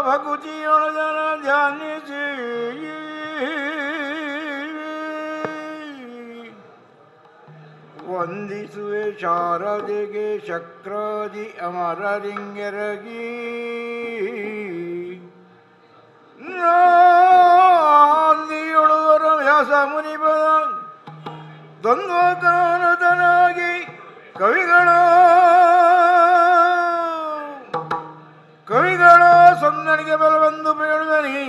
ಭಕುತಿಯೊಳ ಜನ ಧ್ಯಾನಿಸಿ ವಂದಿಸುವೆ ಶಾರದೆಗೆ ಶಕ್ರಾದಿ ಅಮರರಿಂಗೆರಗಿ ನಾಂದಿಯೊಳುವರ ವ್ಯಾಸ ಮುನಿಪದ ದ್ವಂದ್ವಕಾನತನಾಗಿ ಕವಿಗಳ ಸೊನ್ನಡಿಗೆ ಬಲವೆಂದು ಬೇಡುವನಿ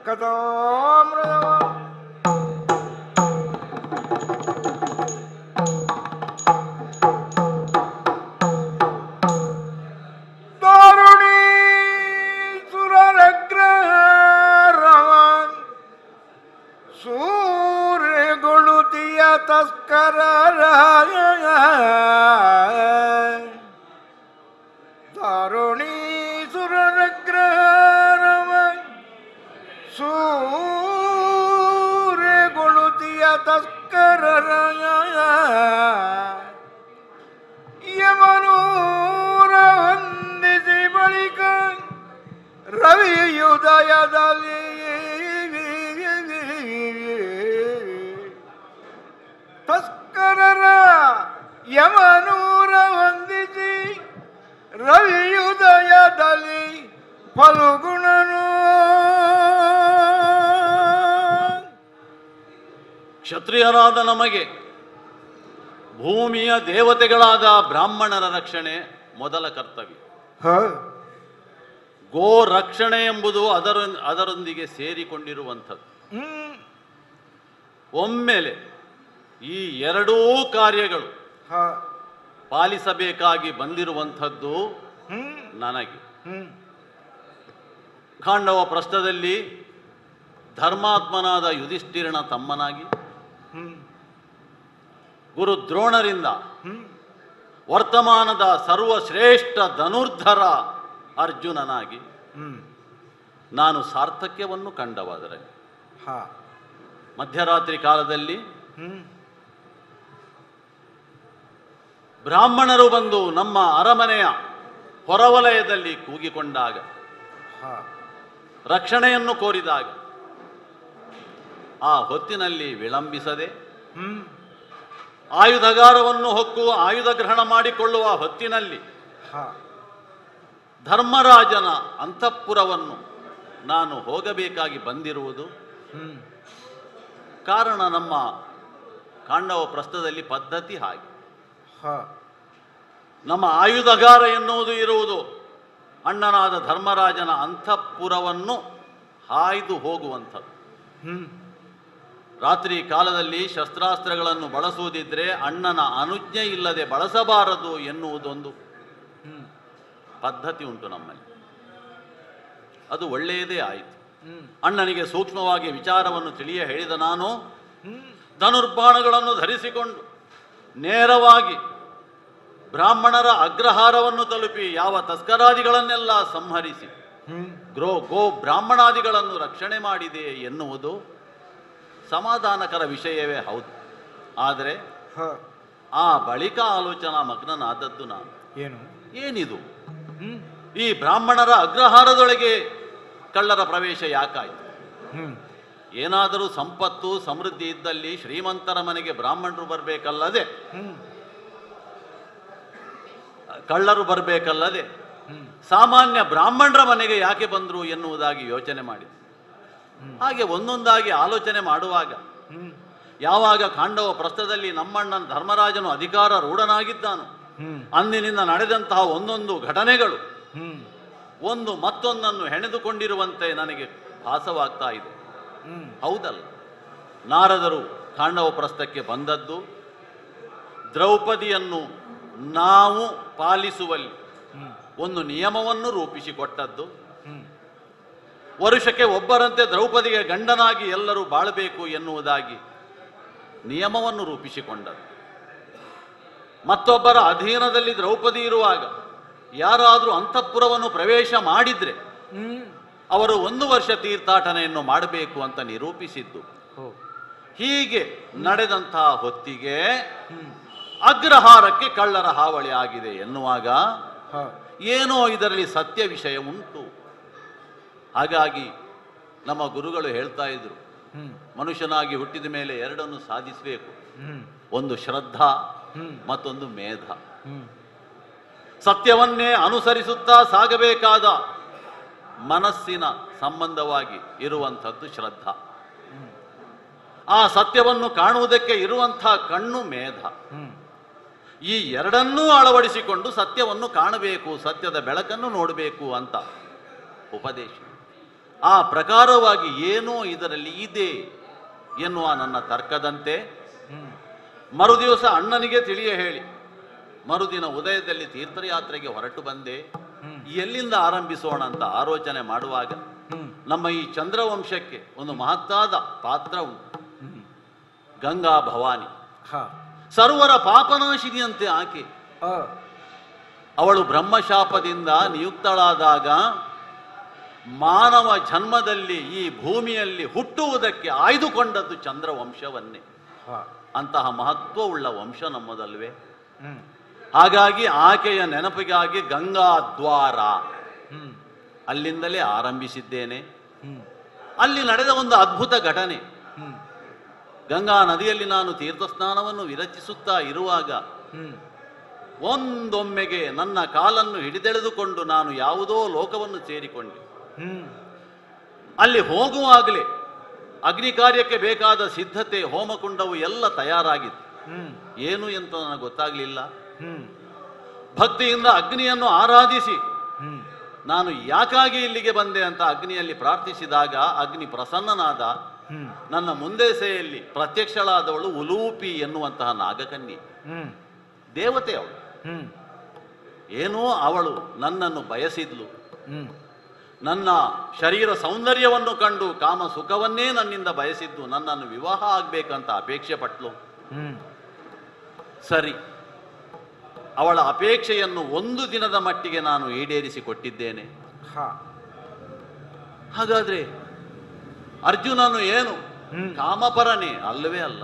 ಕಥಾಮೃತವ ದಾರುಣಿ ಸುರರಗ್ರಹರವ ಸೂರ್ಯಗೊಳುತಿಯ ತಸ್ಕರರ ದಾರುಣಿ ಸುರರಗ್ರಹರವ ಸೂರ್ಯಗೊಳುತಿಯ ತಸ್ಕರರ ಯಮನೂರ ವಂದಿಸಿ ಬಳಿಕ ರವಿಯುದಯದಲ್ಲಿ ತಸ್ಕರರ ಯಮನೂರ ವಂದಿಸಿ ರವಿಯುದಯದಲ್ಲಿ ಫಲುಗುಣನು ಕ್ಷತ್ರಿಯರಾದ ನಮಗೆ ಭೂಮಿಯ ದೇವತೆಗಳಾದ ಬ್ರಾಹ್ಮಣರ ರಕ್ಷಣೆ ಮೊದಲ ಕರ್ತವ್ಯ. ಗೋ ರಕ್ಷಣೆ ಎಂಬುದು ಅದರೊಂದಿಗೆ ಸೇರಿಕೊಂಡಿರುವಂಥದ್ದು. ಒಮ್ಮೆಲೆ ಈ ಎರಡೂ ಕಾರ್ಯಗಳು ಪಾಲಿಸಬೇಕಾಗಿ ಬಂದಿರುವಂಥದ್ದು ನನಗೆ. ಖಾಂಡವ ಪ್ರಸ್ಥದಲ್ಲಿ ಧರ್ಮಾತ್ಮನಾದ ಯುಧಿಷ್ಠಿರನ ತಮ್ಮನಾಗಿ, ಗುರು ದ್ರೋಣರಿಂದ ವರ್ತಮಾನದ ಸರ್ವಶ್ರೇಷ್ಠ ಧನುರ್ಧರ ಅರ್ಜುನನಾಗಿ ನಾನು ಸಾರ್ಥಕ್ಯವನ್ನು ಕಂಡವಾದರಲ್ಲಿ ಮಧ್ಯರಾತ್ರಿ ಕಾಲದಲ್ಲಿ ಬ್ರಾಹ್ಮಣರು ಬಂದು ನಮ್ಮ ಅರಮನೆಯ ಹೊರವಲಯದಲ್ಲಿ ಕೂಗಿಕೊಂಡಾಗ, ರಕ್ಷಣೆಯನ್ನು ಕೋರಿದಾಗ, ಆ ಹೊತ್ತಿನಲ್ಲಿ ವಿಳಂಬಿಸದೆ ಆಯುಧಗಾರವನ್ನು ಹೊಕ್ಕು ಆಯುಧ ಗ್ರಹಣ ಮಾಡಿಕೊಳ್ಳುವ ಹೊತ್ತಿನಲ್ಲಿ ಧರ್ಮರಾಜನ ಅಂತಃಪುರವನ್ನು ನಾನು ಹೋಗಬೇಕಾಗಿ ಬಂದಿರುವುದು ಕಾರಣ. ನಮ್ಮ ಖಾಂಡವ ಪ್ರಸ್ಥದಲ್ಲಿ ಪದ್ಧತಿ ಹಾಗೆ. ನಮ್ಮ ಆಯುಧಗಾರ ಎನ್ನುವುದು ಇರುವುದು ಅಣ್ಣನಾದ ಧರ್ಮರಾಜನ ಅಂತಃಪುರವನ್ನು ಹಾಯ್ದು ಹೋಗುವಂಥದ್ದು. ರಾತ್ರಿ ಕಾಲದಲ್ಲಿ ಶಸ್ತ್ರಾಸ್ತ್ರಗಳನ್ನು ಬಳಸುವುದಿದ್ರೆ ಅಣ್ಣನ ಅನುಜ್ಞೆ ಇಲ್ಲದೆ ಬಳಸಬಾರದು ಎನ್ನುವುದೊಂದು ಪದ್ಧತಿ ಉಂಟು ನಮ್ಮಲ್ಲಿ. ಅದು ಒಳ್ಳೆಯದೇ ಆಯಿತು. ಅಣ್ಣನಿಗೆ ಸೂಕ್ಷ್ಮವಾಗಿ ವಿಚಾರವನ್ನು ತಿಳಿಯ ಹೇಳಿದ ನಾನು ಧನುರ್ಬಾಣಗಳನ್ನು ಧರಿಸಿಕೊಂಡು ನೇರವಾಗಿ ಬ್ರಾಹ್ಮಣರ ಅಗ್ರಹಾರವನ್ನು ತಲುಪಿ ಯಾವ ತಸ್ಕರಾದಿಗಳನ್ನೆಲ್ಲ ಸಂಹರಿಸಿ ಗೋ ಬ್ರಾಹ್ಮಣಾದಿಗಳನ್ನು ರಕ್ಷಣೆ ಮಾಡಿದೆ ಎನ್ನುವುದು ಸಮಾಧಾನಕರ ವಿಷಯವೇ ಹೌದು. ಆದರೆ ಆ ಬಳಿಕ ಆಲೋಚನಾ ಮಗ್ನನಾದದ್ದು ನಾನು. ಏನಿದು ಈ ಬ್ರಾಹ್ಮಣರ ಅಗ್ರಹಾರದೊಳಗೆ ಕಳ್ಳರ ಪ್ರವೇಶ ಯಾಕಾಯಿತು? ಏನಾದರೂ ಸಂಪತ್ತು ಸಮೃದ್ಧಿ ಇದ್ದಲ್ಲಿ ಶ್ರೀಮಂತರ ಮನೆಗೆ ಬ್ರಾಹ್ಮಣರು ಬರಬೇಕಲ್ಲದೆ ಕಳ್ಳರು ಬರಬೇಕಲ್ಲದೆ ಸಾಮಾನ್ಯ ಬ್ರಾಹ್ಮಣರ ಮನೆಗೆ ಯಾಕೆ ಬಂದರು ಎನ್ನುವುದಾಗಿ ಯೋಚನೆ ಮಾಡಿದೆ. ಹಾಗೆ ಒಂದೊಂದಾಗಿ ಆಲೋಚನೆ ಮಾಡುವಾಗ ಯಾವಾಗ ಖಾಂಡವ ಪ್ರಸ್ಥದಲ್ಲಿ ನಮ್ಮಣ್ಣನ ಧರ್ಮರಾಜನು ಅಧಿಕಾರ ರೂಢನಾಗಿದ್ದಾನು ಅಂದಿನಿಂದ ನಡೆದಂತಹ ಒಂದೊಂದು ಘಟನೆಗಳು ಒಂದು ಮತ್ತೊಂದನ್ನು ಹೆಣೆದುಕೊಂಡಿರುವಂತೆ ನನಗೆ ಭಾಸವಾಗ್ತಾ ಇದೆ. ಹೌದಲ್ಲ, ನಾರದರು ಖಾಂಡವ ಪ್ರಸ್ಥಕ್ಕೆ ಬಂದದ್ದು ದ್ರೌಪದಿಯನ್ನು ನಾವು ಪಾಲಿಸುವಲ್ಲಿ ಒಂದು ನಿಯಮವನ್ನು ರೂಪಿಸಿಕೊಟ್ಟದ್ದು, ವರುಷಕ್ಕೆ ಒಬ್ಬರಂತೆ ದ್ರೌಪದಿಗೆ ಗಂಡನಾಗಿ ಎಲ್ಲರೂ ಬಾಳಬೇಕು ಎನ್ನುವುದಾಗಿ ನಿಯಮವನ್ನು ರೂಪಿಸಿಕೊಂಡದ್ದು. ಮತ್ತೊಬ್ಬರ ಅಧೀನದಲ್ಲಿ ದ್ರೌಪದಿ ಇರುವಾಗ ಯಾರಾದರೂ ಅಂತಃಪುರವನ್ನು ಪ್ರವೇಶ ಮಾಡಿದ್ರೆ ಅವರು 1 ವರ್ಷ ತೀರ್ಥಾಟನೆಯನ್ನು ಮಾಡಬೇಕು ಅಂತ ನಿರೂಪಿಸಿದ್ದು. ಹೀಗೆ ನಡೆದಂತಹ ಹೊತ್ತಿಗೆ ಅಗ್ರಹಾರಕ್ಕೆ ಕಳ್ಳರ ಹಾವಳಿ ಆಗಿದೆ ಎನ್ನುವಾಗ ಏನೋ ಇದರಲ್ಲಿ ಸತ್ಯ ವಿಷಯ ಉಂಟು. ಹಾಗಾಗಿ ನಮ್ಮ ಗುರುಗಳು ಹೇಳ್ತಾ ಇದ್ರು, ಮನುಷ್ಯನಾಗಿ ಹುಟ್ಟಿದ ಮೇಲೆ ಎರಡನ್ನು ಸಾಧಿಸಬೇಕು. ಒಂದು ಶ್ರದ್ಧಾ, ಮತ್ತೊಂದು ಮೇಧ. ಸತ್ಯವನ್ನೇ ಅನುಸರಿಸುತ್ತಾ ಸಾಗಬೇಕಾದ ಮನಸ್ಸಿನ ಸಂಬಂಧವಾಗಿ ಇರುವಂಥದ್ದು ಶ್ರದ್ಧಾ. ಆ ಸತ್ಯವನ್ನು ಕಾಣುವುದಕ್ಕೆ ಇರುವಂಥ ಕಣ್ಣು ಮೇಧ. ಈ ಎರಡನ್ನೂ ಅಳವಡಿಸಿಕೊಂಡು ಸತ್ಯವನ್ನು ಕಾಣಬೇಕು, ಸತ್ಯದ ಬೆಳಕನ್ನು ನೋಡಬೇಕು ಅಂತ ಉಪದೇಶ. ಆ ಪ್ರಕಾರವಾಗಿ ಏನೋ ಇದರಲ್ಲಿ ಇದೆ ಎನ್ನುವ ನನ್ನ ತರ್ಕದಂತೆ ಮರುದಿವಸ ಅಣ್ಣನಿಗೆ ತಿಳಿಯ ಹೇಳಿ ಮರುದಿನ ಉದಯದಲ್ಲಿ ತೀರ್ಥಯಾತ್ರೆಗೆ ಹೊರಟು ಬಂದೆ. ಎಲ್ಲಿಂದ ಆರಂಭಿಸೋಣ ಅಂತ ಆಲೋಚನೆ ಮಾಡುವಾಗ ನಮ್ಮ ಈ ಚಂದ್ರವಂಶಕ್ಕೆ ಒಂದು ಮಹತ್ತಾದ ಪಾತ್ರ ಉಂಟು. ಗಂಗಾ ಭವಾನಿ ಸರ್ವರ ಪಾಪನಾಶಿನಿಯಂತೆ ಆಕೆ. ಅವಳು ಬ್ರಹ್ಮಶಾಪದಿಂದ ನಿಯುಕ್ತಳಾದಾಗ ಮಾನವ ಜನ್ಮದಲ್ಲಿ ಈ ಭೂಮಿಯಲ್ಲಿ ಹುಟ್ಟುವುದಕ್ಕೆ ಆಯ್ದುಕೊಂಡದ್ದು ಚಂದ್ರವಂಶವನ್ನೇ. ಅಂತಹ ಮಹತ್ವವುಳ್ಳ ವಂಶ ನಮ್ಮದಲ್ವೇ. ಹಾಗಾಗಿ ಆಕೆಯ ನೆನಪಿಗಾಗಿ ಗಂಗಾದ್ವಾರ ಅಲ್ಲಿಂದಲೇ ಆರಂಭಿಸಿದ್ದೇನೆ. ಅಲ್ಲಿ ನಡೆದ ಒಂದು ಅದ್ಭುತ ಘಟನೆ. ಗಂಗಾ ನದಿಯಲ್ಲಿ ನಾನು ತೀರ್ಥ ಸ್ನಾನವನ್ನು ವಿರಚಿಸುತ್ತಾ ಇರುವಾಗ ಒಂದೊಮ್ಮೆಗೆ ನನ್ನ ಕಾಲನ್ನು ಹಿಡಿದೆಳೆದುಕೊಂಡು ನಾನು ಯಾವುದೋ ಲೋಕವನ್ನು ಸೇರಿಕೊಂಡೆ. ಅಲ್ಲಿ ಹೋಗುವಾಗಲೇ ಅಗ್ನಿ ಕಾರ್ಯಕ್ಕೆ ಬೇಕಾದ ಸಿದ್ಧತೆ, ಹೋಮಕುಂಡವು ಎಲ್ಲ ತಯಾರಾಗಿತ್ತು. ಏನು ಅಂತ ನನಗೆ ಗೊತ್ತಾಗ್ಲಿಲ್ಲ. ಭಕ್ತಿಯಿಂದ ಅಗ್ನಿಯನ್ನು ಆರಾಧಿಸಿ ನಾನು ಯಾಕಾಗಿ ಇಲ್ಲಿಗೆ ಬಂದೆ ಅಂತ ಅಗ್ನಿಯಲ್ಲಿ ಪ್ರಾರ್ಥಿಸಿದಾಗ ಅಗ್ನಿ ಪ್ರಸನ್ನನಾದ. ನನ್ನ ಮುಂದೆಸೆಯಲ್ಲಿ ಪ್ರತ್ಯಕ್ಷಳಾದವಳು ಉಲೂಪಿ ಎನ್ನುವಂತಹ ನಾಗಕನ್ಯೆ, ದೇವತೆ ಅವಳು. ಏನೋ ಅವಳು ನನ್ನನ್ನು ಬಯಸಿದ್ಲು. ನನ್ನ ಶರೀರ ಸೌಂದರ್ಯವನ್ನು ಕಂಡು ಕಾಮ ಸುಖವನ್ನೇ ನನ್ನಿಂದ ಬಯಸಿದ್ದು, ನನ್ನನ್ನು ವಿವಾಹ ಆಗ್ಬೇಕಂತ ಅಪೇಕ್ಷೆ ಪಟ್ಲು. ಸರಿ, ಅವಳ ಅಪೇಕ್ಷೆಯನ್ನು ಒಂದು ದಿನದ ಮಟ್ಟಿಗೆ ನಾನು ಈಡೇರಿಸಿಕೊಟ್ಟಿದ್ದೇನೆ. ಹಾಗಾದ್ರೆ ಅರ್ಜುನನು ಏನು ಕಾಮಪರನೇ? ಅಲ್ಲವೇ ಅಲ್ಲ.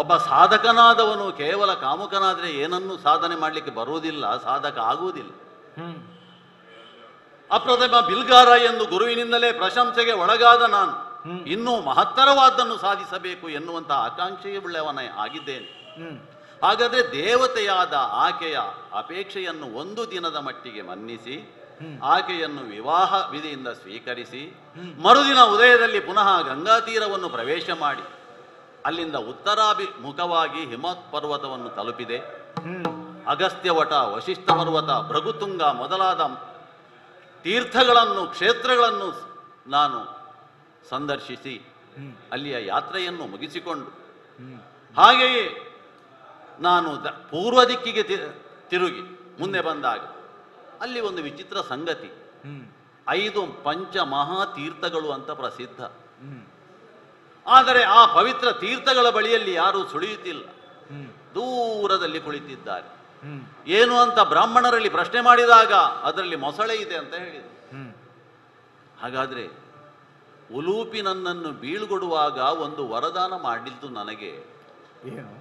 ಒಬ್ಬ ಸಾಧಕನಾದವನು ಕೇವಲ ಕಾಮುಕನಾದ್ರೆ ಏನನ್ನೂ ಸಾಧನೆ ಮಾಡಲಿಕ್ಕೆ ಬರುವುದಿಲ್ಲ, ಸಾಧಕ ಆಗುವುದಿಲ್ಲ. ಅಪ್ರತಿಮ ಬಿಲ್ಗಾರ ಎಂದು ಗುರುವಿನಿಂದಲೇ ಪ್ರಶಂಸೆಗೆ ಒಳಗಾದ ನಾನು ಇನ್ನೂ ಮಹತ್ತರವಾದನ್ನು ಸಾಧಿಸಬೇಕು ಎನ್ನುವಂತಹ ಆಕಾಂಕ್ಷೆಯುಳ್ಳವನೇ ಆಗಿದ್ದೇನೆ. ಹಾಗಾದ್ರೆ ದೇವತೆಯಾದ ಆಕೆಯ ಅಪೇಕ್ಷೆಯನ್ನು ಒಂದು ದಿನದ ಮಟ್ಟಿಗೆ ಮನ್ನಿಸಿ ಆಕೆಯನ್ನು ವಿವಾಹ ವಿಧಿಯಿಂದ ಸ್ವೀಕರಿಸಿ ಮರುದಿನ ಉದಯದಲ್ಲಿ ಪುನಃ ಗಂಗಾ ತೀರವನ್ನು ಪ್ರವೇಶ ಮಾಡಿ ಅಲ್ಲಿಂದ ಉತ್ತರಾಭಿಮುಖವಾಗಿ ಹಿಮತ್ ಪರ್ವತವನ್ನು ತಲುಪಿದೆ. ಅಗಸ್ತ್ಯವಟ, ವಶಿಷ್ಠ ಪರ್ವತ, ಭೃಗುತುಂಗ ಮೊದಲಾದ ತೀರ್ಥಗಳನ್ನು, ಕ್ಷೇತ್ರಗಳನ್ನು ನಾನು ಸಂದರ್ಶಿಸಿ ಅಲ್ಲಿಯ ಯಾತ್ರೆಯನ್ನು ಮುಗಿಸಿಕೊಂಡು ಹಾಗೆಯೇ ನಾನು ಪೂರ್ವ ದಿಕ್ಕಿಗೆ ತಿರುಗಿ ಮುಂದೆ ಬಂದಾಗ ಅಲ್ಲಿ ಒಂದು ವಿಚಿತ್ರ ಸಂಗತಿ. 5 ಪಂಚ ಮಹಾತೀರ್ಥಗಳು ಅಂತ ಪ್ರಸಿದ್ಧ. ಆದರೆ ಆ ಪವಿತ್ರ ತೀರ್ಥಗಳ ಬಳಿಯಲ್ಲಿ ಯಾರೂ ಸುಳಿಯುತ್ತಿಲ್ಲ, ದೂರದಲ್ಲಿ ಕುಳಿತಿದ್ದಾರೆ. ಏನು ಅಂತ ಬ್ರಾಹ್ಮಣರಲ್ಲಿ ಪ್ರಶ್ನೆ ಮಾಡಿದಾಗ ಅದರಲ್ಲಿ ಮೊಸಳೆ ಇದೆ ಅಂತ ಹೇಳಿದರು. ಹಾಗಾದ್ರೆ ಉಲೂಪಿ ನನ್ನನ್ನು ಬೀಳ್ಗೊಡುವಾಗ ಒಂದು ವರದಾನ ಮಾಡಿದ್ದು ನನಗೆ, ಏನು?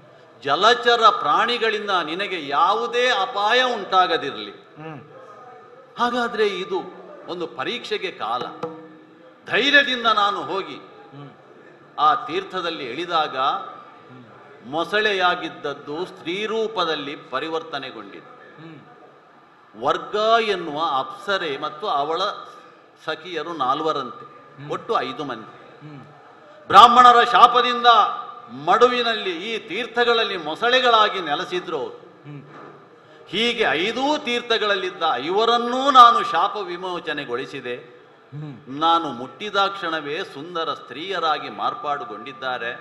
ಜಲಚರ ಪ್ರಾಣಿಗಳಿಂದ ನಿನಗೆ ಯಾವುದೇ ಅಪಾಯ ಉಂಟಾಗದಿರಲಿ. ಹಾಗಾದ್ರೆ ಇದು ಒಂದು ಪರೀಕ್ಷೆಗೆ ಕಾಲ. ಧೈರ್ಯದಿಂದ ನಾನು ಹೋಗಿ ಆ ತೀರ್ಥದಲ್ಲಿ ಇಳಿದಾಗ ಮೊಸಳೆಯಾಗಿದ್ದದ್ದು ಸ್ತ್ರೀ ರೂಪದಲ್ಲಿ ಪರಿವರ್ತನೆಗೊಂಡಿದೆ. ವರ್ಗ ಎನ್ನುವ ಅಪ್ಸರೆ ಮತ್ತು ಅವಳ ಸಖಿಯರು 4ರಂತೆ, ಒಟ್ಟು 5 ಮಂದಿ. ಬ್ರಾಹ್ಮಣರ ಶಾಪದಿಂದ ಮಡುವಿನಲ್ಲಿ ಈ ತೀರ್ಥಗಳಲ್ಲಿ ಮೊಸಳೆಗಳಾಗಿ ನೆಲೆಸಿದ್ರು. ಹೀಗೆ 5 ತೀರ್ಥಗಳಲ್ಲಿದ್ದ 5ರನ್ನೂ ನಾನು ಶಾಪ ವಿಮೋಚನೆಗೊಳಿಸಿದೆ. ನಾನು ಮುಟ್ಟಿದಾಕ್ಷಣವೇ ಸುಂದರ ಸ್ತ್ರೀಯರಾಗಿ ಮಾರ್ಪಾಡುಗೊಂಡಿದ್ದಾರೆ.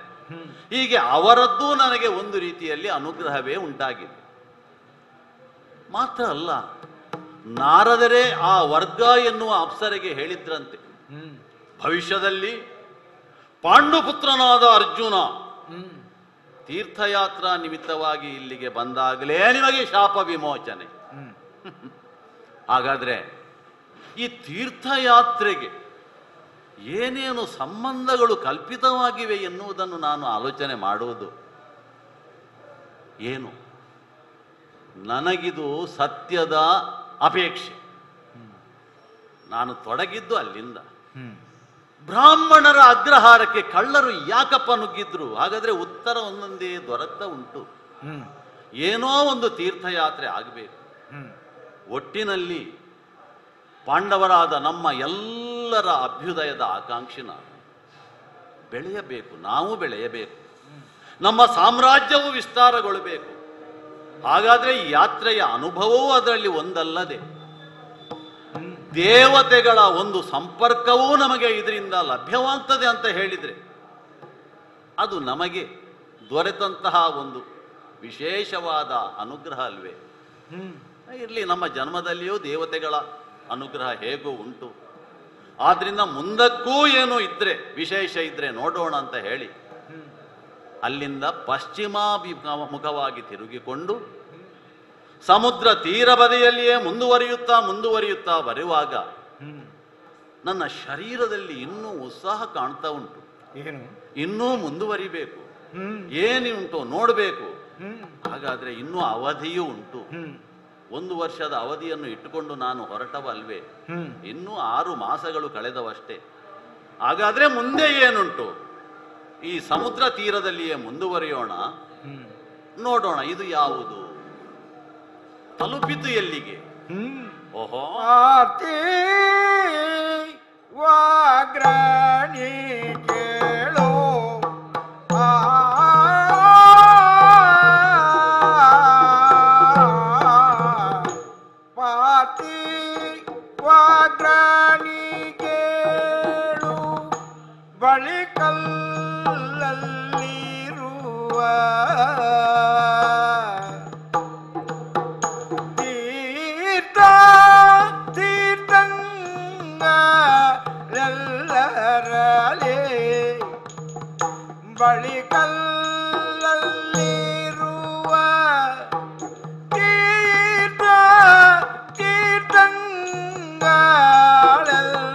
ಹೀಗೆ ಅವರದ್ದೂ ನನಗೆ ಒಂದು ರೀತಿಯಲ್ಲಿ ಅನುಗ್ರಹವೇ ಉಂಟಾಗಿದೆ. ಮಾತ್ರ ಅಲ್ಲ, ನಾರದರೇ ಆ ವರ್ಗ ಎನ್ನುವ ಅಪ್ಸರೆಗೆ ಹೇಳಿದ್ರಂತೆ, ಭವಿಷ್ಯದಲ್ಲಿ ಪಾಂಡುಪುತ್ರನಾದ ಅರ್ಜುನ ತೀರ್ಥಯಾತ್ರಾ ನಿಮಿತ್ತವಾಗಿ ಇಲ್ಲಿಗೆ ಬಂದಾಗಲೇ ನಿಮಗೆ ಶಾಪ ವಿಮೋಚನೆ. ಹಾಗಾದ್ರೆ ಈ ತೀರ್ಥಯಾತ್ರೆಗೆ ಏನೇನು ಸಂಬಂಧಗಳು ಕಲ್ಪಿತವಾಗಿವೆ ಎನ್ನುವುದನ್ನು ನಾನು ಆಲೋಚನೆ ಮಾಡುವುದು ಏನು? ನನಗಿದು ಸತ್ಯದ ಅಪೇಕ್ಷೆ. ನಾನು ತೊಡಗಿದ್ದು ಅಲ್ಲಿಂದ. ಹ್ಮ್ ಬ್ರಾಹ್ಮಣರ ಅಗ್ರಹಾರಕ್ಕೆ ಕಳ್ಳರು ಯಾಕಪ್ಪ ನುಗ್ಗಿದ್ರು? ಹಾಗಾದ್ರೆ ಉತ್ತರ ಒಂದೊಂದೇ ದೊರಕ್ತಾ ಉಂಟು. ಹ್ಮ್ ಏನೋ ಒಂದು ತೀರ್ಥಯಾತ್ರೆ ಆಗಬೇಕು. ಹ್ಮ್ ಒಟ್ಟಿನಲ್ಲಿ ಪಾಂಡವರಾದ ನಮ್ಮ ಎಲ್ಲರ ಅಭ್ಯುದಯದ ಆಕಾಂಕ್ಷೆ ನಾನು. ಬೆಳೆಯಬೇಕು, ನಾವು ಬೆಳೆಯಬೇಕು, ನಮ್ಮ ಸಾಮ್ರಾಜ್ಯವು ವಿಸ್ತಾರಗೊಳ್ಳಬೇಕು. ಹಾಗಾದ್ರೆ ಈ ಯಾತ್ರೆಯ ಅನುಭವವೂ ಅದರಲ್ಲಿ ಒಂದಲ್ಲದೆ ದೇವತೆಗಳ ಒಂದು ಸಂಪರ್ಕವೂ ನಮಗೆ ಇದರಿಂದ ಲಭ್ಯವಾಗ್ತದೆ ಅಂತ ಹೇಳಿದರೆ ಅದು ನಮಗೆ ದೊರೆತಂತಹ ಒಂದು ವಿಶೇಷವಾದ ಅನುಗ್ರಹ ಅಲ್ವೇ? ಇರಲಿ, ನಮ್ಮ ಜನ್ಮದಲ್ಲಿಯೂ ದೇವತೆಗಳ ಅನುಗ್ರಹ ಹೇಗೂ ಉಂಟು. ಆದ್ರಿಂದ ಮುಂದಕ್ಕೂ ಏನೋ ಇದ್ರೆ, ವಿಶೇಷ ಇದ್ರೆ ನೋಡೋಣ ಅಂತ ಹೇಳಿ ಅಲ್ಲಿಂದ ಪಶ್ಚಿಮಾಭಿಮುಖವಾಗಿ ತಿರುಗಿಕೊಂಡು ಸಮುದ್ರ ತೀರ ಬದಿಯಲ್ಲಿಯೇ ಮುಂದುವರಿಯುತ್ತಾ ಬರುವಾಗ ನನ್ನ ಶರೀರದಲ್ಲಿ ಇನ್ನೂ ಉತ್ಸಾಹ ಕಾಣ್ತಾ ಉಂಟು. ಏನು? ಇನ್ನೂ ಮುಂದುವರಿಬೇಕು, ಏನುಂಟು ನೋಡಬೇಕು. ಹಾಗಾದ್ರೆ ಇನ್ನೂ ಅವಧಿಯೂ ಉಂಟು. 1 ವರ್ಷದ ಅವಧಿಯನ್ನು ಇಟ್ಟುಕೊಂಡು ನಾನು ಹೊರಟವಲ್ವೇ? ಇನ್ನೂ 6 ಮಾಸಗಳು ಕಳೆದವಷ್ಟೇ. ಹಾಗಾದ್ರೆ ಮುಂದೆ ಏನುಂಟು? ಈ ಸಮುದ್ರ ತೀರದಲ್ಲಿಯೇ ಮುಂದುವರಿಯೋಣ, ನೋಡೋಣ ಇದು ಯಾವುದು, ತಲುಪಿತು ಎಲ್ಲಿಗೆ. ಓಹೋ, ಆರ್ತಿ ವಾಗ್ರಾಣಿ ಕೇಳೋ ಪಾತಿ ವಾಗ್ರಾಣಿ ಕೇಳು ಬಳಿಕಲ್ಲಲ್ಲಿರುವ ತೀರ್ಥಂಗಳೆಲ್ಲರಲೇ ಬಳಿಕಲ್ಲಲ್ಲಿರುವ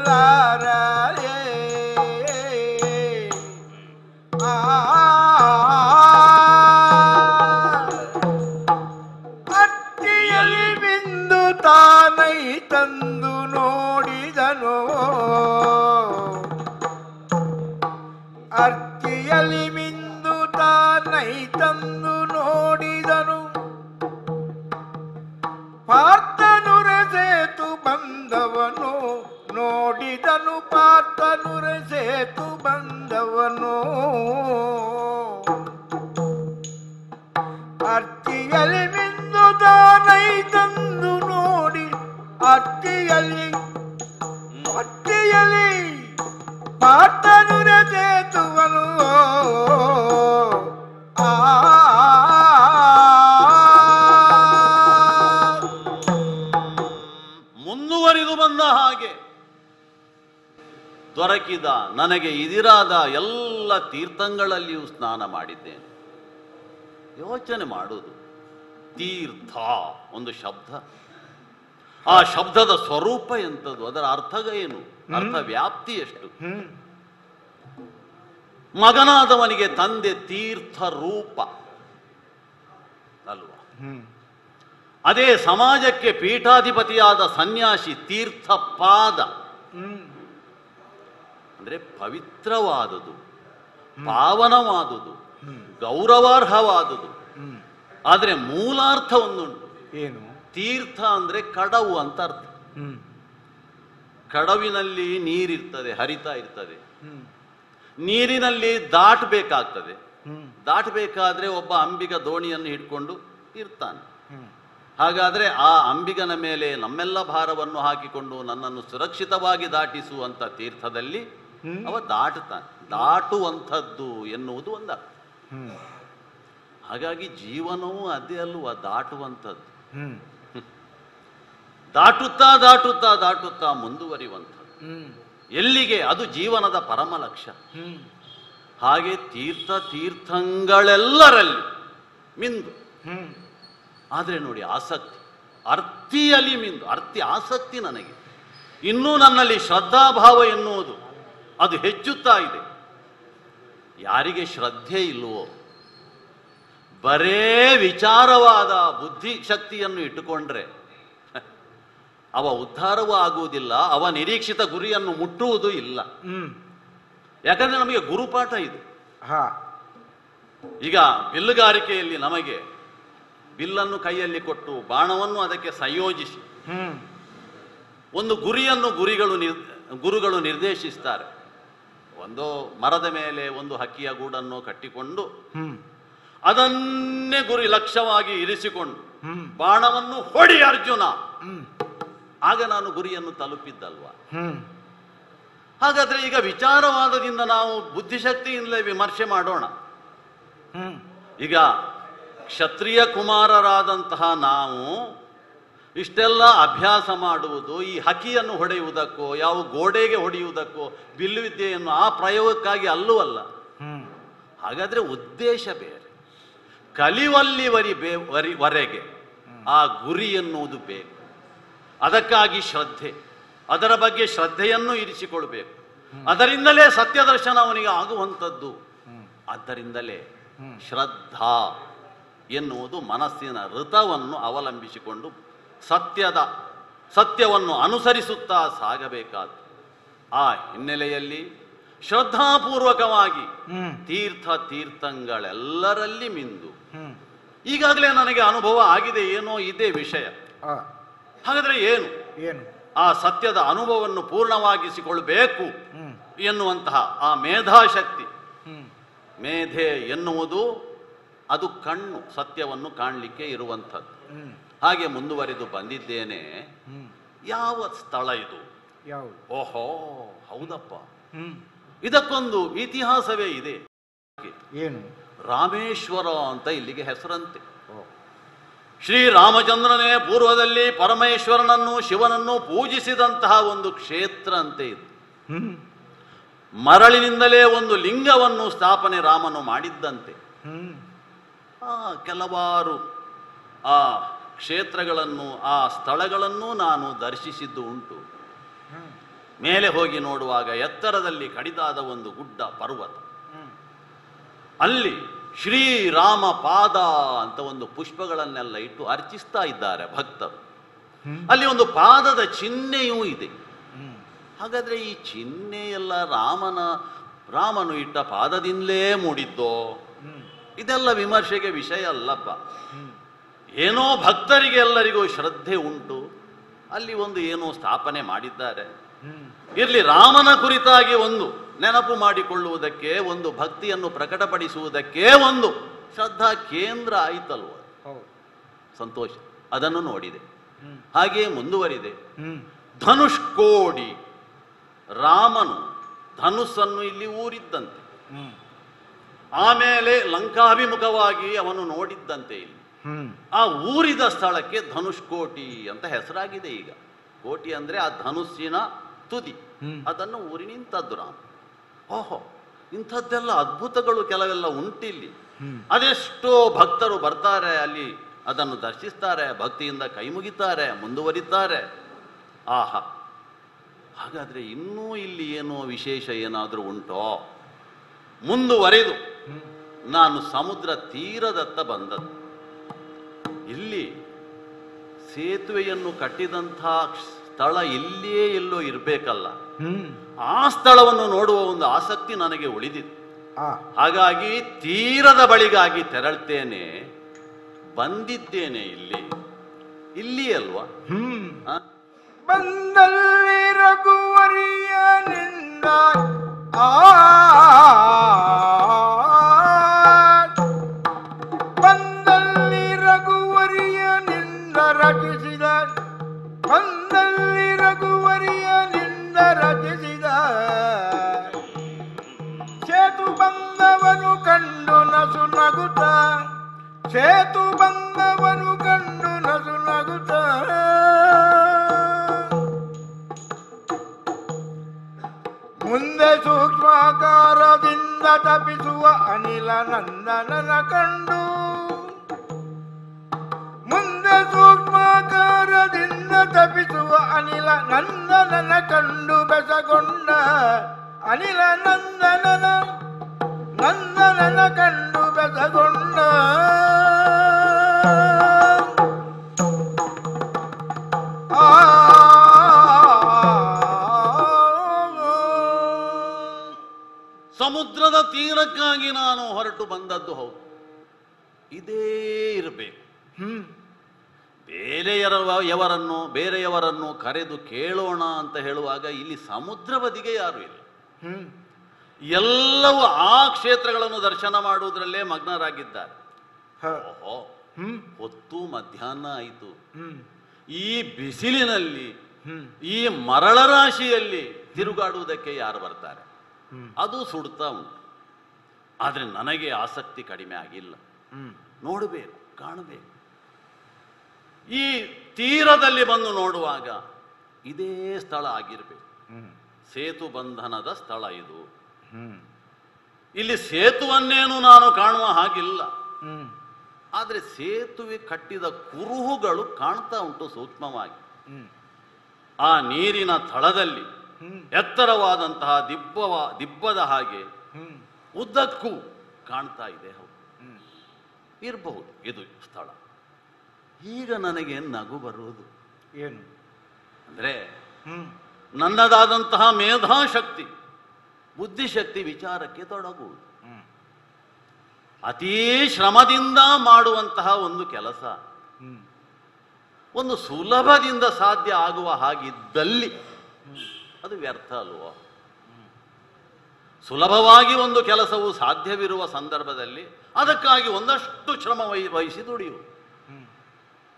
ತೀರ್ಥಂಗಳೆಲ್ಲರಲೇ ಅತ್ತಿಯಲ್ಲಿ ಬಿಂದು ತಾನೈ ತಂದು ನೋಡಿದನು, ಅರ್ತಿಯಲ್ಲಿ ಮಿಂದು ತಾನೈ ತಂದು ನೋಡಿದನು. ಪಾರ್ಥನುರ ಸೇತು ಬಂದವನು ನೋಡಿದನು, ಪಾರ್ಥನುರ ಸೇತು ಬಂದವನು. ಅರ್ತಿಯಲ್ಲಿ ಮಿಂದು ತಾನೈ ತಂದು ನೋಡಿ, ಅರ್ತಿಯಲ್ಲಿ ಪಾರ್ಥನುರ ಸೇತುವನು. ಮುಂದುವರಿದು ಬಂದ ಹಾಗೆ ದೊರಕಿದ ನನಗೆ ಇದಿರಾದ ಎಲ್ಲ ತೀರ್ಥಂಗಳಲ್ಲಿಯೂ ಸ್ನಾನ ಮಾಡಿದ್ದೇನೆ. ಯೋಚನೆ ಮಾಡುವುದು, ತೀರ್ಥ ಒಂದು ಶಬ್ದ, ಆ ಶಬ್ದದ ಸ್ವರೂಪ ಎಂಥದ್ದು, ಅದರ ಅರ್ಥ ಏನು, ಅರ್ಥ ವ್ಯಾಪ್ತಿ ಎಷ್ಟು. ಮಗನಾದವನಿಗೆ ತಂದೆ ತೀರ್ಥ ರೂಪ ಅಲ್ವಾ? ಅದೇ ಸಮಾಜಕ್ಕೆ ಪೀಠಾಧಿಪತಿಯಾದ ಸನ್ಯಾಸಿ ತೀರ್ಥ ಪಾದ. ಅಂದ್ರೆ ಪವಿತ್ರವಾದುದು, ಪಾವನವಾದುದು, ಗೌರವಾರ್ಹವಾದುದು. ಆದರೆ ಮೂಲಾರ್ಥ ಒಂದುಂಟು. ಏನು? ತೀರ್ಥ ಅಂದ್ರೆ ಕಡವು ಅಂತ ಅರ್ಥ. ಕಡವಿನಲ್ಲಿ ನೀರಿರ್ತದೆ, ಹರಿತಾ ಇರ್ತದೆ. ನೀರಿನಲ್ಲಿ ದಾಟಬೇಕಾಗ್ತದೆ. ದಾಟಬೇಕಾದ್ರೆ ಒಬ್ಬ ಅಂಬಿಗ ದೋಣಿಯನ್ನು ಹಿಡ್ಕೊಂಡು ಇರ್ತಾನೆ. ಹಾಗಾದ್ರೆ ಆ ಅಂಬಿಗನ ಮೇಲೆ ನಮ್ಮೆಲ್ಲ ಭಾರವನ್ನು ಹಾಕಿಕೊಂಡು ನನ್ನನ್ನು ಸುರಕ್ಷಿತವಾಗಿ ದಾಟಿಸುವಂತ ತೀರ್ಥದಲ್ಲಿ ಅವ ದಾಟುತ್ತಾನೆ. ದಾಟುವಂಥದ್ದು ಎನ್ನುವುದು ಒಂದರ್ಥ. ಹಾಗಾಗಿ ಜೀವನವೂ ಅದೇ ಅಲ್ವಾ, ದಾಟುವಂಥದ್ದು. ದಾಟುತ್ತಾ ದಾಟುತ್ತಾ ದಾಟುತ್ತಾ ಮುಂದುವರಿಯುವಂಥದ್ದು. ಎಲ್ಲಿಗೆ? ಅದು ಜೀವನದ ಪರಮ ಲಕ್ಷ್ಯ. ಹಾಗೆ ತೀರ್ಥಂಗಳೆಲ್ಲರಲ್ಲಿ ಮಿಂದು. ಆದರೆ ನೋಡಿ, ಆಸಕ್ತಿ ಅರ್ತಿಯಲ್ಲಿ ಮಿಂದು. ಆಸಕ್ತಿ ನನಗೆ ಇನ್ನೂ ನನ್ನಲ್ಲಿ ಶ್ರದ್ಧಾಭಾವ ಎನ್ನುವುದು ಅದು ಹೆಚ್ಚುತ್ತಾ ಇದೆ. ಯಾರಿಗೆ ಶ್ರದ್ಧೆ ಇಲ್ಲವೋ, ಬರೇ ವಿಚಾರವಾದ ಬುದ್ಧಿ ಶಕ್ತಿಯನ್ನು ಇಟ್ಟುಕೊಂಡ್ರೆ ಅವ ಉದ್ಧಾರವೂ ಆಗುವುದಿಲ್ಲ, ಅವ ನಿರೀಕ್ಷಿತ ಗುರಿಯನ್ನು ಮುಟ್ಟುವುದೂ ಇಲ್ಲ. ಯಾಕಂದ್ರೆ ನಮಗೆ ಗುರುಪಾಠ ಇದು. ಈಗ ಬಿಲ್ಲುಗಾರಿಕೆಯಲ್ಲಿ ನಮಗೆ ಬಿಲ್ಲನ್ನು ಕೈಯಲ್ಲಿ ಕೊಟ್ಟು ಬಾಣವನ್ನು ಅದಕ್ಕೆ ಸಂಯೋಜಿಸಿ ಒಂದು ಗುರಿಯನ್ನು ಗುರುಗಳು ನಿರ್ದೇಶಿಸ್ತಾರೆ. ಒಂದು ಮರದ ಮೇಲೆ ಒಂದು ಹಕ್ಕಿಯ ಗೂಡನ್ನು ಕಟ್ಟಿಕೊಂಡು ಅದನ್ನೇ ಗುರಿ ಲಕ್ಷ್ಯವಾಗಿ ಇರಿಸಿಕೊಂಡು ಬಾಣವನ್ನು ಹೊಡಿ ಅರ್ಜುನ, ಆಗ ನಾನು ಗುರಿಯನ್ನು ತಲುಪಿದ್ದಲ್ವಾ. ಹಾಗಾದ್ರೆ ಈಗ ವಿಚಾರವಾದದಿಂದ ನಾವು ಬುದ್ಧಿಶಕ್ತಿಯಿಂದಲೇ ವಿಮರ್ಶೆ ಮಾಡೋಣ. ಈಗ ಕ್ಷತ್ರಿಯ ಕುಮಾರರಾದಂತಹ ನಾವು ಇಷ್ಟೆಲ್ಲ ಅಭ್ಯಾಸ ಮಾಡುವುದು ಈ ಹಕ್ಕಿಯನ್ನು ಹೊಡೆಯುವುದಕ್ಕೋ ಯಾವ ಗೋಡೆಗೆ ಹೊಡೆಯುವುದಕ್ಕೋ ಬಿಲ್ಲು ವಿದ್ಯೆಯನ್ನು ಆ ಪ್ರಯೋಗಕ್ಕಾಗಿ ಅಲ್ಲವಲ್ಲ. ಹಾಗಾದ್ರೆ ಉದ್ದೇಶ ಬೇರೆ, ಕಲಿವಲ್ಲಿವರೆಗೆ ಆ ಗುರಿ ಎನ್ನುವುದು ಬೇಕು. ಅದಕ್ಕಾಗಿ ಶ್ರದ್ಧೆ, ಅದರ ಬಗ್ಗೆ ಶ್ರದ್ಧೆಯನ್ನು ಇರಿಸಿಕೊಳ್ಬೇಕು. ಅದರಿಂದಲೇ ಸತ್ಯದರ್ಶನ ಅವನಿಗೆ ಆಗುವಂಥದ್ದು. ಆದ್ದರಿಂದಲೇ ಶ್ರದ್ಧಾ ಎನ್ನುವುದು ಮನಸ್ಸಿನ ಋತವನ್ನು ಅವಲಂಬಿಸಿಕೊಂಡು ಸತ್ಯವನ್ನು ಅನುಸರಿಸುತ್ತಾ ಸಾಗಬೇಕಾದ ಆ ಹಿನ್ನೆಲೆಯಲ್ಲಿ ಶ್ರದ್ಧಾಪೂರ್ವಕವಾಗಿ ತೀರ್ಥಂಗಳೆಲ್ಲರಲ್ಲಿ ಮಿಂದು ಈಗಾಗಲೇ ನನಗೆ ಅನುಭವ ಆಗಿದೆ, ಏನೋ ಇದೇ ವಿಷಯ. ಹಾಗಾದ್ರೆ ಏನು ಆ ಸತ್ಯದ ಅನುಭವವನ್ನು ಪೂರ್ಣವಾಗಿಸಿಕೊಳ್ಬೇಕು ಎನ್ನುವಂತಹ ಆ ಮೇಧಾಶಕ್ತಿ. ಮೇಧೆ ಎನ್ನುವುದು ಅದು ಕಣ್ಣು, ಸತ್ಯವನ್ನು ಕಾಣಲಿಕ್ಕೆ ಇರುವಂಥದ್ದು. ಹಾಗೆ ಮುಂದುವರೆದು ಬಂದಿದ್ದೇನೆ. ಯಾವ ಸ್ಥಳ ಇದು? ಓಹೋ ಹೌದಪ್ಪ, ಇದಕ್ಕೊಂದು ಇತಿಹಾಸವೇ ಇದೆ. ಏನು? ರಾಮೇಶ್ವರ ಅಂತ ಇಲ್ಲಿಗೆ ಹೆಸರಂತೆ. ಶ್ರೀರಾಮಚಂದ್ರನೇ ಪೂರ್ವದಲ್ಲಿ ಪರಮೇಶ್ವರನನ್ನು ಶಿವನನ್ನು ಪೂಜಿಸಿದಂತಹ ಒಂದು ಕ್ಷೇತ್ರ ಅಂತೆ ಇದು. ಮರಳಿನಿಂದಲೇ ಒಂದು ಲಿಂಗವನ್ನು ಸ್ಥಾಪನೆ ರಾಮನು ಮಾಡಿದ್ದಂತೆ. ಕೆಲವಾರು ಆ ಕ್ಷೇತ್ರಗಳನ್ನು ಆ ಸ್ಥಳಗಳನ್ನು ನಾನು ದರ್ಶಿಸಿದ್ದು ಉಂಟು. ಮೇಲೆ ಹೋಗಿ ನೋಡುವಾಗ ಎತ್ತರದಲ್ಲಿ ಕಡಿದಾದ ಒಂದು ಗುಡ್ಡ ಪರ್ವತ, ಅಲ್ಲಿ ಶ್ರೀರಾಮ ಪಾದ ಅಂತ ಒಂದು ಪುಷ್ಪಗಳನ್ನೆಲ್ಲ ಇಟ್ಟು ಅರ್ಚಿಸ್ತಾ ಇದ್ದಾರೆ ಭಕ್ತರು. ಅಲ್ಲಿ ಒಂದು ಪಾದದ ಚಿಹ್ನೆಯೂ ಇದೆ. ಹಾಗಾದ್ರೆ ಈ ಚಿಹ್ನೆ ಎಲ್ಲ ರಾಮನು ಇಟ್ಟ ಪಾದದಿಂದಲೇ ಮೂಡಿದ್ದೋ? ಇದೆಲ್ಲ ವಿಮರ್ಶೆಗೆ ವಿಷಯ ಅಲ್ಲಪ್ಪ. ಏನೋ ಭಕ್ತರಿಗೆ ಎಲ್ಲರಿಗೂ ಶ್ರದ್ಧೆ ಉಂಟು, ಅಲ್ಲಿ ಒಂದು ಏನೋ ಸ್ಥಾಪನೆ ಮಾಡಿದ್ದಾರೆ. ಇರ್ಲಿ, ರಾಮನ ಕುರಿತಾಗಿ ಒಂದು ನೆನಪು ಮಾಡಿಕೊಳ್ಳುವುದಕ್ಕೆ, ಒಂದು ಭಕ್ತಿಯನ್ನು ಪ್ರಕಟಪಡಿಸುವುದಕ್ಕೆ ಒಂದು ಶ್ರದ್ಧಾ ಕೇಂದ್ರ ಆಯ್ತಲ್ವ, ಸಂತೋಷ. ಅದನ್ನು ನೋಡಿದೆ. ಹಾಗೆಯೇ ಮುಂದುವರಿದೆ. ಧನುಷ್ಕೋಡಿ, ರಾಮನು ಧನುಸ್ಸನ್ನು ಇಲ್ಲಿ ಊರಿದ್ದಂತೆ. ಆಮೇಲೆ ಲಂಕಾಭಿಮುಖವಾಗಿ ಅವನು ನೋಡಿದ್ದಂತೆ. ಇಲ್ಲಿ ಆ ಊರಿದ ಸ್ಥಳಕ್ಕೆ ಧನುಷ್ಕೋಟಿ ಅಂತ ಹೆಸರಾಗಿದೆ. ಈಗ ಕೋಟಿ ಅಂದ್ರೆ ಆ ಧನುಸ್ಸಿನ ತುದಿ, ಅದನ್ನು ಊರಿ ನಿಂತದ್ದು ರಾಮ. ಓಹೋ, ಇಂಥದ್ದೆಲ್ಲ ಅದ್ಭುತಗಳು ಕೆಲವೆಲ್ಲ ಉಂಟಿಲ್ಲಿ. ಅದೆಷ್ಟೋ ಭಕ್ತರು ಬರ್ತಾರೆ, ಅಲ್ಲಿ ಅದನ್ನು ದರ್ಶಿಸ್ತಾರೆ, ಭಕ್ತಿಯಿಂದ ಕೈ ಮುಗಿತಾರೆ, ಮುಂದುವರಿತಾರೆ. ಆಹಾ, ಹಾಗಾದ್ರೆ ಇನ್ನೂ ಇಲ್ಲಿ ಏನೋ ವಿಶೇಷ ಏನಾದರೂ ಉಂಟೋ? ಮುಂದುವರೆದು ನಾನು ಸಮುದ್ರ ತೀರದತ್ತ ಬಂದದ್ದು. ಇಲ್ಲಿ ಸೇತುವೆಯನ್ನು ಕಟ್ಟಿದಂಥ ಸ್ಥಳ ಇಲ್ಲಿಯೇ ಎಲ್ಲೋ ಇರಬೇಕಲ್ಲ, ಆ ಸ್ಥಳವನ್ನು ನೋಡುವ ಒಂದು ಆಸಕ್ತಿ ನನಗೆ ಉಳಿದಿತ್ತು. ಹಾಗಾಗಿ ತೀರದ ಬಳಿಗಾಗಿ ತೆರಳ್ತೇನೆ, ಬಂದಿದ್ದೇನೆ ಇಲ್ಲಿ ಅಲ್ವಾ. ಬಂದಲ್ಲಿ ರಘುವರಿಯ ನಿಂದ ಬಂದಲ್ಲಿ ರಘುವರಿಯ ನಿಂದ ರಚಿಸಿದ, ಬಂದಲ್ಲಿ ರಘುವರಿಯ ನಿಂದ ರಚಿಸಿದ ಸೇತು ಬಂದವನು ಕಂಡು ನಸು ನಗುತ್ತ, ಸೇತು ಬಂದವನು ಕಂಡು ನಸು ನಗುತ್ತ ಮುಂದೆ ಸೂಕ್ಷ್ಮಾಕಾರದಿಂದ ತಪಿಸುವ ಅನಿಲ ನಂದನನ ಕಂಡು, ಮುಂದೆ ಸೂಕ್ಷ್ಮಾಕಾರದಿಂದ ತಪಿಸುವ ಅನಿಲ ನಂದನನ ಕಂಡು ಬೆಸಗೊಂಡ, ಅನಿಲ ನಂದನನ ಕಂಡು ಬೆಸಗೊಂಡ. ಆ ಸಮುದ್ರದ ತೀರಕ್ಕಾಗಿ ನಾನು ಹೊರಟು ಬಂದದ್ದು ಹೌದು. ಇದೇ ಇರಬೇಕು. ಬೇರೆಯವರನ್ನು ಕರೆದು ಕೇಳೋಣ ಅಂತ ಹೇಳುವಾಗ ಇಲ್ಲಿ ಸಮುದ್ರ ಬದಿಗೆ ಯಾರು ಇಲ್ಲ. ಎಲ್ಲವೂ ಆ ಕ್ಷೇತ್ರಗಳನ್ನು ದರ್ಶನ ಮಾಡುವುದರಲ್ಲೇ ಮಗ್ನರಾಗಿದ್ದಾರೆ. ಓಹೋ, ಹೊತ್ತು ಮಧ್ಯಾಹ್ನ ಆಯಿತು. ಈ ಬಿಸಿಲಿನಲ್ಲಿ, ಈ ಮರಳ ರಾಶಿಯಲ್ಲಿ ತಿರುಗಾಡುವುದಕ್ಕೆ ಯಾರು ಬರ್ತಾರೆ? ಅದು ಸುಡ್ತಾ ಉಂಟು. ಆದರೆ ನನಗೆ ಆಸಕ್ತಿ ಕಡಿಮೆ ಆಗಿಲ್ಲ. ನೋಡಬೇಕು, ಕಾಣಬೇಕು. ಈ ತೀರದಲ್ಲಿ ಬಂದು ನೋಡುವಾಗ ಇದೇ ಸ್ಥಳ ಆಗಿರಬೇಕು. ಸೇತು ಬಂಧನದ ಸ್ಥಳ ಇದು. ಇಲ್ಲಿ ಸೇತುವನ್ನೇನು ನಾನು ಕಾಣುವ ಹಾಗಿಲ್ಲ. ಆದರೆ ಸೇತುವೆ ಕಟ್ಟಿದ ಕುರುಹುಗಳು ಕಾಣ್ತಾ ಉಂಟು ಸೂಕ್ಷ್ಮವಾಗಿ. ಆ ನೀರಿನ ತಳದಲ್ಲಿ ಎತ್ತರವಾದಂತಹ ದಿಬ್ಬದ ಹಾಗೆ ಉದ್ದಕ್ಕೂ ಕಾಣ್ತಾ ಇದೆ. ಹೌದು, ಇರಬಹುದು ಇದು ಸ್ಥಳ. ಈಗ ನನಗೆ ನಗು ಬರುವುದು ಏನು ಅಂದ್ರೆ, ನನ್ನದಾದಂತಹ ಮೇಧಾಶಕ್ತಿ, ಬುದ್ಧಿಶಕ್ತಿ ವಿಚಾರಕ್ಕೆ ತೊಡಗುವುದು. ಅತೀ ಶ್ರಮದಿಂದ ಮಾಡುವಂತಹ ಒಂದು ಕೆಲಸ ಒಂದು ಸುಲಭದಿಂದ ಸಾಧ್ಯ ಆಗುವ ಹಾಗಿದ್ದಲ್ಲಿ ಅದು ವ್ಯರ್ಥ ಅಲ್ವೋ? ಸುಲಭವಾಗಿ ಒಂದು ಕೆಲಸವು ಸಾಧ್ಯವಿರುವ ಸಂದರ್ಭದಲ್ಲಿ ಅದಕ್ಕಾಗಿ ಒಂದಷ್ಟು ಶ್ರಮ ವಹಿಸಿ ದುಡಿಯುವುದು.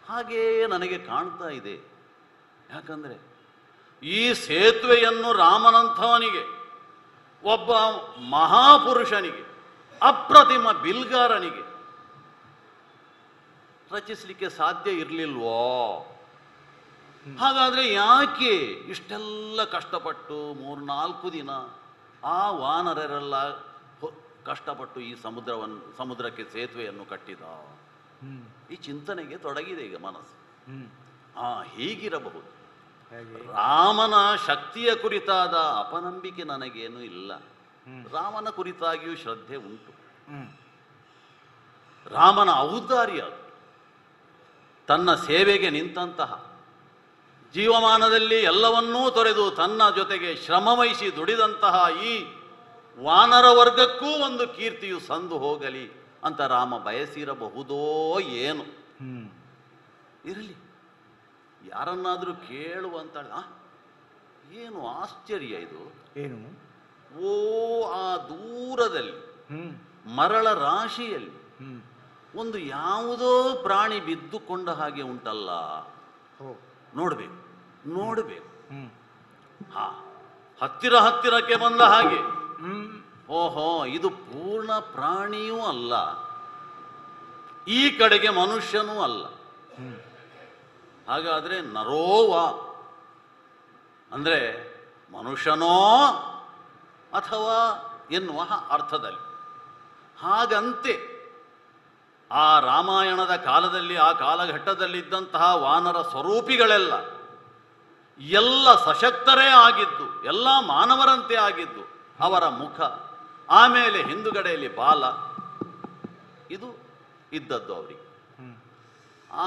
ಹಾಗೆಯೇ ನನಗೆ ಕಾಣ್ತಾ ಇದೆ. ಯಾಕಂದ್ರೆ ಈ ಸೇತುವೆಯನ್ನು ರಾಮನಂಥವನಿಗೆ, ಒಬ್ಬ ಮಹಾಪುರುಷನಿಗೆ, ಅಪ್ರತಿಮ ಬಿಲ್ಗಾರನಿಗೆ ರಚಿಸಲಿಕ್ಕೆ ಸಾಧ್ಯ ಇರಲಿಲ್ವೋ? ಹಾಗಾದ್ರೆ ಯಾಕೆ ಇಷ್ಟೆಲ್ಲ ಕಷ್ಟಪಟ್ಟು 3-4 ದಿನ ಆ ವಾನರರೆಲ್ಲ ಕಷ್ಟಪಟ್ಟು ಈ ಸಮುದ್ರಕ್ಕೆ ಸೇತುವೆಯನ್ನು ಕಟ್ಟಿದ? ಈ ಚಿಂತನೆಗೆ ತೊಡಗಿದೆ ಈಗ ಮನಸ್ಸು. ಹೀಗಿರಬಹುದು. ರಾಮನ ಶಕ್ತಿಯ ಕುರಿತಾದ ಅಪನಂಬಿಕೆ ನನಗೇನು ಇಲ್ಲ. ರಾಮನ ಕುರಿತಾಗಿಯೂ ಶ್ರದ್ಧೆ ಉಂಟು. ರಾಮನ ಔದಾರ್ಯ, ತನ್ನ ಸೇವೆಗೆ ನಿಂತಹ, ಜೀವಮಾನದಲ್ಲಿ ಎಲ್ಲವನ್ನೂ ತೊರೆದು ತನ್ನ ಜೊತೆಗೆ ಶ್ರಮವಹಿಸಿ ದುಡಿದಂತಹ ಈ ವಾನರ ವರ್ಗಕ್ಕೂ ಒಂದು ಕೀರ್ತಿಯು ಸಂದು ಹೋಗಲಿ ಅಂತ ರಾಮ ಬಯಸಿರಬಹುದೋ ಏನು? ಇರಲಿ, ಯಾರನ್ನಾದರೂ ಕೇಳುವಂತ. ಏನು ಆಶ್ಚರ್ಯ ಇದು! ಏನು? ಓ, ಆ ದೂರದಲ್ಲಿ ಮರಳ ರಾಶಿಯಲ್ಲಿ ಒಂದು ಯಾವುದೋ ಪ್ರಾಣಿ ಬಿದ್ದುಕೊಂಡ ಹಾಗೆ ಉಂಟಲ್ಲ. ನೋಡ್ಬೇಕು, ನೋಡ್ಬೇಕು. ಹತ್ತಿರಕ್ಕೆ ಬಂದ ಹಾಗೆ. ಓಹೋ, ಇದು ಪೂರ್ಣ ಪ್ರಾಣಿಯೂ ಅಲ್ಲ, ಈ ಕಡೆಗೆ ಮನುಷ್ಯನೂ ಅಲ್ಲ. ಹಾಗಾದ್ರೆ ನರೋವ ಅಂದ್ರೆ ಮನುಷ್ಯನೋ ಅಥವಾ ಎನ್ನುವ ಅರ್ಥದಲ್ಲಿ. ಹಾಗಂತೆ ಆ ರಾಮಾಯಣದ ಕಾಲದಲ್ಲಿ, ಆ ಕಾಲಘಟ್ಟದಲ್ಲಿದ್ದಂತಹ ವಾನರ ಸ್ವರೂಪಿಗಳೆಲ್ಲ ಎಲ್ಲ ಸಶಕ್ತರೇ ಆಗಿದ್ದು, ಎಲ್ಲ ಮಾನವರಂತೆ ಆಗಿದ್ದು. ಅವರ ಮುಖ, ಆಮೇಲೆ ಹಿಂದುಗಡೆಯಲ್ಲಿ ಬಾಲ, ಇದು ಇದ್ದದ್ದು ಅವರಿಗೆ.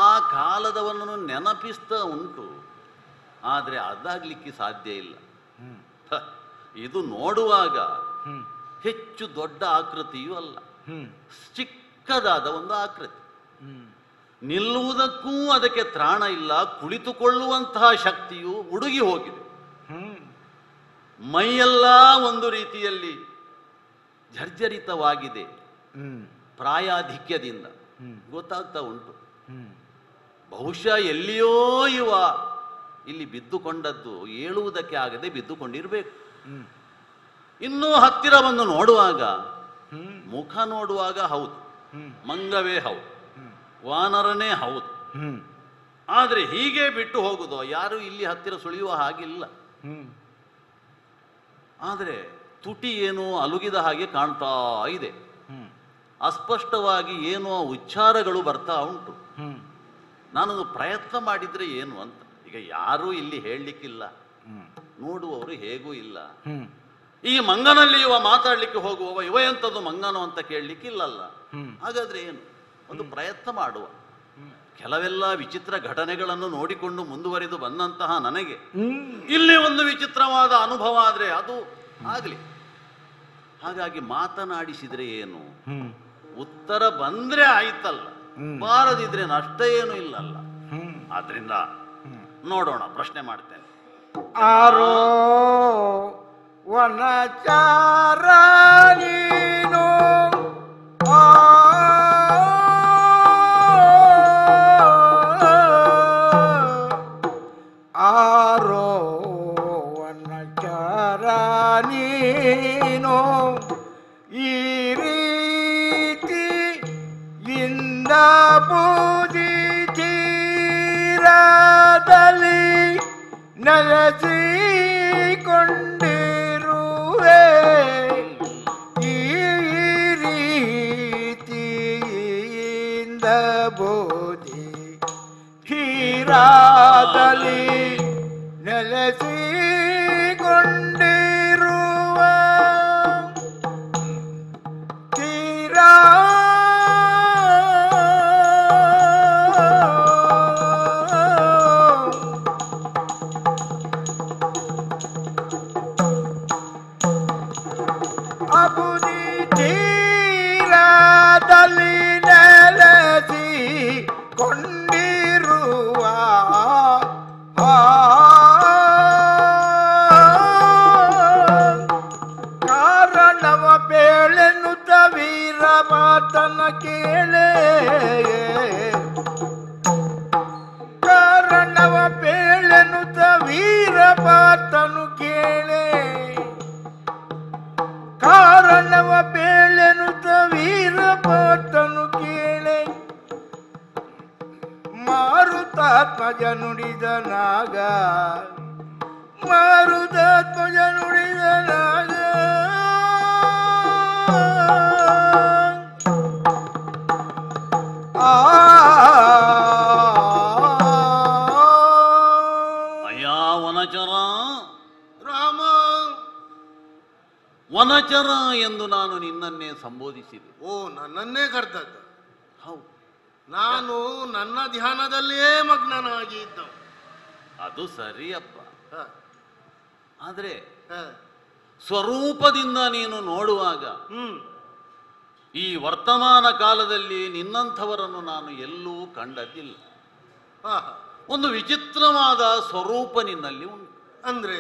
ಆ ಕಾಲದವನ್ನು ನೆನಪಿಸ್ತಾ ಉಂಟು, ಆದರೆ ಅದಾಗ್ಲಿಕ್ಕೆ ಸಾಧ್ಯ ಇಲ್ಲ. ಇದು ನೋಡುವಾಗ ಹೆಚ್ಚು ದೊಡ್ಡ ಆಕೃತಿಯೂ ಅಲ್ಲ, ಚಿಕ್ಕದಾದ ಒಂದು ಆಕೃತಿ. ನಿಲ್ಲುವುದಕ್ಕೂ ಅದಕ್ಕೆ ತ್ರಾಣ ಇಲ್ಲ, ಕುಳಿತುಕೊಳ್ಳುವಂತಹ ಶಕ್ತಿಯು ಉಡುಗಿ ಹೋಗಿದೆ. ಮೈಯೆಲ್ಲ ಒಂದು ರೀತಿಯಲ್ಲಿ ಜರ್ಜರಿತವಾಗಿದೆ, ಪ್ರಾಯಾಧಿಕ್ಯದಿಂದ ಗೊತ್ತಾಗ್ತಾ ಉಂಟು. ಬಹುಶಃ ಎಲ್ಲಿಯೋ ಇಲ್ಲಿ ಬಿದ್ದುಕೊಂಡದ್ದು, ಏಳುವುದಕ್ಕೆ ಆಗದೆ ಬಿದ್ದುಕೊಂಡಿರ್ಬೇಕು. ಇನ್ನೂ ಹತ್ತಿರ ಬಂದು ನೋಡುವಾಗ, ಮುಖ ನೋಡುವಾಗ ಹೌದು, ಮಂಗವೇ ಹೌದು, ವಾನರನೇ ಹೌದು. ಆದರೆ ಹೀಗೆ ಬಿಟ್ಟು ಹೋಗುದು, ಯಾರು ಇಲ್ಲಿ ಹತ್ತಿರ ಸುಳಿಯುವ ಹಾಗಿಲ್ಲ. ಆದರೆ ತುಟಿ ಏನೋ ಅಲುಗಿದ ಹಾಗೆ ಕಾಣ್ತಾ ಇದೆ, ಅಸ್ಪಷ್ಟವಾಗಿ ಏನೋ ಉಚ್ಚಾರಗಳು ಬರ್ತಾ ಉಂಟು. ನಾನೊಂದು ಪ್ರಯತ್ನ ಮಾಡಿದ್ರೆ ಏನು ಅಂತ. ಈಗ ಯಾರೂ ಇಲ್ಲಿ ಹೇಳಲಿಕ್ಕಿಲ್ಲ, ನೋಡುವವರು ಹೇಗೂ ಇಲ್ಲ. ಈ ಮಂಗನಲ್ಲಿ ಮಾತಾಡ್ಲಿಕ್ಕೆ ಹೋಗುವವ ಇವ ಎಂಥದ್ದು ಮಂಗನೋ ಅಂತ ಕೇಳಲಿಕ್ಕಿಲ್ಲಲ್ಲ. ಹಾಗಾದ್ರೆ ಏನು, ಒಂದು ಪ್ರಯತ್ನ ಮಾಡುವ. ಕೆಲವೆಲ್ಲ ವಿಚಿತ್ರ ಘಟನೆಗಳನ್ನು ನೋಡಿಕೊಂಡು ಮುಂದುವರಿದು ಬಂದಂತಹ ನನಗೆ ಇಲ್ಲಿ ಒಂದು ವಿಚಿತ್ರವಾದ ಅನುಭವ ಆದ್ರೆ ಅದು ಆಗಲಿ. ಹಾಗಾಗಿ ಮಾತನಾಡಿಸಿದ್ರೆ ಏನು, ಉತ್ತರ ಬಂದ್ರೆ ಆಯ್ತಲ್ಲ, ಬಾರದಿದ್ರೆ ನಷ್ಟ ಏನು ಇಲ್ಲಲ್ಲ. ಆದ್ರಿಂದ ನೋಡೋಣ, ಪ್ರಶ್ನೆ ಮಾಡ್ತೇನೆ. ಆರೋ ವನಚಾರ ನೀನು ಆರೋ ವನಚಾರ ನೀನು ಈ ರೀತಿ ಇಂದ ಬೂದಿ ತೀರದಲ್ಲಿ ನೆಲೆಸಿಕೊಂಡಿರುವೆ. ಈ ರೀತಿಯಿಂದ ಬೋಧಿ ತೀರದಲ್ಲಿ ನೆಲೆಸಿಕೊಂಡಿರುವ ತೀರ ಅಬುದಿ ತೀರದಲ್ಲಿ ನೆಲೆಸಿ ಕೊಂಡಿರುವ ಕಾರಣವ ಬೇಳೆನುತ ವೀರ ಮಾತನ ಕೇಳೆ, ಕಾರಣವ ಬೇಳೆನುತ ವೀರ ಮಾತನು ಕೇಳೆ, ಕಾರಣವ ಬೇಳೆನುತ ವೀರ ಮಾತನು ಕೇಳೆ. ಮಾರುತಾತ್ಮಜ ನುಡಿದ ನಾಗ, ಮಾರುತಾತ್ಮಜ ನುಡಿದ ನಾಗ, ಅಯ್ಯ ವನಚರ, ರಾಮ, ವನಚರ ಎಂದು ನಾನು ನಿನ್ನನ್ನೇ ಸಂಬೋಧಿಸಿದೆ. ಓ, ನನ್ನನ್ನೇ ಕರೆದದ್ದು? ಹೌದು. ನಾನು ನನ್ನ ಧ್ಯಾನದಲ್ಲಿಯೇ ಮಗ್ನನಾಗಿ ಇದ್ದವ. ಅದು ಸರಿಯಪ್ಪ. ಹ, ಆದ್ರೆ ಹ, ಸ್ವರೂಪದಿಂದ ನೀನು ನೋಡುವಾಗ ಈ ವರ್ತಮಾನ ಕಾಲದಲ್ಲಿ ನಿನ್ನಂಥವರನ್ನು ನಾನು ಎಲ್ಲೂ ಕಂಡದ್ದಿಲ್ಲ. ಹ, ಒಂದು ವಿಚಿತ್ರವಾದ ಸ್ವರೂಪ ನಿನ್ನಲ್ಲಿ ಉಂಟು. ಅಂದ್ರೆ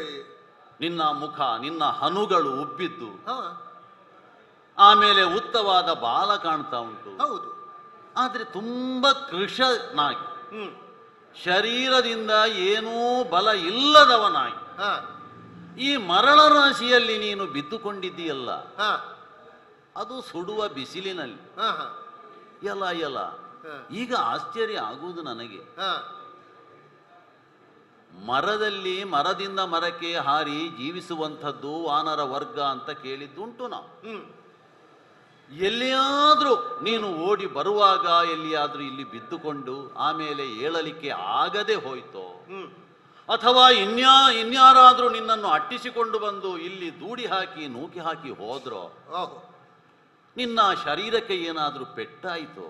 ನಿನ್ನ ಮುಖ, ನಿನ್ನ ಹನುಗಳು ಉಬ್ಬಿದ್ದು, ಹ, ಆಮೇಲೆ ಉದ್ದವಾದ ಬಾಲ ಕಾಣ್ತಾ ಉಂಟು. ಹೌದು. ಆದ್ರೆ ತುಂಬಾ ಕೃಶನಾಗಿ, ಶರೀರದಿಂದ ಏನೂ ಬಲ ಇಲ್ಲದವನಾಗಿ ಹ, ಈ ಮರಳ ರಾಶಿಯಲ್ಲಿ ನೀನು ಬಿದ್ದುಕೊಂಡಿದ್ದೀಯಲ್ಲ, ಹ, ಅದು ಸುಡುವ ಬಿಸಿಲಿನಲ್ಲಿ. ಹ, ಹ, ಎಲ ಎಲ, ಈಗ ಆಶ್ಚರ್ಯ ಆಗುವುದು ನನಗೆ. ಹ, ಮರದಲ್ಲಿ ಮರದಿಂದ ಮರಕ್ಕೆ ಹಾರಿ ಜೀವಿಸುವಂಥದ್ದು ವಾನರ ವರ್ಗ ಅಂತ ಕೇಳಿದ್ದುಂಟು ನಾವು. ಎಲ್ಲಿಯಾದ್ರೂ ನೀನು ಓಡಿ ಬರುವಾಗ ಎಲ್ಲಿಯಾದ್ರೂ ಇಲ್ಲಿ ಬಿದ್ದುಕೊಂಡು ಆಮೇಲೆ ಏಳಲಿಕ್ಕೆ ಆಗದೆ ಹೋಯ್ತೋ, ಅಥವಾ ಇನ್ಯಾರಾದ್ರೂ ನಿನ್ನನ್ನು ಅಟ್ಟಿಸಿಕೊಂಡು ಬಂದು ಇಲ್ಲಿ ದೂಡಿ ಹಾಕಿ ನೂಕಿ ಹಾಕಿ ಹೋದ್ರೋ, ನಿನ್ನ ಶರೀರಕ್ಕೆ ಏನಾದ್ರೂ ಪೆಟ್ಟಾಯಿತೋ,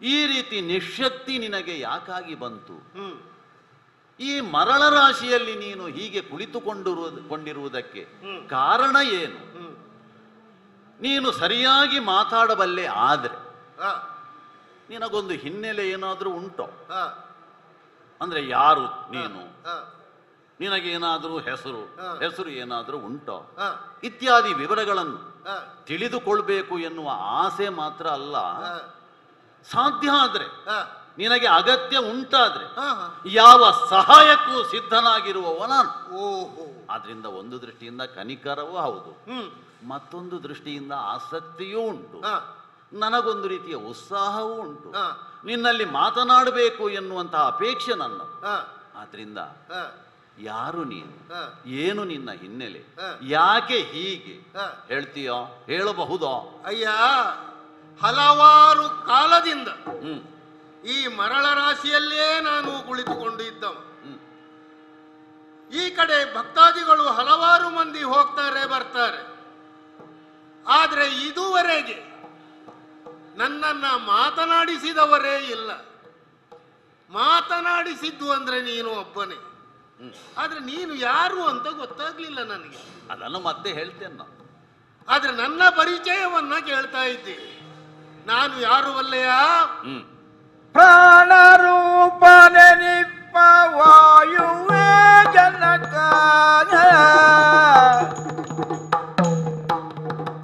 ಈ ರೀತಿ ನಿಶಕ್ತಿ ನಿನಗೆ ಯಾಕಾಗಿ ಬಂತು? ಈ ಮರಳ ರಾಶಿಯಲ್ಲಿ ನೀನು ಹೀಗೆ ಕುಳಿತುಕೊಂಡಿರುವುದಕ್ಕೆ ಕಾರಣ ಏನು? ನೀನು ಸರಿಯಾಗಿ ಮಾತಾಡಬಲ್ಲೆ ಆದ್ರೆ ನಿನಗೊಂದು ಹಿನ್ನೆಲೆ ಏನಾದ್ರೂ ಉಂಟೋ? ಅಂದ್ರೆ ಯಾರು ನೀನು, ನಿನಗೇನಾದ್ರೂ ಹೆಸರು ಏನಾದ್ರೂ ಉಂಟೋ ಇತ್ಯಾದಿ ವಿವರಗಳನ್ನು ತಿಳಿದುಕೊಳ್ಬೇಕು ಎನ್ನುವ ಆಸೆ ಮಾತ್ರ ಅಲ್ಲ, ಸಾಧ್ಯ ಆದ್ರೆ, ನಿನಗೆ ಅಗತ್ಯ ಉಂಟಾದ್ರೆ ಯಾವ ಸಹಾಯಕ್ಕೂ ಸಿದ್ಧನಾಗಿರುವವ ನಾನು. ಆದ್ರಿಂದ ಒಂದು ದೃಷ್ಟಿಯಿಂದ ಕನಿಕರವೂ ಹೌದು, ಮತ್ತೊಂದು ದೃಷ್ಟಿಯಿಂದ ಆಸಕ್ತಿಯೂ ಉಂಟು, ನನಗೊಂದು ರೀತಿಯ ಉತ್ಸಾಹವೂ ಉಂಟು, ನಿನ್ನಲ್ಲಿ ಮಾತನಾಡಬೇಕು ಎನ್ನುವಂತಹ ಅಪೇಕ್ಷೆ ನನ್ನ. ಆದ್ರಿಂದ ಯಾರು ನೀನು, ಏನು ನಿನ್ನ ಹಿನ್ನೆಲೆ, ಯಾಕೆ ಹೀಗೆ ಹೇಳ್ತೀಯೋ, ಹೇಳಬಹುದೋ? ಅಯ್ಯ, ಹಲವಾರು ಕಾಲದಿಂದ ಈ ಮರಳ ರಾಶಿಯಲ್ಲೇ ನಾನು ಕುಳಿತುಕೊಂಡು ಇದ್ದವ. ಈ ಕಡೆ ಭಕ್ತಾದಿಗಳು ಹಲವಾರು ಮಂದಿ ಹೋಗ್ತಾರೆ ಬರ್ತಾರೆ, ಆದ್ರೆ ಇದುವರೆಗೆ ನನ್ನನ್ನ ಮಾತನಾಡಿಸಿದವರೇ ಇಲ್ಲ. ಮಾತನಾಡಿಸಿದ್ದು ಅಂದ್ರೆ ನೀನು ಒಬ್ಬನೇ, ಆದ್ರೆ ನೀನು ಯಾರು ಅಂತ ಗೊತ್ತಾಗ್ಲಿಲ್ಲ ನನಗೆ. ಅದನ್ನು ಮತ್ತೆ ಹೇಳ್ತೇನೆ ನಾನು. ಆದ್ರೆ ನನ್ನ ಪರಿಚಯವನ್ನ ಕೇಳ್ತಾ ಇದ್ದೀನಿ. ನಾನು ಯಾರು ಅಲ್ಲೆಯ? ಪ್ರಾಣ ರೂಪನೆ ನಿಪ್ಪ ವಾಯುವೇ ಜನಕ,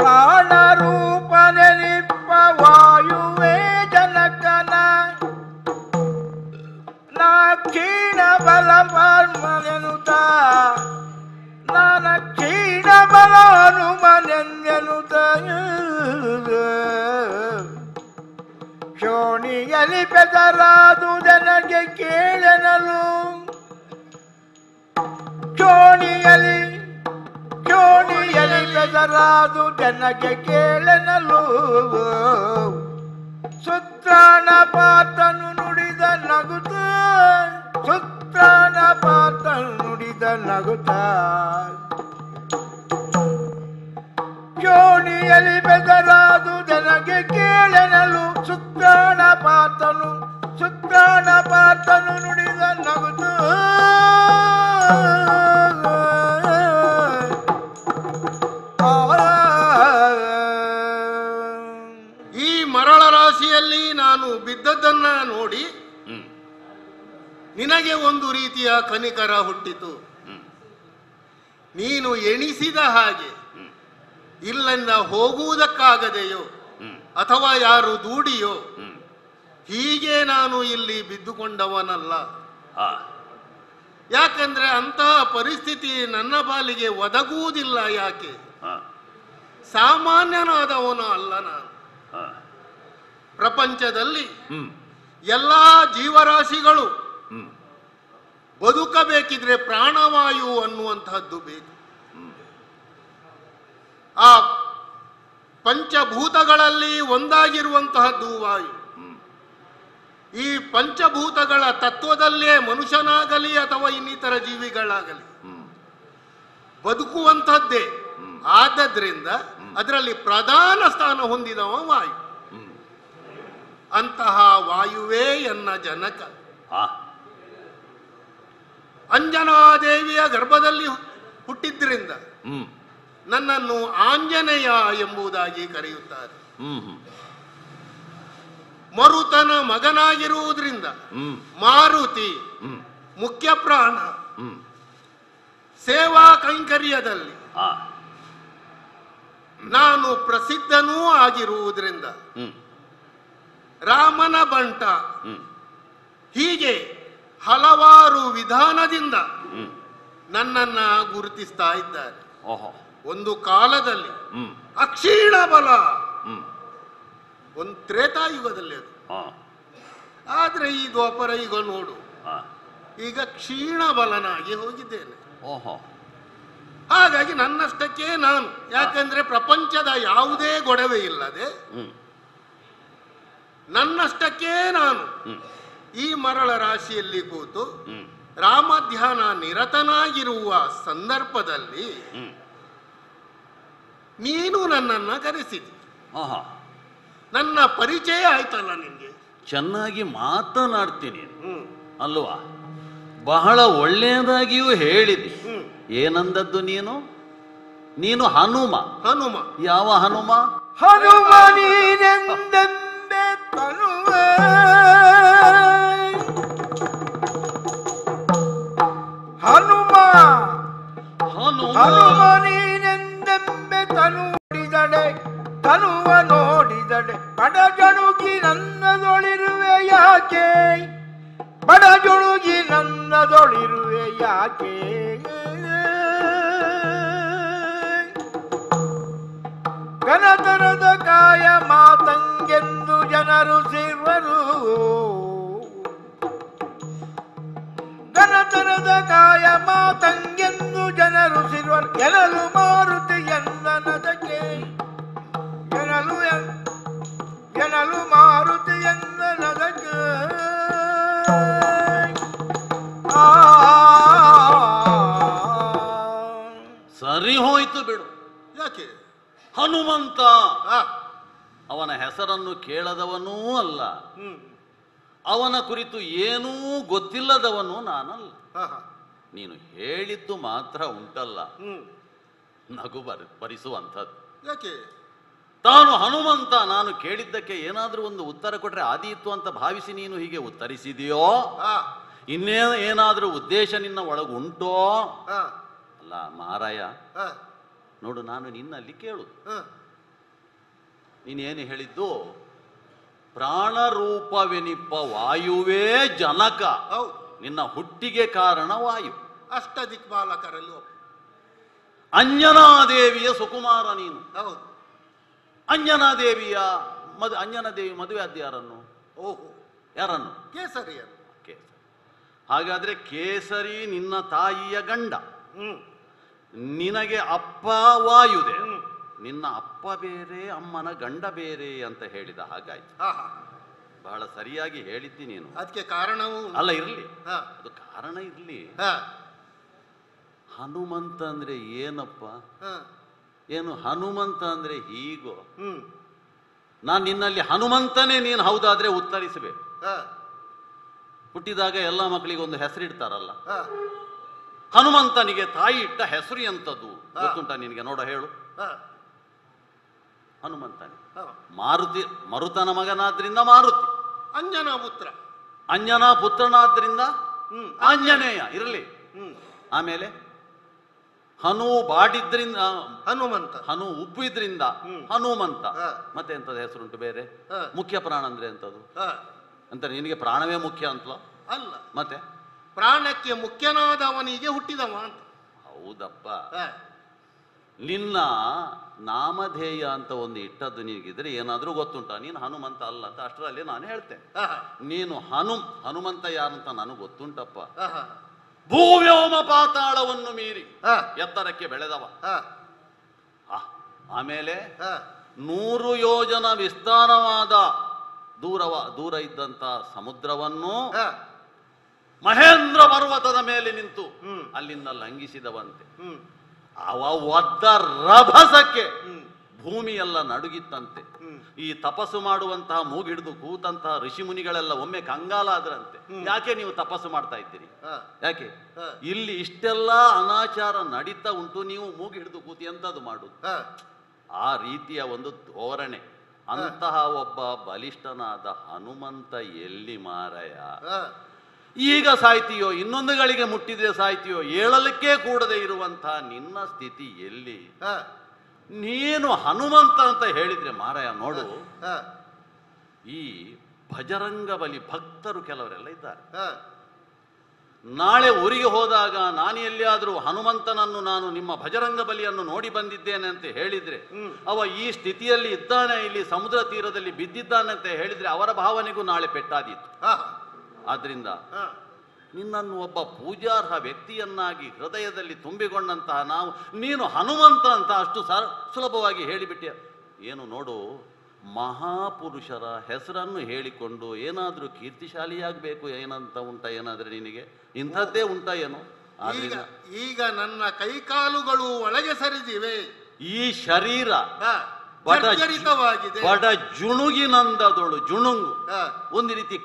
ಪ್ರಾಣ ರೂಪನೆ ನಿಪ್ಪ ವಾಯುವೇ ಜನಕನ ನಾ ಕ್ಷೀಣ ಬಲ ಮನೆನುತ ನಾನ ಕ್ಷೀಣ ಬಲ ಹನುಮನೆಂದೆನುತ ಶೋಣಿಯಲಿ ಬೆದರಾದು ಜನಗೆ ಕೇಳನಲು ಶೋಣಿಯಲಿ ಬೆದರಾದು ಜನಗೆ ಕೇಳನಲು ಸುತ್ರಾಣ ಪಾತನು ನುಡಿದ ನಗುತ್ತ ಸುತ್ರಾಣ ಪಾತನು ನುಡಿದ ನಗುತ್ತ ಶೋಣಿಯಲಿ ಬೆದರಾದು ಜನಗೆ ಕೇಳನಲು ಸುತ್ರಾಣ ಪಾತನು ನುಡಿದ ನಗುತ್ತ ಈ ಮರಳ ರಾಶಿಯಲ್ಲಿ ನಾನು ಬಿದ್ದದ್ದನ್ನ ನೋಡಿ ನಿನಗೆ ಒಂದು ರೀತಿಯ ಕನಿಕರ ಹುಟ್ಟಿತು. ನೀನು ಎಣಿಸಿದ ಹಾಗೆ ಇಲ್ಲಿಂದ ಹೋಗುವುದಕ್ಕಾಗದೆಯೋ ಅಥವಾ ಯಾರು ದೂಡಿಯೋ ಹೀಗೆ ನಾನು ಇಲ್ಲಿ ಬಿದ್ದುಕೊಂಡವನಲ್ಲ. ಯಾಕಂದ್ರೆ ಅಂತಹ ಪರಿಸ್ಥಿತಿ ನನ್ನ ಪಾಲಿಗೆ ಒದಗುವುದಿಲ್ಲ. ಯಾಕೆ? ಸಾಮಾನ್ಯನಾದವನು ಅಲ್ಲ ನಾನು. ಪ್ರಪಂಚದಲ್ಲಿ ಎಲ್ಲಾ ಜೀವರಾಶಿಗಳು ಬದುಕಬೇಕಿದ್ರೆ ಪ್ರಾಣವಾಯು ಅನ್ನುವಂತಹದ್ದು ಬೇಕು. ಆ ಪಂಚಭೂತಗಳಲ್ಲಿ ಒಂದಾಗಿರುವಂತಹದ್ದು ವಾಯು. ಈ ಪಂಚಭೂತಗಳ ತತ್ವದಲ್ಲೇ ಮನುಷ್ಯನಾಗಲಿ ಅಥವಾ ಇನ್ನಿತರ ಜೀವಿಗಳಾಗಲಿ ಬದುಕುವಂಥದ್ದೇ. ಆದದ್ರಿಂದ ಅದರಲ್ಲಿ ಪ್ರಧಾನ ಸ್ಥಾನ ಹೊಂದಿದವ ವಾಯು. ಅಂತಹ ವಾಯುವೇ ಎನ್ನ ಜನಕ. ಅಂಜನಾದೇವಿಯ ಗರ್ಭದಲ್ಲಿ ಹುಟ್ಟಿದ್ರಿಂದ ನನ್ನನ್ನು ಆಂಜನೇಯ ಎಂಬುದಾಗಿ ಕರೆಯುತ್ತಾರೆ. ಮರುತನ ಮಗನಾಗಿರುವುದರಿಂದ ಮಾರುತಿ ಮುಖ್ಯ ಪ್ರಾಣ. ಸೇವಾ ಕೈಂಕರ್ಯದಲ್ಲಿ ನಾನು ಪ್ರಸಿದ್ಧನೂ ಆಗಿರುವುದರಿಂದ ರಾಮನ ಬಂಟ. ಹೀಗೆ ಹಲವಾರು ವಿಧಾನದಿಂದ ನನ್ನನ್ನ ಗುರುತಿಸ್ತಾ ಇದ್ದಾರೆ. ಒಂದು ಕಾಲದಲ್ಲಿ ಅಕ್ಷೀಣ ಬಲ, ಒಂದು ತ್ರೇತಾಯುಗದಲ್ಲಿ ಅದು. ಆದ್ರೆ ಈ ದ್ವಾಪರ ಯುಗ ನೋಡು, ಈಗ ಕ್ಷೀಣ ಬಲನಾಗಿ ಹೋಗಿದ್ದೇನೆ. ಹಾಗಾಗಿ ನನ್ನಷ್ಟಕ್ಕೆ ನಾನು, ಯಾಕಂದ್ರೆ ಪ್ರಪಂಚದ ಯಾವುದೇ ಗೊಡವೆ ಇಲ್ಲದೆ ನನ್ನಷ್ಟಕ್ಕೆ ನಾನು ಈ ಮರಳ ರಾಶಿಯಲ್ಲಿ ಕೂತು ರಾಮಧ್ಯಾನ ನಿರತನಾಗಿರುವ ಸಂದರ್ಭದಲ್ಲಿ ನೀನು ನನ್ನನ್ನ ಕರೆಸಿದಿ. ನನ್ನ ಪರಿಚಯ ಆಯ್ತಲ್ಲ ನಿನ್ಗೆ. ಚೆನ್ನಾಗಿ ಮಾತನಾಡ್ತೀನಿ ಅಲ್ವಾ? ಬಹಳ ಒಳ್ಳೆಯದಾಗಿಯೂ ಹೇಳಿದಿ. ಏನಂದದ್ದು ನೀನು? ನೀನು ಹನುಮ. ಹನುಮ ಯಾವ ಹನುಮ? ಹನುಮ ನೀನೆಂದೆ ತನುವ ಹನುಮ ಹನುಮ ನೀನೆಂದೆಂಬೆ ತನುಡಿದಡೆ ತನುವ ನೋಡಿದಡೆ ಬಡಜಣುಗಿ ನನ್ನದೊಳಿರುವೆ ಯಾಕೆ ಬಡಜುಳುಗಿ ನನ್ನದೊಳಿರುವೆ ಯಾಕೆ ಘನತನದ ಕಾಯ ಮಾತಂಗೆಂದು ಜನರು ಸೇರ್ವರು ಘನತನದ ಕಾಯ ಮಾತಂಗೆಂದು ಜನರು ಸಿರ್ವರು ಎನಲು ಮಾರುತಿ ಎಂದನದಕ್ಕೆ ಎನಲು ಮಾರುತಿ ಎಂದನದಕ್ಕೆ ಸರಿ ಹೋಯ್ತು ಬಿಡು. ಯಾಕೆ? ಹನುಮಂತ ಅವನ ಹೆಸರನ್ನು ಕೇಳದವನೂ ಅಲ್ಲ, ಅವನ ಕುರಿತು ಏನೂ ಗೊತ್ತಿಲ್ಲದವನು ನಾನಲ್ಲ. ನೀನು ಹೇಳಿದ್ದು ಮಾತ್ರ ಉಂಟಲ್ಲ ನಗು ಬರಿಸುವಂಥದ್ದು. ಯಾಕೆ? ತಾನು ಹನುಮಂತ, ನಾನು ಕೇಳಿದ್ದಕ್ಕೆ ಏನಾದರೂ ಒಂದು ಉತ್ತರ ಕೊಟ್ರೆ ಆದೀತು ಅಂತ ಭಾವಿಸಿ ನೀನು ಹೀಗೆ ಉತ್ತರಿಸಿದೆಯೋ, ಏನಾದರೂ ಉದ್ದೇಶ ನಿನ್ನ ಒಳಗುಂಟೋ? ಅಲ್ಲ ಮಹಾರಾಯ, ನೋಡು, ನಾನು ನಿನ್ನಲ್ಲಿ ಕೇಳು, ನೀನೇನು ಹೇಳಿದ್ದು? ಪ್ರಾಣರೂಪವೆನಿಪ್ಪ ವಾಯುವೇ ಜನಕ, ನಿನ್ನ ಹುಟ್ಟಿಗೆ ಕಾರಣ ವಾಯು. ಅಷ್ಟದಿಕ್ಪಾಲಕರಲ್ಲೂ ಅಂಜನಾದೇವಿಯ ಸುಕುಮಾರ ನೀನು. ಹೌದು. ಅಂಜನಾದೇವಿಯ ಅಂಜನಾದೇವಿ ಮದುವೆ ಆದ ಯಾರನ್ನು? ಓಹೋ, ಯಾರನ್ನು? ಕೇಸರಿಯನ್ನು. ಹಾಗಾದ್ರೆ ಕೇಸರಿ ನಿನ್ನ ತಾಯಿಯ ಗಂಡ, ನಿನಗೆ ಅಪ್ಪ ವಾಯುದೆ, ನಿನ್ನ ಅಪ್ಪ ಬೇರೆ ಅಮ್ಮನ ಗಂಡ ಬೇರೆ ಅಂತ ಹೇಳಿದ ಹಾಗಾಯ್ತು. ಬಹಳ ಸರಿಯಾಗಿ ಹೇಳಿದ್ದಿ ನೀನು. ಅದಕ್ಕೆ ಕಾರಣವೂ ಅಲ್ಲ, ಇರ್ಲಿ, ಅದು ಕಾರಣ ಇರ್ಲಿ. ಹನುಮಂತ ಅಂದ್ರೆ ಏನಪ್ಪ? ಏನು ಹನುಮಂತ ಅಂದ್ರೆ ಹೀಗೋ? ನಾನು ನಿನ್ನಲ್ಲಿ ಹನುಮಂತನೇ ನೀನು ಹೌದಾದ್ರೆ ಉತ್ತರಿಸಬೇಕು. ಹುಟ್ಟಿದಾಗ ಎಲ್ಲ ಮಕ್ಕಳಿಗೆ ಒಂದು ಹೆಸರಿಡ್ತಾರಲ್ಲ, ಹನುಮಂತನಿಗೆ ತಾಯಿ ಇಟ್ಟ ಹೆಸರು ಎಂತದ್ದು ಗೊತ್ತುಂಟ ನಿನಗೆ? ನೋಡ ಹೇಳು. ಹನುಮಂತನಿಗೆ ಮಾರುತಿ, ಮರುತನ ಮಗನಾದ್ರಿಂದ ಮಾರುತಿ, ಅಂಜನಾ ಪುತ್ರ, ಅಂಜನಾ ಪುತ್ರನಾದ್ರಿಂದ ಆಂಜನೇಯ ಇರಲಿ. ಆಮೇಲೆ ಹನು ಬಾಡಿದ್ರಿಂದ ಹನುಮಂತ, ಹನು ಉಬ್ಬಿದ್ರಿಂದ ಹನುಮಂತ. ಮತ್ತೆ ಎಂತದ ಹೆಸರುಂಟು ಬೇರೆ? ಮುಖ್ಯ ಪ್ರಾಣ ಅಂದ್ರೆ ಎಂತದು ಅಂತ? ನಿನಗೆ ಪ್ರಾಣವೇ ಮುಖ್ಯ ಅಂತಲ್ಲ? ಅಲ್ಲ, ಮತ್ತೆ ಪ್ರಾಣಕ್ಕೆ ಮುಖ್ಯನಾದವನಿಗೆ ಹುಟ್ಟಿದವ ಅಂತ. ಹೌದಪ್ಪ. ನಿನ್ನ ನಾಮಧೇಯ ಅಂತ ಒಂದು ಇಟ್ಟದ್ದು ನಿನಗಿದ್ರೆ ಏನಾದ್ರೂ ಗೊತ್ತುಂಟ? ನೀನು ಹನುಮಂತ ಅಲ್ಲ ಅಂತ ಅಷ್ಟರಲ್ಲಿ ನಾನು ಹೇಳ್ತೇನೆ. ನೀನು ಹನುಮಂತ ಯಾರಂತ ನನಗೆ ಗೊತ್ತುಂಟಪ್ಪ. ಭೂವ್ಯೋಮ ಪಾತಾಳವನ್ನು ಮೀರಿ ಎತ್ತರಕ್ಕೆ ಬೆಳೆದವ. ಆಮೇಲೆ 100 ಯೋಜನ ವಿಸ್ತಾರವಾದ ದೂರ ಇದ್ದಂತ ಸಮುದ್ರವನ್ನು ಮಹೇಂದ್ರ ಪರ್ವತದ ಮೇಲೆ ನಿಂತು ಅಲ್ಲಿಂದ ಲಂಘಿಸಿದವಂತೆ. ಅವ ಒದ್ದ ರಭಸಕ್ಕೆ ಭೂಮಿಯೆಲ್ಲ ನಡುಗಿತ್ತಂತೆ. ಈ ತಪಸ್ಸು ಮಾಡುವಂತಹ ಮೂಗಿಡಿದು ಕೂತಂತಹ ಋಷಿ ಮುನಿಗಳೆಲ್ಲ ಒಮ್ಮೆ ಕಂಗಾಲಾದ್ರಂತೆ. ಯಾಕೆ ನೀವು ತಪಸ್ಸು ಮಾಡ್ತಾ ಇದ್ದೀರಿ? ಯಾಕೆ ಇಲ್ಲಿ ಇಷ್ಟೆಲ್ಲ ಅನಾಚಾರ ನಡೀತಾ ಉಂಟು, ನೀವು ಮೂಗಿ ಹಿಡಿದು ಕೂತಿ ಎಂತದ್ದು ಮಾಡುದು? ಆ ರೀತಿಯ ಒಂದು ಧೋರಣೆ. ಅಂತಹ ಒಬ್ಬ ಬಲಿಷ್ಠನಾದ ಹನುಮಂತ ಎಲ್ಲಿ ಮಾರಾಯ? ಈಗ ಸಾಯ್ತೀಯೋ, ಇನ್ನೊಂದು ಗಳಿಗೆ ಮುಟ್ಟಿದ್ರೆ ಸಾಯ್ತೀಯೋ, ಏಳಲಿಕ್ಕೆ ಕೂಡದೆ ಇರುವಂತಹ ನಿನ್ನ ಸ್ಥಿತಿ ಎಲ್ಲಿ? ನೀನು ಹನುಮಂತ ಅಂತ ಹೇಳಿದ್ರೆ ಮಾರಾಯ, ನೋಡು, ಈ ಭಜರಂಗ ಬಲಿ ಭಕ್ತರು ಕೆಲವರೆಲ್ಲ ಇದ್ದಾರೆ. ನಾಳೆ ಊರಿಗೆ ಹೋದಾಗ ನಾನು ಎಲ್ಲಿಯಾದ್ರೂ ಹನುಮಂತನನ್ನು, ನಾನು ನಿಮ್ಮ ಭಜರಂಗ ಬಲಿಯನ್ನು ನೋಡಿ ಬಂದಿದ್ದೇನೆ ಅಂತ ಹೇಳಿದ್ರೆ, ಅವ ಈ ಸ್ಥಿತಿಯಲ್ಲಿ ಇದ್ದಾನೆ, ಇಲ್ಲಿ ಸಮುದ್ರ ತೀರದಲ್ಲಿ ಬಿದ್ದಿದ್ದಾನೆ ಅಂತ ಹೇಳಿದ್ರೆ ಅವರ ಭಾವನೆಗೂ ನಾಳೆ ಪೆಟ್ಟಾದೀತು. ಆದ್ರಿಂದ ನಿನ್ನನ್ನು ಒಬ್ಬ ಪೂಜಾರ್ಹ ವ್ಯಕ್ತಿಯನ್ನಾಗಿ ಹೃದಯದಲ್ಲಿ ತುಂಬಿಕೊಂಡಂತಹ ನೀನು ಹನುಮಂತ ಅಂತ ಅಷ್ಟು ಸುಲಭವಾಗಿ ಹೇಳಿಬಿಟ್ಟೆ. ಏನು ನೋಡು, ಮಹಾಪುರುಷರ ಹೆಸರನ್ನು ಹೇಳಿಕೊಂಡು ಏನಾದ್ರೂ ಕೀರ್ತಿಶಾಲಿಯಾಗಬೇಕು ಏನಂತ ಉಂಟ? ಏನಾದ್ರೆ ನಿನಗೆ ಇಂಥದ್ದೇ ಉಂಟ ಏನೋ? ಈಗ ನನ್ನ ಕೈಕಾಲುಗಳು ಒಳಗೆ ಸರಿದಿವೆ. ಈ ಶರೀರ ಜರ್ಜರಿತವಾಗಿದೆ. ಬಡ ಜುಣುಗಿನಂದದೊಳು ಜುಣುಂಗು, ಒಂದು ರೀತಿ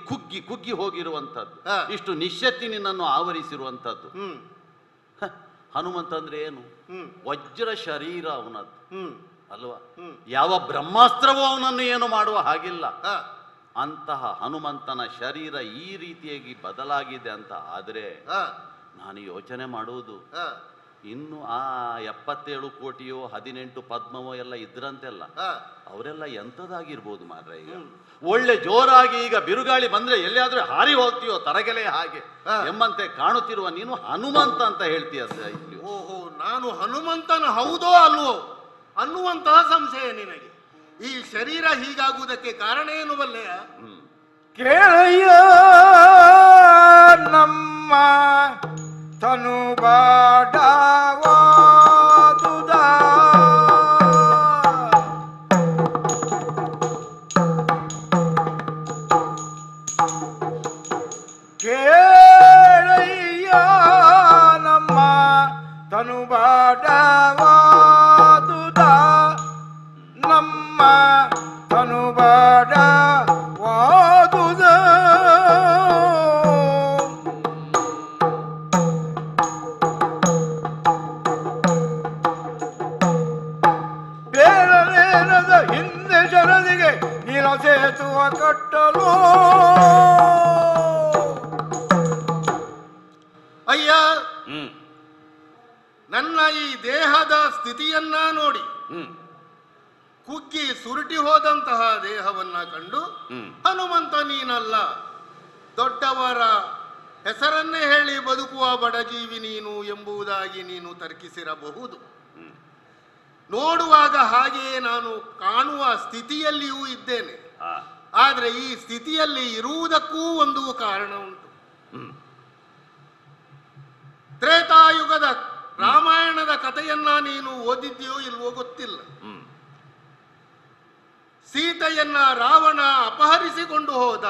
ಕುಗ್ಗಿ ಹೋಗಿರುವಂತದ್ದು, ಇಷ್ಟು ನಿಶ್ಶಕ್ತಿ ನಿನ್ನನ್ನು ಆವರಿಸಿರುವಂತದ್ದು. ಹನುಮಂತ ಅಂದ್ರೆ ಏನು? ವಜ್ರ ಶರೀರ ಅವನದ್ದು ಅಲ್ವಾ? ಯಾವ ಬ್ರಹ್ಮಾಸ್ತ್ರವೂ ಅವನನ್ನು ಏನು ಮಾಡುವ ಹಾಗಿಲ್ಲ. ಅಂತಹ ಹನುಮಂತನ ಶರೀರ ಈ ರೀತಿಯಾಗಿ ಬದಲಾಗಿದೆ ಅಂತ ಆದ್ರೆ ನಾನು ಯೋಚನೆ ಮಾಡುವುದು, ಇನ್ನು ಆ 77 ಕೋಟಿಯೋ 18 ಪದ್ಮವೋ ಎಲ್ಲ ಇದ್ರಂತೆಲ್ಲ, ಅವರೆಲ್ಲ ಎಂಥದ್ದಾಗಿರ್ಬೋದು ಮಾರ್ರೆ. ಈಗ ಒಳ್ಳೆ ಜೋರಾಗಿ ಈಗ ಬಿರುಗಾಳಿ ಬಂದ್ರೆ ಎಲ್ಲಿಯಾದ್ರೂ ಹಾರಿ ಹೋಗ್ತೀಯೋ ತರಗೆಲೆ ಹಾಗೆ ಎಂಬಂತೆ ಕಾಣುತ್ತಿರುವ ನೀನು ಹನುಮಂತ ಅಂತ ಹೇಳ್ತೀಯ. ಓಹೋ, ನಾನು ಹನುಮಂತನ ಹೌದೋ ಅಲ್ವೋ ಅನ್ನುವಂತಹ ಸಂಶಯ ನಿನಗೆ. ಈ ಶರೀರ ಹೀಗಾಗುವುದಕ್ಕೆ ಕಾರಣ ಏನು ಬಲ್ಲೆಯ? ಕೇಳಯ್ಯ ನಮ್ಮ ತನು ಬಾಡವಾದುದ, ಕೇಳಯ್ಯ ನಮ್ಮ ತನು ಬಾಡವಾದುದ, ನಮ್ಮ ತನು ಬಾಡವಾದುದ. ಸೇತುವ ಕಟ್ಟಲು ಅಯ್ಯ, ನನ್ನ ಈ ದೇಹದ ಸ್ಥಿತಿಯನ್ನ ನೋಡಿ ಕುಗ್ಗಿ ಸುರುಟಿ ಹೋದಂತಹ ದೇಹವನ್ನ ಕಂಡು ಹನುಮಂತ ನೀನಲ್ಲ, ದೊಡ್ಡವರ ಹೆಸರನ್ನೇ ಹೇಳಿ ಬದುಕುವ ಬಡಜೀವಿ ನೀನು ಎಂಬುದಾಗಿ ನೀನು ತರ್ಕಿಸಿರಬಹುದು. ನೋಡುವಾಗ ಹಾಗೆಯೇ ನಾನು ಕಾಣುವ ಸ್ಥಿತಿಯಲ್ಲಿಯೂ ಇದ್ದೇನೆ. ಆದರೆ ಈ ಸ್ಥಿತಿಯಲ್ಲಿ ಇರುವುದಕ್ಕೂ ಒಂದು ಕಾರಣ ಉಂಟು. ತ್ರೇತಾಯುಗದ ರಾಮಾಯಣದ ಕಥೆಯನ್ನ ನೀನು ಓದಿದ್ಯೋ ಇಲ್ವೋ ಗೊತ್ತಿಲ್ಲ. ಸೀತೆಯನ್ನ ರಾವಣ ಅಪಹರಿಸಿಕೊಂಡು ಹೋದ.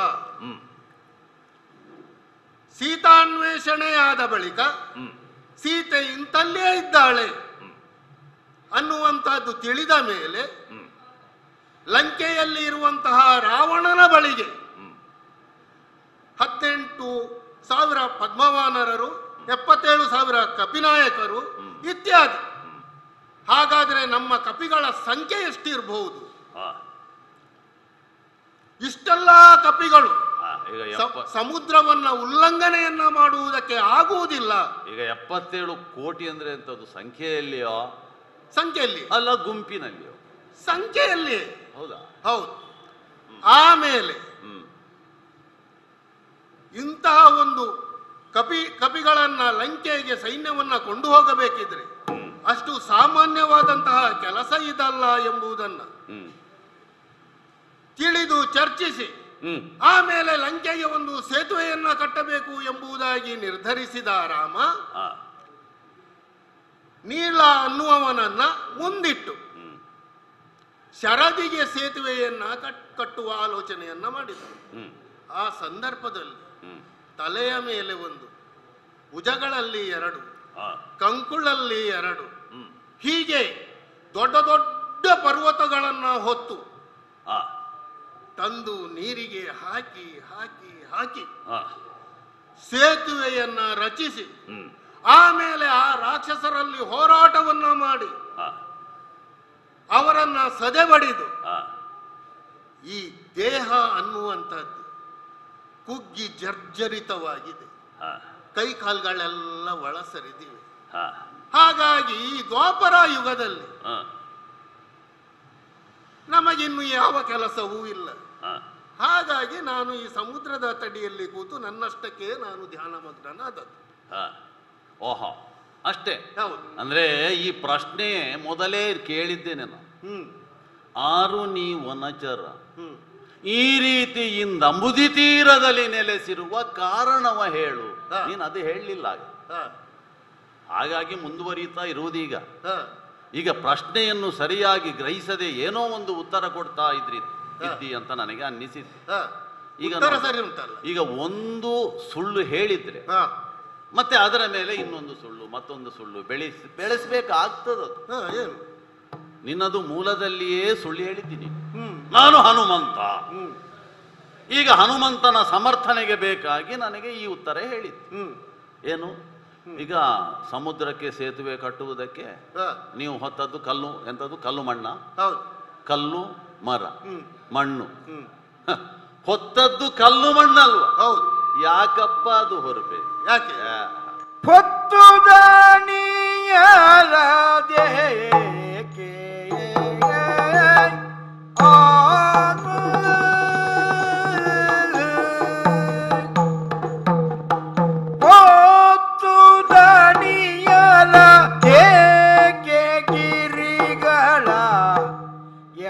ಸೀತಾನ್ವೇಷಣೆ ಆದ ಬಳಿಕ ಸೀತೆ ಇಂತಲ್ಲೇ ಇದ್ದಾಳೆ ಅನ್ನುವಂತಹದ್ದು ತಿಳಿದ ಮೇಲೆ ಲಂಕೆಯಲ್ಲಿ ಇರುವಂತಹ ರಾವಣನ ಬಳಿಗೆ 18,000 ಪದ್ಮವಾನರರು, 77,000 ಕಪಿನಾಯಕರು ಇತ್ಯಾದಿ. ಹಾಗಾದರೆ ನಮ್ಮ ಕಪಿಗಳ ಸಂಖ್ಯೆ ಎಷ್ಟಿರಬಹುದು? ಇಷ್ಟೆಲ್ಲ ಕಪಿಗಳು ಸಮುದ್ರವನ್ನ ಉಲ್ಲಂಘನೆಯನ್ನ ಮಾಡುವುದಕ್ಕೆ ಆಗುವುದಿಲ್ಲ. ಈಗ 77 ಕೋಟಿ ಅಂದ್ರೆ ಎಂತದ್ದು? ಸಂಖ್ಯೆಯಲ್ಲಿಯೋ? ಸಂಖ್ಯೆಯಲ್ಲಿ ಅಲ್ಲ, ಗುಂಪಿನಲ್ಲಿಯೋ? ಸಂಖ್ಯೆಯಲ್ಲಿ. ಹೌದಾ? ಹೌದು. ಆಮೇಲೆ ಇಂತಹ ಒಂದು ಕಪಿಗಳನ್ನ ಲಂಕೆಗೆ ಸೈನ್ಯವನ್ನ ಕೊಂಡು ಹೋಗಬೇಕಿದ್ರೆ ಅಷ್ಟು ಸಾಮಾನ್ಯವಾದಂತಹ ಕೆಲಸ ಇದಲ್ಲ ಎಂಬುದನ್ನ ತಿಳಿದು ಚರ್ಚಿಸಿ ಆಮೇಲೆ ಲಂಕೆಗೆ ಒಂದು ಸೇತುವೆಯನ್ನ ಕಟ್ಟಬೇಕು ಎಂಬುದಾಗಿ ನಿರ್ಧರಿಸಿದ ರಾಮ ನೀಲ ಅನ್ನುವವನನ್ನ ಮುಂದಿಟ್ಟು ಶರದಿಗೆ ಸೇತುವೆಯನ್ನ ಕಟ್ಟುವ ಆಲೋಚನೆಯನ್ನ ಮಾಡಿದ. ಆ ಸಂದರ್ಭದಲ್ಲಿ ತಲೆಯ ಮೇಲೆ 1, ಭುಜಗಳಲ್ಲಿ 2, ಕಂಕುಳಲ್ಲಿ 2, ಹೀಗೆ ದೊಡ್ಡ ದೊಡ್ಡ ಪರ್ವತಗಳನ್ನ ಹೊತ್ತು ತಂದು ನೀರಿಗೆ ಹಾಕಿ ಹಾಕಿ ಹಾಕಿ ಸೇತುವೆಯನ್ನ ರಚಿಸಿ ಆಮೇಲೆ ಆ ರಾಕ್ಷಸರಲ್ಲಿ ಹೋರಾಟವನ್ನ ಮಾಡಿ ಅವರನ್ನ ಸದೆಬಡಿದು ಈ ದೇಹ ಅನ್ನುವಂಥದ್ದು ಕುಗ್ಗಿ ಜರ್ಜರಿತವಾಗಿದೆ. ಕೈಕಾಲ್ಗಳೆಲ್ಲ ಒಳಸರಿದಿವೆ. ಹಾಗಾಗಿ ಈ ದ್ವಾಪರ ಯುಗದಲ್ಲಿ ನಮಗಿನ್ನು ಯಾವ ಕೆಲಸವೂ ಇಲ್ಲ. ಹಾಗಾಗಿ ನಾನು ಈ ಸಮುದ್ರದ ತಡಿಯಲ್ಲಿ ಕೂತು ನನ್ನಷ್ಟಕ್ಕೆ ನಾನು ಧ್ಯಾನ ಮಗ್ನನಾದದ್ದು. ಓಹೋ, ಅಷ್ಟೇ. ಹೌದು. ಅಂದ್ರೆ ಈ ಪ್ರಶ್ನೆ ಮೊದಲೇ ಕೇಳಿದ್ದೇನೆ ನಾನು. ಆರು ನೀ ವನಚರ ಈ ರೀತಿ ಇಂದಂಬುದಿ ತೀರದಲ್ಲಿ ನೆಲೆಸಿರುವ ಕಾರಣವ ಹೇಳು. ನೀನು ಅದು ಹೇಳಲಿಲ್ಲ. ಹಾಗಾಗಿ ಮುಂದುವರಿಯುತ್ತಾ ಇರುವುದೀಗ. ಈಗ ಪ್ರಶ್ನೆಯನ್ನು ಸರಿಯಾಗಿ ಗ್ರಹಿಸದೆ ಏನೋ ಒಂದು ಉತ್ತರ ಕೊಡ್ತಾ ಇದ್ದಿ ಅಂತ ನನಗೆ ಅನ್ನಿಸಿತ್ತು. ಈಗ ಒಂದು ಸುಳ್ಳು ಹೇಳಿದ್ರೆ ಮತ್ತೆ ಅದರ ಮೇಲೆ ಇನ್ನೊಂದು ಸುಳ್ಳು, ಮತ್ತೊಂದು ಸುಳ್ಳು ಬೆಳೆಸಬೇಕಾಗ್ತದದು. ನಿನ್ನದು ಮೂಲದಲ್ಲಿಯೇ ಸುಳ್ಳು ಹೇಳಿದ್ದೀನಿ. ನಾನು ಹನುಮಂತ. ಈಗ ಹನುಮಂತನ ಸಮರ್ಥನೆಗೆ ಬೇಕಾಗಿ ನನಗೆ ಈ ಉತ್ತರ ಹೇಳಿದ್ದು ಏನು? ಈಗ ಸಮುದ್ರಕ್ಕೆ ಸೇತುವೆ ಕಟ್ಟುವುದಕ್ಕೆ ನೀವು ಹೊತ್ತದ್ದು ಕಲ್ಲು, ಎಂತದ್ದು? ಕಲ್ಲು ಮಣ್ಣ? ಕಲ್ಲು ಮರ ಮಣ್ಣು. ಹೊತ್ತದ್ದು ಕಲ್ಲು ಮಣ್ಣಲ್ವ? ಹೌದು. ಯಾಕಪ್ಪ ಅದು ಹೊರಪೆ? ಯಾಕೆ? ಹೊತ್ತು ದಾನಿಯರದೇಕೆ ಹೊತ್ತು ದಾನಿಯರ ದೇಕೆ ಗಿರಿಗಳ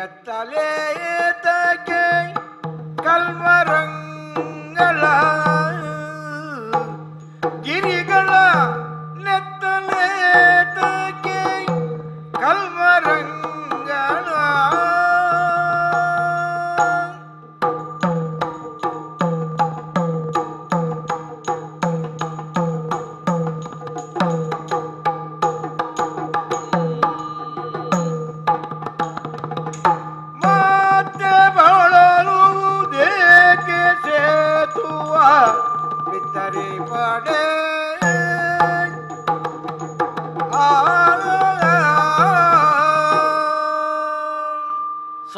ಎತ್ತಲೇ ಏತಕ್ಕೆ ಕಲ್ಮರಂಗಳ ಗಿರಿಗಳ ನೆತ್ತಲೇತಕ್ಕೆ ಕಲ್ಮರಂಗಳ ಮತ್ತೆ ಬಳಲುವುದೇಕೆ ಸೇತುವ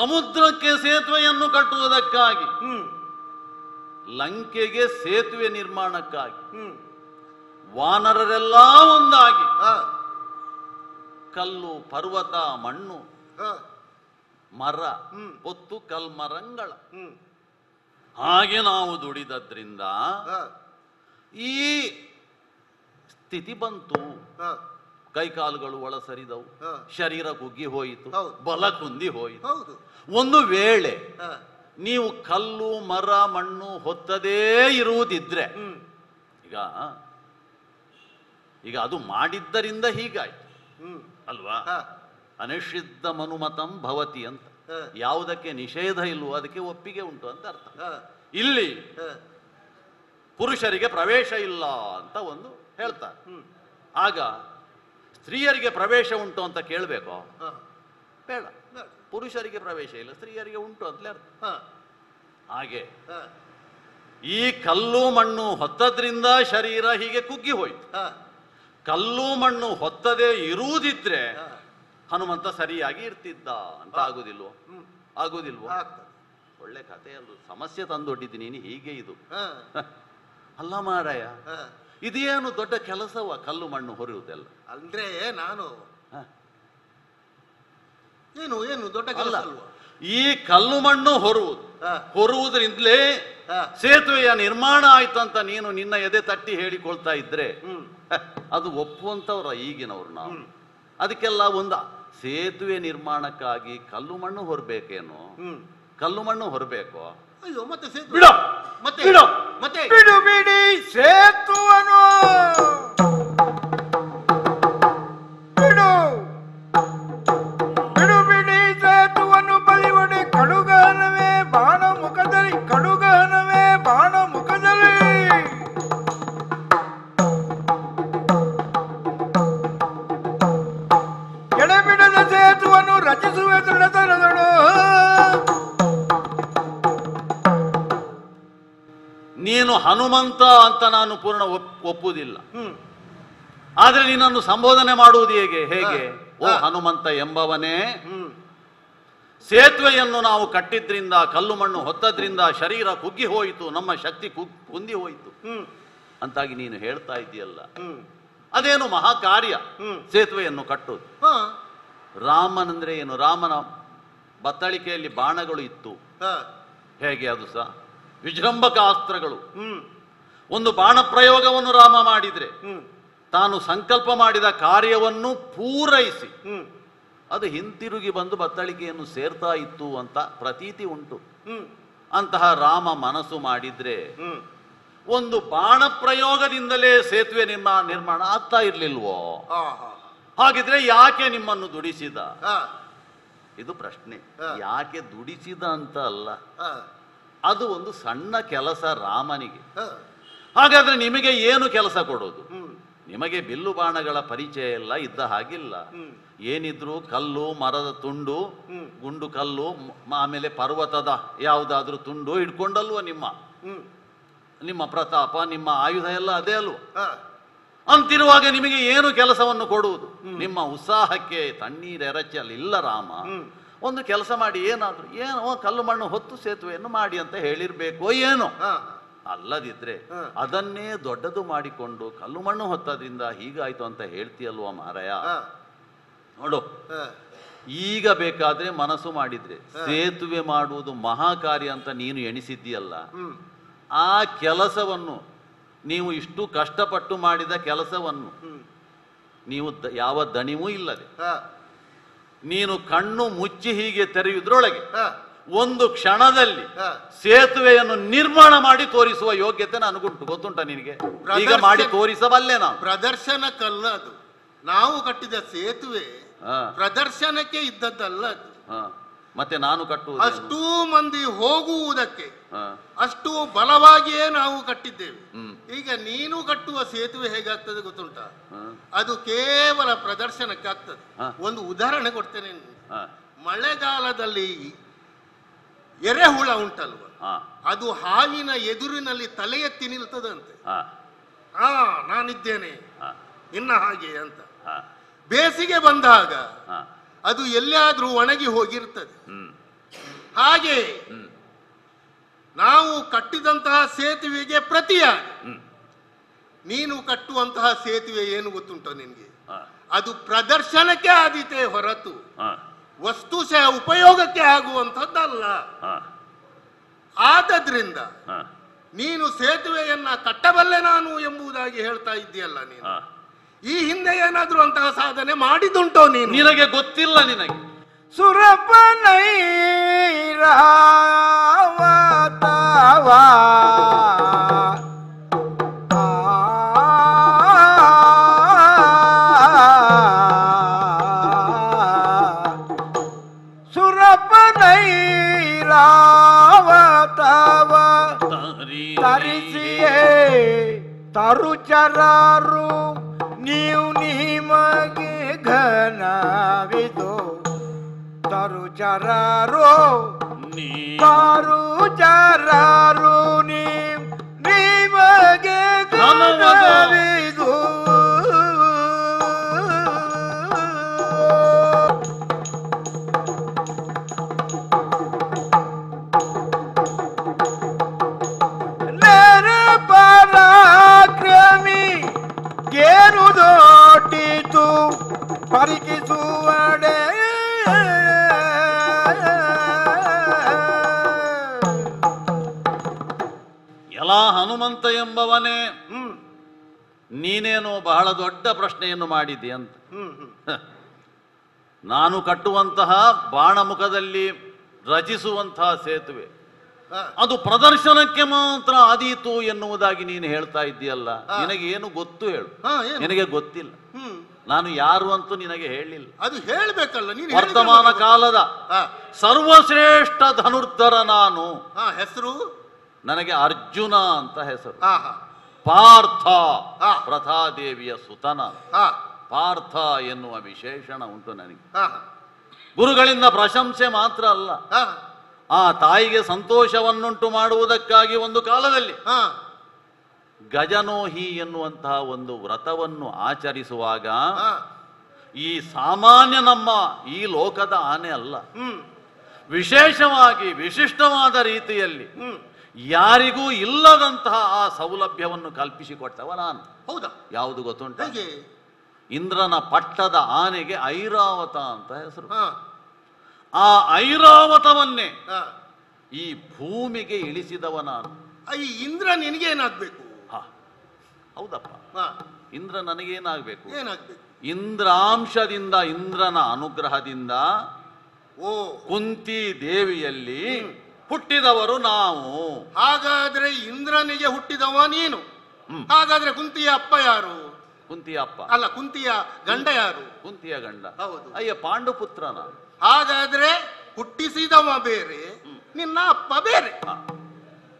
ಸಮುದ್ರಕ್ಕೆ ಸೇತುವೆಯನ್ನು ಕಟ್ಟುವುದಕ್ಕಾಗಿ, ಹ್ಮ್ ಲಂಕೆಗೆ ಸೇತುವೆ ನಿರ್ಮಾಣಕ್ಕಾಗಿ ಹ್ಮ್ ವಾನರರೆಲ್ಲ ಒಂದಾಗಿ ಹಾ ಕಲ್ಲು, ಪರ್ವತ, ಮಣ್ಣು, ಹಾ ಮರ, ಹ್ಮ್. ಹೊತ್ತು ಕಲ್ಮರಂಗಳ ಹ್ಮ್ ಹಾಗೆ ನಾವು ದುಡಿದದ್ರಿಂದ ಹಾ ಈ ಸ್ಥಿತಿ ಬಂತು. ಹಾ ಕೈಕಾಲುಗಳು ಒಳಸರಿದವು, ಹಾ. ಶರೀರ ಕುಗ್ಗಿ ಹೋಯಿತು, ಹೌದು. ಬಲ ಕುಂದಿ ಹೋಯಿತು. ಹೌದು. ಒಂದು ವೇಳೆ ಹಾ ನೀವು ಕಲ್ಲು, ಮರ, ಮಣ್ಣು ಹೊತ್ತದೇ ಇರುವುದಿದ್ರೆ, ಹ್ಮ್ ಈಗ ಅದು ಮಾಡಿದ್ದರಿಂದ ಹೀಗಾಯ್ತು ಹ್ಮ್ ಅಲ್ವಾ? ಹಾ ಅನಿಷಿದ್ಧ ಮನುಮತಂ ಭವತಿ ಅಂತ. ಹಾ. ಯಾವುದಕ್ಕೆ ನಿಷೇಧ ಇಲ್ವೋ ಅದಕ್ಕೆ ಒಪ್ಪಿಗೆ ಉಂಟು ಅಂತ ಅರ್ಥ. ಹಾ ಇಲ್ಲಿ ಹಾ ಪುರುಷರಿಗೆ ಪ್ರವೇಶ ಇಲ್ಲ ಅಂತ ಒಂದು ಹೇಳ್ತಾರೆ. ಹ್ಮ್ ಆಗ ಸ್ತ್ರೀಯರಿಗೆ ಪ್ರವೇಶ ಉಂಟು ಅಂತ ಕೇಳಬೇಕೋ? ಹಾ ಬೇಡ. ಬೇಡ. ಪುರುಷರಿಗೆ ಪ್ರವೇಶ ಇಲ್ಲ, ಸ್ತ್ರೀಯರಿಗೆ ಉಂಟು ಅಂತಲೇ ಅರ್ಥ. ಹಾ ಹಾಗೆ ಹಾ ಈ ಕಲ್ಲು ಮಣ್ಣು ಹೊತ್ತದ್ರಿಂದ ಶರೀರ ಹೀಗೆ ಕುಗ್ಗಿ ಹೋಯ್ತು. ಹಾ ಕಲ್ಲು ಮಣ್ಣು ಹೊತ್ತದೇ ಇರುವುದಿದ್ರೆ ಹಾ ಹನುಮಂತ ಸರಿಯಾಗಿ ಇರ್ತಿದ್ದ ಅಂತ ಆಗುದಿಲ್ವೋ? ಹ್ಮ್ ಆಗುದಿಲ್ವೋ? ಆಗ್ತದೆ. ಒಳ್ಳೆ ಕಥೆ ಅಲ್ಲ, ಸಮಸ್ಯೆ ತಂದೊಡ್ಡಿದ್ದೀನಿ ನೀನು ಹೀಗೆ ಇದು. ಹಾ ಅಲ್ಲ ಮಾರಾಯ, ಹಾ ಇದೇನು ದೊಡ್ಡ ಕೆಲಸವ ಕಲ್ಲು ಮಣ್ಣು ಹೊರುವುದೆಲ್ಲ? ಅಂದ್ರೆ ನಾನು ಹ. ಏನು ಏನು ದೊಡ್ಡ ಕೆಲಸ ಅಲ್ಲ, ಅಲ್ವಾ? ಈ ಕಲ್ಲು ಮಣ್ಣು ಹಾ. ಹೊರುವುದರಿಂದಲೇ ಹಾ. ಸೇತುವೆಯ ನಿರ್ಮಾಣ ಆಯ್ತಂತ ನೀನು ನಿನ್ನ ಎದೆ ತಟ್ಟಿ ಹೇಳಿಕೊಳ್ತಾ ಇದ್ರೆ ಹ್ಮ್ ಅದು ಒಪ್ಪುವಂತವ್ರ ಈಗಿನವ್ರು ನಾವು. ಹ್ಮ್. ಅದಕ್ಕೆಲ್ಲ ಒಂದು ಸೇತುವೆ ನಿರ್ಮಾಣಕ್ಕಾಗಿ ಕಲ್ಲು ಮಣ್ಣು ಹೊರಬೇಕೇನು? ಹ್ಮ್ ಕಲ್ಲು ಮಣ್ಣು ಹೊರಬೇಕು? ಅಯ್ಯೋ ಮತ್ತೆ ಸೇತುವೆ. ಬಿಡು ಮತ್ತೆ ಬಿಡು ಮತ್ತೆ ಬಿಡು ಬಿಡಿ ಸೇತುವನು, ಬಿಡು ಬಿಡು ಬಿಡಿ ಸೇತುವನ್ನು ಬಲಿವಡೆ ಕಡುಗನವೇ ಬಾಣ ಮುಖದಲ್ಲಿ, ಕಡುಗನವೇ ಬಾಣ ಮುಖದಲ್ಲಿ. ಎಡೆಬಿಡದ ಸೇತುವನ್ನು ರಚಿಸುವೆ ದೃಢತರದಳು. ನೀನು ಹನುಮಂತ ಅಂತ ನಾನು ಪೂರ್ಣ ಒಪ್ಪುವುದಿಲ್ಲ. ಹ್ಮ್ ಆದ್ರೆ ನಿನ್ನನ್ನು ಸಂಬೋಧನೆ ಮಾಡುವುದು ಹೇಗೆ? ಹೇಗೆ? ಓ ಹಾ. ಹನುಮಂತ ಎಂಬವನೇ, ಹ್ಮ್ ಸೇತುವೆಯನ್ನು ನಾವು ಕಟ್ಟಿದ್ರಿಂದ, ಕಲ್ಲು ಮಣ್ಣು ಹೊತ್ತದ್ರಿಂದ ಶರೀರ ಕುಗ್ಗಿ ಹೋಯಿತು, ನಮ್ಮ ಶಕ್ತಿ ಕುಂದಿ ಹೋಯಿತು ಹ್ಮ್ ಅಂತಾಗಿ ನೀನು ಹೇಳ್ತಾ ಇದೆಯಲ್ಲ. ಹ್ಮ್ ಅದೇನು ಮಹಾ ಕಾರ್ಯ ಹ್ಮ್ ಸೇತುವೆಯನ್ನು ಕಟ್ಟುವುದು. ಹಾ ರಾಮನಂದ್ರೆ ಏನು? ರಾಮನ ಬತ್ತಳಿಕೆಯಲ್ಲಿ ಬಾಣಗಳು ಇತ್ತು, ಹಾ ಹೇಗೆ ಅದು ಸಹ ವಿಜೃಂಭಕ ಅಸ್ತ್ರಗಳು. ಹ್ಮ್ ಒಂದು ಬಾಣ ಪ್ರಯೋಗವನ್ನು ರಾಮ ಮಾಡಿದ್ರೆ ಹ್ಮ್ ತಾನು ಸಂಕಲ್ಪ ಮಾಡಿದ ಕಾರ್ಯವನ್ನು ಪೂರೈಸಿ ಹ್ಮ್ ಅದು ಹಿಂತಿರುಗಿ ಬಂದು ಬತ್ತಳಿಕೆಯನ್ನು ಸೇರ್ತಾ ಇತ್ತು ಅಂತ ಪ್ರತೀತಿ ಉಂಟು. ಹ್ಮ್ ಅಂತಹ ರಾಮ ಮನಸ್ಸು ಮಾಡಿದ್ರೆ ಹ್ಮ್ ಒಂದು ಬಾಣ ಪ್ರಯೋಗದಿಂದಲೇ ಸೇತುವೆ ನಿರ್ಮಾಣ ಆಗ್ತಾ ಇರ್ಲಿಲ್ವೋ? ಹಾ ಹಾ ಹಾಗಿದ್ರೆ ಯಾಕೆ ನಿಮ್ಮನ್ನು ದುಡಿಸಿದ? ಹಾ ಇದು ಪ್ರಶ್ನೆ. ಹಾ. ಯಾಕೆ ದುಡಿಸಿದ ಅಂತ ಅಲ್ಲ, ಹಾ ಅದು ಒಂದು ಸಣ್ಣ ಕೆಲಸ ರಾಮನಿಗೆ. ಹಾ ಹಾಗಾದ್ರೆ ನಿಮಗೆ ಏನು ಕೆಲಸ ಕೊಡೋದು? ಹ್ಮ್ ನಿಮಗೆ ಬಿಲ್ಲು ಬಾಣಗಳ ಪರಿಚಯ ಎಲ್ಲ ಇದ್ದ ಹಾಗಿಲ್ಲ. ಹ್ಮ್ ಏನಿದ್ರು ಕಲ್ಲು, ಮರದ ತುಂಡು, ಹ್ಮ್. ಗುಂಡು ಕಲ್ಲು, ಆಮೇಲೆ ಪರ್ವತದ ಯಾವುದಾದ್ರೂ ತುಂಡು ಹಿಡ್ಕೊಂಡಲ್ವ ನಿಮ್ಮ ಪ್ರತಾಪ, ನಿಮ್ಮ ಆಯುಧ ಎಲ್ಲ ಅದೇ ಅಲ್ವ? ಹಾ ಅಂತಿರುವಾಗ ನಿಮಗೆ ಏನು ಕೆಲಸವನ್ನು ಕೊಡುವುದು? ನಿಮ್ಮ ಉತ್ಸಾಹಕ್ಕೆ ತಣ್ಣೀರೆರಚಲಿಲ್ಲ ರಾಮ. ಒಂದು ಕೆಲಸ ಮಾಡಿ, ಏನಾದ್ರು ಏನೋ ಕಲ್ಲು ಮಣ್ಣು ಹೊತ್ತು ಸೇತುವೆಯನ್ನು ಮಾಡಿ ಅಂತ ಹೇಳಿರ್ಬೇಕೋ ಏನೋ. ಹಾ ಅಲ್ಲದಿದ್ರೆ ಹ. ಅದನ್ನೇ ದೊಡ್ಡದು ಮಾಡಿಕೊಂಡು ಕಲ್ಲು ಮಣ್ಣು ಹೊತ್ತದ್ರಿಂದ ಹೀಗಾಯ್ತು ಅಂತ ಹೇಳ್ತೀಯಲ್ವ ಮಾರಾಯ. ಹಾ ನೋಡು, ಹಾ ಈಗ ಬೇಕಾದ್ರೆ ಮನಸ್ಸು ಮಾಡಿದ್ರೆ ಸೇತುವೆ ಮಾಡುವುದು ಮಹಾಕಾರ್ಯ ಅಂತ ನೀನು ಎಣಿಸಿದ್ದೀಯಲ್ಲ, ಹ್ಮ್ ಆ ಕೆಲಸವನ್ನು ನೀವು ಇಷ್ಟು ಕಷ್ಟಪಟ್ಟು ಮಾಡಿದ ಕೆಲಸವನ್ನು ನೀವು ಯಾವ ದಣಿವೂ ಇಲ್ಲದೆ ಹಾ ನೀನು ಕಣ್ಣು ಮುಚ್ಚಿ ಹೀಗೆ ತೆರೆಯುವುದ್ರೊಳಗೆ ಹಾ ಒಂದು ಕ್ಷಣದಲ್ಲಿ ಹಾ. ಸೇತುವೆಯನ್ನು ನಿರ್ಮಾಣ ಮಾಡಿ ತೋರಿಸುವ ಯೋಗ್ಯತೆ ನನಗುಂಟು. ಗೊತ್ತುಂಟ ನಿನಗೆ? ಈಗ ಮಾಡಿ ತೋರಿಸಬಲ್ಲೆ ನಾನು. ಪ್ರದರ್ಶನಕ್ಕಲ್ಲ ಅದು, ನಾವು ಕಟ್ಟಿದ ಸೇತುವೆ ಹಾ. ಪ್ರದರ್ಶನಕ್ಕೆ ಇದ್ದದ್ದಲ್ಲ ಅದು. ಹಾ. ಮತ್ತೆ ನಾನು ಕಟ್ಟುವುದು ಅಷ್ಟೂ ಮಂದಿ ಹೋಗುವುದಕ್ಕೆ ಹಾ. ಅಷ್ಟು ಬಲವಾಗಿಯೇ ನಾವು ಕಟ್ಟಿದ್ದೇವೆ. ಹ್ಮ್. ಈಗ ನೀನು ಕಟ್ಟುವ ಸೇತುವೆ ಹೇಗಾಗ್ತದೆ ಗೊತ್ತುಂಟಾ? ಹಾ. ಅದು ಕೇವಲ ಪ್ರದರ್ಶನಕ್ಕಾಗ್ತದೆ. ಹಾ. ಒಂದು ಉದಾಹರಣೆ ಕೊಡ್ತೇನೆ. ಹಾ. ಮಳೆಗಾಲದಲ್ಲಿ ಎರೆಹುಳ ಉಂಟಲ್ವ, ಹಾ. ಅದು ಹಾವಿನ ಎದುರಿನಲ್ಲಿ ತಲೆ ಎತ್ತಿ ನಿಲ್ತದಂತೆ. ಹಾ. ನಾನಿದ್ದೇನೆ ಹಾ. ನಿನ್ನ ಹಾಗೆ ಅಂತ. ಹಾ. ಬೇಸಿಗೆ ಬಂದಾಗ ಹಾ. ಅದು ಎಲ್ಲಿಯಾದ್ರೂ ಒಣಗಿ ಹೋಗಿರ್ತದೆ. ಹ್ಮ್. ಹಾಗೆ ನಾವು ಕಟ್ಟಿದಂತಹ ಸೇತುವೆಗೆ ಪ್ರತಿಯಾಗಿ ನೀನು ಕಟ್ಟುವಂತಹ ಸೇತುವೆ ಏನು ಗೊತ್ತುಂಟು ನಿನ್ಗೆ? ಅದು ಪ್ರದರ್ಶನಕ್ಕೆ ಆದೀತೆ ಹೊರತು ವಸ್ತುಶಃ ಉಪಯೋಗಕ್ಕೆ ಆಗುವಂಥದ್ದಲ್ಲ. ಆದದ್ರಿಂದ ನೀನು ಸೇತುವೆಯನ್ನ ಕಟ್ಟಬಲ್ಲೆ ನಾನು ಎಂಬುದಾಗಿ ಹೇಳ್ತಾ ಇದ್ದೀಯಲ್ಲ ನೀನು. ಈ ಹಿಂದೆ ಏನಾದ್ರೂ ಅಂತಹ ಸಾಧನೆ ಮಾಡಿದುಂಟೋ ನೀನು? ನಿನಗೆ ಗೊತ್ತಿಲ್ಲ. ನಿನಗೆ ಸುರಪನೈರಾವತವಾ ತರಿಸಿಯೇ ತರುಚರಾರು ನೀವು ನಿಮಗೆ ಘನವಿದು ತರುಚರಾರು ತರುಚರಾರು ನಿಮಗೆ ಘನವಿದು ಪರಾಕ್ರಮಿ ಗೇರು ದೋಟಿತು ಪರಿಕಿಸುವಡೆ ಎಲ್ಲ ಹನುಮಂತ ಎಂಬವನೇ, ನೀನೇನೋ ಬಹಳ ದೊಡ್ಡ ಪ್ರಶ್ನೆಯನ್ನು ಮಾಡಿದ್ದಿ ಅಂತ. ನಾನು ಕಟ್ಟುವಂತಹ ಬಾಣಮುಖದಲ್ಲಿ ರಚಿಸುವಂತಹ ಸೇತುವೆ ಅದು ಪ್ರದರ್ಶನಕ್ಕೆ ಮಾತ್ರ ಆದೀತು ಎನ್ನುವುದಾಗಿ ನೀನು ಹೇಳ್ತಾ ಇದ್ದೀಯಲ್ಲ. ನಿನಗೆ ಏನು ಗೊತ್ತು ಹೇಳು? ನಿನಗೆ ಗೊತ್ತಿಲ್ಲ. ನಾನು ಯಾರು ಅಂತೂ ನಿನಗೆ ಹೇಳಿಲ್ಲ. ಅದು ಹೇಳಬೇಕಲ್ಲ ನೀನು. ವರ್ತಮಾನ ಕಾಲದ ಸರ್ವಶ್ರೇಷ್ಠ ಧನುರ್ಧರ ನಾನು. ಹೆಸರು ನನಗೆ ಅರ್ಜುನ ಅಂತ ಹೆಸರು. ಪಾರ್ಥ ಪ್ರಥಾದೇವಿಯ ಸುತನ ಪಾರ್ಥ ಎನ್ನುವ ವಿಶೇಷಣ ಉಂಟು ನನಗೆ. ಗುರುಗಳಿಂದ ಪ್ರಶಂಸೆ ಮಾತ್ರ ಅಲ್ಲ, ಆ ತಾಯಿಗೆ ಸಂತೋಷವನ್ನುಂಟು ಮಾಡುವುದಕ್ಕಾಗಿ ಒಂದು ಕಾಲದಲ್ಲಿ ಗಜನೋಹಿ ಎನ್ನುವಂತಹ ಒಂದು ವ್ರತವನ್ನು ಆಚರಿಸುವಾಗ ಈ ಸಾಮಾನ್ಯ ನಮ್ಮ ಈ ಲೋಕದ ಆನೆ ಅಲ್ಲ, ವಿಶೇಷವಾಗಿ ವಿಶಿಷ್ಟವಾದ ರೀತಿಯಲ್ಲಿ ಯಾರಿಗೂ ಇಲ್ಲದಂತಹ ಆ ಸೌಲಭ್ಯವನ್ನು ಕಲ್ಪಿಸಿಕೊಟ್ಟವ ನಾನು. ಹೌದಾ? ಯಾವುದು ಗೊತ್ತುಂಟ? ಇಂದ್ರನ ಪಟ್ಟದ ಆನೆಗೆ ಐರಾವತ ಅಂತ ಹೆಸರು. ಆ ಐರಾವತವನ್ನೇ ಈ ಭೂಮಿಗೆ ಇಳಿಸಿದವ ನಾನು. ಈ ಇಂದ್ರ ನಿನಗೇನಾಗ್ಬೇಕು? ಹೌದಪ್ಪ, ಇಂದ್ರ ನನಗೇನಾಗ್ಬೇಕು? ಏನಾಗ್ಬೇಕು? ಇಂದ್ರಾಂಶದಿಂದ, ಇಂದ್ರನ ಅನುಗ್ರಹದಿಂದ ಕುಂತಿ ದೇವಿಯಲ್ಲಿ ಹುಟ್ಟಿದವರು ನಾವು. ಹಾಗಾದ್ರೆ ಇಂದ್ರನಿಗೆ ಹುಟ್ಟಿದವ ನೀನು. ಹಾಗಾದ್ರೆ ಕುಂತಿಯ ಅಪ್ಪ ಯಾರು? ಕುಂತಿಯ ಅಪ್ಪ ಅಲ್ಲ, ಕುಂತಿಯ ಗಂಡ ಯಾರು? ಕುಂತಿಯ ಗಂಡ. ಹೌದು. ಅಯ್ಯ, ಪಾಂಡುಪುತ್ರ ನಾನು. ಹಾಗಾದ್ರೆ ಹುಟ್ಟಿಸಿದವ ಬೇರೆ, ನಿನ್ನ ಅಪ್ಪ ಬೇರೆ.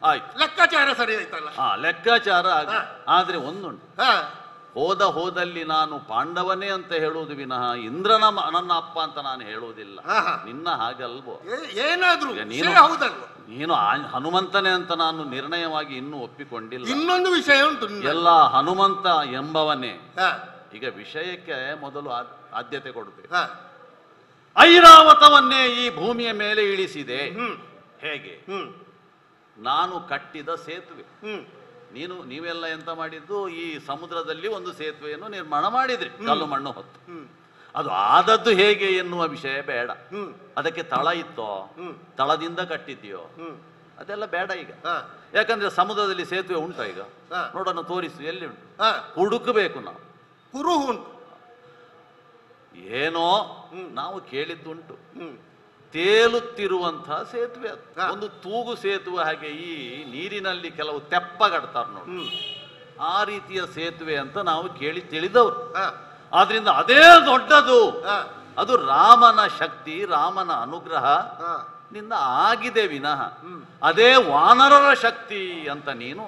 ಆಯ್ತು, ಲೆಕ್ಕಾಚಾರ ಸರಿ ಆಯ್ತಲ್ಲ? ಲೆಕ್ಕಾಚಾರ. ಆದ್ರೆ ಒಂದುಂಟು, ಹೋದಲ್ಲಿ ನಾನು ಪಾಂಡವನೇ ಅಂತ ಹೇಳುವುದು ವಿನಃ ಇಂದ್ರನ ನನ್ನ ಅಪ್ಪ ಅಂತ ನಾನು ಹೇಳುವುದಿಲ್ಲ. ನಿನ್ನ ಹಾಗಲ್ವೋ? ಏನಾದ್ರೂ ನೀನು ಹನುಮಂತನೇ ಅಂತ ನಾನು ನಿರ್ಣಯವಾಗಿ ಇನ್ನೂ ಒಪ್ಪಿಕೊಂಡಿಲ್ಲ. ಇನ್ನೊಂದು ವಿಷಯ ಉಂಟು, ಎಲ್ಲ ಹನುಮಂತ ಎಂಬವನೇ. ಈಗ ವಿಷಯಕ್ಕೆ ಮೊದಲು ಆದ್ಯತೆ ಕೊಡುತ್ತೇವೆ. ಐರಾವತವನ್ನೇ ಈ ಭೂಮಿಯ ಮೇಲೆ ಇಳಿಸಿದೆ. ಹೇಗೆ? ನಾನು ಕಟ್ಟಿದ ಸೇತುವೆ. ನೀವೆಲ್ಲ ಎಂತ ಮಾಡಿದ್ದು? ಈ ಸಮುದ್ರದಲ್ಲಿ ಒಂದು ಸೇತುವೆಯನ್ನು ನಿರ್ಮಾಣ ಮಾಡಿದ್ರಿ, ಕಲ್ಲು ಮಣ್ಣು ಹೊತ್ತು. ಅದು ಆದದ್ದು ಹೇಗೆ ಎನ್ನುವ ವಿಷಯ ಬೇಡ. ಅದಕ್ಕೆ ತಳ ಇತ್ತೋ, ತಳದಿಂದ ಕಟ್ಟಿದ್ಯೋ, ಅದೆಲ್ಲ ಬೇಡ ಈಗ. ಯಾಕಂದ್ರೆ ಸಮುದ್ರದಲ್ಲಿ ಸೇತುವೆ ಉಂಟು ಈಗ? ನೋಡೋಣ, ತೋರಿಸು, ಎಲ್ಲಿ ಉಂಟು? ಹುಡುಕಬೇಕು ನಾವು. ಕುರುಹು ಉಂಟು. ಏನೋ ನಾವು ಕೇಳಿದ್ದುಂಟು, ತೇಲುತ್ತಿರುವಂತಹ ಸೇತುವೆ ಅದು. ಒಂದು ತೂಗು ಸೇತುವೆ ಹಾಗೆ ಈ ನೀರಿನಲ್ಲಿ ಕೆಲವು ತೆಪ್ಪಗಡ್ತಾರೆ ನೋಡಿ, ಆ ರೀತಿಯ ಸೇತುವೆ ಅಂತ ನಾವು ಕೇಳಿ ತಿಳಿದವರು. ಆದ್ರಿಂದ ಅದೇ ದೊಡ್ಡದು. ಅದು ರಾಮನ ಶಕ್ತಿ, ರಾಮನ ಅನುಗ್ರಹ ನಿಂದ ಆಗಿದೆ ವಿನಃ ಅದೇ ವಾನರರ ಶಕ್ತಿ ಅಂತ ನೀನು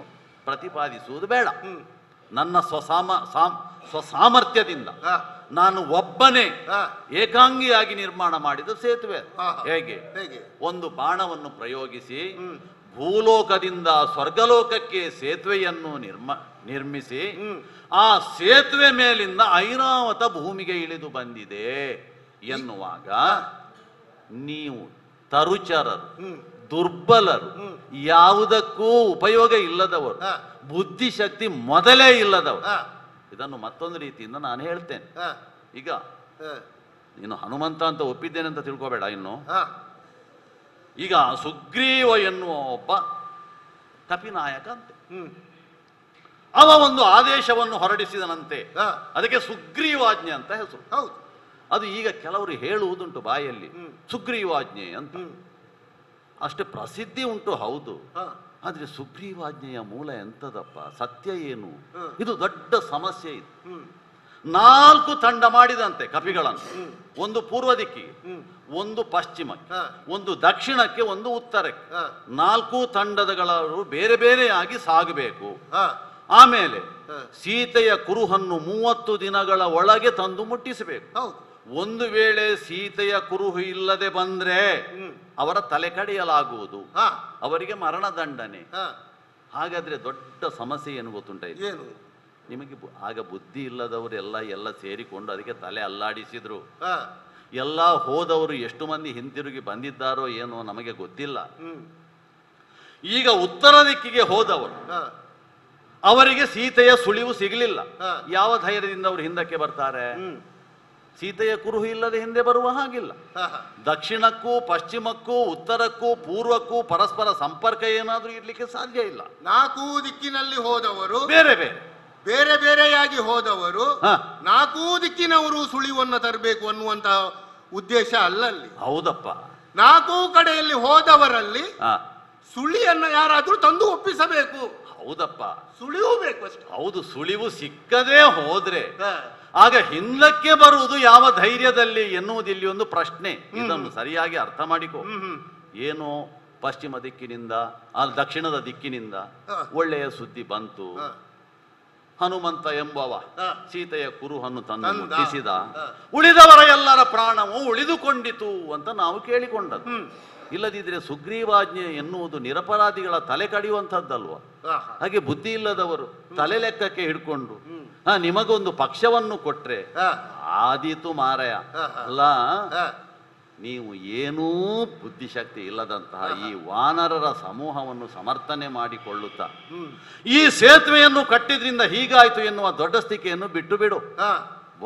ಪ್ರತಿಪಾದಿಸುವುದು ಬೇಡ. ನನ್ನ ಸ್ವಸಾಮರ್ಥ್ಯದಿಂದ ನಾನು ಒಬ್ಬನೇ ಏಕಾಂಗಿಯಾಗಿ ನಿರ್ಮಾಣ ಮಾಡಿದ ಸೇತುವೆ. ಹೇಗೆ? ಒಂದು ಬಾಣವನ್ನು ಪ್ರಯೋಗಿಸಿ ಭೂಲೋಕದಿಂದ ಸ್ವರ್ಗಲೋಕಕ್ಕೆ ಸೇತುವೆಯನ್ನು ನಿರ್ಮಿಸಿ ಆ ಸೇತುವೆ ಮೇಲಿಂದ ಐರಾವತ ಭೂಮಿಗೆ ಇಳಿದು ಬಂದಿದೆ ಎನ್ನುವಾಗ ನೀವು ತರುಚರರು, ದುರ್ಬಲರು, ಯಾವುದಕ್ಕೂ ಉಪಯೋಗ ಇಲ್ಲದವರು, ಬುದ್ಧಿಶಕ್ತಿ ಮೊದಲೇ ಇಲ್ಲದವರು. ಇದನ್ನು ಮತ್ತೊಂದು ರೀತಿಯಿಂದ ನಾನು ಹೇಳ್ತೇನೆ. ಈಗ ನೀನು ಹನುಮಂತ ಅಂತ ಒಪ್ಪಿದ್ದೇನೆ ಅಂತ ತಿಳ್ಕೋಬೇಡ ಇನ್ನು. ಈಗ ಸುಗ್ರೀವ ಎನ್ನುವ ಒಬ್ಬ ಕಪಿನಾಯಕ ಅಂತೆ. ಅವ ಒಂದು ಆದೇಶವನ್ನು ಹೊರಡಿಸಿದನಂತೆ, ಅದಕ್ಕೆ ಸುಗ್ರೀವಾಜ್ಞೆ ಅಂತ ಹೆಸರು. ಅದು ಈಗ ಕೆಲವರು ಹೇಳುವುದುಂಟು ಬಾಯಲ್ಲಿ, ಸುಗ್ರೀವಾಜ್ಞೆ ಅಂತ. ಅಷ್ಟೇ ಪ್ರಸಿದ್ಧಿ ಉಂಟು, ಹೌದು. ಆದ್ರೆ ಸುಗ್ರೀವಾಜ್ಞೆಯ ಮೂಲ ಎಂತದಪ್ಪ, ಸತ್ಯ ಏನು? ಇದು ದೊಡ್ಡ ಸಮಸ್ಯೆ. ಇದು 4 ತಂಡ ಮಾಡಿದಂತೆ ಕಪಿಗಳನ್ನು, ಒಂದು ಪೂರ್ವ ದಿಕ್ಕಿಗೆ, ಒಂದು ಪಶ್ಚಿಮಕ್ಕೆ, ಒಂದು ದಕ್ಷಿಣಕ್ಕೆ, ಒಂದು ಉತ್ತರಕ್ಕೆ. 4 ತಂಡದವರು ಬೇರೆ ಬೇರೆಯಾಗಿ ಸಾಗಬೇಕು. ಆಮೇಲೆ ಸೀತೆಯ ಕುರುಹನ್ನು 30 ದಿನಗಳ ಒಳಗೆ ತಂದು ಮುಟ್ಟಿಸಬೇಕು. ಒಂದು ವೇಳೆ ಸೀತೆಯ ಕುರುಹು ಇಲ್ಲದೆ ಬಂದ್ರೆ ಅವರ ತಲೆ ಕಡಿಯಲಾಗುವುದು, ಅವರಿಗೆ ಮರಣದಂಡನೆ. ಹಾಗಾದ್ರೆ ದೊಡ್ಡ ಸಮಸ್ಯೆ ಏನು ಗೊತ್ತುಂಟ? ಏನು ನಿಮಗೆ? ಆಗ ಬುದ್ಧಿ ಇಲ್ಲದವರೆಲ್ಲ ಎಲ್ಲ ಸೇರಿಕೊಂಡು ಅದಕ್ಕೆ ತಲೆ ಅಲ್ಲಾಡಿಸಿದ್ರು. ಎಲ್ಲ ಹೋದವರು ಎಷ್ಟು ಮಂದಿ ಹಿಂತಿರುಗಿ ಬಂದಿದ್ದಾರೋ ಏನೋ ನಮಗೆ ಗೊತ್ತಿಲ್ಲ. ಈಗ ಉತ್ತರ ದಿಕ್ಕಿಗೆ ಹೋದವರು, ಅವರಿಗೆ ಸೀತೆಯ ಸುಳಿವು ಸಿಗಲಿಲ್ಲ. ಯಾವ ಧೈರ್ಯದಿಂದ ಅವರು ಹಿಂದಕ್ಕೆ ಬರ್ತಾರೆ? ಸೀತೆಯ ಕುರುಹು ಇಲ್ಲದೆ ಹಿಂದೆ ಬರುವ ಹಾಗಿಲ್ಲ. ದಕ್ಷಿಣಕ್ಕೂ ಪಶ್ಚಿಮಕ್ಕೂ ಉತ್ತರಕ್ಕೂ ಪೂರ್ವಕ್ಕೂ ಪರಸ್ಪರ ಸಂಪರ್ಕ ಏನಾದ್ರೂ ಇರ್ಲಿಕ್ಕೆ ಸಾಧ್ಯ ಇಲ್ಲ. 4 ದಿಕ್ಕಿನಲ್ಲಿ ಹೋದವರು ಬೇರೆ ಬೇರೆ ಬೇರೆ ಬೇರೆಯಾಗಿ ಹೋದವರು 4 ದಿಕ್ಕಿನವರು ಸುಳಿವನ್ನು ತರಬೇಕು ಅನ್ನುವಂತಹ ಉದ್ದೇಶ ಅಲ್ಲಲ್ಲಿ. ಹೌದಪ್ಪ. 4 ಕಡೆಯಲ್ಲಿ ಹೋದವರಲ್ಲಿ ಸುಳಿಯನ್ನ ಯಾರಾದ್ರೂ ತಂದು ಒಪ್ಪಿಸಬೇಕು. ಹೌದಪ್ಪ, ಸುಳಿವು ಬೇಕು ಅಷ್ಟೇ. ಹೌದು, ಸುಳಿವು ಸಿಕ್ಕದೇ ಹೋದ್ರೆ ಆಗ ಹಿಂದಕ್ಕೆ ಬರುವುದು ಯಾವ ಧೈರ್ಯದಲ್ಲಿ ಎನ್ನುವುದಿಲ್ಲಿ ಒಂದು ಪ್ರಶ್ನೆ. ಇದನ್ನು ಸರಿಯಾಗಿ ಅರ್ಥ ಮಾಡಿಕೊ. ಏನು ಪಶ್ಚಿಮ ದಿಕ್ಕಿನಿಂದ ದಕ್ಷಿಣದ ದಿಕ್ಕಿನಿಂದ ಒಳ್ಳೆಯ ಸುದ್ದಿ ಬಂತು. ಹನುಮಂತ ಎಂಬವ ಸೀತೆಯ ಕುರುಹನ್ನು ತಂದು ಮುಟ್ಟಿಸಿದ, ಉಳಿದವರ ಎಲ್ಲರ ಪ್ರಾಣವು ಉಳಿದುಕೊಂಡಿತು ಅಂತ ನಾವು ಕೇಳಿಕೊಂಡದ್ದು. ಇಲ್ಲದಿದ್ರೆ ಸುಗ್ರೀವಾಜ್ಞೆ ಎನ್ನುವುದು ನಿರಪರಾಧಿಗಳ ತಲೆ ಕಡಿಯುವಂಥದ್ದಲ್ವ? ಹಾಗೆ ಬುದ್ಧಿ ಇಲ್ಲದವರು ತಲೆ ಲೆಕ್ಕಕ್ಕೆ ಹಿಡ್ಕೊಂಡು ನಿಮಗೊಂದು ಪಕ್ಷವನ್ನು ಕೊಟ್ರೆ ಆದೀತು ಮಾರಾಯ. ಅಲ್ಲ, ನೀವು ಏನೂ ಬುದ್ಧಿಶಕ್ತಿ ಇಲ್ಲದಂತಹ ಈ ವಾನರರ ಸಮೂಹವನ್ನು ಸಮರ್ಥನೆ ಮಾಡಿಕೊಳ್ಳುತ್ತಾ ಈ ಸೇತುವೆಯನ್ನು ಕಟ್ಟಿದ್ರಿಂದ ಹೀಗಾಯ್ತು ಎನ್ನುವ ದೊಡ್ಡ ಸ್ಥಿತಿಯನ್ನು ಬಿಟ್ಟು ಬಿಡು.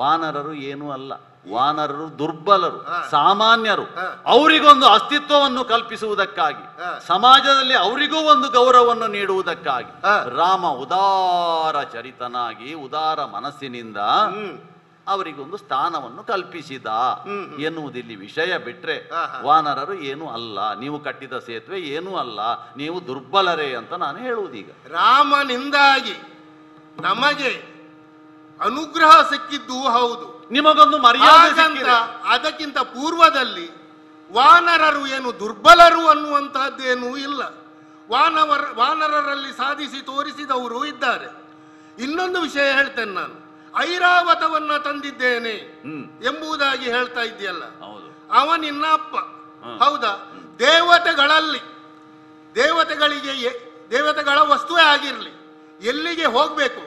ವಾನರರು ಏನೂ ಅಲ್ಲ, ವಾನರರು ದುರ್ಬಲರು, ಸಾಮಾನ್ಯರು. ಅವರಿಗೊಂದು ಅಸ್ತಿತ್ವವನ್ನು ಕಲ್ಪಿಸುವುದಕ್ಕಾಗಿ, ಸಮಾಜದಲ್ಲಿ ಅವರಿಗೂ ಒಂದು ಗೌರವವನ್ನು ನೀಡುವುದಕ್ಕಾಗಿ ರಾಮ ಉದಾರ ಚರಿತನಾಗಿ ಉದಾರ ಮನಸ್ಸಿನಿಂದ ಅವರಿಗೊಂದು ಸ್ಥಾನವನ್ನು ಕಲ್ಪಿಸಿದ ಎನ್ನುವುದಿಲ್ಲಿ ವಿಷಯ. ಬಿಟ್ರೆ ವಾನರರು ಏನೂ ಅಲ್ಲ, ನೀವು ಕಟ್ಟಿದ ಸೇತುವೆ ಏನೂ ಅಲ್ಲ, ನೀವು ದುರ್ಬಲರೇ ಅಂತ ನಾನು ಹೇಳುವುದೀಗ. ರಾಮನಿಂದಾಗಿ ನಮಗೆ ಅನುಗ್ರಹ ಸಿಕ್ಕಿದ್ದು ಹೌದು, ನಿಮಗೊಂದು ಮರ್ಯಾದೆ. ಅದಕ್ಕಿಂತ ಪೂರ್ವದಲ್ಲಿ ವಾನರರು ಏನು ದುರ್ಬಲರು ಅನ್ನುವಂತಹದ್ದೇನೂ ಇಲ್ಲ. ವಾನರರಲ್ಲಿ ಸಾಧಿಸಿ ತೋರಿಸಿದವರು ಇದ್ದಾರೆ. ಇನ್ನೊಂದು ವಿಷಯ ಹೇಳ್ತೇನೆ ನಾನು. ಐರಾವತವನ್ನ ತಂದಿದ್ದೇನೆ ಎಂಬುದಾಗಿ ಹೇಳ್ತಾ ಇದೆಯಲ್ಲ, ಅವ ನಿನ್ನ ಅಪ್ಪ ಹೌದಾ? ದೇವತೆಗಳ ವಸ್ತುವೇ ಆಗಿರಲಿ, ಎಲ್ಲಿಗೆ ಹೋಗ್ಬೇಕು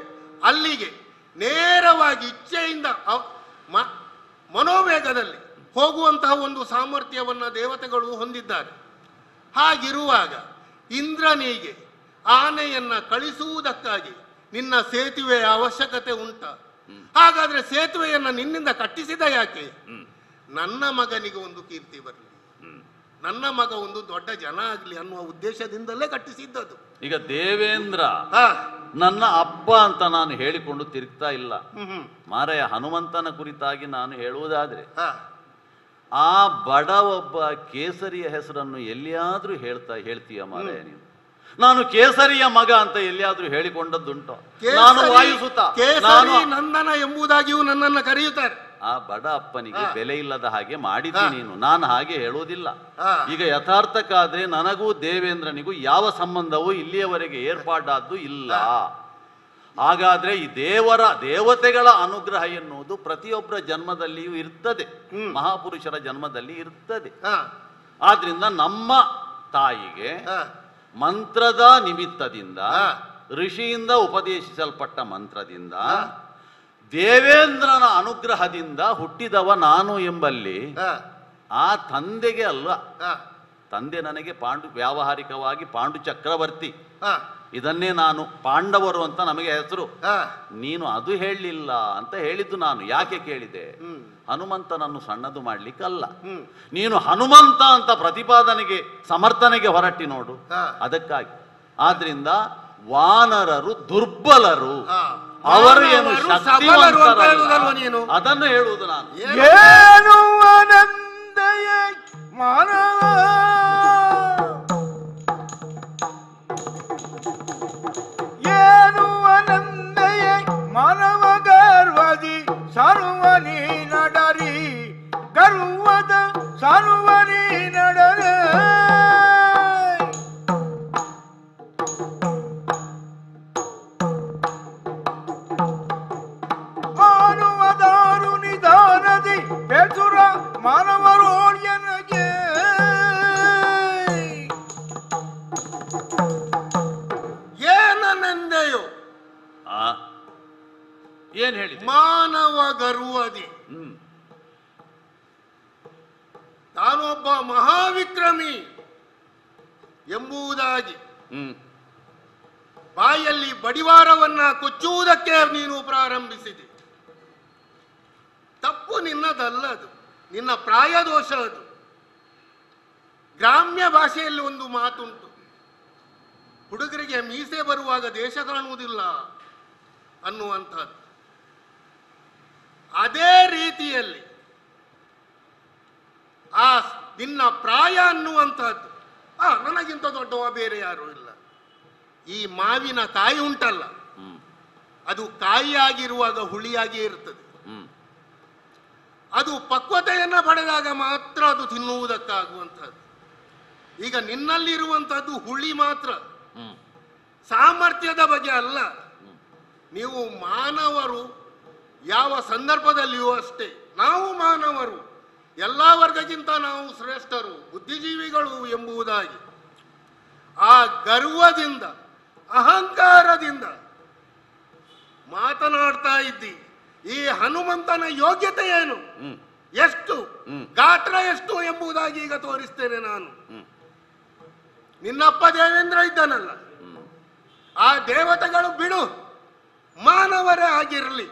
ಅಲ್ಲಿಗೆ ನೇರವಾಗಿ ಇಚ್ಛೆಯಿಂದ ಮನೋವೇಗದಲ್ಲಿ ಹೋಗುವಂತಹ ಒಂದು ಸಾಮರ್ಥ್ಯವನ್ನ ದೇವತೆಗಳು ಹೊಂದಿದ್ದಾರೆ. ಹಾಗಿರುವಾಗ ಇಂದ್ರನಿಗೆ ಆನೆಯನ್ನ ಕಳಿಸುವುದಕ್ಕಾಗಿ ನಿನ್ನ ಸೇತುವೆಯ ಅವಶ್ಯಕತೆ ಉಂಟ. ಹಾಗಾದ್ರೆ ಸೇತುವೆಯನ್ನ ನಿನ್ನಿಂದ ಕಟ್ಟಿಸಿದ ಯಾಕೆ? ನನ್ನ ಮಗನಿಗೆ ಒಂದು ಕೀರ್ತಿ ಬರಲಿ, ನನ್ನ ಮಗ ಒಂದು ದೊಡ್ಡ ಜನ ಆಗ್ಲಿ ಅನ್ನುವ ಉದ್ದೇಶದಿಂದಲೇ ಕಟ್ಟಿಸಿದ್ದದು. ಈಗ ದೇವೇಂದ್ರ ನನ್ನ ಅಪ್ಪ ಅಂತ ನಾನು ಹೇಳಿಕೊಂಡು ತಿರುಗ್ತಾ ಇಲ್ಲ ಮಾರಾಯ. ಹನುಮಂತನ ಕುರಿತಾಗಿ ನಾನು ಹೇಳುವುದಾದ್ರೆ, ಆ ಬಡ ಒಬ್ಬ ಕೇಸರಿಯ ಹೆಸರನ್ನು ಎಲ್ಲಿಯಾದ್ರೂ ಹೇಳ್ತೀಯ ಮಾರಾಯ ನೀನು? ನಾನು ಕೇಸರಿಯ ಮಗ ಅಂತ ಎಲ್ಲಿಯಾದ್ರೂ ಹೇಳಿಕೊಂಡದ್ದುಂಟು? ನಾನು ವಾಯುಸುತ, ನಾನು ನಂದನ ಎಂಬುದಾಗಿಯೂ ನನ್ನನ್ನು ಕರೆಯುತ್ತಾರೆ. ಆ ಬಡ ಅಪ್ಪನಿಗೆ ಬೆಲೆ ಇಲ್ಲದ ಹಾಗೆ ಮಾಡಿದ್ದಿ ನೀನು, ನಾನು ಹಾಗೆ ಹೇಳುವುದಿಲ್ಲ. ಈಗ ಯಥಾರ್ಥಕ್ಕಾದ್ರೆ ನನಗೂ ದೇವೇಂದ್ರನಿಗೂ ಯಾವ ಸಂಬಂಧವೂ ಇಲ್ಲಿಯವರೆಗೆ ಏರ್ಪಾಡಾದ್ದು ಇಲ್ಲ. ಹಾಗಾದ್ರೆ ಈ ದೇವತೆಗಳ ಅನುಗ್ರಹ ಎನ್ನುವುದು ಪ್ರತಿಯೊಬ್ಬರ ಜನ್ಮದಲ್ಲಿಯೂ ಇರ್ತದೆ, ಮಹಾಪುರುಷರ ಜನ್ಮದಲ್ಲಿ ಇರ್ತದೆ. ಆದ್ರಿಂದ ನಮ್ಮ ತಾಯಿಗೆ ಮಂತ್ರದ ನಿಮಿತ್ತದಿಂದ, ಋಷಿಯಿಂದ ಉಪದೇಶಿಸಲ್ಪಟ್ಟ ಮಂತ್ರದಿಂದ, ದೇವೇಂದ್ರನ ಅನುಗ್ರಹದಿಂದ ಹುಟ್ಟಿದವ ನಾನು ಎಂಬಲ್ಲಿ ಆ ತಂದೆಗೆ ಅಲ್ಲ, ತಂದೆ ನನಗೆ ವ್ಯಾವಹಾರಿಕವಾಗಿ ಪಾಂಡು ಚಕ್ರವರ್ತಿ, ಹಾ ಇದನ್ನೇ ನಾನು ಪಾಂಡವರು ಅಂತ ನಮಗೆ ಹೆಸರು. ಹಾ ನೀನು ಅದು ಹೇಳಲಿಲ್ಲ ಅಂತ ಹೇಳಿದ್ದು. ನಾನು ಯಾಕೆ ಕೇಳಿದೆ? ಹನುಮಂತನನ್ನು ಸಣ್ಣದು ಮಾಡ್ಲಿಕ್ಕಲ್ಲ, ನೀನು ಹನುಮಂತ ಅಂತ ಪ್ರತಿಪಾದನೆಗೆ ಸಮರ್ಥನೆಗೆ ಹೊರಟಿ ನೋಡು, ಅದಕ್ಕಾಗಿ. ಆದ್ರಿಂದ ವಾನರರು ದುರ್ಬಲರು, ಅವರು ಏನು ಶಕ್ತಿವಂತರಲ್ಲ, ನೀನು ಅದನ್ನು ಹೇಳುವುದು ನಾನು. ಏನು ಆನಂದಯ ಮಾನವ ಏನು ಆನಂದಯ ಮಾನವ ಗರ್ವದಿ ಸರ್ವನಿ ನಡರಿ ಗರ್ವದ ಸರ್ವನಿ ನಡರೆ ಆನುವದಾರು ನಿಧಾನದಿ ಬೆಸುರ ಮಾನವರೋಳ್ಯನಗೆ ಏನನೆಂದೆಯೋ ಏನ್ ಹೇಳಿ? ಮಾನವ ಗರ್ವದಿ ತಾನೊಬ್ಬ ಮಹಾವಿಕ್ರಮಿ ಎಂಬುದಾಗಿ ಬಾಯಲ್ಲಿ ಬಡಿವಾರವನ್ನ ಕೊಚ್ಚುವುದಕ್ಕೆ ನೀನು ಪ್ರಾರಂಭಿಸಿದೆ. ತಪ್ಪು ನಿನ್ನದಲ್ಲದು, ನಿನ್ನ ಪ್ರಾಯದೋಷ ಅದು. ಗ್ರಾಮ್ಯ ಭಾಷೆಯಲ್ಲಿ ಒಂದು ಮಾತುಂಟು, ಹುಡುಗರಿಗೆ ಮೀಸೆ ಬರುವಾಗ ದೇಶ ಕಾಣುವುದಿಲ್ಲ ಅನ್ನುವಂಥದ್ದು. ಅದೇ ರೀತಿಯಲ್ಲಿ ಆ ನಿನ್ನ ಪ್ರಾಯ ಅನ್ನುವಂಥದ್ದು, ನನಗಿಂತ ದೊಡ್ಡವ ಬೇರೆ ಯಾರೂ ಇಲ್ಲ. ಈ ಮಾವಿನ ಕಾಯಿ ಉಂಟಲ್ಲ, ಅದು ಕಾಯಿಯಾಗಿರುವಾಗ ಹುಳಿಯಾಗಿಯೇ ಇರ್ತದೆ. ಅದು ಪಕ್ವತೆಯನ್ನ ಪಡೆದಾಗ ಮಾತ್ರ ಅದು ತಿನ್ನುವುದಕ್ಕಾಗುವಂಥದ್ದು. ಈಗ ನಿನ್ನಲ್ಲಿರುವಂಥದ್ದು ಹುಳಿ ಮಾತ್ರ, ಸಾಮರ್ಥ್ಯದ ಬಗ್ಗೆ ಅಲ್ಲ. ನೀವು ಮಾನವರು ಯಾವ ಸಂದರ್ಭದಲ್ಲಿಯೂ ಅಷ್ಟೇ, ನಾವು ಮಾನವರು, ಎಲ್ಲ ವರ್ಗಕ್ಕಿಂತ ನಾವು ಶ್ರೇಷ್ಠರು, ಬುದ್ಧಿಜೀವಿಗಳು ಎಂಬುದಾಗಿ ಆ ಗರ್ವದಿಂದ ಅಹಂಕಾರದಿಂದ ಮಾತನಾಡ್ತಾ ಇದ್ದಿ. ಈ ಹನುಮಂತನ ಯೋಗ್ಯತೆ ಏನು, ಎಷ್ಟು ಗಾತ್ರ ಎಷ್ಟು ಎಂಬುದಾಗಿ ಈಗ ತೋರಿಸ್ತೇನೆ ನಾನು. ನಿನ್ನಪ್ಪ ದೇವೇಂದ್ರ ಇದ್ದಾನಲ್ಲ, ಆ ದೇವತೆಗಳು ಬಿಡು, ಮಾನವರೇ ಆಗಿರಲಿ,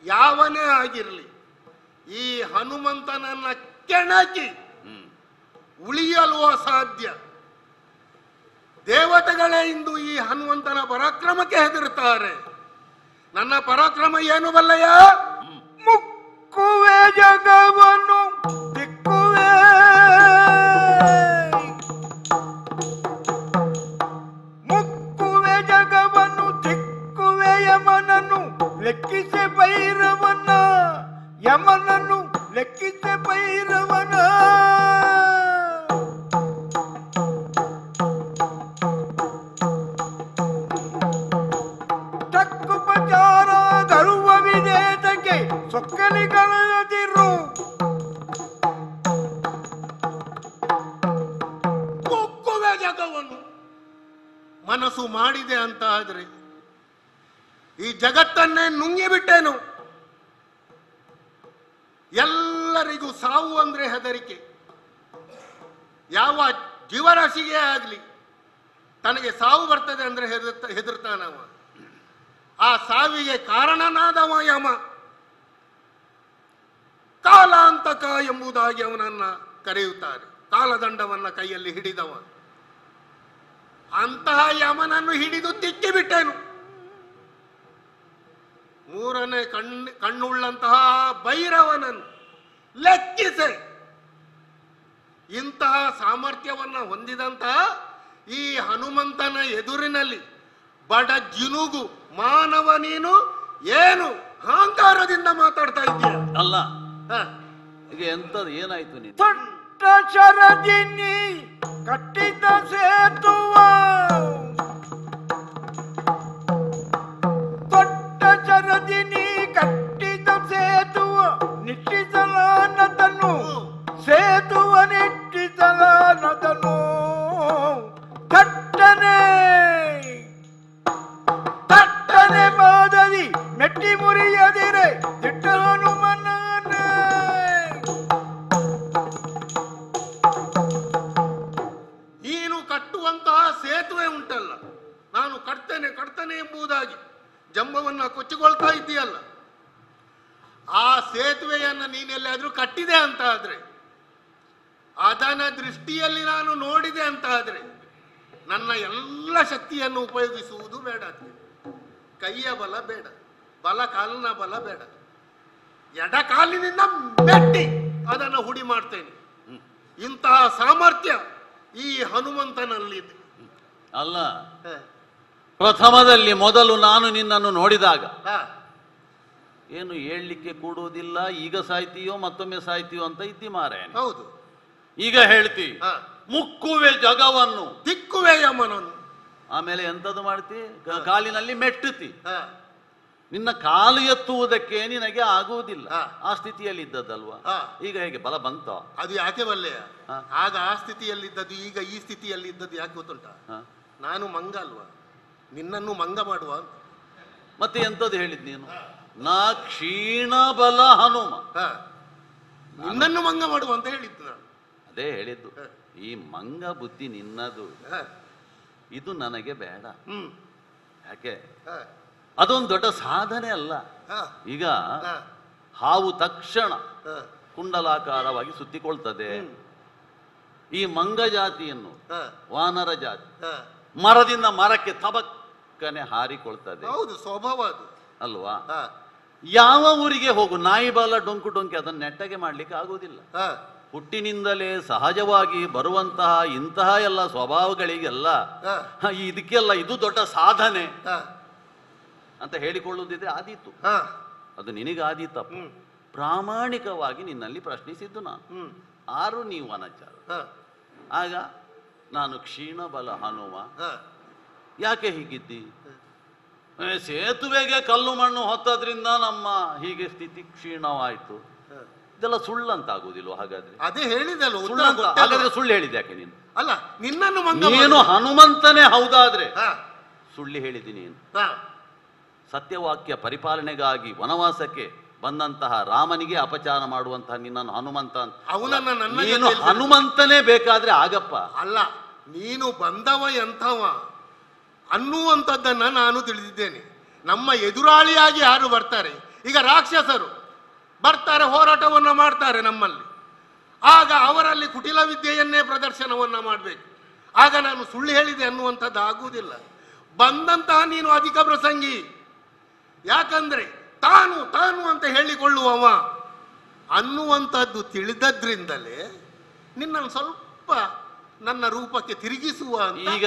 ಯಾವನೇ ಆಗಿರಲಿ, ಈ ಹನುಮಂತನನ್ನ ಕೆಣಕಿ ಉಳಿಯಲು ಅಸಾಧ್ಯ. ದೇವತೆಗಳೇ ಇಂದು ಈ ಹನುಮಂತನ ಪರಾಕ್ರಮಕ್ಕೆ ಹೆದರುತ್ತಾರೆ. ನನ್ನ ಪರಾಕ್ರಮ ಏನು ಬಲ್ಲಯ್ಯ? ಮುಕ್ಕುವೆ ಜಗವನ್ನು ದಿಕ್ಕುವೆ, ಮುಕ್ಕುವೆ ಜಗವನ್ನು ದಿಕ್ಕುವೆ, ಯಮನನ್ನು ಲೆಕ್ಕಿಸೆ ಭೈರವನ, ಯಮನನ್ನು ಲೆಕ್ಕಿಸೆ ಭೈರವನ. ತಕ್ಕುಪಚಾರ ಗರ್ವ ವಿಧೇಯತೆಗೆ ಸೊಕ್ಕಲಿಗಳದಿರು. ಮುಕ್ಕುವೆ ಜಗವನ್ನು ಮನಸ್ಸು ಮಾಡಿದೆ ಅಂತ ಆದ್ರೆ ಈ ಜಗತ್ತನ್ನೇ ನುಂಗಿಬಿಟ್ಟೇನು. ಎಲ್ಲರಿಗೂ ಸಾವು ಅಂದ್ರೆ ಹೆದರಿಕೆ. ಯಾವ ಜೀವರಾಶಿಗೆ ಆಗಲಿ ತನಗೆ ಸಾವು ಬರ್ತದೆ ಅಂದ್ರೆ ಹೆದರ್ತಾನವ. ಆ ಸಾವಿಗೆ ಕಾರಣನಾದವ ಯಮ, ಕಾಲಾಂತಕ ಎಂಬುದಾಗಿ ಅವನನ್ನ ಕರೆಯುತ್ತಾರೆ. ಕಾಲದಂಡವನ್ನ ಕೈಯಲ್ಲಿ ಹಿಡಿದವ. ಅಂತಹ ಯಮನನ್ನು ಹಿಡಿದು ತಿಕ್ಕಿಬಿಟ್ಟೇನು. ಮೂರನೇ ಕಣ್ಣುಳ್ಳಂತಹ ಭೈರವನನ್ನು ಲೆಕ್ಕಿಸೆ. ಇಂತಹ ಸಾಮರ್ಥ್ಯವನ್ನ ಹೊಂದಿದಂತಹ ಈ ಹನುಮಂತನ ಎದುರಿನಲ್ಲಿ ಬಡ ಜಿನುಗು ಮಾನವ ನೀನು ಏನು ಅಹಂಕಾರದಿಂದ ಮಾತಾಡ್ತಾ ಇದ್ದೀಯ? ಅಲ್ಲ, ಈಗ ಎಂತದ್ದು ಏನಾಯ್ತು? ನೀನು ತೊಟ್ಟ ಶರದಿನಿ ಕಟ್ಟಿದ ಸೇತುವ, ತೊಟ್ಟ ಶರದಿನಿ ಕಟ್ಟಿದ ಸೇತುವ ನಿಟ್ಟಿಸಲಾನದನು, ಸೇತುವ ನಿಟ್ಟಿಸಲಾನದನು. ತಟ್ಟನೆ ಮಾದರಿ ಮೆಟ್ಟಿ ಮುರಿಯದಿರೆ ದಿಟ್ಟ ಹನುಮನನೇ. ಮನಸ್ಸನ್ನ ಕೊಚ್ಚಿಕೊಳ್ತಾ ಇದ್ದೀಯಲ್ಲ, ಆ ಸೇತುವೆಯನ್ನು ನೀನೆಲ್ಲಾದ್ರೂ ಕಟ್ಟಿದೆ ಅಂತ ಆದ್ರೆ, ಅದನ್ನ ದೃಷ್ಟಿಯಲ್ಲಿ ನಾನು ನೋಡಿದೆ ಅಂತ ಆದ್ರೆ, ನನ್ನ ಎಲ್ಲ ಶಕ್ತಿಯನ್ನು ಉಪಯೋಗಿಸುವುದು ಬೇಡ. ಕೈಯ ಬಲ ಬೇಡ, ಬಲ ಕಾಲಿನ ಬಲ ಬೇಡ, ಎಡ ಕಾಲಿನಿಂದ ಮೆಟ್ಟಿ ಅದನ್ನು ಹುಡಿ ಮಾಡ್ತೇನೆ. ಇಂತಹ ಸಾಮರ್ಥ್ಯ ಈ ಹನುಮಂತನಲ್ಲಿದೆ. ಅಲ್ಲ, ಪ್ರಥಮದಲ್ಲಿ ಮೊದಲು ನಾನು ನಿನ್ನನ್ನು ನೋಡಿದಾಗ ಏನು ಹೇಳಲಿಕ್ಕೆ ಕೂಡುವುದಿಲ್ಲ, ಈಗ ಸಾಯ್ತೀಯೋ ಮತ್ತೊಮ್ಮೆ ಸಾಯ್ತೀಯೋ ಅಂತ ಇದ್ದಿ ಮಾರಾಯಣ. ಹೌದು. ಈಗ ಹೇಳ್ತಿ ಮುಕ್ಕುವೆ ಜಗವನ್ನು, ದಿಕ್ಕುವೆ ಯಮನನ್ನು. ಆಮೇಲೆ ಎಂತದ್ದು ಮಾಡ್ತಿ? ಕಾಲಿನಲ್ಲಿ ಮೆಟ್ಟುತ್ತಿ. ನಿನ್ನ ಕಾಲು ಎತ್ತುವುದಕ್ಕೆ ನಿನಗೆ ಆಗುವುದಿಲ್ಲ. ಆ ಸ್ಥಿತಿಯಲ್ಲಿ ಇದ್ದದ್ದಲ್ವಾ? ಈಗ ಹೇಗೆ ಬಲ ಬಂತ? ಅದು ಯಾಕೆ ಬಲ್ಲೆಯ? ಆಗ ಆ ಸ್ಥಿತಿಯಲ್ಲಿದ್ದದ್ದು ಈಗ ಈ ಸ್ಥಿತಿಯಲ್ಲಿ ಇದ್ದದ್ದು ಯಾಕೆ ಗೊತ್ತುಂಟ? ನಾನು ಮಂಗ ಅಲ್ವಾ, ನಿನ್ನನ್ನು ಮಂಗ ಮಾಡುವ. ಮತ್ತೆ ಎಂತದ್ದು ಹೇಳಿದ್ ನೀನು? ನಾ ಕ್ಷೀಣ ಬಲ ಹನುಮ, ನಿನ್ನನ್ನು ಮಂಗ ಮಾಡುವ ಅಂತ ಹೇಳಿದ್ದು ನಾನು. ಅದೇ ಹೇಳಿದ್ದು. ಈ ಮಂಗ ಬುದ್ಧಿ ನಿನ್ನದು, ಇದು ನನಗೆ ಬೇಡ. ಯಾಕೆ? ಅದೊಂದು ದೊಡ್ಡ ಸಾಧನೆ ಅಲ್ಲ. ಈಗ ಹಾವು ತಕ್ಷಣ ಕುಂಡಲಾಕಾರವಾಗಿ ಸುತ್ತಿಕೊಳ್ತದೆ. ಈ ಮಂಗ ಜಾತಿಯನ್ನು, ವಾನರ ಜಾತಿ, ಮರದಿಂದ ಮರಕ್ಕೆ ತಬಕ್ಕನೆ ಹಾರಿಕೊಳ್ತದೆ. ಹೌದು, ಸ್ವಭಾವ ಅದು ಅಲ್ವಾ? ಯಾವ ಊರಿಗೆ ಹೋಗು, ನಾಯಿ ಬಾಲ ಡೊಂಕು ಡೊಂಕಿ ಅದನ್ನು ನೆಟ್ಟಗೆ ಮಾಡ್ಲಿಕ್ಕೆ ಆಗುವುದಿಲ್ಲ. ಹುಟ್ಟಿನಿಂದಲೇ ಸಹಜವಾಗಿ ಬರುವಂತಹ ಇಂತಹ ಎಲ್ಲ ಸ್ವಭಾವಗಳಿಗೆಲ್ಲ ಇದಕ್ಕೆಲ್ಲ ಇದು ದೊಡ್ಡ ಸಾಧನೆ ಅಂತ ಹೇಳಿಕೊಳ್ಳುವುದಿದ್ರೆ ಆದೀತು. ಅದು ನಿನಗೆ ಆದೀತಪ್ಪ. ಪ್ರಾಮಾಣಿಕವಾಗಿ ನಿನ್ನಲ್ಲಿ ಪ್ರಶ್ನಿಸಿದ್ದು ನಾನು. ಆರು ನೀವು ಅನಚಾರ. ಆಗ ನಾನು ಕ್ಷೀಣ ಬಲ ಹನುಮ. ಯಾಕೆ ಹೀಗಿದ್ದಿ? ಸೇತುವೆಗೆ ಕಲ್ಲು ಮಣ್ಣು ಹೊತ್ತದ್ರಿಂದ ನಮ್ಮ ಹೀಗೆ ಸ್ಥಿತಿ ಕ್ಷೀಣವಾಯ್ತು. ಇದೆಲ್ಲ ಸುಳ್ಳಂತಾಗುವುದಿಲ್ವ? ಹಾಗಾದ್ರೆ ಅದೇ ಹೇಳಿದಲ್ಲ, ಹಾಗಾದ್ರೆ ಸುಳ್ಳು ಹೇಳಿದೆ ಯಾಕೆ ನೀನು? ಅಲ್ಲ, ನಿನ್ನನ್ನು ನೀನು ಹನುಮಂತನೇ ಹೌದಾದ್ರೆ ಸುಳ್ಳು ಹೇಳಿದ್ದೀನಿ ನೀನು. ಸತ್ಯವಾಕ್ಯ ಪರಿಪಾಲನೆಗಾಗಿ ವನವಾಸಕ್ಕೆ ಬಂದಂತಹ ರಾಮನಿಗೆ ಅಪಚಾರ ಮಾಡುವಂತಹ ನಿನ್ನನ್ನು ಹನುಮಂತ ಅಂತ. ನೀನು ಹನುಮಂತನೇ ಬೇಕಾದ್ರೆ ಆಗಪ್ಪ. ಅಲ್ಲ, ನೀನು ಬಂದವ ಎಂಥವ ಅನ್ನುವಂಥದ್ದನ್ನ ನಾನು ತಿಳಿದಿದ್ದೇನೆ. ನಮ್ಮ ಎದುರಾಳಿಯಾಗಿ ಯಾರು ಬರ್ತಾರೆ? ಈಗ ರಾಕ್ಷಸರು ಬರ್ತಾರೆ, ಹೋರಾಟವನ್ನ ಮಾಡ್ತಾರೆ ನಮ್ಮಲ್ಲಿ. ಆಗ ಅವರಲ್ಲಿ ಕುಟಿಲ ವಿದ್ಯೆಯನ್ನೇ ಪ್ರದರ್ಶನವನ್ನ ಮಾಡಬೇಕು. ಆಗ ನಾನು ಸುಳ್ಳು ಹೇಳಿದೆ ಅನ್ನುವಂಥದ್ದು ಆಗುವುದಿಲ್ಲ. ಬಂದಂತಹ ನೀನು ಅಧಿಕ ಪ್ರಸಂಗಿ. ಯಾಕಂದ್ರೆ ತಾನು ತಾನು ಅಂತ ಹೇಳಿಕೊಳ್ಳುವವ ಅನ್ನುವಂಥದ್ದು ತಿಳಿದದ್ರಿಂದಲೇ ನಿನ್ನನ್ನು ಸ್ವಲ್ಪ ನನ್ನ ರೂಪಕ್ಕೆ ತಿರುಗಿಸುವ. ಈಗ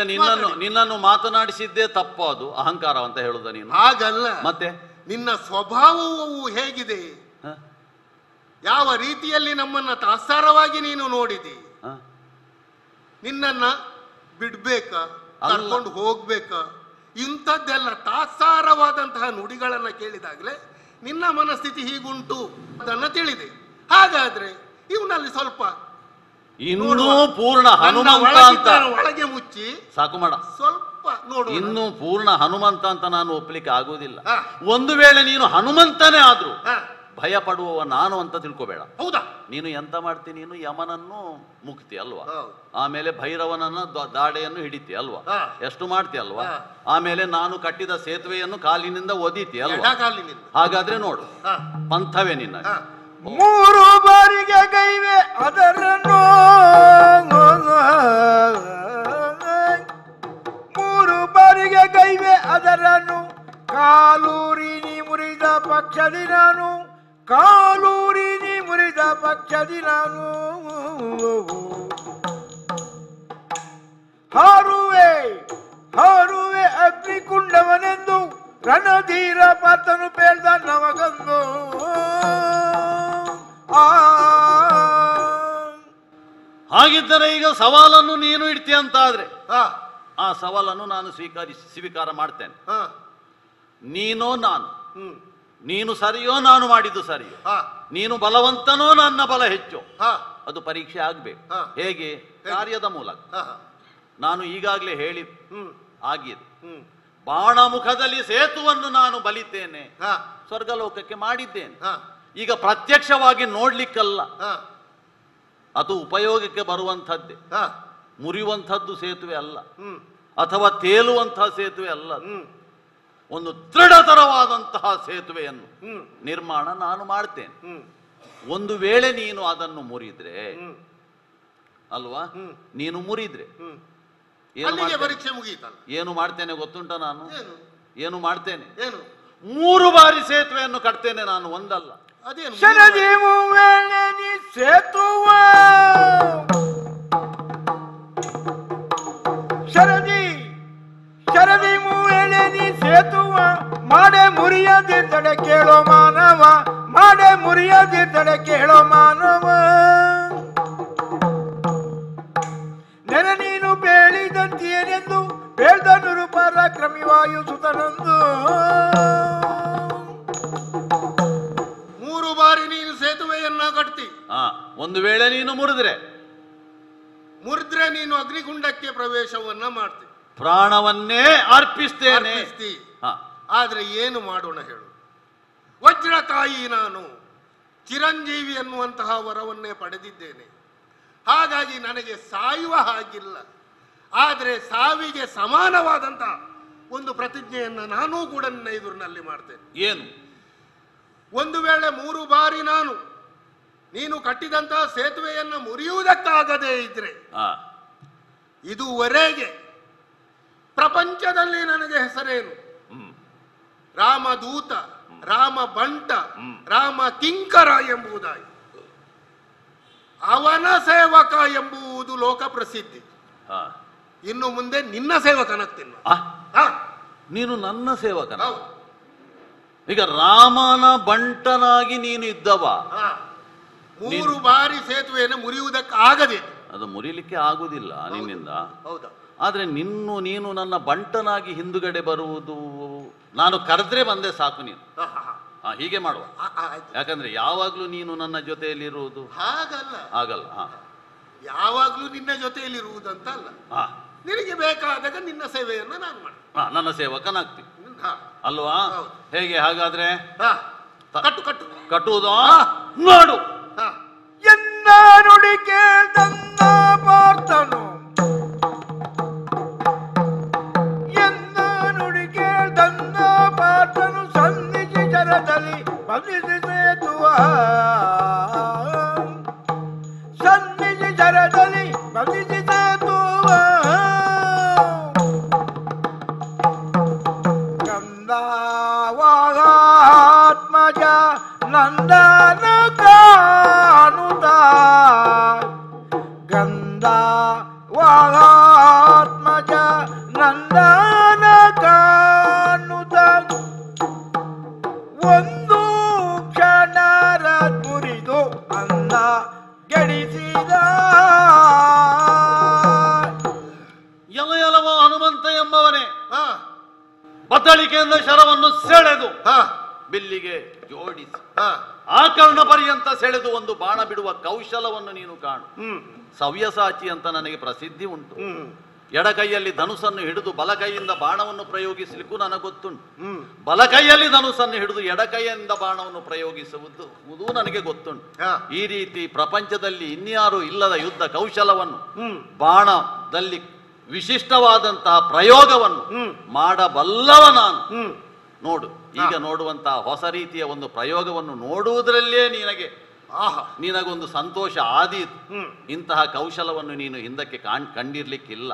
ನಿನ್ನನ್ನು ಮಾತನಾಡಿಸಿದ್ದೇ ತಪ್ಪು, ಅದು ಅಹಂಕಾರ ಅಂತ ಹೇಳುದ ನೀನು? ಹಾಗಲ್ಲ, ಮತ್ತೆ ನಿನ್ನ ಸ್ವಭಾವವು ಹೇಗಿದೆ, ಯಾವ ರೀತಿಯಲ್ಲಿ ನಮ್ಮನ್ನ ತಾತ್ಸಾರವಾಗಿ ನೀನು ನೋಡಿದಿ, ನಿನ್ನನ್ನ ಬಿಡ್ಬೇಕಾ, ಕರ್ಕೊಂಡು ಹೋಗ್ಬೇಕಾ, ಇಂಥದ್ದೆಲ್ಲ ತಾತ್ಸಾರವಾದಂತಹ ನುಡಿಗಳನ್ನ ಕೇಳಿದಾಗಲೇ ನಿನ್ನ ಮನಸ್ಥಿತಿ ಹೀಗುಂಟು ಅದನ್ನ ತಿಳಿದೆ. ಹಾಗಾದ್ರೆ ಇವನಲ್ಲಿ ಸ್ವಲ್ಪ ಇನ್ನೂ ಪೂರ್ಣ ಹನುಮಂತ ಅಂತ ಒಳಗೆ ಮುಚ್ಚಿ ಸಾಕು ಮಾಡ. ಸ್ವಲ್ಪ ನೋಡು. ಇನ್ನೂ ಪೂರ್ಣ ಹನುಮಂತ ಅಂತ ನಾನು ಒಪ್ಪಲಿಕ್ಕೆ ಆಗುವುದಿಲ್ಲ. ಒಂದು ವೇಳೆ ನೀನು ಹನುಮಂತನೇ ಆದ್ರೂ ಭಯ ಪಡುವವ ನಾನು ಅಂತ ತಿಳ್ಕೋಬೇಡ. ಹೌದಾ? ನೀನು ಎಂತ ಮಾಡ್ತೀನಿ? ನೀನು ಯಮನನ್ನು ಮುಕ್ತಿ ಅಲ್ವಾ, ಆಮೇಲೆ ಭೈರವನನ್ನ ದಾಡೆಯನ್ನು ಹಿಡಿತಿ ಅಲ್ವಾ, ಎಷ್ಟು ಮಾಡ್ತಿ ಅಲ್ವಾ, ಆಮೇಲೆ ನಾನು ಕಟ್ಟಿದ ಸೇತುವೆಯನ್ನು ಕಾಲಿನಿಂದ ಒದೀತಿ ಅಲ್ವಾ. ಹಾಗಾದ್ರೆ ನೋಡು, ಪಂಥವೇ ನಿನ್ನ. 3 ಬಾರಿಗೆ ಗೈವೆ ಅದರನ್ನು, 3 ಬಾರಿಗೆ ಗೈವೆ ಅದರನ್ನು, ಕಾಲೂರಿ ನೀ ಮುರಿದ ಪಕ್ಷದಿ ನಾನು, ಕಾಲೂರಿ ನೀ ಮುರಿದ ಪಕ್ಷದಿ ನಾನು. ಹಾರುವೆ ಹಾರುವೆ ಅಗ್ನಿಕುಂಡವನೆಂದು ರಣಧೀರ ಪಾತನು ಪೇಳ್ದ ನಮಗಂದು. ಹಾಗಿದ್ದರೆ ಈಗ ಸವಾಲನ್ನು ನೀನು ಇಡ್ತೀಯ ಅಂತ ಆದ್ರೆ ಆ ಸವಾಲನ್ನು ನಾನು ಸ್ವೀಕಾರ ಮಾಡ್ತೇನೆ. ನೀನೋ ನಾನು, ನೀನು ಸರಿಯೋ ನಾನು ಮಾಡಿದ್ದು ಸರಿಯೋ, ನೀನು ಬಲವಂತನೋ ನನ್ನ ಬಲ ಹೆಚ್ಚು, ಅದು ಪರೀಕ್ಷೆ ಆಗ್ಬೇಕು. ಹೇಗೆ? ಕಾರ್ಯದ ಮೂಲಕ. ನಾನು ಈಗಾಗಲೇ ಹೇಳಿ ಆಗಿದೆ, ಬಾಣಮುಖದಲ್ಲಿ ಸೇತುವನ್ನು ನಾನು ಬಲಿತೇನೆ, ಸ್ವರ್ಗಲೋಕಕ್ಕೆ ಮಾಡಿದ್ದೇನೆ. ಈಗ ಪ್ರತ್ಯಕ್ಷವಾಗಿ ನೋಡ್ಲಿಕ್ಕಲ್ಲ, ಅದು ಉಪಯೋಗಕ್ಕೆ ಬರುವಂಥದ್ದೇ. ಮುರಿಯುವಂಥದ್ದು ಸೇತುವೆ ಅಲ್ಲ, ಅಥವಾ ತೇಲುವಂತಹ ಸೇತುವೆ ಅಲ್ಲ. ಒಂದು ದೃಢತರವಾದಂತಹ ಸೇತುವೆಯನ್ನು ನಿರ್ಮಾಣ ನಾನು ಮಾಡ್ತೇನೆ. ಒಂದು ವೇಳೆ ನೀನು ಅದನ್ನು ಮುರಿದ್ರೆ ಅಲ್ವಾ, ನೀನು ಮುರಿದ್ರೆ ಪರೀಕ್ಷೆ ಮುಗಿಯಿತಲ್ಲ, ಏನು ಮಾಡ್ತೇನೆ ಗೊತ್ತುಂಟ? ನಾನು ಏನು ಮಾಡ್ತೇನೆ? 3 ಬಾರಿ ಸೇತುವೆಯನ್ನು ಕಟ್ತೇನೆ ನಾನು, ಒಂದಲ್ಲ. ಅದೇನು ಸೇತುವ ಶರದಿ ಮೂವೇಳೆ ಸೇತುವ ಮಾಡೆ ಮುರಿಯದಿದ್ದಡೆ ಕೇಳೋ ಮಾನವ, ಮಾಡೆ ಮುರಿಯದಿದ್ದಡೆ ಕೇಳೋ ಮಾನವ. ನೆನೆ ನೀನು ಬೇಳಿದಂತೀಯನೆಂದು ಬೇಳ್ದನು ಪರಾಕ್ರಮಿ ವಾಯು ಸುತನಂದು. 3 ಬಾರಿ ನೀನು ಸೇತುವೆಯನ್ನ ಕಟ್ತಿ. ಒಂದು ವೇಳೆ ನೀನು ಮುರಿದ್ರೆ ನೀನು ಅಗ್ನಿಗುಂಡಕ್ಕೆ ಪ್ರವೇಶವನ್ನ ಮಾಡ್ತಿ, ಪ್ರಾಣವನ್ನೇ ಅರ್ಪಿಸ್ತೇನೆ. ಆದ್ರೆ ಏನು ಮಾಡೋಣ ಹೇಳು? ವಜ್ರಕಾಯಿ ನಾನು ಚಿರಂಜೀವಿ ಎನ್ನುವಂತಹ ವರವನ್ನೇ ಪಡೆದಿದ್ದೇನೆ. ಹಾಗಾಗಿ ನನಗೆ ಸಾಯುವ ಹಾಗಿಲ್ಲ. ಆದರೆ ಸಾವಿಗೆ ಸಮಾನವಾದಂತಹ ಒಂದು ಪ್ರತಿಜ್ಞೆಯನ್ನು ನಾನೂ ಕೂಡ ನನ್ನ ಎದುರಿನಲ್ಲಿ ಮಾಡ್ತೇನೆ. ಏನು? ಒಂದು ವೇಳೆ 3 ಬಾರಿ ನೀನು ಕಟ್ಟಿದಂತಹ ಸೇತುವೆಯನ್ನು ಮುರಿಯುವುದಕ್ಕಾಗದೇ ಇದ್ರೆ, ಇದುವರೆಗೆ ಪ್ರಪಂಚದಲ್ಲಿ ನನಗೆ ಹೆಸರೇನು? ರಾಮದೂತ, ರಾಮ ಬಂಟ, ರಾಮ ಕಿಂಕರ ಎಂಬುದಾಗಿ, ಅವನ ಸೇವಕ ಎಂಬುದು ಲೋಕ ಪ್ರಸಿದ್ಧಿ. ಇನ್ನು ಮುಂದೆ ನಿನ್ನ ಸೇವಕನಾಗ್ತೀನಿ. ನೀನು ನನ್ನ ಸೇವಕನ? ಈಗ ರಾಮನ ಬಂಟನಾಗಿ ನೀನು ಇದ್ದವ. 3 ಬಾರಿ ಸೇತುವೆಯನ್ನು ಮುರಿಯುವುದಕ್ಕಾಗದೆ, ಅದು ಮುರಿಲಿಕ್ಕೆ ಆಗುದಿಲ್ಲ ನಿನ್ನಿಂದ. ಹೌದಾ? ಆದ್ರೆ ನೀನು ನನ್ನ ಬಂಟನಾಗಿ ಹಿಂದುಗಡೆ ಬರುವುದು, ನಾನು ಕರೆದ್ರೆ ಬಂದೆ ಸಾಕು. ನೀನು ಹೀಗೆ ಮಾಡುವ. ಯಾಕಂದ್ರೆ ಯಾವಾಗ್ಲೂ ನೀನು ನನ್ನ ಜೊತೆಯಲ್ಲಿರುವುದು ಆಗಲ್ಲ. ಯಾವಾಗ್ಲೂ ನಿನ್ನ ಜೊತೆಯಲ್ಲಿರುವುದಂತ ಅಲ್ಲ. ನಿನಗೆ ಬೇಕಾದಾಗ ನಿನ್ನ ಸೇವೆಯನ್ನು ನಾನು ಮಾಡಿ ನನ್ನ ಸೇವಕನಾಗ್ತೀನಿ ಅಲ್ವಾ? ಹೇಗೆ? ಹಾಗಾದ್ರೆ ಕಟ್ಟುವುದು ನೋಡು. ಎನ್ನ ನುಡಿ ಕೇಳ್ದನ್ನ ಪಾರ್ಥನು, ಎನ್ನ ನುಡಿ ಕೇಳ್ದನ್ನ ಪಾರ್ಥನು ಸನ್ನಿಧಿ ಜರದಲ್ಲಿ ಬಂಧಿಸಿ ಸೇತುವ, ಸನ್ನಿಧಿ ಜರದಲ್ಲಿ ಬಂಧಿಸಿ ಸೇತುವ. ಗಂಧಾವಾತ್ಮಜ ನಂದನ ಕಾಣುತ್ತ, ಗಂಧಾವಾತ್ಮಜ ನಂದನ ಕಾಣುತ್ತ, ಒಂದು ಕ್ಷಣರ ಮುರಿದು ಅನ್ನ ಗೆಡಿಸಿದ. ಯಲಯಲವ ಹನುಮಂತ ಎಂಬವನೇ, ಬತ್ತಳಿಕೆಯಿಂದ ಶರವನ್ನು ಸೆಳೆದು ಬಿಲ್ಲಿಗೆ ಜೋಡಿಸಿ ಆಕರ್ಣ ಪರ್ಯಂತ ಸೆಳೆದು ಒಂದು ಬಾಣ ಬಿಡುವ ಕೌಶಲವನ್ನು ನೀನು ಕಾಣು. ಸವ್ಯಸಾಚಿ ಅಂತ ನನಗೆ ಪ್ರಸಿದ್ಧಿ ಉಂಟು. ಎಡಕೈಯಲ್ಲಿ ಧನುಸನ್ನು ಹಿಡಿದು ಬಲಕೈಯಿಂದ ಬಾಣವನ್ನು ಪ್ರಯೋಗಿಸಲಿಕ್ಕೂ ನನಗೆ ಗೊತ್ತುಂಟು. ಬಲಕೈಯಲ್ಲಿ ಧನುಸನ್ನು ಹಿಡಿದು ಎಡಕೈಯಿಂದ ಬಾಣವನ್ನು ಪ್ರಯೋಗಿಸುವುದು ನನಗೆ ಗೊತ್ತುಂಟು. ಈ ರೀತಿ ಪ್ರಪಂಚದಲ್ಲಿ ಇನ್ಯಾರು ಇಲ್ಲದ ಯುದ್ಧ ಕೌಶಲವನ್ನು, ಬಾಣದಲ್ಲಿ ವಿಶಿಷ್ಟವಾದಂತಹ ಪ್ರಯೋಗವನ್ನು ಮಾಡಬಲ್ಲವ ನಾನು. ನೋಡು, ಈಗ ನೋಡುವಂತಹ ಹೊಸ ರೀತಿಯ ಒಂದು ಪ್ರಯೋಗವನ್ನು ನೋಡುವುದರಲ್ಲೇ ನಿನಗೊಂದು ಸಂತೋಷ ಆದೀತು. ಇಂತಹ ಕೌಶಲವನ್ನು ನೀನು ಹಿಂದಕ್ಕೆ ಕಂಡಿರ್ಲಿಕ್ಕಿಲ್ಲ.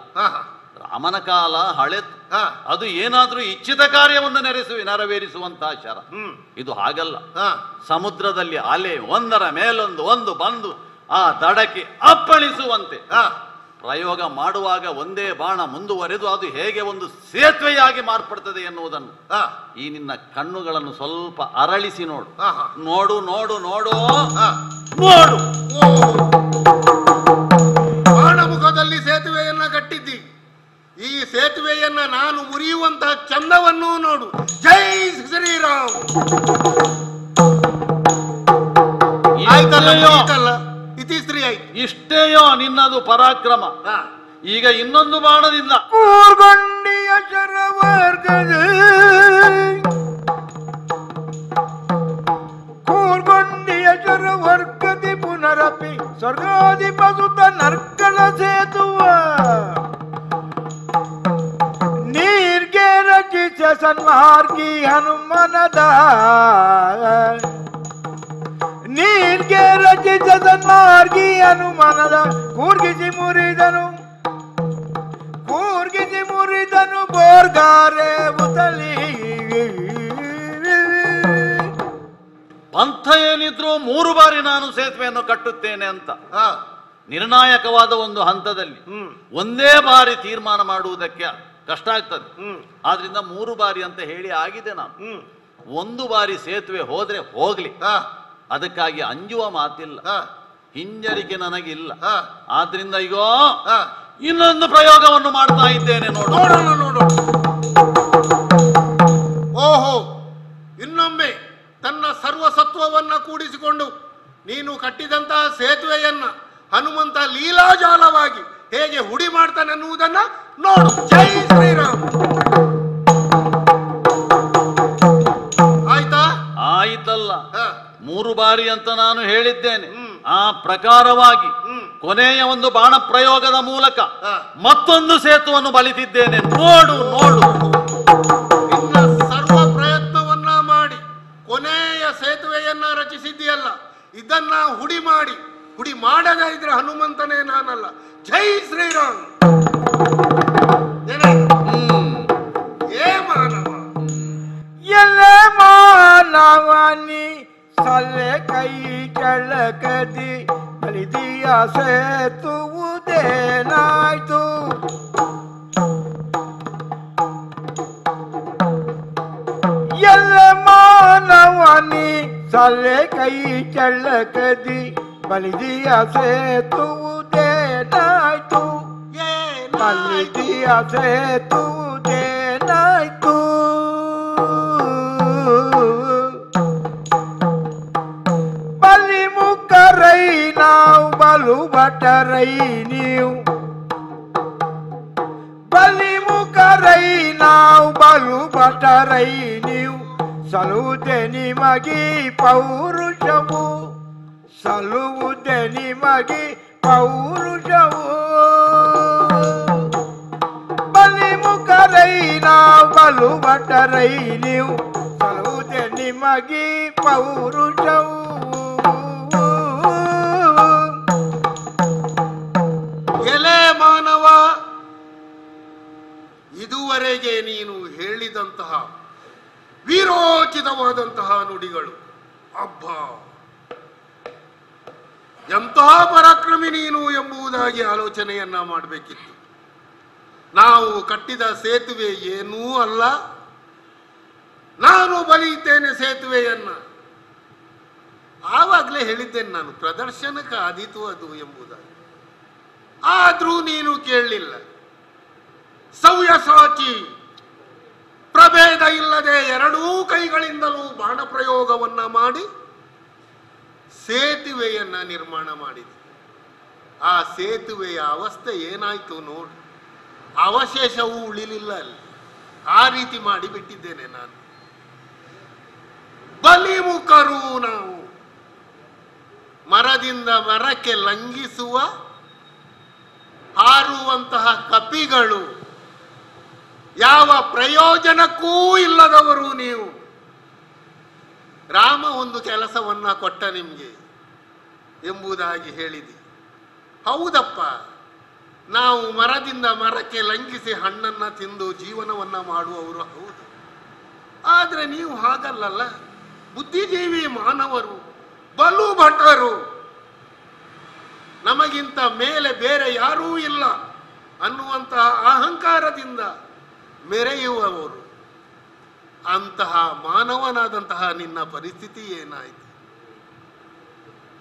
ರಾಮನ ಕಾಲ ಹಳೆತು. ಅದು ಏನಾದ್ರೂ ಇಚ್ಛಿತ ಕಾರ್ಯವನ್ನು ನೆರವೇರಿಸುವಂತಹ ಶರ. ಇದು ಹಾಗಲ್ಲ. ಸಮುದ್ರದಲ್ಲಿ ಅಲೆ ಒಂದರ ಮೇಲೊಂದು ಬಂದು ಆ ದಡಕ್ಕೆ ಅಪ್ಪಳಿಸುವಂತೆ ಪ್ರಯೋಗ ಮಾಡುವಾಗ ಒಂದೇ ಬಾಣ ಮುಂದುವರೆದು ಅದು ಹೇಗೆ ಒಂದು ಸೇತುವೆಯಾಗಿ ಮಾರ್ಪಡ್ತದೆ ಎನ್ನುವುದನ್ನು ಈ ನಿನ್ನ ಕಣ್ಣುಗಳನ್ನು ಸ್ವಲ್ಪ ಅರಳಿಸಿ ನೋಡು. ನೋಡು ನೋಡು ನೋಡು ನೋಡು. ಬಾಣಮುಖದಲ್ಲಿ ಸೇತುವೆಯನ್ನ ಕಟ್ಟಿದ್ದಿ. ಈ ಸೇತುವೆಯನ್ನ ನಾನು ಮುರಿಯುವಂತಹ ಚಂದವನ್ನು ನೋಡು. ಜೈ ಶ್ರೀರಾಮ್. ಆಯ್ತಲ್ಲ, ಇತಿಶ್ರೀ ಆಯ್ತು. ಇಷ್ಟೇಯೋ ನಿನ್ನದು ಪರಾಕ್ರಮ. ಈಗ ಇನ್ನೊಂದು ಬಾಣದಿಂದ ಕೂರ್ಗೊಂಡಿಯ ಶರವರ್ಗದ, ಕೂರ್ಗೊಂಡಿಯ ಶರವರ್ಗದಿ ಪುನರಪಿ ಸ್ವರ್ಗಾಧಿಪಸುತ ನರ್ಕಳ ಸೇತುವ, ನೀರ್ಗೆ ರಚಿಸ ಸನ್ಮಾರ್ಗಿ ಹನುಮನದ ನೀರ್ಗೆ ರಚಿತ ಸನ್ಮಾರ್ಗಿ ಹನುಮನದ ಕೂರ್ಗಿಸಿ ಮುರಿದನು ಬೋರ್ಗಾರೆ ಬುತಲಿ. ಪಂಥ ಏನಿದ್ರು 3 ಬಾರಿ ನಾನು ಸೇತುವೆಯನ್ನು ಕಟ್ಟುತ್ತೇನೆ ಅಂತ ನಿರ್ಣಾಯಕವಾದ ಒಂದು ಹಂತದಲ್ಲಿ ಒಂದೇ ಬಾರಿ ತೀರ್ಮಾನ ಮಾಡುವುದಕ್ಕೆ ಕಷ್ಟ ಆಗ್ತದೆ. ಆದ್ರಿಂದ 3 ಬಾರಿ ಅಂತ ಹೇಳಿ ಆಗಿದೆ. ನಾನು 1 ಬಾರಿ ಸೇತುವೆ ಹೋದ್ರೆ ಹೋಗ್ಲಿ, ಅದಕ್ಕಾಗಿ ಅಂಜುವ ಮಾತಿಲ್ಲ, ಹಿಂಜರಿಕೆ ನನಗಿಲ್ಲ. ಆದ್ರಿಂದ ಈಗ ಇನ್ನೊಂದು ಪ್ರಯೋಗವನ್ನು ಮಾಡ್ತಾ ಇದ್ದೇನೆ. ನೋಡೋಣ. ಓಹೋ, ಇನ್ನೊಮ್ಮೆ ತನ್ನ ಸರ್ವಸತ್ವವನ್ನ ಕೂಡಿಸಿಕೊಂಡು ನೀನು ಕಟ್ಟಿದಂತಹ ಸೇತುವೆಯನ್ನ ಹನುಮಂತ ಲೀಲಾಜಾಲವಾಗಿ ಹೇಗೆ ಹುಡಿ ಮಾಡ್ತಾನೆ ಅನ್ನುವುದನ್ನ ನೋಡು. ಜೈ ಶ್ರೀರಾಮ್. ಆಯ್ತಾ? ಆಯ್ತಲ್ಲ, 3 ಬಾರಿ ಅಂತ ನಾನು ಹೇಳಿದ್ದೇನೆ. ಆ ಪ್ರಕಾರವಾಗಿ ಕೊನೆಯ ಒಂದು ಬಾಣ ಪ್ರಯೋಗದ ಮೂಲಕ ಮತ್ತೊಂದು ಸೇತುವನ್ನು ಬಲಿತಿದ್ದೇನೆ. ನೋಡು. ನಿನ್ನ ಸರ್ವ ಪ್ರಯತ್ನವನ್ನ ಮಾಡಿ ಕೊನೆಯ ಸೇತುವೆಯನ್ನ ರಚಿಸಿದ್ದೀಯಲ್ಲ, ಇದನ್ನ ಹುಡಿ ಮಾಡದ ಇದ್ರೆ ಹನುಮಂತನೇ ನಾನಲ್ಲ. ಜೈ ಶ್ರೀರಾಮ್. ಏ ಮಾನವ, ಎಲ್ಲ ಮಾನವನಿ ಸಲ್ಲೆ ಕೈ ಕೆಳಕದಿ ಬಲಿದಿಯ ಸೇತುವುದೇನಾಯ್ತು? ಎಲ್ಲ ಮಾನವನಿ ಸಲ್ಲೆ ಕೈ ಕೆಳಕದಿ ಬಲಿದಿಯ ಸೇತುವುದೇನಾಯ್ತು? ಬಲಿದಿಯ ಸೇತುವುದೇನಾಯ್ತು? ಬಲಿಮುಖರೈ ನಾವು ಬಲು ಭಟರೈ ನೀವು, ಬಲಿಮುಖರೈ ನಾವು ಬಲು ಭಟರೈ ನೀವು, ಸಲುವುದೆ ನಿಮಗಿ ಪೌರುಷವು, ಸಲುವುದೆ ನಿಮಗಿ ಪೌರುಷವು. ಬಲಿಮುಖರೈ ನಾವು ಬಲು ಭಟರೈ ನೀವು, ಸಲುವುದೆ ನಿಮಗಿ ಪೌರುಷವು. ಎಲೆ ಮಾನವ, ಇದುವರೆಗೆ ನೀನು ಹೇಳಿದಂತಹ ವೀರೋಚಿತವಾದಂತಹ ನುಡಿಗಳು, ಅಬ್ಬಾ ಎಂತಹ ಪರಾಕ್ರಮಿ ನೀನು ಎಂಬುದಾಗಿ ಆಲೋಚನೆಯನ್ನ ಮಾಡಬೇಕಿತ್ತು. ನಾವು ಕಟ್ಟಿದ ಸೇತುವೆ ಏನೂ ಅಲ್ಲ, ನಾನು ಬಲಿಯುತ್ತೇನೆ ಸೇತುವೆಯನ್ನ. ಆವಾಗಲೇ ಹೇಳಿದ್ದೇನೆ ನಾನು, ಪ್ರದರ್ಶನಕ್ಕೆ ಆದೀತು ಅದು ಎಂಬುದಾಗಿ. ಆದ್ರೂ ನೀನು ಕೇಳಲಿಲ್ಲ. ಸವ್ಯಸಾಚಿ ಪ್ರಭೇದ ಇಲ್ಲದೆ 2 ಕೈಗಳಿಂದಲೂ ಬಾಣ ಪ್ರಯೋಗವನ್ನ ಮಾಡಿ ಸೇತುವೆಯನ್ನ ನಿರ್ಮಾಣ ಮಾಡಿದೆ. ಆ ಸೇತುವೆಯ ಅವಸ್ಥೆ ಏನಾಯ್ತು ನೋಡು. ಅವಶೇಷವೂ ಉಳಿಲಿಲ್ಲ ಅಲ್ಲಿ. ಆ ರೀತಿ ಮಾಡಿಬಿಟ್ಟಿದ್ದೇನೆ ನಾನು. ಬಲಿಮುಖರು ನಾವು, ಮರದಿಂದ ಮರಕ್ಕೆ ಲಂಘಿಸುವ ಹಾರುವಂತಹ ಕಪಿಗಳು, ಯಾವ ಪ್ರಯೋಜನಕ್ಕೂ ಇಲ್ಲದವರು ನೀವು. ರಾಮ ಒಂದು ಕೆಲಸವನ್ನ ಕೊಟ್ಟ ನಿಮ್ಗೆ ಎಂಬುದಾಗಿ ಹೇಳಿದೆ. ಹೌದಪ್ಪ, ನಾವು ಮರದಿಂದ ಮರಕ್ಕೆ ಲಂಘಿಸಿ ಹಣ್ಣನ್ನ ತಿಂದು ಜೀವನವನ್ನ ಮಾಡುವವರು ಹೌದು. ಆದ್ರೆ ನೀವು ಹಾಗಲ್ಲಲ್ಲ, ಬುದ್ಧಿಜೀವಿ ಮಾನವರು, ಬಲು ಭಟರು, ನಮಗಿಂತ ಮೇಲೆ ಬೇರೆ ಯಾರೂ ಇಲ್ಲ ಅನ್ನುವಂತಹ ಅಹಂಕಾರದಿಂದ ಮೆರೆಯುವವರು. ಅಂತಹ ಮಾನವನಾದಂತಹ ನಿನ್ನ ಪರಿಸ್ಥಿತಿ ಏನಾಯಿತು?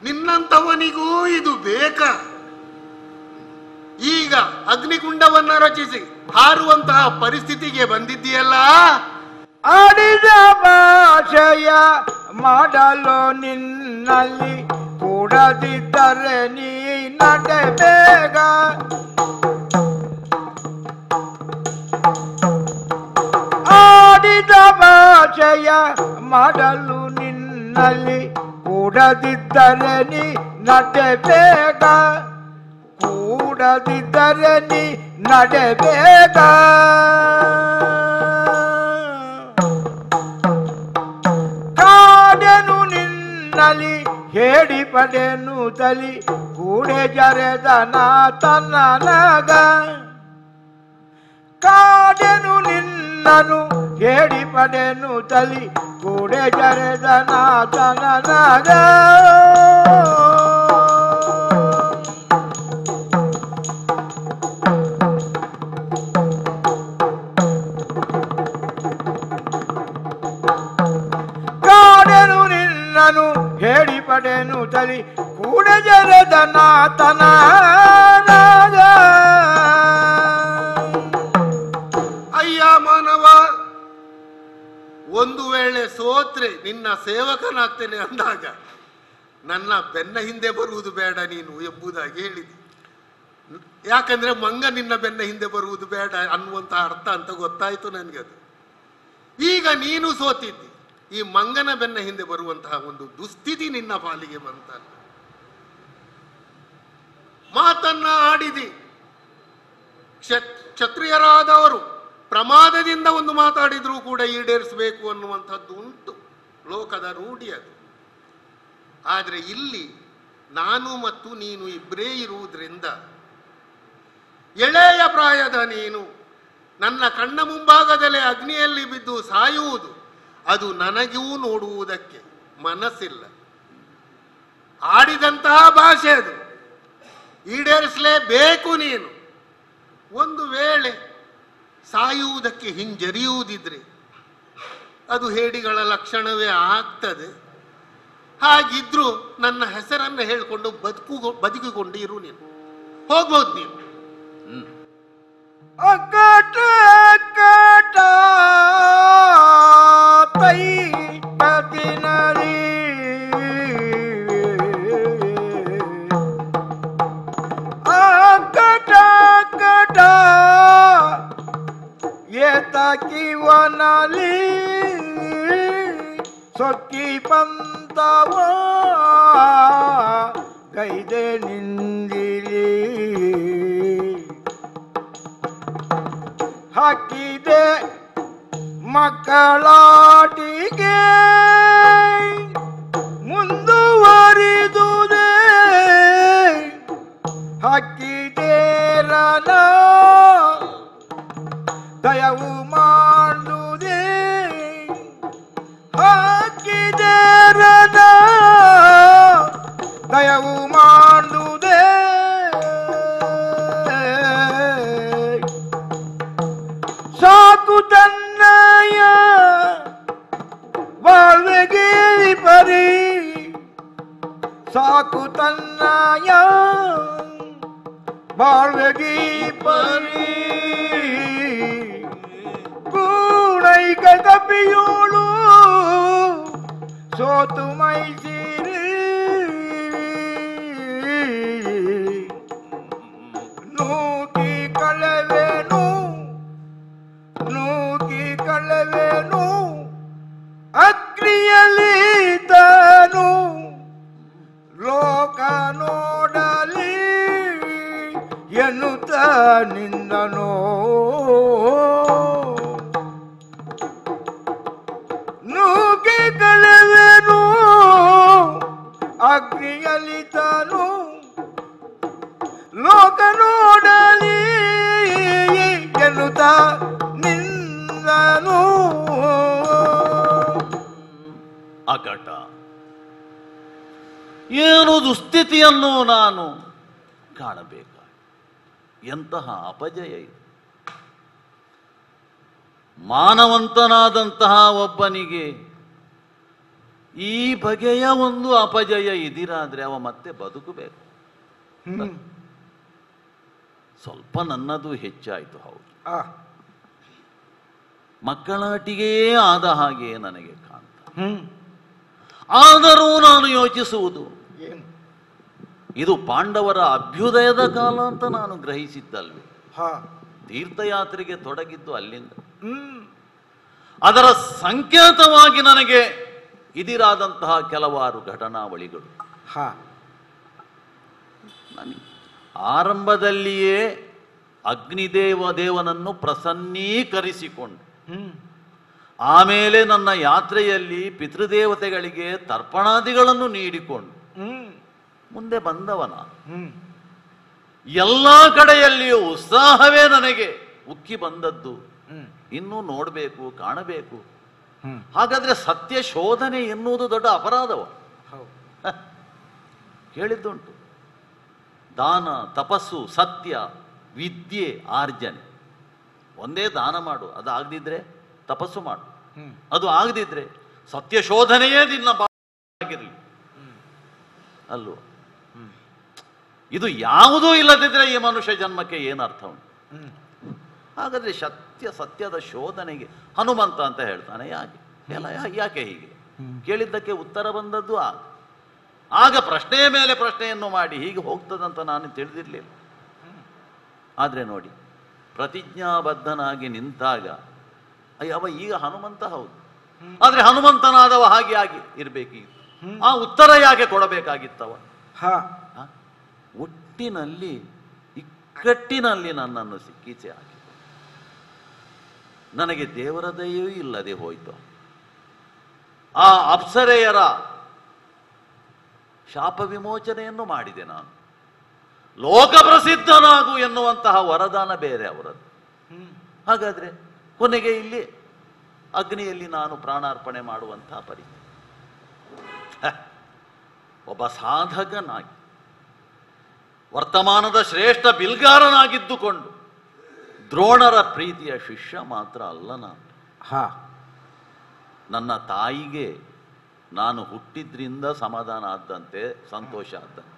ನಿನ್ನಂಥವನಿಗೂ ಇದು ಬೇಕಾ? ಈಗ ಅಗ್ನಿಕುಂಡವನ್ನ ರಚಿಸಿ ಹಾರುವಂತಹ ಪರಿಸ್ಥಿತಿಗೆ ಬಂದಿದ್ದೀಯಲ್ಲ. ಆಡಿದ ಭಾಷೆಯ ಮಾಡಲು ನಿನ್ನಲ್ಲಿ ಕೂಡದಿದ್ದರೆ ನೀ ನಡೆ ಬೇಗ. ಆಡಿದ ಭಾಷೆಯ ಮಾಡಲು ನಿನ್ನಲ್ಲಿ ಕೂಡದಿದ್ದರೆ ನೀ ನಡೆ ಬೇಗ, ಕೂಡದಿದ್ದರೆ ನೀ ನಡೆ ಬೇಗ. ಹೇಳಿ ಪಡೆನು ತಲಿ ಕೂಡೆ ಜರೆದನ ತನ್ನ ನಗ ಕಾಡೆನು ನಿನ್ನನು ಹೇಳಿ ಪಡೆನು ತಲಿ ಕೂಡೆ ಜರೆದನ ತನ್ನ ನಗ ಕಾಡೆನು ನಿನ್ನನು ಹೇಳಿ ಪಡೆನು ತಲಿ ಕೂಡ ಜರದ ನಾತನ ಅಯ್ಯ ಮಾನವ, ಒಂದು ವೇಳೆ ಸೋತ್ರೆ ನಿನ್ನ ಸೇವಕನಾಗ್ತೇನೆ ಅಂದಾಗ ನನ್ನ ಬೆನ್ನ ಹಿಂದೆ ಬರುವುದು ಬೇಡ ನೀನು ಎಂಬುದಾಗಿ ಹೇಳಿದೆ. ಯಾಕಂದ್ರೆ ಮಂಗ ನಿನ್ನ ಬೆನ್ನ ಹಿಂದೆ ಬರುವುದು ಬೇಡ ಅನ್ನುವಂಥ ಅರ್ಥ ಅಂತ ಗೊತ್ತಾಯ್ತು ನನಗೆ. ಅದು ಈಗ ನೀನು ಸೋತಿದ್ದಿ, ಈ ಮಂಗನ ಬೆನ್ನ ಹಿಂದೆ ಬರುವಂತಹ ಒಂದು ದುಸ್ಥಿತಿ ನಿನ್ನ ಪಾಲಿಗೆ ಬಂತಲ್ಲ. ಮಾತನ್ನ ಆಡಿದಿ. ಕ್ಷತ್ರಿಯರಾದವರು ಪ್ರಮಾದದಿಂದ ಒಂದು ಮಾತಾಡಿದ್ರೂ ಕೂಡ ಈಡೇರಿಸಬೇಕು ಅನ್ನುವಂಥದ್ದು ಉಂಟು, ಲೋಕದ ರೂಢಿ ಅದು. ಆದರೆ ಇಲ್ಲಿ ನಾನು ಮತ್ತು ನೀನು ಇಬ್ಬರೇ ಇರುವುದರಿಂದ ಎಳೆಯ ಪ್ರಾಯದ ನೀನು ನನ್ನ ಕಣ್ಣ ಮುಂಭಾಗದಲ್ಲೇ ಅಗ್ನಿಯಲ್ಲಿ ಬಿದ್ದು ಸಾಯುವುದು, ಅದು ನನಗೂ ನೋಡುವುದಕ್ಕೆ ಮನಸ್ಸಿಲ್ಲ. ಆಡಿದಂತಹ ಭಾಷೆ ಅದು, ಈಡೇರಿಸಲೇಬೇಕು ನೀನು. ಒಂದು ವೇಳೆ ಸಾಯುವುದಕ್ಕೆ ಹಿಂಜರಿಯುವುದಿದ್ರೆ ಅದು ಹೇಡಿಗಳ ಲಕ್ಷಣವೇ ಆಗ್ತದೆ. ಹಾಗಿದ್ರೂ ನನ್ನ ಹೆಸರನ್ನು ಹೇಳಿಕೊಂಡು ಬದುಕಿಕೊಂಡು ಇರು, ನೀನು ಹೋಗ್ಬೋದು ನೀನು. ಅಕ್ಕಟ ಅಕ್ಕಟ ತೈ ಪತಿನರಿ ಅಕ್ಕಟ ಅಕ್ಕಟ ಏತಕಿವನಲಿ ಸೊಕ್ಕಿ ಪಂತವ ಗೈದೆ ನಿಂದಿರಿ ಹಾಕಿದೆ ಮಕ್ಕಳಾಟಿಗೆ ಮುಂದುವರಿದುದೇ ಹಾಕಿದೇರನ ದಯವು ಮಾಡುವುದೇ ಹಾಕಿದೇರನ ದಯವು ಮಾಡುವುದೇ ಸಾಕು ತನ್ನಯ ಬಾಳ್ವೆಗೆ ಪರಿ ಸಾಕು ತನ್ನಯ ಬಾಳ್ವೆಗೆ ಪರಿ ಕೂಡೈಕ ಕಪಿಯೋಳು ಸೋತು ಮೈಸಿರಿ ನೂಕಿ ಕಳವೆನು ನೂಕಿ ಕಳವೆನು ಅಗ್ನಿಯಲ್ಲಿ ತಾನು ಲೋಕ ನೋಡಲಿ ಎನ್ನುತ್ತ ನಿಂದನೋ ನೂಕಿ ಕಳವೆನು ಅಗ್ನಿಯಲ್ಲಿ ತಾನು ಲೋಕ ನೋಡಲಿ ಎನ್ನುತ್ತ ನಿಂದನು. ಅಕಟ, ಏನು ದುಸ್ಥಿತಿಯನ್ನು ನಾನು ಕಾಣಬೇಕು. ಎಂತಹ ಅಪಜಯ ಇದು. ಮಾನವಂತನಾದಂತಹ ಒಬ್ಬನಿಗೆ ಈ ಬಗೆಯ ಒಂದು ಅಪಜಯ ಇದಿರಾದ್ರೆ ಅವ ಮತ್ತೆ ಬದುಕಬೇಕು. ಸ್ವಲ್ಪ ನನ್ನದು ಹೆಚ್ಚಾಯಿತು, ಹೌದು. ಮಕ್ಕಳಾಟಿಗೆ ಆದ ಹಾಗೆ ನನಗೆ ಕಾಣ್ತ. ಆದರೂ ನಾನು ಯೋಚಿಸುವುದು, ಇದು ಪಾಂಡವರ ಅಭ್ಯುದಯದ ಕಾಲ ಅಂತ ನಾನು ಗ್ರಹಿಸಿದ್ದಲ್ವೇ. ತೀರ್ಥಯಾತ್ರೆಗೆ ತೊಡಗಿದ್ದು ಅಲ್ಲಿಂದ. ಅದರ ಸಂಕೇತವಾಗಿ ನನಗೆ ಇದಿರಾದಂತಹ ಕೆಲವಾರು ಘಟನಾವಳಿಗಳು. ಆರಂಭದಲ್ಲಿಯೇ ದೇವನನ್ನು ಪ್ರಸನ್ನೀಕರಿಸಿಕೊಂಡು, ಆಮೇಲೆ ನನ್ನ ಯಾತ್ರೆಯಲ್ಲಿ ಪಿತೃದೇವತೆಗಳಿಗೆ ತರ್ಪಣಾದಿಗಳನ್ನು ನೀಡಿಕೊಂಡು ಮುಂದೆ ಬಂದವನ. ಹ್ಮ್ ಎಲ್ಲ ಕಡೆಯಲ್ಲಿಯೂ ಉತ್ಸಾಹವೇ ನನಗೆ ಉಕ್ಕಿ ಬಂದದ್ದು. ಹ್ಮ್ ಇನ್ನೂ ನೋಡಬೇಕು, ಕಾಣಬೇಕು. ಹ್ಮ್ ಹಾಗಾದ್ರೆ ಸತ್ಯ ಶೋಧನೆ ಎನ್ನುವುದು ದೊಡ್ಡ ಅಪರಾಧವ? ಹೌದು. ಕೇಳಿದ್ದುಂಟು. ದಾನ, ತಪಸ್ಸು, ಸತ್ಯ, ವಿದ್ಯೆ, ಆರ್ಜನೆ. ಒಂದೇ ದಾನ ಮಾಡು, ಅದು ಆಗದಿದ್ರೆ ತಪಸ್ಸು ಮಾಡು, ಹ್ಮ್ ಅದು ಆಗದಿದ್ರೆ ಸತ್ಯ ಶೋಧನೆಯೇ ನಿನ್ನ ಆಗಿರಲಿ ಅಲ್ವ? ಇದು ಯಾವುದೂ ಇಲ್ಲದಿದ್ರೆ ಈ ಮನುಷ್ಯ ಜನ್ಮಕ್ಕೆ ಏನು ಅರ್ಥ ಉಂಟು? ಹ್ಮ್ ಹಾಗಾದ್ರೆ ಸತ್ಯದ ಶೋಧನೆಗೆ ಹನುಮಂತ ಅಂತ ಹೇಳ್ತಾನೆ. ಯಾಕೆ ಹೀಗೆ ಕೇಳಿದ್ದಕ್ಕೆ ಉತ್ತರ ಬಂದದ್ದು ಆಗ ಪ್ರಶ್ನೆಯ ಮೇಲೆ ಪ್ರಶ್ನೆಯನ್ನು ಮಾಡಿ ಹೀಗೆ ಹೋಗ್ತದಂತ ನಾನು ತಿಳಿದಿರಲಿಲ್ಲ. ಆದರೆ ನೋಡಿ, ಪ್ರತಿಜ್ಞಾಬದ್ಧನಾಗಿ ನಿಂತಾಗ ಅವ ಈಗ ಹನುಮಂತ ಹೌದು, ಆದರೆ ಹನುಮಂತನಾದವ ಹಾಗೆ ಆಗಿ ಇರಬೇಕಿತ್ತು. ಆ ಉತ್ತರ ಯಾಕೆ ಕೊಡಬೇಕಾಗಿತ್ತವ? ಒಟ್ಟಿನಲ್ಲಿ ಇಕ್ಕಟ್ಟಿನಲ್ಲಿ ನನ್ನನ್ನು ಸಿಕ್ಕಿಸೆ ಹಾಕಿ ನನಗೆ ದೇವರ ದಯೆಯೂ ಇಲ್ಲದೆ ಹೋಯಿತು. ಆ ಅಪ್ಸರೆಯರ ಶಾಪ ವಿಮೋಚನೆಯನ್ನು ಮಾಡಿದೆ ನಾನು. ಲೋಕ ಪ್ರಸಿದ್ಧನಾಗು ಎನ್ನುವಂತಹ ವರದಾನ ಬೇರೆ ಅವರದ್ದು. ಹಾಗಾದ್ರೆ ಕೊನೆಗೆ ಇಲ್ಲಿ ಅಗ್ನಿಯಲ್ಲಿ ನಾನು ಪ್ರಾಣಾರ್ಪಣೆ ಮಾಡುವಂತಹ ಪರಿಸ್ಥಿತಿ. ಒಬ್ಬ ಸಾಧಕನಾಗಿ ವರ್ತಮಾನದ ಶ್ರೇಷ್ಠ ಬಿಲ್ಗಾರನಾಗಿದ್ದುಕೊಂಡು ದ್ರೋಣರ ಪ್ರೀತಿಯ ಶಿಷ್ಯ ಮಾತ್ರ ಅಲ್ಲ ನಾನು. ನನ್ನ ತಾಯಿಗೆ ನಾನು ಹುಟ್ಟಿದ್ರಿಂದ ಸಮಾಧಾನ ಆದ್ದಂತೆ, ಸಂತೋಷ ಆದ್ದಂತೆ.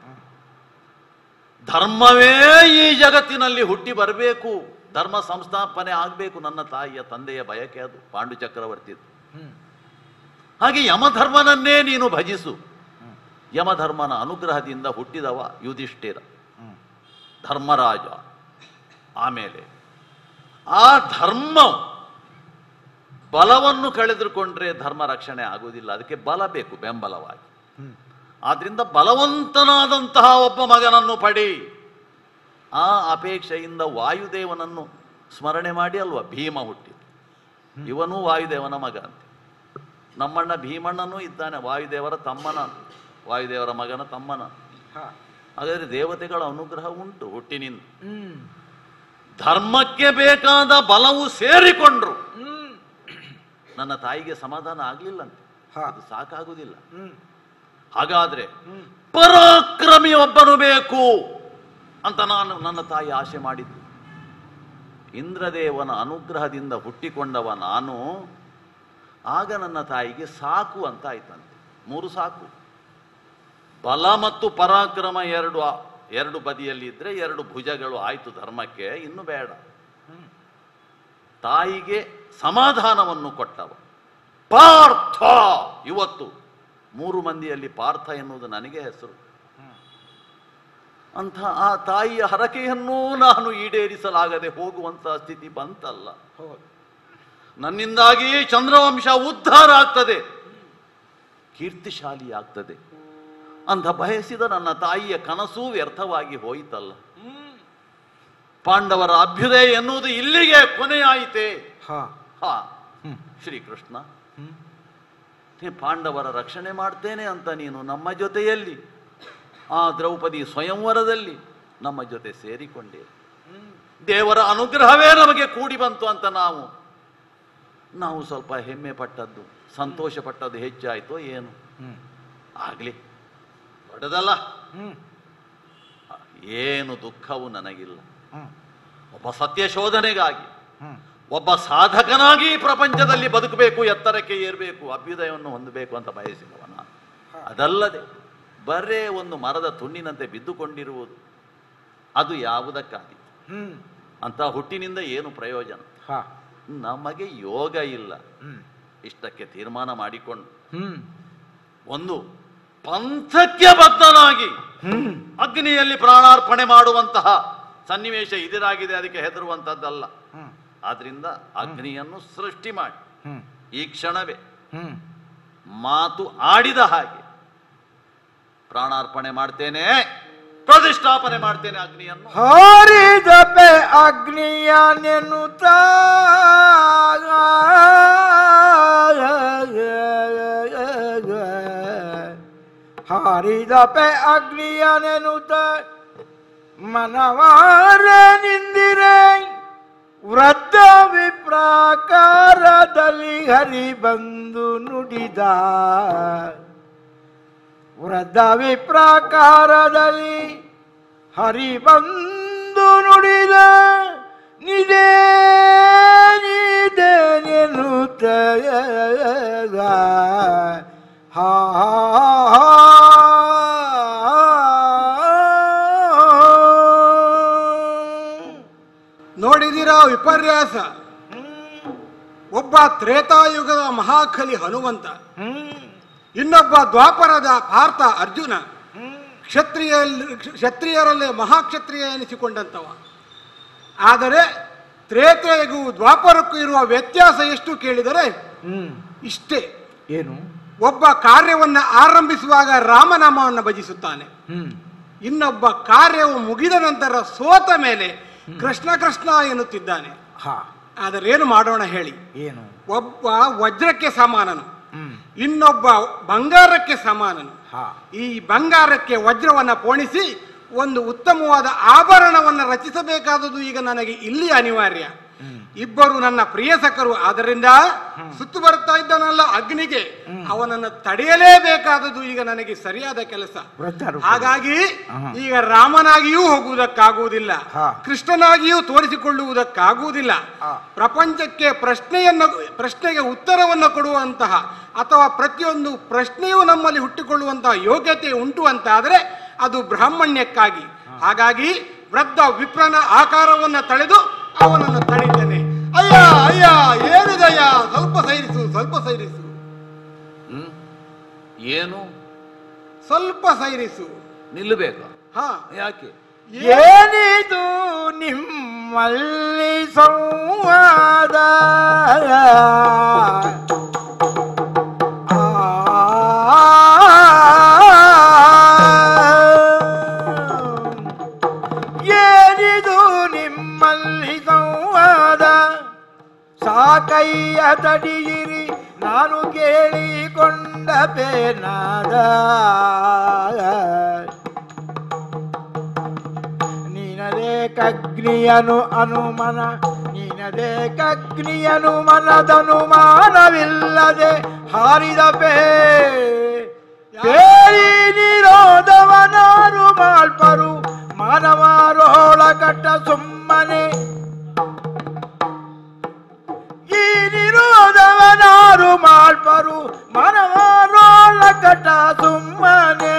ಧರ್ಮವೇ ಈ ಜಗತ್ತಿನಲ್ಲಿ ಹುಟ್ಟಿ ಬರಬೇಕು, ಧರ್ಮ ಸಂಸ್ಥಾಪನೆ ಆಗಬೇಕು, ನನ್ನ ತಾಯಿಯ ತಂದೆಯ ಬಯಕೆ ಅದು, ಪಾಂಡು ಚಕ್ರವರ್ತಿದು. ಹಾಗೆ ಯಮಧರ್ಮನನ್ನೇ ನೀನು ಭಜಿಸು. ಯಮಧರ್ಮನ ಅನುಗ್ರಹದಿಂದ ಹುಟ್ಟಿದವ ಯುಧಿಷ್ಠಿರ, ಧರ್ಮರಾಜ. ಆಮೇಲೆ ಆ ಧರ್ಮ ಬಲವನ್ನು ಕಳೆದುಕೊಂಡ್ರೆ ಧರ್ಮ ರಕ್ಷಣೆ ಆಗುವುದಿಲ್ಲ, ಅದಕ್ಕೆ ಬಲ ಬೇಕು ಬೆಂಬಲವಾಗಿ. ಆದ್ರಿಂದ ಬಲವಂತನಾದಂತಹ ಒಬ್ಬ ಮಗನನ್ನು ಪಡಿ. ಆ ಅಪೇಕ್ಷೆಯಿಂದ ವಾಯುದೇವನನ್ನು ಸ್ಮರಣೆ ಮಾಡಿ ಅಲ್ವಾ ಭೀಮ ಹುಟ್ಟಿದ. ಇವನೂ ವಾಯುದೇವನ ಮಗ ಅಂತೆ. ನಮ್ಮಣ್ಣ ಭೀಮಣ್ಣನೂ ಇದ್ದಾನೆ, ವಾಯುದೇವರ ತಮ್ಮನ, ವಾಯುದೇವರ ಮಗನ ತಮ್ಮನ. ಹಾಗಾದ್ರೆ ದೇವತೆಗಳ ಅನುಗ್ರಹ ಉಂಟು ಹುಟ್ಟಿನಿಂದ. ಧರ್ಮಕ್ಕೆ ಬೇಕಾದ ಬಲವು ಸೇರಿಕೊಂಡ್ರು. ನನ್ನ ತಾಯಿಗೆ ಸಮಾಧಾನ ಆಗ್ಲಿಲ್ಲಂತೆ, ಅದು ಸಾಕಾಗುವುದಿಲ್ಲ. ಹಾಗಾದ್ರೆ ಪರಾಕ್ರಮಿ ಒಬ್ಬನು ಬೇಕು ಅಂತ ನಾನು ನನ್ನ ತಾಯಿ ಆಸೆ ಮಾಡಿದ್ದು. ಇಂದ್ರದೇವನ ಅನುಗ್ರಹದಿಂದ ಹುಟ್ಟಿಕೊಂಡವ ನಾನು. ಆಗ ನನ್ನ ತಾಯಿಗೆ ಸಾಕು ಅಂತ ಆಯ್ತಂತೆ. 3 ಸಾಕು. ಬಲ ಮತ್ತು ಪರಾಕ್ರಮ ಎರಡು ಬದಿಯಲ್ಲಿ ಇದ್ರೆ 2 ಭುಜಗಳು ಆಯ್ತು ಧರ್ಮಕ್ಕೆ, ಇನ್ನು ಬೇಡ. ತಾಯಿಗೆ ಸಮಾಧಾನವನ್ನು ಕೊಟ್ಟವ ಪಾರ್ಥ. ಇವತ್ತು 3 ಮಂದಿಯಲ್ಲಿ ಪಾರ್ಥ ಎನ್ನುವುದು ನನಗೆ ಹೆಸರು. ಅಂಥ ಆ ತಾಯಿಯ ಹರಕೆಯನ್ನೂ ನಾನು ಈಡೇರಿಸಲಾಗದೆ ಹೋಗುವಂತಹ ಸ್ಥಿತಿ ಬಂತಲ್ಲ. ನನ್ನಿಂದಾಗಿ ಚಂದ್ರವಂಶ ಉದ್ಧಾರ ಆಗ್ತದೆ, ಕೀರ್ತಿಶಾಲಿ ಆಗ್ತದೆ ಅಂತ ಬಯಸಿದ ನನ್ನ ತಾಯಿಯ ಕನಸೂ ವ್ಯರ್ಥವಾಗಿ ಹೋಯಿತಲ್ಲ. ಪಾಂಡವರ ಅಭ್ಯುದಯ ಎನ್ನುವುದು ಇಲ್ಲಿಗೆ ಕೊನೆಯಾಯಿತೆ. ಶ್ರೀಕೃಷ್ಣ, ಪಾಂಡವರ ರಕ್ಷಣೆ ಮಾಡ್ತೇನೆ ಅಂತ ನೀನು ನಮ್ಮ ಜೊತೆಯಲ್ಲಿ ಆ ದ್ರೌಪದಿ ಸ್ವಯಂವರದಲ್ಲಿ ನಮ್ಮ ಜೊತೆ ಸೇರಿಕೊಂಡೆ. ದೇವರ ಅನುಗ್ರಹವೇ ನಮಗೆ ಕೂಡಿ ಬಂತು ಅಂತ ನಾವು ಸ್ವಲ್ಪ ಹೆಮ್ಮೆ ಪಟ್ಟದ್ದು, ಸಂತೋಷ ಪಟ್ಟದ್ದು ಹೆಚ್ಚಾಯ್ತೋ ಏನು? ಆಗ್ಲಿ, ದೊಡ್ಡದಲ್ಲ. ಏನು ದುಃಖವೂ ನನಗಿಲ್ಲ. ಒಬ್ಬ ಸತ್ಯ ಶೋಧನೆಗಾಗಿ, ಒಬ್ಬ ಸಾಧಕನಾಗಿ ಪ್ರಪಂಚದಲ್ಲಿ ಬದುಕಬೇಕು, ಎತ್ತರಕ್ಕೆ ಏರಬೇಕು, ಅಭ್ಯುದಯವನ್ನು ಹೊಂದಬೇಕು ಅಂತ ಬಯಸಿದವನ. ಅದಲ್ಲದೆ ಬರೇ ಒಂದು ಮರದ ತುಂಡಿನಂತೆ ಬಿದ್ದುಕೊಂಡಿರುವುದು ಅದು ಯಾವುದಕ್ಕಾಗಿ? ಅಂತ ಹುಟ್ಟಿನಿಂದ ಏನು ಪ್ರಯೋಜನ? ನಮಗೆ ಯೋಗ ಇಲ್ಲ. ಇಷ್ಟಕ್ಕೆ ತೀರ್ಮಾನ ಮಾಡಿಕೊಂಡು ಒಂದು ಪಂಥಕ್ಕೆ ಬದ್ಧನಾಗಿ ಅಗ್ನಿಯಲ್ಲಿ ಪ್ರಾಣಾರ್ಪಣೆ ಮಾಡುವಂತಹ ಸನ್ನಿವೇಶ ಎದುರಾಗಿದೆ, ಅದಕ್ಕೆ ಹೆದರುವಂತದ್ದಲ್ಲ. ಆದ್ರಿಂದ ಅಗ್ನಿಯನ್ನು ಸೃಷ್ಟಿ ಮಾಡಿ ಈ ಕ್ಷಣವೇ ಮಾತು ಆಡಿದ ಹಾಗೆ ಪ್ರಾಣಾರ್ಪಣೆ ಮಾಡ್ತೇನೆ, ಪ್ರತಿಷ್ಠಾಪನೆ ಮಾಡ್ತೇನೆ ಅಗ್ನಿಯನ್ನು. ಹರಿದಪೆ ಅಗ್ನಿಯ ನೆನ್ನುತ್ತ ಹರಿ ಹಾರಿದಪೆ ಅಗ್ನಿಯನೆನುತ ಮನವಾರ ನಿಂದಿರೆ ವೃದ್ಧ ವಿಪ್ರಾಕಾರದಲ್ಲಿ ಹರಿ ಬಂದು ನುಡಿದ. ವೃದ್ಧ ವಿಪ್ರಾಕಾರದಲ್ಲಿ ಹರಿ ಬಂದು ನುಡಿದ. ನಿದೇ ನಿದೇನೆನುತ ಹಾ ನೋಡಿದಿರಾ ವಿಪರ್ಯಾಸ. ಒಬ್ಬ ತ್ರೇತಾಯುಗದ ಮಹಾಕಲಿ ಹನುಮಂತ, ಇನ್ನೊಬ್ಬ ದ್ವಾಪರದ ಪಾರ್ಥ ಅರ್ಜುನ, ಕ್ಷತ್ರಿಯರಲ್ಲೇ ಮಹಾಕ್ಷತ್ರಿಯ ಎನಿಸಿಕೊಂಡಂತವ. ಆದರೆ ತ್ರೇತೆಗೂ ದ್ವಾಪರಕ್ಕೂ ಇರುವ ವ್ಯತ್ಯಾಸ ಎಷ್ಟು ಕೇಳಿದರೆ ಇಷ್ಟೇ. ಏನು? ಒಬ್ಬ ಕಾರ್ಯವನ್ನು ಆರಂಭಿಸುವಾಗ ರಾಮನಾಮವನ್ನು ಭಜಿಸುತ್ತಾನೆ, ಇನ್ನೊಬ್ಬ ಕಾರ್ಯವು ಮುಗಿದ ನಂತರ ಸೋತ ಮೇಲೆ ಕೃಷ್ಣ ಕೃಷ್ಣ ಎನ್ನುತ್ತಿದ್ದಾನೆ. ಆದರೆ ಏನು ಮಾಡೋಣ ಹೇಳಿ? ಏನು? ಒಬ್ಬ ವಜ್ರಕ್ಕೆ ಸಮಾನನು, ಇನ್ನೊಬ್ಬ ಬಂಗಾರಕ್ಕೆ ಸಮಾನನು. ಈ ಬಂಗಾರಕ್ಕೆ ವಜ್ರವನ್ನು ಪೋಣಿಸಿ ಒಂದು ಉತ್ತಮವಾದ ಆಭರಣವನ್ನು ರಚಿಸಬೇಕಾದದ್ದು ಈಗ ನನಗೆ ಇಲ್ಲಿ ಅನಿವಾರ್ಯ. ಇಬ್ಬರು ನನ್ನ ಪ್ರಿಯಸಕರು, ಆದ್ದರಿಂದ ಸುತ್ತು ಬರ್ತಾ ಇದ್ದಾನಲ್ಲ ಅಗ್ನಿಗೆ, ಅವನನ್ನು ತಡೆಯಲೇಬೇಕಾದದ್ದು ಈಗ ನನಗೆ ಸರಿಯಾದ ಕೆಲಸ. ಹಾಗಾಗಿ ಈಗ ರಾಮನಾಗಿಯೂ ಹೋಗುವುದಕ್ಕಾಗುವುದಿಲ್ಲ, ಕೃಷ್ಣನಾಗಿಯೂ ತೋರಿಸಿಕೊಳ್ಳುವುದಕ್ಕಾಗುವುದಿಲ್ಲ. ಪ್ರಪಂಚಕ್ಕೆ ಪ್ರಶ್ನೆಗೆ ಉತ್ತರವನ್ನು ಕೊಡುವಂತಹ ಅಥವಾ ಪ್ರತಿಯೊಂದು ಪ್ರಶ್ನೆಯೂ ನಮ್ಮಲ್ಲಿ ಹುಟ್ಟಿಕೊಳ್ಳುವಂತಹ ಯೋಗ್ಯತೆ ಉಂಟು ಅಂತಾದರೆ ಅದು ಬ್ರಾಹ್ಮಣ್ಯಕ್ಕಾಗಿ. ಹಾಗಾಗಿ ವೃದ್ಧ ವಿಪ್ರನ ಆಕಾರವನ್ನು ತಳೆದು ಅವನನ್ನು ತಡೆಯುತ್ತೇನೆ. ಅಯ್ಯ ಅಯ್ಯ ಏನಿದಯ್ಯ, ಸ್ವಲ್ಪ ಸೈರಿಸು, ಸ್ವಲ್ಪ ಸೈರಿಸು. ಏನು? ಸ್ವಲ್ಪ ಸೈರಿಸು. ನಿಲ್ಲಬೇಕಾ? ಹಾ, ಯಾಕೆ? ಏನಿದು ನಿಮ್ಮಲ್ಲಿ ಸಂವಾದ? ಸಾಕಯ್ಯ ತಡಿಯಿರಿ, ನಾನು ಕೇಳಿಕೊಂಡ ಬೇನಾದ. ನೀನದೇ ಕಗ್ನಿಯನು ಅನುಮನ, ನೀನದೇ ಕಗ್ನಿಯನು ಮನದನುಮಾನವಿಲ್ಲದೆ ಹಾರಿದ ಬೇರಿ ನಿರೋಧವನಾರು ಮಾಲ್ಪರು ಮಾನವಾರೋಳ ಕಟ್ಟ ಸುಮ್ಮನೆ. ಈ ನಿರೋಧವನಾರು ಮಾಲ್ಪರು ಮನವಾರೋಳ ಕಟ ಸುಮ್ಮನೆ.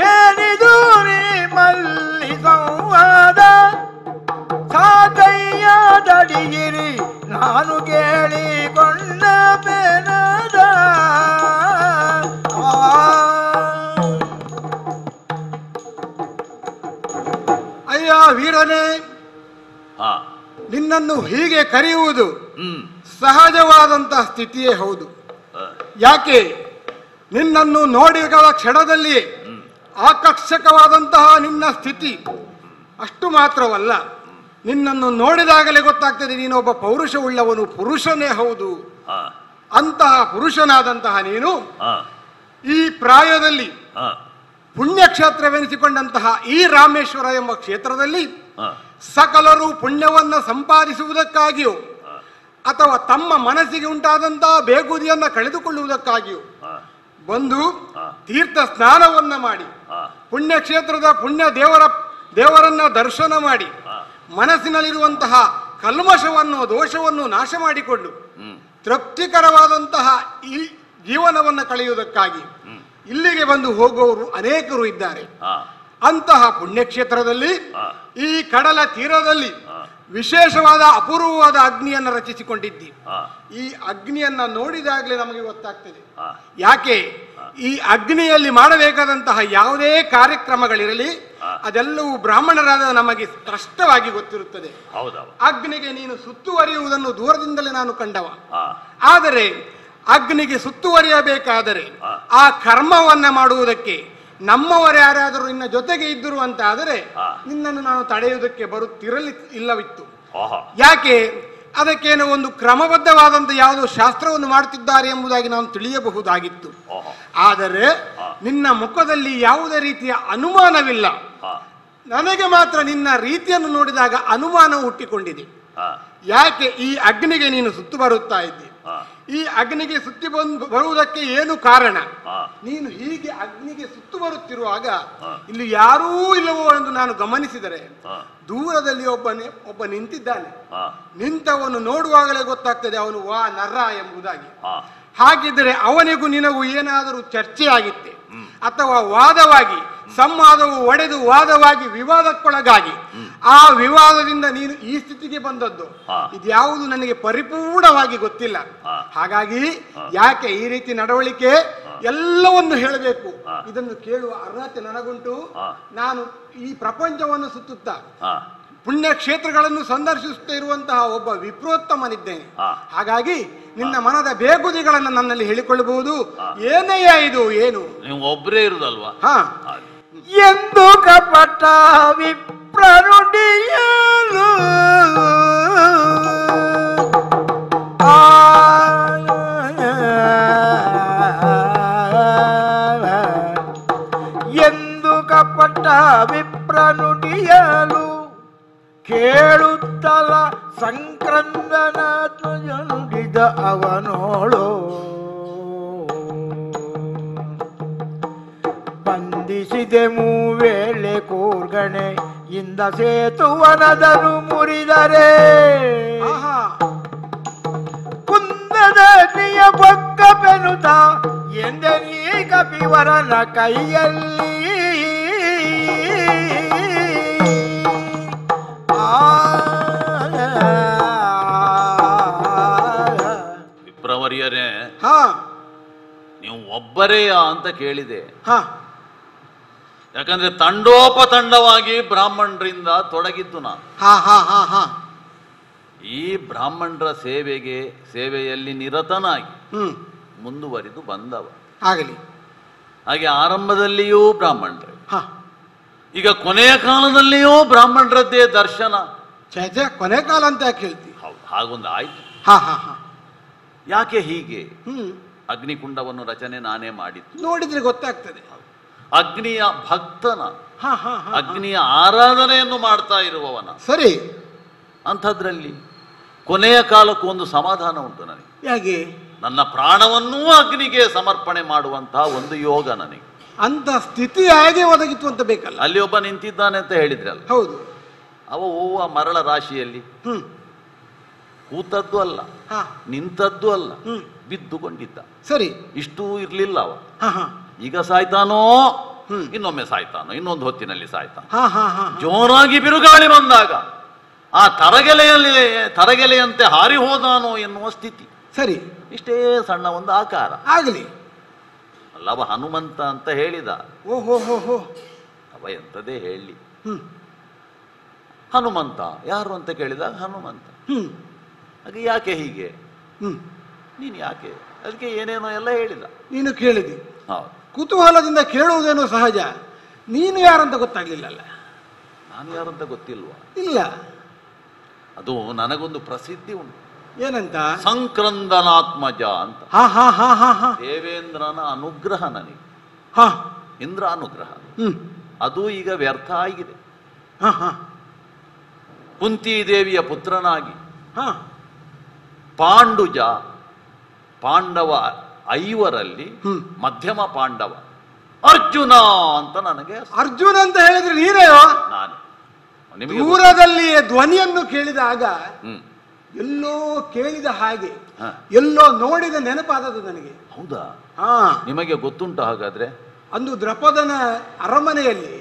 ಏನಿದು ನಿಮ್ಮಲ್ಲಿ ಸಂವಾದ? ಸಾಕಯ್ಯ ತಡಿಯಿರಿ, ನಾನು ಕೇಳಿಕೊಂಡ ಬೇನದ. ಅಯ್ಯ ವೀರನೇ, ನಿನ್ನನ್ನು ಹೀಗೆ ಕರೆಯುವುದು ಸಹಜವಾದಂತಹ ಸ್ಥಿತಿಯೇ ಹೌದು. ಯಾಕೆ? ನಿನ್ನನ್ನು ನೋಡಿದ ಕ್ಷಣದಲ್ಲಿ ಆಕರ್ಷಕವಾದಂತಹ ನಿನ್ನ ಸ್ಥಿತಿ ಅಷ್ಟು ಮಾತ್ರವಲ್ಲ, ನಿನ್ನನ್ನು ನೋಡಿದಾಗಲೇ ಗೊತ್ತಾಗ್ತದೆ ನೀನೊಬ್ಬ ಪೌರುಷವುಳ್ಳವನು, ಪುರುಷನೇ ಹೌದು. ಅಂತಹ ಪುರುಷನಾದಂತಹ ನೀನು ಈ ಪ್ರಾಯದಲ್ಲಿ ಪುಣ್ಯಕ್ಷೇತ್ರವೆನಿಸಿಕೊಂಡಂತಹ ಈ ರಾಮೇಶ್ವರ ಎಂಬ ಕ್ಷೇತ್ರದಲ್ಲಿ ಸಕಲರು ಪುಣ್ಯವನ್ನು ಸಂಪಾದಿಸುವುದಕ್ಕಾಗಿಯೂ ಅಥವಾ ತಮ್ಮ ಮನಸ್ಸಿಗೆ ಉಂಟಾದಂತಹ ಬೇಗುದಿಯನ್ನು ಕಳೆದುಕೊಳ್ಳುವುದಕ್ಕಾಗಿಯೂ ಬಂದು ತೀರ್ಥ ಸ್ನಾನವನ್ನ ಮಾಡಿ ಪುಣ್ಯಕ್ಷೇತ್ರದ ಪುಣ್ಯ ದೇವರನ್ನ ದರ್ಶನ ಮಾಡಿ ಮನಸ್ಸಿನಲ್ಲಿರುವಂತಹ ಕಲ್ಮಶವನ್ನು ದೋಷವನ್ನು ನಾಶ ಮಾಡಿಕೊಂಡು ತೃಪ್ತಿಕರವಾದಂತಹ ಈ ಜೀವನವನ್ನು ಕಳೆಯುವುದಕ್ಕಾಗಿ ಇಲ್ಲಿಗೆ ಬಂದು ಹೋಗುವವರು ಅನೇಕರು ಇದ್ದಾರೆ. ಅಂತಹ ಪುಣ್ಯಕ್ಷೇತ್ರದಲ್ಲಿ ಈ ಕಡಲ ತೀರದಲ್ಲಿ ವಿಶೇಷವಾದ ಅಪೂರ್ವವಾದ ಅಗ್ನಿಯನ್ನು ರಚಿಸಿಕೊಂಡಿದ್ದಿ. ಈ ಅಗ್ನಿಯನ್ನ ನೋಡಿದಾಗಲೇ ನಮಗೆ ಗೊತ್ತಾಗ್ತದೆ. ಯಾಕೆ? ಈ ಅಗ್ನಿಯಲ್ಲಿ ಮಾಡಬೇಕಾದಂತಹ ಯಾವುದೇ ಕಾರ್ಯಕ್ರಮಗಳಿರಲಿ ಅದೆಲ್ಲವೂ ಬ್ರಾಹ್ಮಣರಾದ ನಮಗೆ ಸ್ಪಷ್ಟವಾಗಿ ಗೊತ್ತಿರುತ್ತದೆ. ಅಗ್ನಿಗೆ ನೀನು ಸುತ್ತುವರಿಯುವುದನ್ನು ದೂರದಿಂದಲೇ ನಾನು ಕಂಡವ. ಆದರೆ ಅಗ್ನಿಗೆ ಸುತ್ತುವರಿಯಬೇಕಾದರೆ ಆ ಕರ್ಮವನ್ನ ಮಾಡುವುದಕ್ಕೆ ನಮ್ಮವರು ಯಾರಾದರೂ ನಿನ್ನ ಜೊತೆಗೆ ಇದ್ದರು ಅಂತ ಆದರೆ ಹಾ. ನಿನ್ನನ್ನು ನಾನು ತಡೆಯುವುದಕ್ಕೆ ಇಲ್ಲವಿತ್ತು. ಆಹಾ. ಯಾಕೆ? ಅದಕ್ಕೇನೋ ಒಂದು ಕ್ರಮಬದ್ಧವಾದಂಥ ಯಾವುದೋ ಶಾಸ್ತ್ರವನ್ನು ಮಾಡುತ್ತಿದ್ದಾರೆ ಎಂಬುದಾಗಿ ನಾನು ತಿಳಿಯಬಹುದಾಗಿತ್ತು. ಆಹಾ. ಆದರೆ ಹಾ. ನಿನ್ನ ಮುಖದಲ್ಲಿ ಯಾವುದೇ ರೀತಿಯ ಅನುಮಾನವಿಲ್ಲ. ಹಾ. ನನಗೆ ಮಾತ್ರ ನಿನ್ನ ರೀತಿಯನ್ನು ನೋಡಿದಾಗ ಅನುಮಾನ ಹುಟ್ಟಿಕೊಂಡಿದೆ. ಹಾ. ಯಾಕೆ ಈ ಅಗ್ನಿಗೆ ನೀನು ಸುತ್ತು ಬರುತ್ತಾ ಇದ್ದಿ? ಹಾ. ಈ ಅಗ್ನಿಗೆ ಸುತ್ತಿ ಬರುವುದಕ್ಕೆ ಏನು ಕಾರಣ? ಹಾ. ನೀನು ಹೀಗೆ ಅಗ್ನಿಗೆ ಸುತ್ತು ಬರುತ್ತಿರುವಾಗ ಹಾ. ಇಲ್ಲಿ ಯಾರೂ ಇಲ್ಲವೋ ಎಂದು ನಾನು ಗಮನಿಸಿದರೆ ಹಾ. ದೂರದಲ್ಲಿ ಒಬ್ಬ ನಿಂತಿದ್ದಾನೆ. ಹಾ. ನಿಂತವನು ನೋಡುವಾಗಲೇ ಗೊತ್ತಾಗ್ತದೆ ಅವನು ವಾ ನರ ಎಂಬುದಾಗಿ. ಹಾ. ಹಾಗಿದ್ದರೆ ಅವನಿಗೂ ನಿನಗೂ ಏನಾದರೂ ಚರ್ಚೆ ಆಗಿತ್ತೆ ಅಥವಾ ವಾದವಾಗಿ ಸಂವಾದವು ಒಡೆದು ವಾದವಾಗಿ ವಿವಾದಕ್ಕೊಳಗಾಗಿ ಆ ವಿವಾದದಿಂದ ನೀನು ಈ ಸ್ಥಿತಿಗೆ ಬಂದದ್ದು ಇದ್ಯಾವುದು ನನಗೆ ಪರಿಪೂರ್ಣವಾಗಿ ಗೊತ್ತಿಲ್ಲ. ಹಾಗಾಗಿ ಯಾಕೆ ಈ ರೀತಿ ನಡವಳಿಕೆ ಎಲ್ಲವನ್ನು ಹೇಳಬೇಕು, ಇದನ್ನು ಕೇಳುವ ಅರ್ಹತೆ ನನಗುಂಟು. ನಾನು ಈ ಪ್ರಪಂಚವನ್ನು ಸುತ್ತುತ್ತಾ ಪುಣ್ಯಕ್ಷೇತ್ರಗಳನ್ನು ಸಂದರ್ಶಿಸುತ್ತಾ ಇರುವಂತಹ ಒಬ್ಬ ವಿಪ್ರೋತ್ತಮನಿದ್ದೇನೆ. ಹಾಗಾಗಿ ನಿನ್ನ ಮನದ ಬೇಗುದಿಗಳನ್ನು ನನ್ನಲ್ಲಿ ಹೇಳಿಕೊಳ್ಳಬಹುದು. ಏನಯ್ಯ ಇದು? ಏನು ನೀವು ಒಬ್ಬರೇ ಇರುದಲ್ವಾ? ಹಾ. ಎಂದು ಕಪಟ ವಿಪ್ರನುಡಿಯಲು ಎಂದು ಕಪಟ ವಿಪ್ರನುಡಿಯಲು ಕೇಳುತ್ತಲ ಸಂಕ್ರಂದನ ನುಡಿದ ಅವನೋಳು ಬಂಧಿಸಿದೆ ಮೂವೇಳೆ ಕೂರ್ಗಣೆ ಇಂದ ಸೇತುವನದರು ಮುರಿದರೆ ಕುಂದದ ನೀಯ ಬೊಕ್ಕ ಬೆನುತ ಎಂದನೀ ಕಪಿವರನ ಕೈಯಲ್ಲಿ ವಿಪ್ರವರ್ಯರೇ, ನೀವು ಒಬ್ಬರೇಯ ಅಂತ ಕೇಳಿದೆ. ಯಾಕಂದ್ರೆ ತಂಡೋಪತಂಡವಾಗಿ ಬ್ರಾಹ್ಮಣರಿಂದ ತೊಡಗಿದ್ದು ನಾನು. ಈ ಬ್ರಾಹ್ಮಣರ ಸೇವೆಯಲ್ಲಿ ನಿರತನಾಗಿ ಮುಂದುವರಿದು ಬಂದವ. ಆಗಲಿ. ಹಾಗೆ ಆರಂಭದಲ್ಲಿಯೂ ಬ್ರಾಹ್ಮಣರೇ, ಈಗ ಕೊನೆಯ ಕಾಲದಲ್ಲಿಯೂ ಬ್ರಾಹ್ಮಣರದ್ದೇ ದರ್ಶನ. ಕೊನೆ ಕಾಲ ಅಂತ ಯಾಕೆ ಹೇಳ್ತೀವಿ? ಹೌದು, ಹಾಗೊಂದು ಆಯ್ತು. ಯಾಕೆ ಹೀಗೆ? ಅಗ್ನಿಕುಂಡವನ್ನು ರಚನೆ ನಾನೇ ಮಾಡಿದ್ದು. ನೋಡಿದ್ರೆ ಗೊತ್ತಾಗ್ತದೆ. ಅಗ್ನಿಯ ಭಕ್ತನ, ಅಗ್ನಿಯ ಆರಾಧನೆಯನ್ನು ಮಾಡ್ತಾ ಇರುವವನ. ಸರಿ. ಅಂಥದ್ರಲ್ಲಿ ಕೊನೆಯ ಕಾಲಕ್ಕೂ ಒಂದು ಸಮಾಧಾನ ಉಂಟು ನನಗೆ. ಹೇಗೆ? ನನ್ನ ಪ್ರಾಣವನ್ನೂ ಅಗ್ನಿಗೆ ಸಮರ್ಪಣೆ ಮಾಡುವಂತಹ ಒಂದು ಯೋಗ ನನಗೆ. ಅಂತ ಸ್ಥಿತಿ ಹೇಗೆ ಒದಗಿತ್ತು ಅಂತ ಬೇಕಲ್ಲ. ಅಲ್ಲಿ ಒಬ್ಬ ನಿಂತಿದ್ದಾನೆ ಅಂತ ಹೇಳಿದ್ರಲ್ಲ. ಹೌದು. ಅವ ಹೂವ ಮರಳ ರಾಶಿಯಲ್ಲಿ ಕೂತದ್ದು ಅಲ್ಲ, ನಿಂತದ್ದು ಅಲ್ಲ, ಬಿದ್ದುಕೊಂಡಿದ್ದ. ಸರಿ. ಇಷ್ಟೂ ಇರ್ಲಿಲ್ಲ ಅವ. ಈಗ ಸಾಯ್ತಾನೋ, ಇನ್ನೊಮ್ಮೆ ಸಾಯ್ತಾನೋ, ಇನ್ನೊಂದು ಹೊತ್ತಿನಲ್ಲಿ ಸಾಯ್ತಾನ. ಜೋರಾಗಿ ಬಿರುಗಾಳಿ ಬಂದಾಗ ಆ ತರಗೆಲೆಯಂತೆ ಹಾರಿ ಹೋದಾನೋ ಎನ್ನುವ ಸ್ಥಿತಿ. ಸರಿ. ಇಷ್ಟೇ ಸಣ್ಣ ಒಂದು ಆಕಾರ. ಆಗಲಿ. ಅಲ್ಲವ ಹನುಮಂತ ಅಂತ ಹೇಳಿದ. ಓಹೋ. ಅವ ಎಂತದೇ ಹೇಳಿ. ಹನುಮಂತ ಯಾರು ಅಂತ ಕೇಳಿದಾಗ ಹನುಮಂತ. ಹಾಗೆ ಯಾಕೆ ಹೀಗೆ? ನೀನು ಯಾಕೆ? ಅದಕ್ಕೆ ಏನೇನೋ ಎಲ್ಲ ಹೇಳಿದ. ನೀನು ಕೇಳಿದಿ. ಹೌದು. ಕುತೂಹಲದಿಂದ ಕೇಳುವುದೇನೋ ಸಹಜ. ನೀನು ಯಾರಂತ ಗೊತ್ತಾಗ್ಲಿಲ್ಲಲ್ಲ. ನಾನು ಯಾರಂತ ಗೊತ್ತಿಲ್ವಾ? ಇಲ್ಲ. ಅದು ನನಗೊಂದು ಪ್ರಸಿದ್ಧಿ ಉಂಟು. ಏನಂತ? ಸಂಕ್ರಂದನಾತ್ಮಜ ಅಂತ. ದೇವೇಂದ್ರನ ಅನುಗ್ರಹ ನನಗೆ. ಇಂದ್ರ ಅನುಗ್ರಹ ಅದು ಈಗ ವ್ಯರ್ಥ ಆಗಿದೆ. ಕುಂತಿ ದೇವಿಯ ಪುತ್ರನಾಗಿ ಪಾಂಡುಜ, ಪಾಂಡವ 5ರಲ್ಲಿ ಮಧ್ಯಮ ಪಾಂಡವ ಅರ್ಜುನ ಅಂತ ನನಗೆ. ಅರ್ಜುನ ಅಂತ ಹೇಳಿದ್ರೆ ನೀನೇಯೋ? ನಾನು ದೂರದಲ್ಲಿಯೇ ಧ್ವನಿಯನ್ನು ಕೇಳಿದಾಗ ಎಲ್ಲೋ ಕೇಳಿದ ಹಾಗೆ, ಎಲ್ಲೋ ನೋಡಿದ ನೆನಪಾದದ್ದು ನನಗೆ. ಹೌದಾ? ನಿಮಗೆ ಗೊತ್ತುಂಟು ಹಾಗಾದ್ರೆ? ಅಂದು ದ್ರೌಪದನ ಅರಮನೆಯಲ್ಲಿ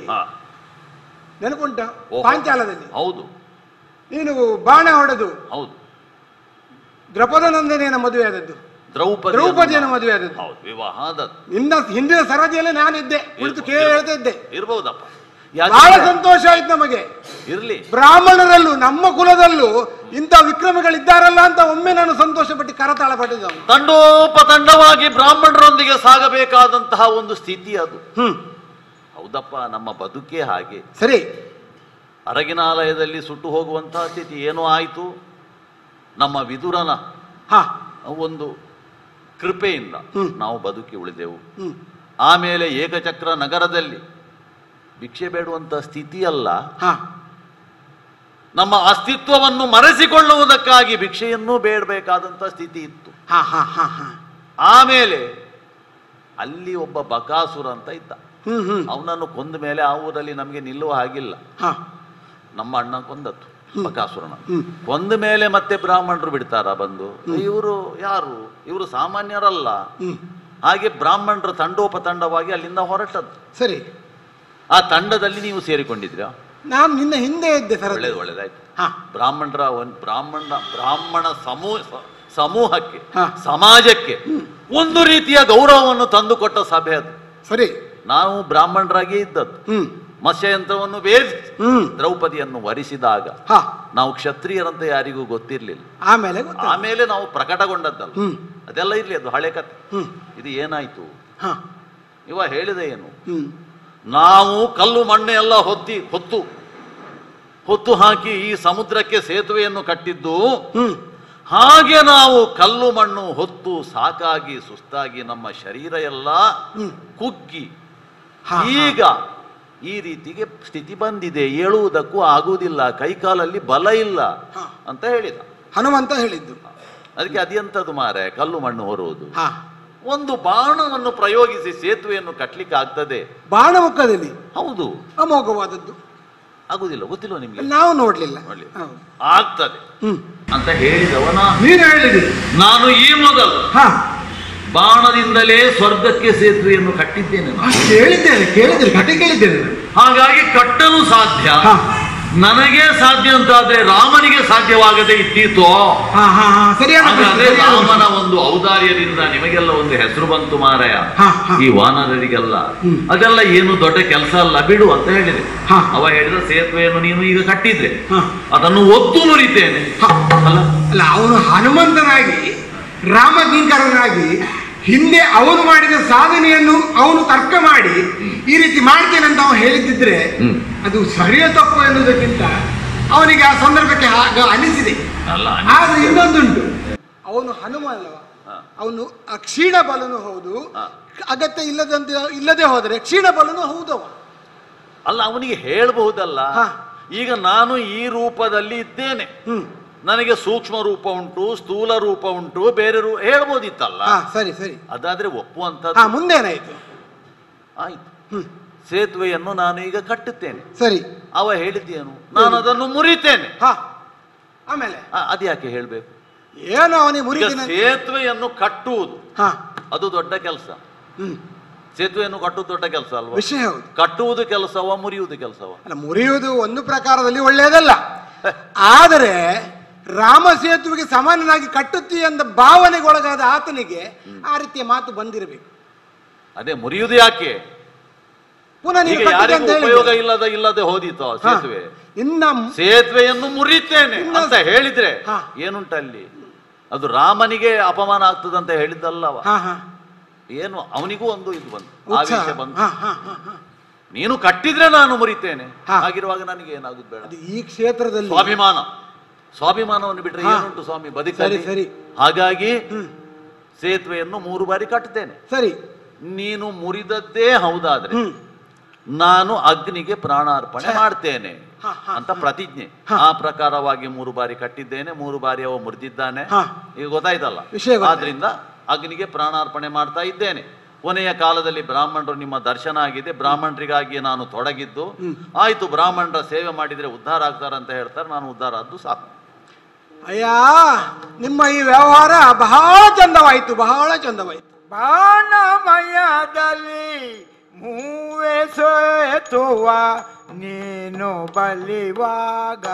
ನೆನಪುಂಟ? ಪಾಂಚಾಲದಲ್ಲಿ. ಹೌದು. ನೀನು ಬಾಣ ಹೊಡೆದು. ಹೌದು. ದ್ರೌಪದನಂದನೆಯ ಮದುವೆ ಆದದ್ದು, ದ್ರೌಪದಿಯನ್ನು ಮದುವೆ ಆದದ್ದು. ಹೌದು, ವಿವಾಹದ ನಿನ್ನ ಹಿಂದಿನ ಸರದಿಯಲ್ಲಿ ನಾನಿದ್ದೆ, ಕುಳಿತು ಕೇಳ್ತಾ ಇದ್ದೆ. ಇರ್ಬಹುದಪ್ಪ. ಬಹಳ ಸಂತೋಷ ಆಯ್ತು ನಮಗೆ. ಇರ್ಲಿ. ಬ್ರಾಹ್ಮಣರಲ್ಲೂ ನಮ್ಮ ಕುಲದಲ್ಲೂ ಇಂಥ ವಿಕ್ರಮಗಳಿದ್ದಾರಲ್ಲ ಅಂತ ಒಮ್ಮೆ ನಾನು ಸಂತೋಷ ಪಟ್ಟು ಕರತಾಳ ಪಟ್ಟಿದ್ದ. ತಂಡೋಪತಂಡವಾಗಿ ಬ್ರಾಹ್ಮಣರೊಂದಿಗೆ ಸಾಗಬೇಕಾದಂತಹ ಒಂದು ಸ್ಥಿತಿ ಅದು. ಮುದಪ್ಪ, ನಮ್ಮ ಬದುಕೇ ಹಾಗೆ. ಸರಿ. ಅರಗಿನಾಲಯದಲ್ಲಿ ಸುಟ್ಟು ಹೋಗುವಂತಹ ಸ್ಥಿತಿ ಏನೋ ಆಯಿತು. ನಮ್ಮ ವಿದುರನ ಒಂದು ಕೃಪೆಯಿಂದ ನಾವು ಬದುಕಿ ಉಳಿದೆವು. ಆಮೇಲೆ ಏಕಚಕ್ರ ನಗರದಲ್ಲಿ ಭಿಕ್ಷೆ ಬೇಡುವಂತ ಸ್ಥಿತಿ ಅಲ್ಲ, ನಮ್ಮ ಅಸ್ತಿತ್ವವನ್ನು ಮರೆಸಿಕೊಳ್ಳುವುದಕ್ಕಾಗಿ ಭಿಕ್ಷೆಯನ್ನೂ ಬೇಡಬೇಕಾದಂತ ಸ್ಥಿತಿ ಇತ್ತು. ಆಮೇಲೆ ಅಲ್ಲಿ ಒಬ್ಬ ಬಕಾಸುರ ಅಂತ ಇದ್ದ. ಅವನನ್ನು ಕೊಂದ ಮೇಲೆ ಆ ಊರಲ್ಲಿ ನಮಗೆ ನಿಲ್ಲುವ ಹಾಗಿಲ್ಲ. ನಮ್ಮ ಅಣ್ಣ ಕೊಂದದ್ದು ಬಕಾಸುರನ. ಕೊಂದ ಮೇಲೆ ಮತ್ತೆ ಬ್ರಾಹ್ಮಣರು ಬಿಡ್ತಾರ ಬಂದು? ಇವರು ಯಾರು? ಇವರು ಸಾಮಾನ್ಯರಲ್ಲ. ಹಾಗೆ ಬ್ರಾಹ್ಮಣರ ತಂಡೋಪತಂಡವಾಗಿ ಅಲ್ಲಿಂದ ಹೊರಟದ್ದು. ಸರಿ. ಆ ತಂಡದಲ್ಲಿ ನೀವು ಸೇರಿಕೊಂಡಿದ್ರಾ? ನಾನು ನಿನ್ನ ಹಿಂದೆ ಇದ್ದೆ ಸರ್. ಒಳ್ಳೇದಾಯ್ತು. ಬ್ರಾಹ್ಮಣರ ಬ್ರಾಹ್ಮಣ ಸಮೂಹಕ್ಕೆ, ಸಮಾಜಕ್ಕೆ ಒಂದು ರೀತಿಯ ಗೌರವವನ್ನು ತಂದುಕೊಟ್ಟ ಸಭೆ ಅದು. ಸರಿ. ನಾವು ಬ್ರಾಹ್ಮಣರಾಗಿ ಇದ್ದದ್ದು. ಮತ್ಸ್ಯಯಂತ್ರವನ್ನು ಬೇಯಿಸಿ ದ್ರೌಪದಿಯನ್ನು ವರಿಸಿದಾಗ ನಾವು ಕ್ಷತ್ರಿಯರಂತ ಯಾರಿಗೂ ಗೊತ್ತಿರ್ಲಿಲ್ಲ. ಆಮೇಲೆ ನಾವು ಪ್ರಕಟಗೊಂಡದ್ದಲ್ಲ. ಅದೆಲ್ಲ ಇರ್ಲಿ, ಅದು ಹಳೆ ಕಥೆ. ಇದು ಏನಾಯ್ತು? ಇವ ಹೇಳಿದ ಏನು? ನಾವು ಕಲ್ಲು ಮಣ್ಣೆ ಎಲ್ಲ ಹೊತ್ತು ಹಾಕಿ ಈ ಸಮುದ್ರಕ್ಕೆ ಸೇತುವೆಯನ್ನು ಕಟ್ಟಿದ್ದು. ಹಾಗೆ ನಾವು ಕಲ್ಲು ಮಣ್ಣು ಹೊತ್ತು ಸಾಕಾಗಿ ಸುಸ್ತಾಗಿ ನಮ್ಮ ಶರೀರ ಎಲ್ಲ ಕುಗ್ಗಿ ಈಗ ಈ ರೀತಿಗೆ ಸ್ಥಿತಿ ಬಂದಿದೆ. ಏಳುವುದಕ್ಕೂ ಆಗುವುದಿಲ್ಲ, ಕೈಕಾಲಲ್ಲಿ ಬಲ ಇಲ್ಲ ಅಂತ ಹೇಳಿದ ಹನುಮಂತ ಹೇಳಿದ್ದು. ಅದಕ್ಕೆ ಅದೆಂತದ್ದು ಮಾರೆ ಕಲ್ಲು ಮಣ್ಣು ಹೊರುವುದು? ಒಂದು ಬಾಣವನ್ನು ಪ್ರಯೋಗಿಸಿ ಸೇತುವೆಯನ್ನು ಕಟ್ಲಿಕ್ಕೆ ಆಗ್ತದೆ. ಬಾಣ ಮುಖದಲ್ಲಿ? ಹೌದು. ಅಮೋಘವಾದದ್ದು. ಆಗುದಿಲ್ಲ, ಗೊತ್ತಿಲ್ವ ನಿಮ್ಗೆ? ನಾವು ನೋಡ್ಲಿಲ್ಲ. ಆಗ್ತದೆ ಅಂತ ಹೇಳಿದವನ ನೀನು ಹೇಳಿದಿರಿ. ನಾನು ಈ ಮೊದಲು ಬಾಣದಿಂದಲೇ ಸ್ವರ್ಗಕ್ಕೆ ಸೇತುವೆಯನ್ನು ಕಟ್ಟಿದ್ದೇನೆ. ಕೇಳಿದ್ದೇನೆ, ಕಟ್ಟಿ ಕೇಳಿದ್ದೇನೆ. ಹಾಗಾಗಿ ಕಟ್ಟಲು ಸಾಧ್ಯ. ನನಗೆ ಸಾಧ್ಯ ಅಂತಾದ್ರೆ ರಾಮನಿಗೆ ಸಾಧ್ಯವಾಗದೆ ಇದ್ದೀತೋ? ಹಾಗಾದ್ರೆ ರಾಮನ ಒಂದು ಔದಾರ್ಯದಿಂದ ನಿಮಗೆಲ್ಲ ಒಂದು ಹೆಸರು ಬಂತು ಮಾರಾಯ, ಈ ವಾನರರಿಗೆಲ್ಲ. ಅದೆಲ್ಲ ಏನು ದೊಡ್ಡ ಕೆಲಸ ಅಲ್ಲ, ಬಿಡು ಅಂತ ಹೇಳಿದೆ. ಅವ ಹೇಳಿದ ಸೇತುವೆಯನ್ನು ನೀನು ಈಗ ಕಟ್ಟಿದ್ರೆ ಅದನ್ನು ಒತ್ತು ಮುರಿತೇನೆ ಅಲ್ಲ. ಅವನು ಹನುಮಂತನಾಗಿ ರಾಮಕಿಂಕರನಾಗಿ ಹಿಂದೆ ಅವನು ಮಾಡಿದ ಸಾಧನೆಯನ್ನು ಅವನು ತರ್ಕ ಮಾಡಿ ಈ ರೀತಿ ಮಾಡ್ತೇನೆ ಅಂತ ಅವನು ಹೇಳಿದ್ದಿದ್ರೆ ಅದು ಸರಿಯೋ ತಪ್ಪು ಎನ್ನುವುದಕ್ಕಿಂತ ಅವನಿಗೆ ಆ ಸಂದರ್ಭಕ್ಕೆ ಅನಿಸಿದೆ. ಆದ್ರೆ ಇನ್ನೊಂದುಂಟು, ಅವನು ಹನುಮ ಅಲ್ಲವ, ಅವನು ಕ್ಷೀಣ ಬಲನು ಹೌದು, ಅಗತ್ಯ ಇಲ್ಲದೆ ಹೋದರೆ ಕ್ಷೀಣ ಬಲನು ಹೌದವ. ಅಲ್ಲ, ಅವನಿಗೆ ಹೇಳಬಹುದಲ್ಲ, ಈಗ ನಾನು ಈ ರೂಪದಲ್ಲಿ ಇದ್ದೇನೆ, ನನಗೆ ಸೂಕ್ಷ್ಮ ರೂಪ ಉಂಟು, ಸ್ಥೂಲ ರೂಪ ಉಂಟು, ಬೇರೆ ಹೇಳ್ಬೋದಿತ್ತಲ್ಲ. ಸರಿ ಸರಿ, ಅದಾದ್ರೆ ಒಪ್ಪುವಂತ. ಮುಂದೇನಾಯ್ತು? ಆಯ್ತು, ಸೇತುವೆಯನ್ನು ನಾನು ಈಗ ಕಟ್ಟುತ್ತೇನೆ. ಸರಿ. ಅವ ಹೇಳಿದ್ದೇನು? ನಾನು ಅದನ್ನು ಮುರಿತೇನೆ. ಆಮೇಲೆ ಅದ್ಯಾಕೆ ಹೇಳ್ಬೇಕು? ಏನು ಅವನಿಗೆ ಮುರಿತೇನೆ? ಸೇತುವೆಯನ್ನು ಕಟ್ಟುವುದು ಅದು ದೊಡ್ಡ ಕೆಲಸ. ಸೇತುವೆಯನ್ನು ಕಟ್ಟುವುದು ದೊಡ್ಡ ಕೆಲಸ ಅಲ್ವಾ? ವಿಷಯ ಹೌದು. ಕಟ್ಟುವುದು ಕೆಲಸವ, ಮುರಿಯುವುದು ಕೆಲಸವ? ಅಲ್ಲ, ಮುರಿಯುವುದು ಒಂದು ಪ್ರಕಾರದಲ್ಲಿ ಒಳ್ಳೆಯದಲ್ಲ. ಆದರೆ ರಾಮ ಸೇತುವೆಗೆ ಸಮಾನನಾಗಿ ಕಟ್ಟುತ್ತಿ ಎಂದ ಭಾವನೆಗೊಳಗಾದ ಆತನಿಗೆ ಆ ರೀತಿಯ ಮಾತು ಬಂದಿರಬೇಕು. ಅದೇ ಮುರಿಯುವುದು ಯಾಕೆ? ಪುನಃ ಉಪಯೋಗ ಇಲ್ಲದೆ ಹೋದಿತ್ತು ಸೇತುವೆ. ಸೇತುವೆಯನ್ನು ಮುರಿತೇನೆ ಅಂತ ಹೇಳಿದ್ರೆ ಏನುಂಟಲ್ಲಿ? ಅದು ರಾಮನಿಗೆ ಅಪಮಾನ ಆಗ್ತದಂತ ಹೇಳಿದ್ದಲ್ಲವ. ಏನು ಅವನಿಗೂ ಒಂದು ಇದು ಬಂತು, ಆವೇಶ ಬಂತು. ನೀನು ಕಟ್ಟಿದ್ರೆ ನಾನು ಮುರಿತೇನೆ, ಹಾಗಿರುವಾಗ ನನಗೆ ಏನಾಗುದು ಬೇಡ. ಈ ಕ್ಷೇತ್ರದಲ್ಲಿ ಸ್ವಾಭಿಮಾನವನ್ನು ಬಿಟ್ರೆ ಏನುಂಟು ಸ್ವಾಮಿ ಬದುಕಲ್ಲಿ? ಹಾಗಾಗಿ ಸೇತುವೆಯನ್ನು 3 ಬಾರಿ ಕಟ್ಟುತ್ತೇನೆ. ಸರಿ. ನೀನು ಮುರಿದದ್ದೇ ಹೌದಾದ್ರೆ ನಾನು ಅಗ್ನಿಗೆ ಪ್ರಾಣಾರ್ಪಣೆ ಮಾಡ್ತೇನೆ ಅಂತ ಪ್ರತಿಜ್ಞೆ. ಆ ಪ್ರಕಾರವಾಗಿ 3 ಬಾರಿ ಕಟ್ಟಿದ್ದೇನೆ, 3 ಬಾರಿ ಅವ ಮುರಿದಿದ್ದಾನೆ. ಈಗ ಗೊತ್ತಾಯ್ತಲ್ಲ. ಆದ್ರಿಂದ ಅಗ್ನಿಗೆ ಪ್ರಾಣಾರ್ಪಣೆ ಮಾಡ್ತಾ ಇದ್ದೇನೆ. ಕೊನೆಯ ಕಾಲದಲ್ಲಿ ಬ್ರಾಹ್ಮಣರು ನಿಮ್ಮ ದರ್ಶನ ಆಗಿದೆ, ಬ್ರಾಹ್ಮಣರಿಗಾಗಿ ನಾನು ತೊಡಗಿದ್ದು ಆಯ್ತು. ಬ್ರಾಹ್ಮಣರ ಸೇವೆ ಮಾಡಿದ್ರೆ ಉದ್ಧಾರ ಆಗ್ತಾರೆ ಅಂತ ಹೇಳ್ತಾರೆ, ನಾನು ಉದ್ಧಾರ ಆದ್ದು ಸಾಕು. ಅಯ್ಯ, ನಿಮ್ಮ ಈ ವ್ಯವಹಾರ ಬಹಳ ಚಂದವಾಯ್ತು, ಬಹಳ ಚಂದವಾಯ್ತು. ಬಾಣಮಯದಲ್ಲಿ ಮೂವೆ ಸೇತುವ ನೀನು ಬಲಿವಾಗ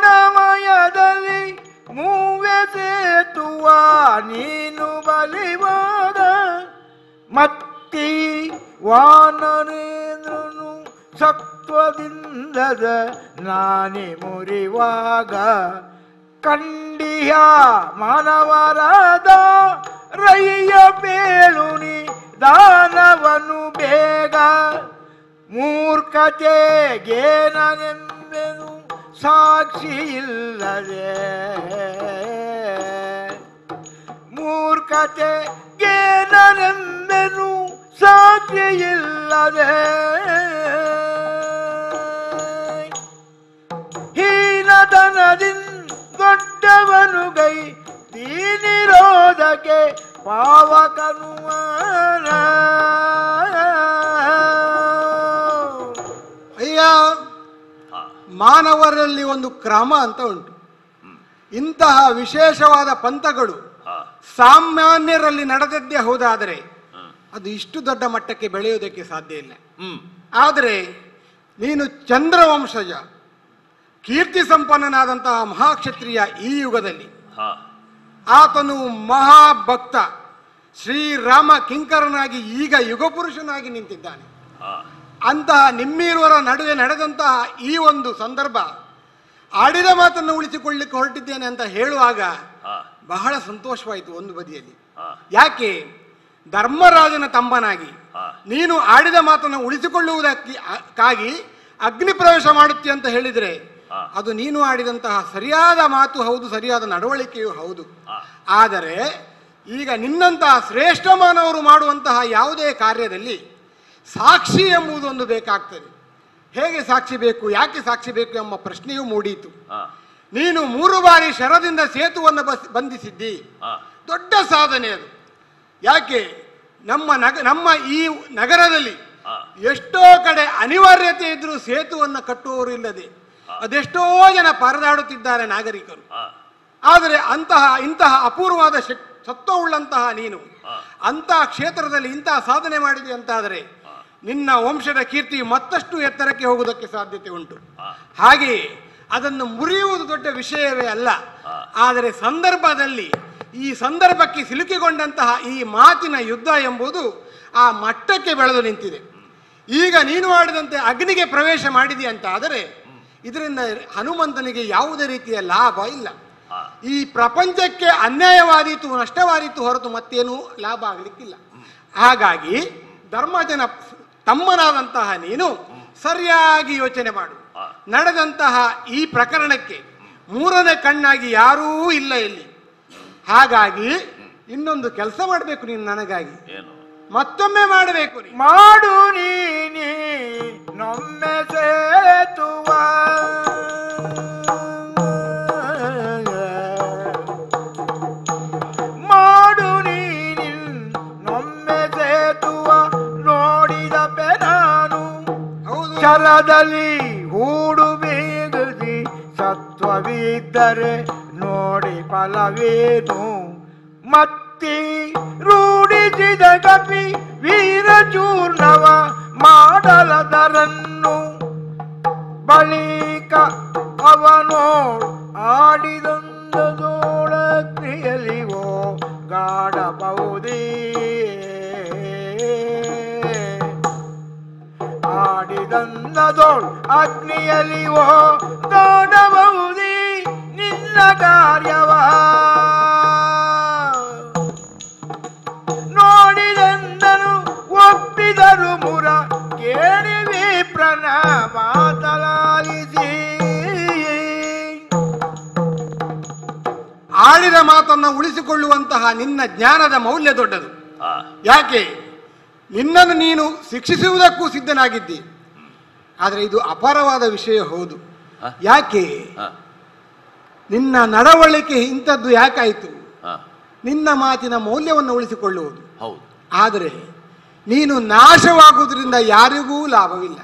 ಬಾಣಮಯದಲ್ಲಿ ಮೂವೆ ಸೇತುವ ನೀನು ಬಲಿವಾಗ ಮತ್ತಿ ವಾನರೇಂದ್ರನು ಸತ್ವದಿಂದದ ನಾನಿ ಮುರಿವಾಗ ಕಣ್ಣ ಕಂಡಿಯ ಮಾನವರಾದ ರಯ್ಯ ಬೇಳುನಿ ದಾನವನು ಬೇಗ ಮೂರ್ಖತೆಗೇನೆಂಬೆನು ಸಾಕ್ಷಿ ಇಲ್ಲದೆ ಮೂರ್ಖತೆಗೇನೆಂಬೆನು ಸಾಕ್ಷಿ ಇಲ್ಲದೆ ಹೀನತನದಿಂದ ದೊಡ್ಡವನು ಗೈ ತೀನಿರೋಧಕ್ಕೆ ಪಾವಕನುವನ ಅಯ್ಯ, ಮಾನವರಲ್ಲಿ ಒಂದು ಕ್ರಮ ಅಂತ ಉಂಟು. ಇಂತಹ ವಿಶೇಷವಾದ ಪಂಥಗಳು ಸಾಮಾನ್ಯರಲ್ಲಿ ನಡೆದದ್ದೇ ಹೌದಾದರೆ ಅದು ಇಷ್ಟು ದೊಡ್ಡ ಮಟ್ಟಕ್ಕೆ ಬೆಳೆಯುವುದಕ್ಕೆ ಸಾಧ್ಯ ಇಲ್ಲ. ಆದರೆ ನೀನು ಚಂದ್ರವಂಶಜ, ಕೀರ್ತಿ ಸಂಪನ್ನನಾದಂತಹ ಮಹಾಕ್ಷತ್ರಿಯ ಈ ಯುಗದಲ್ಲಿ ಆತನು ಮಹಾಭಕ್ತ ಶ್ರೀರಾಮ ಕಿಂಕರನಾಗಿ ಈಗ ಯುಗಪುರುಷನಾಗಿ ನಿಂತಿದ್ದಾನೆ. ಅಂತಹ ನಿಮ್ಮಿರುವರ ನಡುವೆ ನಡೆದಂತಹ ಈ ಒಂದು ಸಂದರ್ಭ ಆಡಿದ ಮಾತನ್ನು ಉಳಿಸಿಕೊಳ್ಳಿಕ್ಕೆ ಹೊರಟಿದ್ದೇನೆ ಅಂತ ಹೇಳುವಾಗ ಬಹಳ ಸಂತೋಷವಾಯಿತು ಒಂದು ಬದಿಯಲ್ಲಿ. ಯಾಕೆ ಧರ್ಮರಾಜನ ತಮ್ಮನಾಗಿ ನೀನು ಆಡಿದ ಮಾತನ್ನು ಉಳಿಸಿಕೊಳ್ಳುವುದಕ್ಕಾಗಿ ಅಗ್ನಿ ಪ್ರವೇಶ ಮಾಡುತ್ತಿ ಅಂತ ಹೇಳಿದರೆ ಅದು ನೀನು ಆಡಿದಂತಹ ಸರಿಯಾದ ಮಾತು ಹೌದು, ಸರಿಯಾದ ನಡವಳಿಕೆಯೂ ಹೌದು. ಆದರೆ ಈಗ ನಿನ್ನಂತಹ ಶ್ರೇಷ್ಠ ಮಾನವರು ಮಾಡುವಂತಹ ಯಾವುದೇ ಕಾರ್ಯದಲ್ಲಿ ಸಾಕ್ಷಿ ಎಂಬುದೊಂದು ಬೇಕಾಗ್ತದೆ. ಹೇಗೆ ಸಾಕ್ಷಿ ಬೇಕು, ಯಾಕೆ ಸಾಕ್ಷಿ ಬೇಕು ಎಂಬ ಪ್ರಶ್ನೆಯೂ ಮೂಡಿತು. ನೀನು 3 ಬಾರಿ ಶರದಿಂದ ಸೇತುವನ್ನು ಬಂಧಿಸಿದ್ದಿ, ದೊಡ್ಡ ಸಾಧನೆ ಅದು. ಯಾಕೆ ನಮ್ಮ ಈ ನಗರದಲ್ಲಿ ಎಷ್ಟೋ ಕಡೆ ಅನಿವಾರ್ಯತೆ ಇದ್ರೂ ಸೇತುವನ್ನು ಕಟ್ಟುವವರು ಇಲ್ಲದೆ ಅದೆಷ್ಟೋ ಜನ ಪರದಾಡುತ್ತಿದ್ದಾರೆ ನಾಗರಿಕರು. ಆದರೆ ಇಂತಹ ಅಪೂರ್ವವಾದ ಸತ್ವವುಳ್ಳಂತಹ ನೀನು ಅಂತಹ ಕ್ಷೇತ್ರದಲ್ಲಿ ಇಂತಹ ಸಾಧನೆ ಮಾಡಿದೆ ಅಂತಾದರೆ ನಿನ್ನ ವಂಶದ ಕೀರ್ತಿ ಮತ್ತಷ್ಟು ಎತ್ತರಕ್ಕೆ ಹೋಗುವುದಕ್ಕೆ ಸಾಧ್ಯತೆ ಉಂಟು. ಹಾಗೆಯೇ ಅದನ್ನು ಮುರಿಯುವುದು ದೊಡ್ಡ ವಿಷಯವೇ ಅಲ್ಲ. ಆದರೆ ಈ ಸಂದರ್ಭಕ್ಕೆ ಸಿಲುಕಿಕೊಂಡಂತಹ ಈ ಮಾತಿನ ಯುದ್ಧ ಎಂಬುದು ಆ ಮಟ್ಟಕ್ಕೆ ಬೆಳೆದು ನಿಂತಿದೆ. ಈಗ ನೀನು ಆಡಿದಂತೆ ಅಗ್ನಿಗೆ ಪ್ರವೇಶ ಮಾಡಿದೆ ಅಂತ ಆದರೆ ಇದರಿಂದ ಹನುಮಂತನಿಗೆ ಯಾವುದೇ ರೀತಿಯ ಲಾಭ ಇಲ್ಲ. ಈ ಪ್ರಪಂಚಕ್ಕೆ ಅನ್ಯಾಯವಾದೀತು, ನಷ್ಟವಾದೀತು ಹೊರತು ಮತ್ತೇನೂ ಲಾಭ ಆಗಲಿಕ್ಕಿಲ್ಲ. ಹಾಗಾಗಿ ಧರ್ಮಜನ ತಮ್ಮನಾದಂತಹ ನೀನು ಸರಿಯಾಗಿ ಯೋಚನೆ ಮಾಡು. ನಡೆದಂತಹ ಈ ಪ್ರಕರಣಕ್ಕೆ 3ನೇ ಕಣ್ಣಾಗಿ ಯಾರೂ ಇಲ್ಲ ಇಲ್ಲಿ. ಹಾಗಾಗಿ ಇನ್ನೊಂದು ಕೆಲಸ ಮಾಡಬೇಕು ನೀನು ನನಗಾಗಿ. ಮತ್ತೊಮ್ಮೆ ಮಾಡಬೇಕು. ಮಾಡು ನೀನಿ ನೊಮ್ಮೆ ಸೇತುವ ಮಾಡು ನೀನಿ ನೊಮ್ಮೆ ಸೇತುವ ನೋಡಿದ ಪೆನಾನು ಶರದಲ್ಲಿ ಹೂಡು ಬೀಗದಿ ಸತ್ವವಿದ್ದರೆ ನೋಡಿ ಫಲವೇನು ಮತ್ತಿ ರೂಢಿಸಿದ ಕಪಿ ವೀರಚೂರ್ಣವ ಮಾಡಲದರನ್ನು ಬಳಿಕ ಅವನೋ ಆಡಿದಂದೋಳ ಕ್ರಿಯಲಿವೋ ಗಾಡಬಹುದೇ ಆಡಿದಂದೋಳ್ ಅಗ್ನಿಯಲಿವೋ ಗಾಡಬಹುದೇ ನಿನ್ನ ಕಾರ್ಯವ ನೋಡಿದಂದನು ಒಪ್ಪಿದರು ಮುರ ಕೇಳಿ ವಿಪ್ರನ ಮಾತಲಾಲಿಸಿ ಆಡಿದ ಮಾತನ್ನು ಉಳಿಸಿಕೊಳ್ಳುವಂತಹ ನಿನ್ನ ಜ್ಞಾನದ ಮೌಲ್ಯ ದೊಡ್ಡದು. ಯಾಕೆ ನಿನ್ನನ್ನು ನೀನು ಶಿಕ್ಷಿಸುವುದಕ್ಕೂ ಸಿದ್ಧನಾಗಿದ್ದಿ. ಆದರೆ ಇದು ಅಪಾರವಾದ ವಿಷಯ ಹೌದು. ಯಾಕೆ ನಿನ್ನ ನಡವಳಿಕೆ ಇಂಥದ್ದು ಯಾಕಾಯಿತು? ನಿನ್ನ ಮಾತಿನ ಮೌಲ್ಯವನ್ನು ಉಳಿಸಿಕೊಳ್ಳುವುದು. ಆದರೆ ನೀನು ನಾಶವಾಗುವುದರಿಂದ ಯಾರಿಗೂ ಲಾಭವಿಲ್ಲ,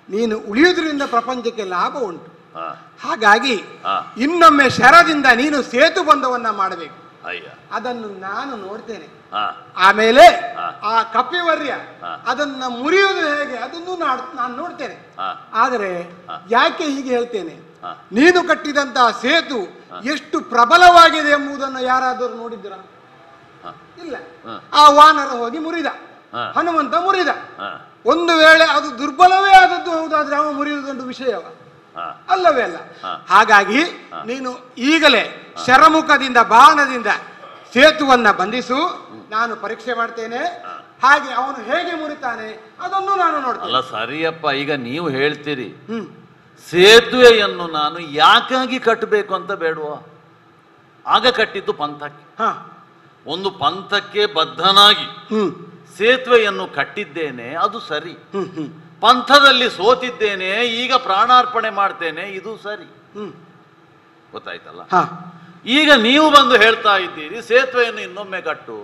ನೀನು ಉಳಿಯುವುದರಿಂದ ಪ್ರಪಂಚಕ್ಕೆ ಲಾಭ ಉಂಟು. ಹಾಗಾಗಿ ಇನ್ನೊಮ್ಮೆ ಶರದಿಂದ ನೀನು ಸೇತು ಬಂಧವನ್ನ ಮಾಡಬೇಕು. ಅದನ್ನು ನಾನು ನೋಡ್ತೇನೆ. ಆಮೇಲೆ ಆ ಕಪಿವರ್ಯ ಅದನ್ನ ಮುರಿಯುವುದು ಹೇಗೆ ಅದನ್ನು ನಾನು ನೋಡ್ತೇನೆ. ಆದರೆ ಯಾಕೆ ಹೀಗೆ ಹೇಳ್ತೇನೆ, ನೀನು ಕಟ್ಟಿದಂತಹ ಸೇತು ಎಷ್ಟು ಪ್ರಬಲವಾಗಿದೆ ಎಂಬುದನ್ನು ಯಾರಾದರೂ ನೋಡಿದ್ರ? ಇಲ್ಲ. ಆ ವಾನರ ಹೋಗಿ ಮುರಿದ, ಹನುಮಂತ ಮುರಿದ. ಒಂದು ವೇಳೆ ಅದು ದುರ್ಬಲವೇ ಆದದ್ದು ಹೌದಾದ್ರೆ ಅವ ಮುರಿಯುವುದೊಂದು ವಿಷಯವ. ಅಲ್ಲವೇ ಅಲ್ಲ? ಹಾಗಾಗಿ ನೀನು ಈಗಲೇ ಶರಮುಖದಿಂದ ಬಾಣದಿಂದ ಸೇತುವನ್ನ ಬಂಧಿಸು, ನಾನು ಪರೀಕ್ಷೆ ಮಾಡ್ತೇನೆ. ಹಾಗೆ ಅವನು ಹೇಗೆ ಮುರಿತಾನೆ ಅದನ್ನು ನಾನು ನೋಡ್ತೇನೆ. ಅಲ್ಲ ಸರಿಯಪ್ಪ, ಈಗ ನೀವು ಹೇಳ್ತೀರಿ ಸೇತುವೆಯನ್ನು ನಾನು ಯಾಕಾಗಿ ಕಟ್ಟಬೇಕು ಅಂತ ಬೇಡವಾ? ಆಗ ಕಟ್ಟಿದ್ದು ಪಂಥಕ್ಕೆ. ಒಂದು ಪಂಥಕ್ಕೆ ಬದ್ಧನಾಗಿ ಸೇತುವೆಯನ್ನು ಕಟ್ಟಿದ್ದೇನೆ, ಅದು ಸರಿ. ಪಂಥದಲ್ಲಿ ಸೋತಿದ್ದೇನೆ, ಈಗ ಪ್ರಾಣಾರ್ಪಣೆ ಮಾಡ್ತೇನೆ, ಇದು ಸರಿ. ಗೊತ್ತಾಯ್ತಲ್ಲ? ಈಗ ನೀವು ಬಂದು ಹೇಳ್ತಾ ಇದ್ದೀರಿ ಸೇತುವೆಯನ್ನು ಇನ್ನೊಮ್ಮೆ ಕಟ್ಟು.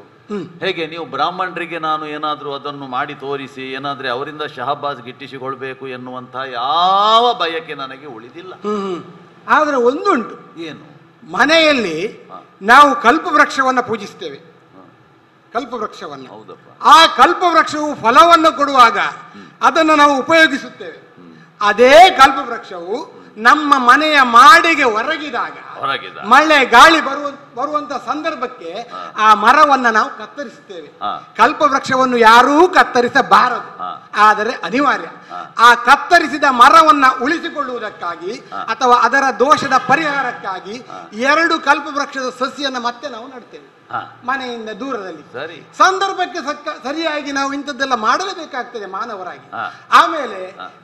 ಹೇಗೆ? ನೀವು ಬ್ರಾಹ್ಮಣರಿಗೆ ನಾನು ಏನಾದ್ರೂ ಅದನ್ನು ಮಾಡಿ ತೋರಿಸಿ ಏನಾದ್ರೆ ಅವರಿಂದ ಶಹಬಾಜ್ ಗಿಟ್ಟಿಸಿಕೊಳ್ಬೇಕು ಎನ್ನುವಂತಹ ಯಾವ ಬಯಕೆ ನನಗೆ ಉಳಿದಿಲ್ಲ. ಆದ್ರೆ ಒಂದುಂಟು. ಏನು? ಮನೆಯಲ್ಲಿ ನಾವು ಕಲ್ಪವೃಕ್ಷವನ್ನ ಪೂಜಿಸ್ತೇವೆ. ಕಲ್ಪವೃಕ್ಷವನ್ನು. ಹೌದಪ್ಪ. ಆ ಕಲ್ಪವೃಕ್ಷವು ಫಲವನ್ನು ಕೊಡುವಾಗ ಅದನ್ನು ನಾವು ಉಪಯೋಗಿಸುತ್ತೇವೆ. ಅದೇ ಕಲ್ಪವೃಕ್ಷವು ನಮ್ಮ ಮನೆಯ ಮಾಡಿಗೆ ಹೊರಗಿದಾಗ ಮಳೆ ಗಾಳಿ ಬರುವಂತ ಸಂದರ್ಭಕ್ಕೆ ಆ ಮರವನ್ನ ನಾವು ಕತ್ತರಿಸುತ್ತೇವೆ. ಕಲ್ಪವೃಕ್ಷವನ್ನು ಯಾರೂ ಕತ್ತರಿಸಬಾರದು, ಆದರೆ ಅನಿವಾರ್ಯ. ಆ ಕತ್ತರಿಸಿದ ಮರವನ್ನ ಉಳಿಸಿಕೊಳ್ಳುವುದಕ್ಕಾಗಿ ಅಥವಾ ಅದರ ದೋಷದ ಪರಿಹಾರಕ್ಕಾಗಿ 2 ಕಲ್ಪವೃಕ್ಷದ ಸಸಿಯನ್ನು ಮತ್ತೆ ನಾವು ನಡ್ತೇವೆ ಮನೆಯಿಂದ ದೂರದಲ್ಲಿ. ಸಂದರ್ಭಕ್ಕೆ ಸರಿಯಾಗಿ ನಾವು ಇಂಥದ್ದೆಲ್ಲ ಮಾಡಲೇಬೇಕಾಗ್ತದೆ ಮಾನವರಾಗಿ. ಆಮೇಲೆ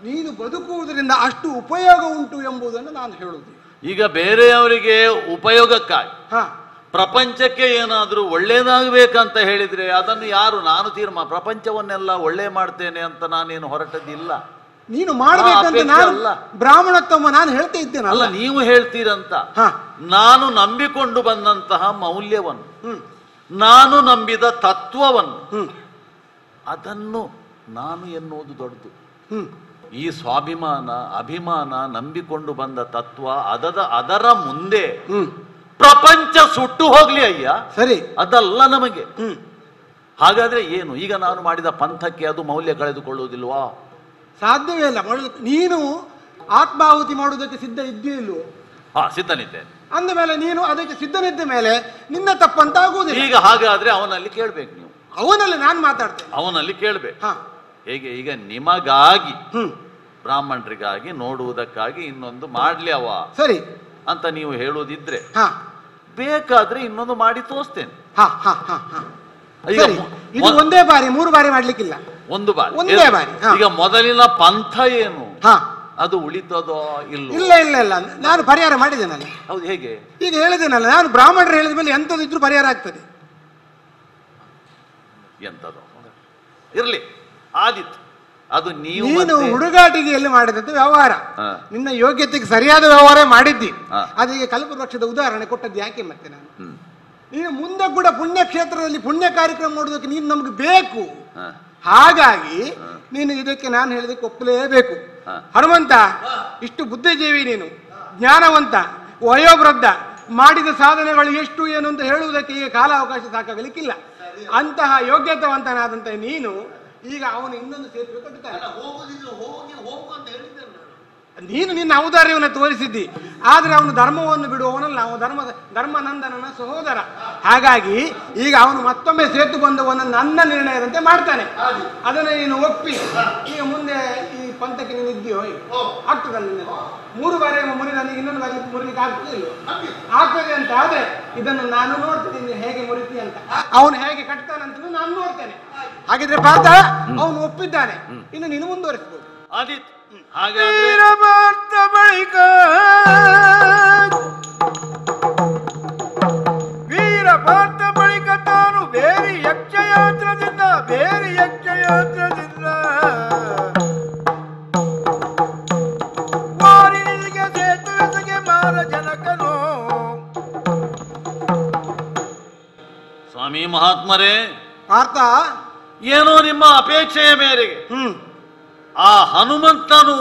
ನೀನು ಬದುಕುವುದರಿಂದ ಅಷ್ಟು ಉಪಯೋಗ ಉಂಟು ಎಂಬುದನ್ನು ನಾನು ಹೇಳುವುದು. ಈಗ ಬೇರೆಯವರಿಗೆ ಉಪಯೋಗಕ್ಕಾಗಿ ಪ್ರಪಂಚಕ್ಕೆ ಏನಾದ್ರೂ ಒಳ್ಳೇದಾಗಬೇಕಂತ ಹೇಳಿದ್ರೆ ಅದನ್ನು ಯಾರು? ನಾನು ಪ್ರಪಂಚವನ್ನೆಲ್ಲ ಒಳ್ಳೆ ಮಾಡ್ತೇನೆ ಅಂತ ನಾನೇನು ಹೊರಟದಿಲ್ಲ. ನೀನು ಮಾಡಬೇಕಂತ ನಾನು ಬ್ರಾಹ್ಮಣತ್ವ ನಾನು ಹೇಳ್ತಾ ಇದ್ದೇನಲ್ಲ, ನೀವು ಹೇಳ್ತೀರಂತ. ನಾನು ನಂಬಿಕೊಂಡು ಬಂದಂತಹ ಮೌಲ್ಯವನ್ನು, ನಾನು ನಂಬಿದ ತತ್ವವನ್ನು, ಅದನ್ನು ನಾನು ಎನ್ನುವುದು ದೊಡ್ಡದು. ಈ ಸ್ವಾಭಿಮಾನ, ಅಭಿಮಾನ, ನಂಬಿಕೊಂಡು ಬಂದ ತತ್ವ, ಅದರ ಮುಂದೆ ಪ್ರಪಂಚ ಸುಟ್ಟು ಹೋಗ್ಲಿ ಅಯ್ಯ, ಸರಿ, ಅದಲ್ಲ ನಮಗೆ. ಹಾಗಾದ್ರೆ ಏನು? ಈಗ ನಾನು ಮಾಡಿದ ಪಂಥಕ್ಕೆ ಅದು ಮೌಲ್ಯ ಕಳೆದುಕೊಳ್ಳುವುದಿಲ್ವಾ? ಸಾಧ್ಯವೇ ಇಲ್ಲ. ನೀನು ಆತ್ಮಾಹುತಿ ಮಾಡುವುದಕ್ಕೆ ಸಿದ್ಧ ಇದೆಯೋ ಇಲ್ವೋ? ಸಿದ್ಧನಿದ್ದೆ. ಅಂದ ಮೇಲೆ ನೀನು ಅದಕ್ಕೆ ಸಿದ್ಧನಿದ್ದ ಮೇಲೆ ನಿನ್ನ ತಪ್ಪಂತ ಆಗುವುದಿಲ್ಲ. ಈಗ ಹಾಗಾದ್ರೆ ಅವನಲ್ಲಿ ಕೇಳ್ಬೇಕು ನೀವು. ಅವನಲ್ಲಿ ನಾನು ಮಾತಾಡ್ತೇನೆ, ಅವನಲ್ಲಿ ಕೇಳ್ಬೇಕು. ಹೇಗೆ? ಈಗ ನಿಮಗಾಗಿ, ಬ್ರಾಹ್ಮಣರಿಗಾಗಿ, ನೋಡುವುದಕ್ಕಾಗಿ ಇನ್ನೊಂದು ಮಾಡ್ಲಿ ಅವ ಸರಿ ಅಂತ ನೀವು ಹೇಳುವುದಿದ್ರೆ ಬೇಕಾದ್ರೆ ಇನ್ನೊಂದು ಮಾಡಿ ತೋರಿಸ್ತೇನೆ. ಇದು ಒಂದೇ ಬಾರಿ 3 ಬಾರಿ ಮಾಡ್ಲಿಕ್ಕಿಲ್ಲ, ಒಂದು ಬಾರಿ, ಒಂದೇ ಬಾರಿ. ಈಗ ಮೊದಲಿನ ಪಂಥ ಏನು ಅದು ಉಳಿತದೋ ಇಲ್ಲ? ಇಲ್ಲ ಇಲ್ಲ ಇಲ್ಲ, ನಾನು ಪರಿಹಾರ ಮಾಡಿದ್ದೇನಲ್ಲ. ಹೌದು, ಹೇಗೆ? ಈಗ ಹೇಳಿದ್ದೇನಲ್ಲ, ನಾನು ಬ್ರಾಹ್ಮಣರು ಹೇಳಿದ ಮೇಲೆ ಎಂಥದ್ದು ಇದ್ರೂ ಪರಿಹಾರ ಆಗ್ತದೆ. ಎಂಥದ್ದು ಇರ್ಲಿ ಆದಿತ್ತು, ಅದು ನೀನು ಹುಡುಗಾಟಿಗೆಯಲ್ಲಿ ಮಾಡಿದಂತ ವ್ಯವಹಾರ, ನಿನ್ನ ಯೋಗ್ಯತೆಗೆ ಸರಿಯಾದ ವ್ಯವಹಾರ ಮಾಡಿದ್ದಿ. ಅದೀಗ ಕಲ್ಪವೃಕ್ಷದ ಉದಾಹರಣೆ ಕೊಟ್ಟದ್ದು ಯಾಕೆ ಮತ್ತೆ ನಾನು? ನೀನು ಮುಂದೆ ಕೂಡ ಪುಣ್ಯಕ್ಷೇತ್ರದಲ್ಲಿ ಪುಣ್ಯ ಕಾರ್ಯಕ್ರಮ ಮಾಡೋದಕ್ಕೆ ನೀನು ನಮ್ಗೆ ಬೇಕು. ಹಾಗಾಗಿ ನೀನು ಇದಕ್ಕೆ ನಾನು ಹೇಳಿದಕ್ಕೆ ಒಪ್ಪಲೇಬೇಕು. ಹನುಮಂತ, ಇಷ್ಟು ಬುದ್ಧಿಜೀವಿ ನೀನು, ಜ್ಞಾನವಂತ, ವಯೋವೃದ್ಧ, ಮಾಡಿದ ಸಾಧನೆಗಳು ಎಷ್ಟು ಏನು ಅಂತ ಹೇಳುವುದಕ್ಕೆ ಈಗ ಕಾಲಾವಕಾಶ ಸಾಕಾಗಲಿಕ್ಕಿಲ್ಲ. ಅಂತಹ ಯೋಗ್ಯತವಂತನಾದಂತ ನೀನು ಈಗ ಅವನು ಇನ್ನೊಂದು ಸೇತುವೆ ಕಟ್ಟುತ್ತಾನೆ. ನೀನು ನಿನ್ನ ಔದಾರ್ಯವನ್ನು ತೋರಿಸಿದ್ದಿ, ಆದ್ರೆ ಅವನು ಧರ್ಮವನ್ನು ಬಿಡುವವನಲ್ಲ, ಅವನು ಧರ್ಮನಂದನನ ಸಹೋದರ. ಹಾಗಾಗಿ ಈಗ ಅವನು ಮತ್ತೊಮ್ಮೆ ಸೇತು ಬಂದವನ್ನ ನನ್ನ ನಿರ್ಣಯದಂತೆ ಮಾಡ್ತಾನೆ. ಅದನ್ನು ನೀನು ಒಪ್ಪಿ ಈಗ ಮುಂದೆ ಈ ಪಂಥಕ್ಕೆ ನೀನು ಇದ್ದೀಯೋ ಆಗ್ತದಲ್ಲ. 3 ಬಾರಿ ಮುರಿ ನನಗೆ ಇನ್ನೊಂದು ಬಾರಿ ಮುರಿಲಿಕ್ಕೆ ಆಗ್ತದಿಲ್ಲ, ಆಗ್ತದೆ ಅಂತ ಆದ್ರೆ ಇದನ್ನು ನಾನು ನೋಡ್ತೇನೆ ಹೇಗೆ ಮುರಿತಿ ಅಂತ, ಅವನು ಹೇಗೆ ಕಟ್ತಾನಂತ ನಾನು ನೋಡ್ತೇನೆ. ಹಾಗಿದ್ರೆ ಪಾತ ಅವನು ಒಪ್ಪಿದ್ದಾನೆ, ಇನ್ನು ನೀನು ಮುಂದುವರಿಸಬಹುದು. ಆದಿತ್ತು. ವೀರಭಾರತ ಬಳಿಕ ವೀರಭಾರತ ಬಳಿಕ ತಾನು ಬೇರೆ ಯಕ್ಷಯಾತ್ರದಿಂದ ವಾರಿನಿಗೆ ಸೇತುವೆಗೆ ಮಾರ ಜನಕನು. ಸ್ವಾಮಿ ಮಹಾತ್ಮರೇ, ಪಾರ್ಥ, ಏನೋ ನಿಮ್ಮ ಅಪೇಕ್ಷೆಯ ಮೇರೆಗೆ ಆ ಹನುಮಂತನು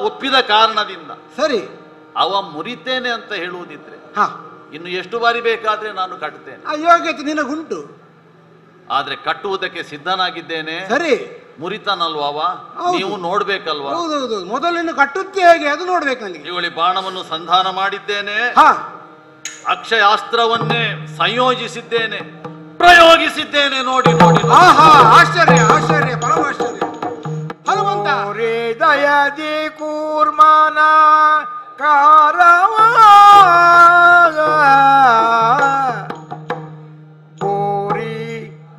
ಒಪ್ಪಿದ ಕಾರಣದಿಂದ ಸರಿ ಅವ ಮುರಿತೇನೆ ಅಂತ ಹೇಳುವುದಿದ್ರೆ ಇನ್ನು ಎಷ್ಟು ಬಾರಿ ಬೇಕಾದ್ರೆ ನಾನು ಕಟ್ಟುತ್ತೇನೆ. ಆ ಯೋಗ್ಯತೆ ನಿನಗುಂಟು, ಆದ್ರೆ ಕಟ್ಟುವುದಕ್ಕೆ ಸಿದ್ಧನಾಗಿದ್ದೇನೆ. ಸರಿ, ಮುರಿತಾನಲ್ವ ನೀವು ನೋಡ್ಬೇಕಲ್ವಾ? ಹೌದೌದು, ಮೊದಲು ಕಟ್ಟುತ್ತೆ ಹೇಗೆ ಅದು ನೋಡ್ಬೇಕು ನನಗೆ. ಇವಳಿ ಬಾಣವನ್ನು ಸಂಧಾನ ಮಾಡಿದ್ದೇನೆ, ಅಕ್ಷಯಾಸ್ತ್ರವನ್ನೇ ಸಂಯೋಜಿಸಿದ್ದೇನೆ, ಪ್ರಯೋಗಿಸಿದ್ದೇನೆ. ನೋಡಿ ನೋಡಿ, ಆಶ್ಚರ್ಯ ಆಶ್ಚರ್ಯ, ಪರಮಾಶ್ಚರ್ಯ. ಹನುಮಂತ ದಯದಿ ಕೂರ್ಮನ ಕಾರವ ಪೂರಿ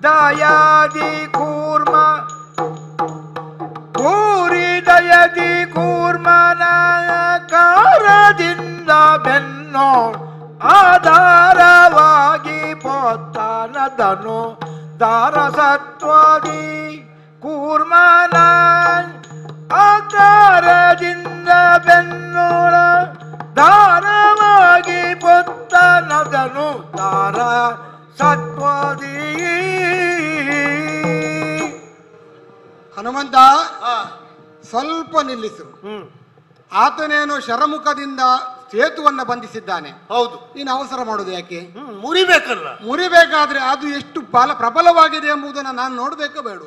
ದಯದಿ ಕೂರ್ಮ ಪೂರಿ ದಯದಿ ಕೂರ್ಮನ ಕಾರದಿಂದ ಬೆನ್ನೋ ಆಧಾರವಾಗಿ ಪೋತನದನು ದಾರಸತ್ವದಿ ಕೂರ್ಮನ ಆಕಾರದಿಂದ ಬೆನ್ನೋಳ ದಾರವಾಗಿ ಪೊತ್ತನದನು ದಾರ ಸತ್ವದಿ. ಹನುಮಂತ, ಸ್ವಲ್ಪ ನಿಲ್ಲಿಸು. ಆತನೇನು ಶರಮುಖದಿಂದ ಸೇತುವನ್ನ ಬಂಧಿಸಿದ್ದಾನೆ. ಹೌದು. ನೀನು ಅವಸರ ಮಾಡುದು ಯಾಕೆ? ಮುರಿಬೇಕಲ್ಲ. ಮುರಿಬೇಕಾದ್ರೆ ಅದು ಎಷ್ಟು ಪ್ರಬಲವಾಗಿದೆ ಎಂಬುದನ್ನು ನಾನು ನೋಡ್ಬೇಕೋ ಬೇಡ?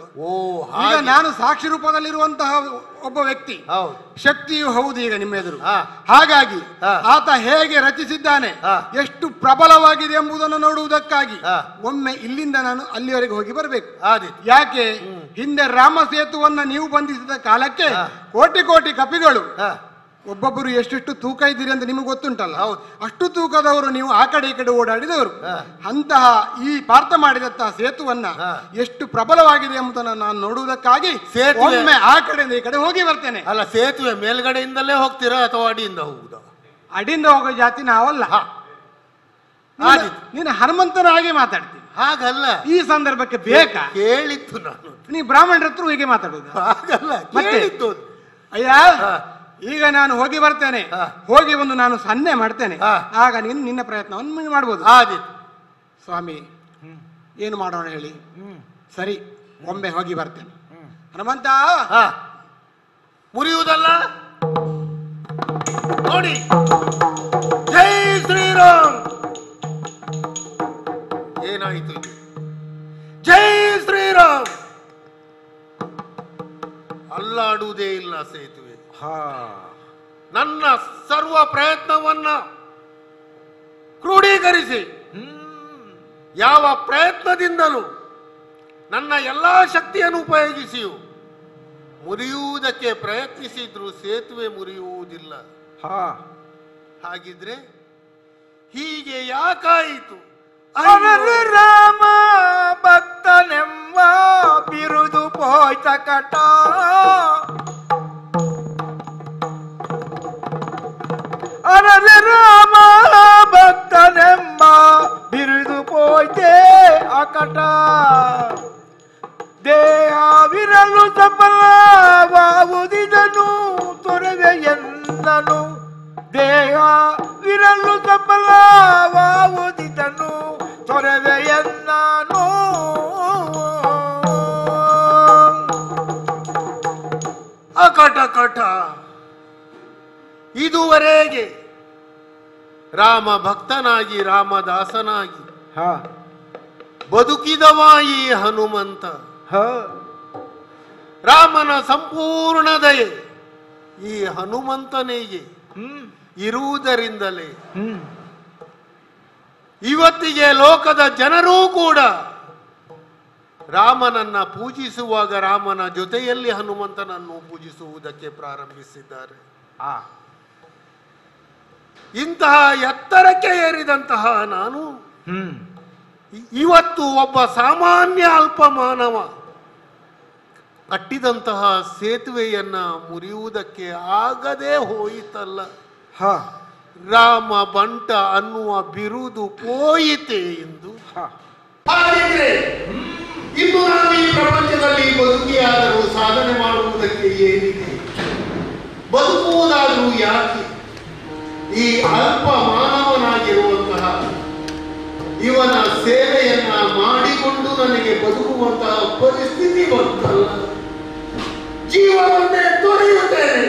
ಈಗ ನಾನು ಸಾಕ್ಷಿ ರೂಪದಲ್ಲಿರುವಂತಹ ಒಬ್ಬ ವ್ಯಕ್ತಿ, ಶಕ್ತಿಯು ಹೌದು ಈಗ ನಿಮ್ಮ ಎದುರು. ಹಾಗಾಗಿ ಆತ ಹೇಗೆ ರಚಿಸಿದ್ದಾನೆ, ಎಷ್ಟು ಪ್ರಬಲವಾಗಿದೆ ಎಂಬುದನ್ನು ನೋಡುವುದಕ್ಕಾಗಿ ಒಮ್ಮೆ ಇಲ್ಲಿಂದ ನಾನು ಅಲ್ಲಿವರೆಗೆ ಹೋಗಿ ಬರಬೇಕು. ಯಾಕೆ? ಹಿಂದೆ ರಾಮ ಸೇತುವನ್ನ ನೀವು ಬಂಧಿಸಿದ ಕಾಲಕ್ಕೆ ಕೋಟಿ ಕೋಟಿ ಕಪಿಗಳು, ಒಬ್ಬೊಬ್ಬರು ಎಷ್ಟೆಷ್ಟು ತೂಕ ಇದ್ದೀರಿ ಅಂತ ನಿಮಗೆ ಗೊತ್ತುಂಟಲ್ಲ, ಅಷ್ಟು ತೂಕದವರು ನೀವು ಆ ಕಡೆ ಈ ಕಡೆ ಓಡಾಡಿದವರು. ಅಂತಹ ಈ ಪಾರ್ಥ ಮಾಡಿದಂತಹ ಸೇತುವನ್ನ ಎಷ್ಟು ಪ್ರಬಲವಾಗಿದೆ ಎಂಬುದನ್ನು ನಾನು ನೋಡುವುದಕ್ಕಾಗಿ ಒಮ್ಮೆ ಆ ಕಡೆಯಿಂದ ಈ ಕಡೆ ಹೋಗಿ ಬರ್ತೇನೆ. ಅಲ್ಲ, ಸೇತುವೆ ಮೇಲ್ಗಡೆಯಿಂದಲೇ ಹೋಗ್ತೀರಾ ಅಥವಾ ಅಡಿಯಿಂದ ಹೋಗುದಾ? ಅಡಿಯಿಂದ ಹೋಗೋ ಜಾತಿ ನಾವಲ್ಲ. ನೀನು ಹನುಮಂತನ ಹಾಗೆ ಮಾತಾಡ್ತೀನಿ. ಹಾಗಲ್ಲ, ಈ ಸಂದರ್ಭಕ್ಕೆ ಬೇಕಾ? ಕೇಳಿತ್ತು ನಾನು. ನೀ ಬ್ರಾಹ್ಮಣರ ಹತ್ರ ಹೀಗೆ ಮಾತಾಡುದು? ಹಾಗಲ್ಲ, ಕೇಳಿತ್ತು. ಅಯ್ಯ, ಈಗ ನಾನು ಹೋಗಿ ಬರ್ತೇನೆ, ಹೋಗಿ ಒಂದು ನಾನು ಸನ್ನೆ ಮಾಡ್ತೇನೆ, ಆಗ ನೀನು ನಿನ್ನ ಪ್ರಯತ್ನವನ್ನು ಮಾಡ್ಬೋದು. ಸ್ವಾಮಿ, ಏನು ಮಾಡೋಣ ಹೇಳಿ? ಸರಿ, ಒಮ್ಮೆ ಹೋಗಿ ಬರ್ತೇನೆ. ಹನುಮಂತ, ಮುರಿಯುವುದಲ್ಲ ನೋಡಿ. ಜೈ ಶ್ರೀರಾಮ್. ಏನಾಯಿತು ಇದು? ಜೈ ಶ್ರೀರಾಮ್. ಅಲ್ಲಾಡುವುದೇ ಇಲ್ಲ ಸೇತುವೆ. ನನ್ನ ಸರ್ವ ಪ್ರಯತ್ನವನ್ನ ಕ್ರೋಢೀಕರಿಸಿ, ಯಾವ ಪ್ರಯತ್ನದಿಂದಲೂ ನನ್ನ ಎಲ್ಲಾ ಶಕ್ತಿಯನ್ನು ಉಪಯೋಗಿಸಿಯೂ ಮುರಿಯುವುದಕ್ಕೆ ಪ್ರಯತ್ನಿಸಿದ್ರು ಸೇತುವೆ ಮುರಿಯುವುದಿಲ್ಲ. ಹಾಗಿದ್ರೆ ಹೀಗೆ ಯಾಕಾಯಿತು? ರಾಮ ಭಕ್ತನೆಂಬ ಬಿರುದು ಪೋಯ್ತ ಕಟ. ಅರರೆ ರಾಮ ಭಕ್ತನೆಂಬ ಬಿರುದು ಪೋಯ್ತೆ ಅಕಟ. ದೇಹವಿರಲು ಸಫಲವಾವುದಿದನು ತೊರೆವೆ ಎಂದನು. ದೇಹವಿರಲು ಸಫಲವಾವುದಿದನು ತೊರೆವೆ ಎಂದನು. ಅಕಟ ಕಟ. ಇದುವರೆಗೆ ರಾಮ ಭಕ್ತನಾಗಿ ರಾಮದಾಸನಾಗಿ ಬದುಕಿದವ ಈ ಹನುಮಂತ. ರಾಮನ ಸಂಪೂರ್ಣ ದಯೆ ಈ ಹನುಮಂತನಿಗೆ ಇರುವುದರಿಂದಲೇ ಇವತ್ತಿಗೆ ಲೋಕದ ಜನರೂ ಕೂಡ ರಾಮನನ್ನ ಪೂಜಿಸುವಾಗ ರಾಮನ ಜೊತೆಯಲ್ಲಿ ಹನುಮಂತನನ್ನು ಪೂಜಿಸುವುದಕ್ಕೆ ಪ್ರಾರಂಭಿಸಿದ್ದಾರೆ. ಇಂತಹ ಎತ್ತರಕ್ಕೆ ಏರಿದಂತಹ ನಾನು ಇವತ್ತು ಒಬ್ಬ ಸಾಮಾನ್ಯ ಅಲ್ಪ ಮಾನವ ಕಟ್ಟಿದಂತಹ ಸೇತುವೆಯನ್ನ ಮುರಿಯುವುದಕ್ಕೆ ಆಗದೆ ಹೋಯಿತಲ್ಲ. ರಾಮ ಬಂಟ ಅನ್ನುವ ಬಿರುದು ಹೋಯಿತೆ ಎಂದು. ಹಾಗಿದ್ರೆ ಇನ್ನು ನಾನು ಈ ಪ್ರಪಂಚದಲ್ಲಿ ಬದುಕಿಯಾದರೂ ಸಾಧನೆ ಮಾಡುವುದಕ್ಕೆ ಏನಿದೆ? ಬದುಕುವುದಾದರೂ ಯಾಕೆ? ಈ ಅಲ್ಪ ಮಾನವನಾಗಿರುವಂತಹ ಇವನ ಸೇವೆಯನ್ನ ಮಾಡಿಕೊಂಡು ನನಗೆ ಬದುಕುವಂತಹ ಪರಿಸ್ಥಿತಿ ಬಂತಲ್ಲ. ಜೀವವನ್ನೇ ತೊರೆಯುತ್ತೇನೆ.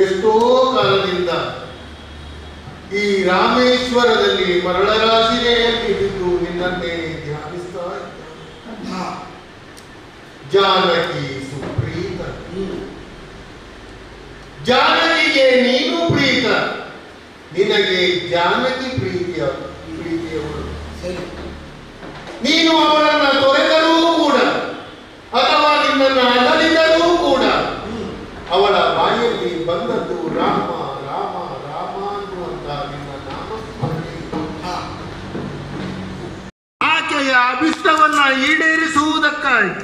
ಎಷ್ಟೋ ಕಾಲದಿಂದ ಈ ರಾಮೇಶ್ವರದಲ್ಲಿ ಮರಳರಾಶಿನೇ ಹಿಡಿದು ನಿನ್ನನ್ನೇ ಧ್ಯಾನಿಸ್ತಾ ಇದ್ದ. ಜಾನಕಿ ಸುಪ್ರೀತ, ಜಾನಕಿಗೆ ನೀನು ಪ್ರೀತ, ನಿನಗೆ ಜಾನಕಿ ಪ್ರೀತಿಯವರು. ನೀನು ಅವಳನ್ನ ತೊರೆದರೂ ಕೂಡ ಅಥವಾ ನಿನ್ನನ್ನು ಅಗಲಿದರೂ ಕೂಡ ಅವಳ ಬಾಯಲ್ಲಿ ಬಂದದ್ದು ರಾಮ ರಾಮ ರಾಮ ಅನ್ನುವಂತ ನಿನ್ನ ನಾಮಸ್ಮರಣೆ. ಆಕೆಯ ಅಭಿಷ್ಟವನ್ನ ಈಡೇರಿಸುವುದಕ್ಕಾಗಿ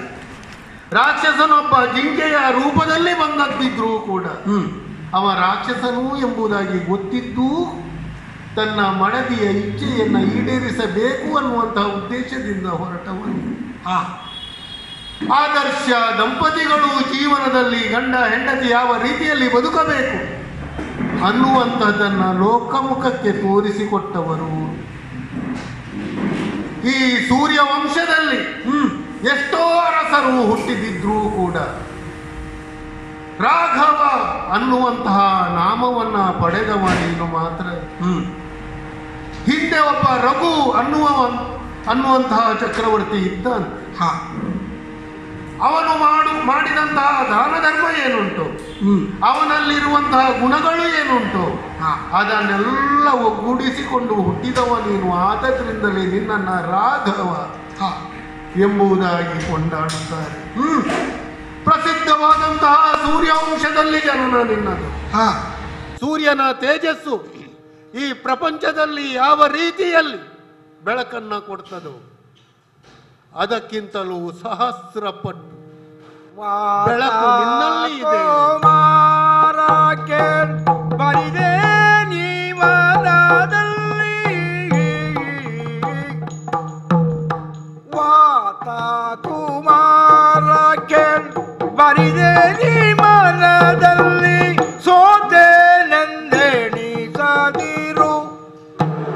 ರಾಕ್ಷಸನೊಬ್ಬ ಜಿಂಕೆಯ ರೂಪದಲ್ಲಿ ಬಂದದ್ದಿದ್ರೂ ಕೂಡ ಅವ ರಾಕ್ಷಸನು ಎಂಬುದಾಗಿ ಗೊತ್ತಿದ್ದು ತನ್ನ ಮಡದಿಯ ಇಚ್ಛೆಯನ್ನು ಈಡೇರಿಸಬೇಕು ಅನ್ನುವಂತಹ ಉದ್ದೇಶದಿಂದ ಹೊರಟವನು. ಆದರ್ಶ ದಂಪತಿಗಳು ಜೀವನದಲ್ಲಿ ಗಂಡ ಹೆಂಡತಿ ಯಾವ ರೀತಿಯಲ್ಲಿ ಬದುಕಬೇಕು ಅನ್ನುವಂಥದ್ದನ್ನ ಲೋಕಮುಖಕ್ಕೆ ತೋರಿಸಿಕೊಟ್ಟವರು. ಈ ಸೂರ್ಯ ವಂಶದಲ್ಲಿ ಎಷ್ಟೋ ಅರಸರು ಹುಟ್ಟಿದಿದ್ರೂ ಕೂಡ ರಾಘವ ಅನ್ನುವಂತಹ ನಾಮವನ್ನ ಪಡೆದವ ನೀನು ಮಾತ್ರ. ಹಿಂದೆ ಒಬ್ಬ ರಘು ಅನ್ನುವಂತಹ ಚಕ್ರವರ್ತಿ ಇದ್ದಾನೆ. ಅವನು ಮಾಡಿದಂತಹ ದಾನ ಧರ್ಮ ಏನುಂಟು, ಅವನಲ್ಲಿರುವಂತಹ ಗುಣಗಳು ಏನುಂಟು, ಅದನ್ನೆಲ್ಲ ಒಗ್ಗೂಡಿಸಿಕೊಂಡು ಹುಟ್ಟಿದವ ನೀನು. ಆದದ್ರಿಂದಲೇ ನಿನ್ನನ್ನ ರಾಘವ ಎಂಬುದಾಗಿ ಕೊಂಡಾಡುತ್ತಾರೆ. ಪ್ರಸಿದ್ಧವಾದಂತಹ ಸೂರ್ಯವಂಶದಲ್ಲಿ ಜನನ ನಿನ್ನದು. ಸೂರ್ಯನ ತೇಜಸ್ಸು ಈ ಪ್ರಪಂಚದಲ್ಲಿ ಯಾವ ರೀತಿಯಲ್ಲಿ ಬೆಳಕನ್ನ ಕೊಡ್ತದೋ ಅದಕ್ಕಿಂತಲೂ ಸಹಸ್ರಪಟ್ಟು ಬೆಳಕು ನಿನ್ನಲ್ಲಿ ಇದೆ. ಬರಿದೆ ನೀವನದಲ್ಲಿ ವಾತ ಕುಮಾರ ಬರಿದೆ ನೀ ಮನದಲ್ಲಿ ಸೋತೆ ನೆಂದೆಣಿಸದಿರು.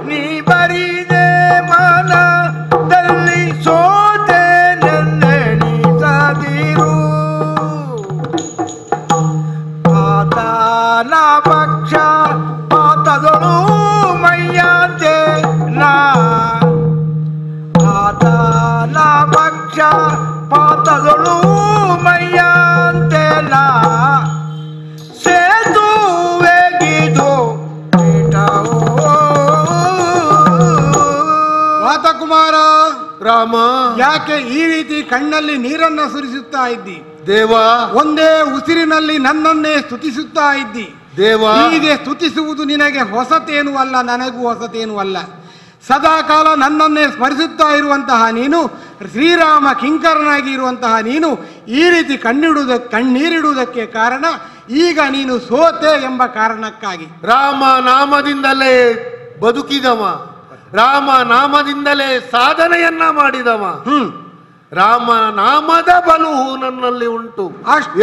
ನೀ ಬರಿದೆ ಮನದಲ್ಲಿ ಸೋತೆ ನೆಂದೆಣಿಸದಿರು. ಆತನ ಪಕ್ಷ ಪಾತದಳು ಮೈಯಾಂತೆ ನಾ, ಆತನ ಪಕ್ಷ ಪಾತದಳು ಮೈಯಾಂತೆ ನಾ, ಸೇತುವೆಗಿದು ವಾತಕುಮಾರ ರಾಮ, ಯಾಕೆ ಈ ರೀತಿ ಕಣ್ಣಲ್ಲಿ ನೀರನ್ನ ಸುರಿಸುತ್ತಾ ಇದ್ದಿ? ದೇವ, ಒಂದೇ ಉಸಿರಿನಲ್ಲಿ ನನ್ನನ್ನೇ ಸ್ತುತಿಸುತ್ತಾ ಇದ್ದಿ. ದೇವ, ಹೀಗೆ ಸ್ತುತಿಸುವುದು ನಿನಗೆ ಹೊಸತೇನೂ ಅಲ್ಲ, ನನಗೂ ಹೊಸತೇನೂ ಅಲ್ಲ. ಸದಾಕಾಲ ನನ್ನನ್ನೇ ಸ್ಮರಿಸುತ್ತಾ ಇರುವಂತಹ ನೀನು, ಶ್ರೀರಾಮ ಕಿಂಕರನಾಗಿ ಇರುವಂತಹ ನೀನು ಈ ರೀತಿ ಕಣ್ಣೀರಿಡುವುದಕ್ಕೆ ಕಾರಣ ಈಗ ನೀನು ಸೋತೆ ಎಂಬ ಕಾರಣಕ್ಕಾಗಿ. ರಾಮ ನಾಮದಿಂದಲೇ ಬದುಕಿದವ, ರಾಮ ನಾಮದಿಂದಲೇ ಸಾಧನೆಯನ್ನ ಮಾಡಿದವ, ರಾಮ ನಾಮದ ಬಲವು ನನ್ನಲ್ಲಿ ಉಂಟು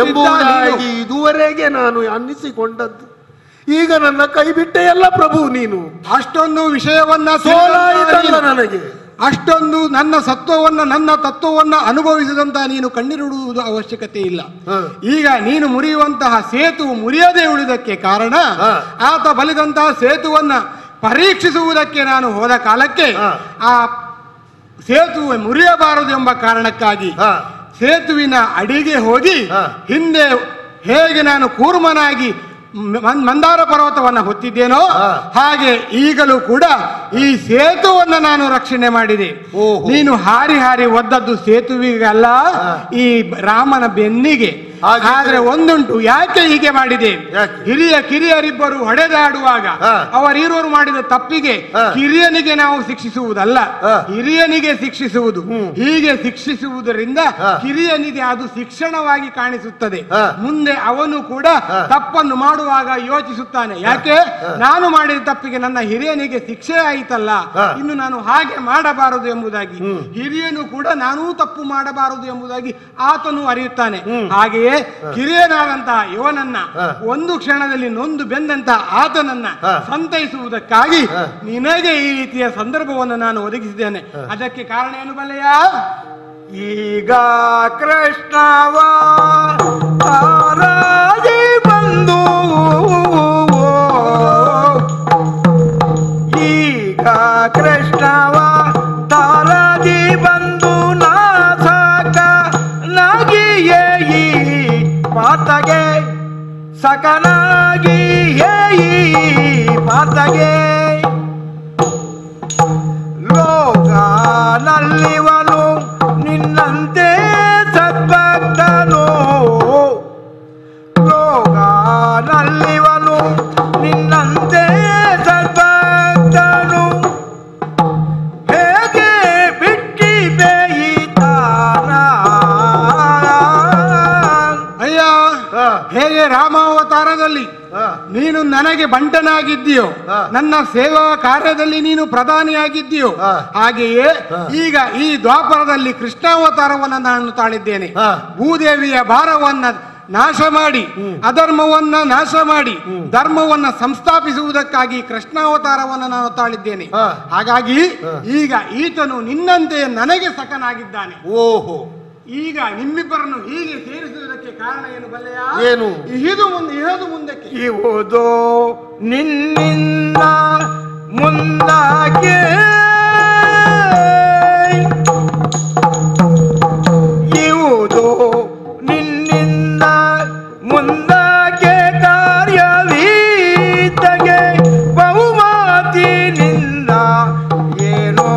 ಎಂಬುದಾಗಿ ಇದುವರೆಗೆ ನಾನು ಅನ್ನಿಸಿಕೊಂಡದ್ದು. ಈಗ ನನ್ನ ಕೈ ಬಿಟ್ಟೆ ಎಲ್ಲ ಪ್ರಭು ನೀನು. ಅಷ್ಟೊಂದು ವಿಷಯವನ್ನ ಸೋಲಾಯಿತಲ್ಲ ನನಗೆ. ಅಷ್ಟೊಂದು ನನ್ನ ಸತ್ವವನ್ನ ನನ್ನ ತತ್ವವನ್ನ ಅನುಭವಿಸಿದಂತಹ ನೀನು ಕಣ್ಣೀರಿಡುವುದು ಅವಶ್ಯಕತೆ ಇಲ್ಲ. ಈಗ ನೀನು ಮುರಿಯುವಂತಹ ಸೇತು ಮುರಿಯದೇ ಉಳಿದಕ್ಕೆ ಕಾರಣ ಆತ ಬಲಿದಂತಹ ಸೇತುವನ್ನ ಪರೀಕ್ಷಿಸುವುದಕ್ಕೆ ನಾನು ಹೋದ ಕಾಲಕ್ಕೆ ಆ ಸೇತುವೆ ಮುರಿಯಬಾರದು ಎಂಬ ಕಾರಣಕ್ಕಾಗಿ ಸೇತುವಿನ ಅಡಿಗೆ ಹೋಗಿ ಹಿಂದೆ ಹೇಗೆ ನಾನು ಕೂರ್ಮನಾಗಿ ಮಂದಾರ ಪರ್ವತವನ್ನು ಹೊತ್ತಿದ್ದೇನೋ ಹಾಗೆ ಈಗಲೂ ಕೂಡ ಈ ಸೇತುವನ್ನು ನಾನು ರಕ್ಷಣೆ ಮಾಡಿದೆ. ನೀನು ಹಾರಿ ಹಾರಿ ಒದ್ದದ್ದು ಸೇತುವಿಗಲ್ಲ, ಈ ರಾಮನ ಬೆನ್ನಿಗೆ. ಆದ್ರೆ ಒಂದುಂಟು, ಯಾಕೆ ಹೀಗೆ ಮಾಡಿದೆ? ಯಾಕೆ? ಹಿರಿಯ ಕಿರಿಯರಿಬ್ಬರು ಹೊಡೆದಾಡುವಾಗ ಅವರಿರುವರು ಮಾಡಿದ ತಪ್ಪಿಗೆ ಕಿರಿಯನಿಗೆ ನಾವು ಶಿಕ್ಷಿಸುವುದಲ್ಲ, ಹಿರಿಯನಿಗೆ ಶಿಕ್ಷಿಸುವುದು. ಹೀಗೆ ಶಿಕ್ಷಿಸುವುದರಿಂದ ಕಿರಿಯನಿಗೆ ಅದು ಶಿಕ್ಷಣವಾಗಿ ಕಾಣಿಸುತ್ತದೆ. ಮುಂದೆ ಅವನು ಕೂಡ ತಪ್ಪನ್ನು ಮಾಡುವಾಗ ಯೋಚಿಸುತ್ತಾನೆ, ಯಾಕೆ ನಾನು ಮಾಡಿದ ತಪ್ಪಿಗೆ ನನ್ನ ಹಿರಿಯನಿಗೆ ಶಿಕ್ಷೆ ಆಯಿತಲ್ಲ, ಇನ್ನು ನಾನು ಹಾಗೆ ಮಾಡಬಾರದು ಎಂಬುದಾಗಿ. ಹಿರಿಯನು ಕೂಡ ನಾನೂ ತಪ್ಪು ಮಾಡಬಾರದು ಎಂಬುದಾಗಿ ಆತನು ಅರಿಯುತ್ತಾನೆ. ಹಾಗೆಯೇ ಕಿರಿಯನಾದಂತಹ ಇವನನ್ನ ಒಂದು ಕ್ಷಣದಲ್ಲಿ ನೊಂದು ಬೆಂದಂತಹ ಆತನನ್ನ ಸಂತೈಸುವುದಕ್ಕಾಗಿ ನಿನಗೆ ಈ ರೀತಿಯ ಸಂದರ್ಭವನ್ನು ನಾನು ಒದಗಿಸಿದ್ದೇನೆ. ಅದಕ್ಕೆ ಕಾರಣ ಏನು ಬಲ್ಲೆಯ? ಈಗ ಕೃಷ್ಣವ ತಾರಾಜಿ ಬಂದು, ಈಗ ಕೃಷ್ಣವ ತಾರಾಜಿ ಬಂದು ನಾಸಕ ನಗಿಯೇ ಈ ಮಾತಗೆ ಸಕನಾಗಿಯೇ ಈ ಮಾತಗೆ ಲೋಕನಲ್ಲಿವನು ನಿನ್ನಂತೆ ಸದ್ಭಕ್ತನು, ಲೋಕನಲ್ಲಿವನು ನಿನ್ನಂತೆ ಸದ್ಭಕ್ತನು, ಹೇಗೆ ಬಿಟ್ಟಿ ಬೇಯಿತಾನ? ಅಯ್ಯ, ಹೇಗೆ ರಾಮಾವತಾರದಲ್ಲಿ ನೀನು ನನಗೆ ಬಂಟನಾಗಿದ್ದೀಯೋ, ನನ್ನ ಸೇವಾ ಕಾರ್ಯದಲ್ಲಿ ನೀನು ಪ್ರಧಾನಿಯಾಗಿದ್ದೀಯೋ, ಹಾಗೆಯೇ ಈಗ ಈ ದ್ವಾಪರದಲ್ಲಿ ಕೃಷ್ಣಾವತಾರವನ್ನು ನಾನು ತಾಳಿದ್ದೇನೆ. ಭೂದೇವಿಯ ಭಾರವನ್ನ ನಾಶ ಮಾಡಿ, ಅಧರ್ಮವನ್ನ ನಾಶ ಮಾಡಿ ಧರ್ಮವನ್ನ ಸಂಸ್ಥಾಪಿಸುವುದಕ್ಕಾಗಿ ಕೃಷ್ಣಾವತಾರವನ್ನು ನಾನು ತಾಳಿದ್ದೇನೆ. ಹಾಗಾಗಿ ಈಗ ಈತನು ನಿನ್ನಂತೆ ನನಗೆ ಸಖನಾಗಿದ್ದಾನೆ. ಓಹೋ, ಈಗ ನಿಮ್ಮಿಬ್ಬರನ್ನು ಹೀಗೆ ಸೇರಿಸುವುದಕ್ಕೆ ಕಾರಣ ಏನು ಬಲ್ಲೆಯ? ಏನು? ಇಹದು ಮುಂದಕ್ಕೆ ಇವುದೋ ನಿನ್ನಿಂದ ಮುಂದಕ್ಕೆ, ಇವುದೋ ನಿನ್ನಿಂದ ಮುಂದಕ್ಕೆ ಕಾರ್ಯವೀತಗೆ ಬಹುಮಾತಿನಿಂದ ಏನೋ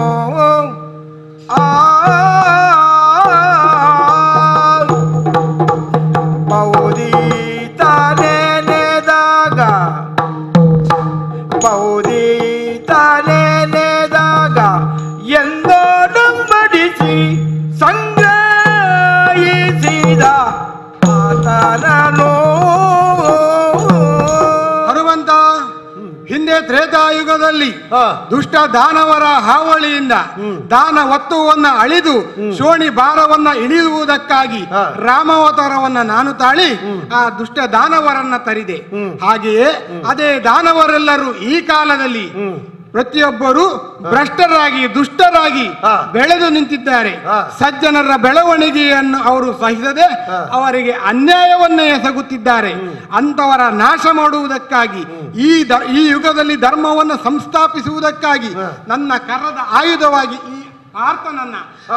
ಬಹುದೀತನೆದಾಗ ಎಂದೋ ನಂಬಡಿಸಿ ಸಂಗ್ರಹಿಸಿದ ಆತನೋ. ಹನುಮಂತ, ಹಿಂದೆ ತ್ರೇತಾಯುಗದಲ್ಲಿ ದುಷ್ಟ ದಾನವರ ಹಾವಳಿಯಿಂದ ದಾನ ವಸ್ತುವನ್ನ ಅಳಿದು ಶೋಣಿ ಭಾರವನ್ನ ಇಳಿಯುವುದಕ್ಕಾಗಿ ರಾಮಾವತಾರವನ್ನ ನಾನು ತಾಳಿ ಆ ದುಷ್ಟ ದಾನವರನ್ನ ತರಿದೆ. ಹಾಗೆಯೇ ಅದೇ ದಾನವರೆಲ್ಲರೂ ಈ ಕಾಲದಲ್ಲಿ ಪ್ರತಿಯೊಬ್ಬರು ಭ್ರಷ್ಟರಾಗಿ ದುಷ್ಟರಾಗಿ ಬೆಳೆದು ನಿಂತಿದ್ದಾರೆ. ಸಜ್ಜನರ ಬೆಳವಣಿಗೆಯನ್ನು ಅವರು ಸಹಿಸದೆ ಅವರಿಗೆ ಅನ್ಯಾಯವನ್ನೇ ಎಸಗುತ್ತಿದ್ದಾರೆ. ಅಂತವರ ನಾಶ ಮಾಡುವುದಕ್ಕಾಗಿ ಈ ಯುಗದಲ್ಲಿ ಧರ್ಮವನ್ನು ಸಂಸ್ಥಾಪಿಸುವುದಕ್ಕಾಗಿ ನನ್ನ ಕರದ ಆಯುಧವಾಗಿ ಈ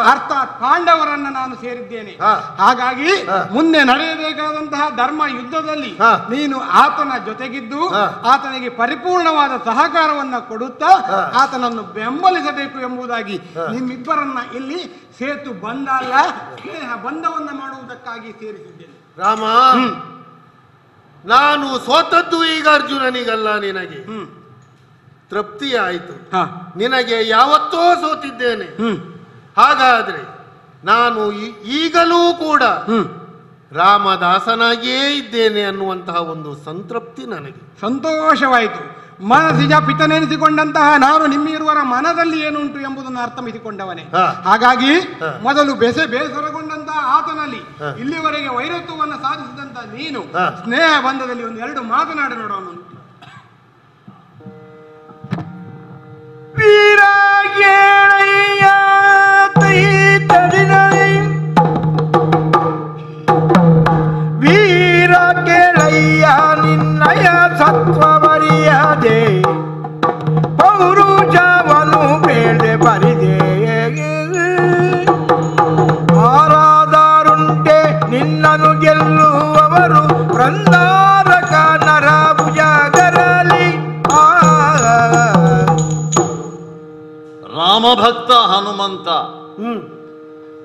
ಅರ್ಥಾತ್ ಪಾಂಡವರನ್ನ ನಾನು ಸೇರಿದ್ದೇನೆ. ಹಾಗಾಗಿ ಮುಂದೆ ನಡೆಯಬೇಕಾದಂತಹ ಧರ್ಮ ಯುದ್ಧದಲ್ಲಿ ನೀನು ಆತನ ಜೊತೆಗಿದ್ದು ಆತನಿಗೆ ಪರಿಪೂರ್ಣವಾದ ಸಹಕಾರವನ್ನ ಕೊಡುತ್ತಾ ಆತನನ್ನು ಬೆಂಬಲಿಸಬೇಕು ಎಂಬುದಾಗಿ ನಿಮ್ಮಿಬ್ಬರನ್ನ ಇಲ್ಲಿ ಸೇತು ಬಂಧ ಅಲ್ಲ ಸ್ನೇಹ ಬಂಧವನ್ನ ಮಾಡುವುದಕ್ಕಾಗಿ ಸೇರಿಸಿದ್ದೇನೆ. ರಾಮ, ನಾನು ಸೋತದ್ದು ಈಗ ಅರ್ಜುನನಿಗಲ್ಲ, ನಿನಗೆ ತೃಪ್ತಿ ಆಯಿತು. ನಿನಗೆ ಯಾವತ್ತೋ ಸೋತಿದ್ದೇನೆ. ಹಾಗಾದ್ರೆ ನಾನು ಈಗಲೂ ಕೂಡ ರಾಮದಾಸನಾಗಿಯೇ ಇದ್ದೇನೆ ಅನ್ನುವಂತಹ ಒಂದು ಸಂತೃಪ್ತಿ ನನಗೆ. ಸಂತೋಷವಾಯಿತು. ಮನಸ್ಸಿಜ ಪಿತನೆನಿಸಿಕೊಂಡಂತಹ ನಾನು ನಿಮ್ಮಿರುವರ ಮನದಲ್ಲಿ ಏನುಂಟು ಎಂಬುದನ್ನು ಅರ್ಥಮಿಸಿಕೊಂಡವನೇ. ಹಾಗಾಗಿ ಮೊದಲು ಬೇಸರಗೊಂಡಂತಹ ಆತನಲ್ಲಿ ಇಲ್ಲಿವರೆಗೆ ವೈರತ್ವವನ್ನು ಸಾಧಿಸಿದಂತ ನೀನು ಸ್ನೇಹ ಬಂಧದಲ್ಲಿ ಒಂದೆರಡು ಮಾತನಾಡಿ ನೋಡೋಣ. ವೀರಾಗೇಳಯ್ಯ ವೀರ ಕೇಳಯ್ಯ ನಿನ್ನಯ ಸತ್ವವರಿಯದೆ ಪೌರುಷವನು ಬೇಳೆ ಬರಿದೆ ಆರಾದಾರುಂಟೆ ನಿನ್ನನು ಗೆಲ್ಲುವವರು ಬೃಂದಾರಕ ನರ ಭುಜಗರಲಿ. ರಾಮಭಕ್ತ ಹನುಮಂತ,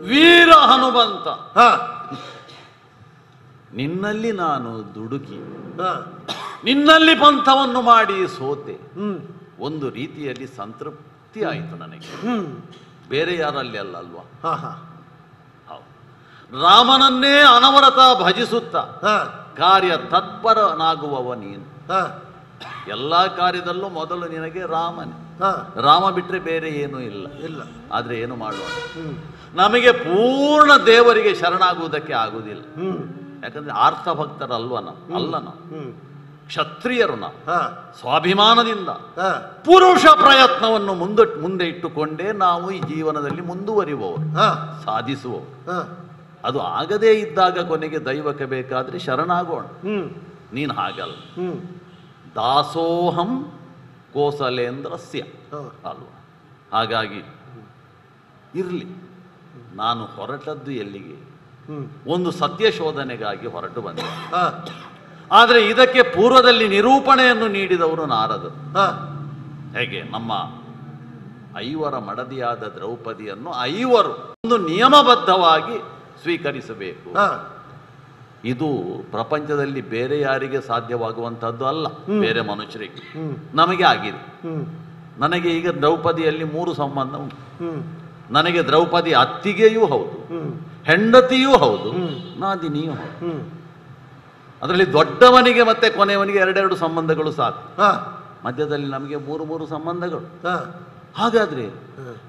ವೀರ ಹನುಮಂತ, ನಿನ್ನಲ್ಲಿ ನಾನು ದುಡುಕಿ ಹ. ನಿನ್ನಲ್ಲಿ ಪಂಥವನ್ನು ಮಾಡಿ ಸೋತೆ. ಒಂದು ರೀತಿಯಲ್ಲಿ ಸಂತೃಪ್ತಿ ಆಯಿತು ನನಗೆ, ಬೇರೆ ಯಾರಲ್ಲಿ ಅಲ್ವಾ. ಹ, ಹ, ಹೌದು, ರಾಮನನ್ನೇ ಅನವರತ ಭಜಿಸುತ್ತಾ ಹ, ಕಾರ್ಯ ತತ್ಪರನಾಗುವವ ನೀನು. ಹ, ಎಲ್ಲ ಕಾರ್ಯದಲ್ಲೂ ಮೊದಲು ನಿನಗೆ ರಾಮನೇ. ಹ. ರಾಮ ಬಿಟ್ಟರೆ ಬೇರೆ ಏನೂ ಇಲ್ಲ. ಇಲ್ಲ. ಆದರೆ ಏನು ಮಾಡುವ, ನಮಗೆ ಪೂರ್ಣ ದೇವರಿಗೆ ಶರಣಾಗುವುದಕ್ಕೆ ಆಗುವುದಿಲ್ಲ. ಯಾಕಂದ್ರೆ ಆರ್ಥಭಕ್ತರಲ್ವ ನಾವು, ಅಲ್ಲ ನಾವು ಕ್ಷತ್ರಿಯರು. ನಾವು ಹ, ಸ್ವಾಭಿಮಾನದಿಂದ ಹ, ಪುರುಷ ಪ್ರಯತ್ನವನ್ನು ಮುಂದೆ ಇಟ್ಟುಕೊಂಡೇ ನಾವು ಈ ಜೀವನದಲ್ಲಿ ಮುಂದುವರಿಯುವವರು, ಹ, ಸಾಧಿಸುವವರು. ಹ. ಅದು ಆಗದೇ ಇದ್ದಾಗ ಕೊನೆಗೆ ದೈವಕ್ಕೆ ಬೇಕಾದ್ರೆ ಶರಣಾಗೋಣ. ನೀನು ಹಾಗಲ್ಲ. ದಾಸೋಹಂ ಕೋಸಲೇಂದ್ರಸ್ಯ ಅಲ್ವಾ. ಹಾಗಾಗಿ ಇರಲಿ, ನಾನು ಹೊರಟದ್ದು ಎಲ್ಲಿಗೆ? ಒಂದು ಸತ್ಯ ಶೋಧನೆಗಾಗಿ ಹೊರಟು ಬಂದೆ. ಹ, ಆದರೆ ಇದಕ್ಕೆ ಪೂರ್ವದಲ್ಲಿ ನಿರೂಪಣೆಯನ್ನು ನೀಡಿದವರು ನಾರದರು. ಹ. ಹೇಗೆ ನಮ್ಮ ಐವರ ಮಡದಿಯಾದ ದ್ರೌಪದಿಯನ್ನು ಐವರು ಒಂದು ನಿಯಮಬದ್ಧವಾಗಿ ಸ್ವೀಕರಿಸಬೇಕು. ಹ. ಇದು ಪ್ರಪಂಚದಲ್ಲಿ ಬೇರೆ ಯಾರಿಗೆ ಸಾಧ್ಯವಾಗುವಂತಹದ್ದು ಅಲ್ಲ, ಬೇರೆ ಮನುಷ್ಯರಿಗೆ. ನಮಗೆ ಆಗಿದೆ. ನನಗೆ ಈಗ ದ್ರೌಪದಿಯಲ್ಲಿ 3 ಸಂಬಂಧ ಉಂಟು. ನನಗೆ ದ್ರೌಪದಿ ಅತ್ತಿಗೆಯೂ ಹೌದು, ಹೆಂಡತಿಯೂ ಹೌದು, ನಾದಿನಿಯೂ ಹೌದು. ಅದರಲ್ಲಿ ದೊಡ್ಡವನಿಗೆ ಮತ್ತೆ ಕೊನೆಯವನಿಗೆ 2 ಸಂಬಂಧಗಳು ಸಾಕು. ಮಧ್ಯದಲ್ಲಿ ನಮಗೆ 3 ಸಂಬಂಧಗಳು. ಹಾಗಾದ್ರೆ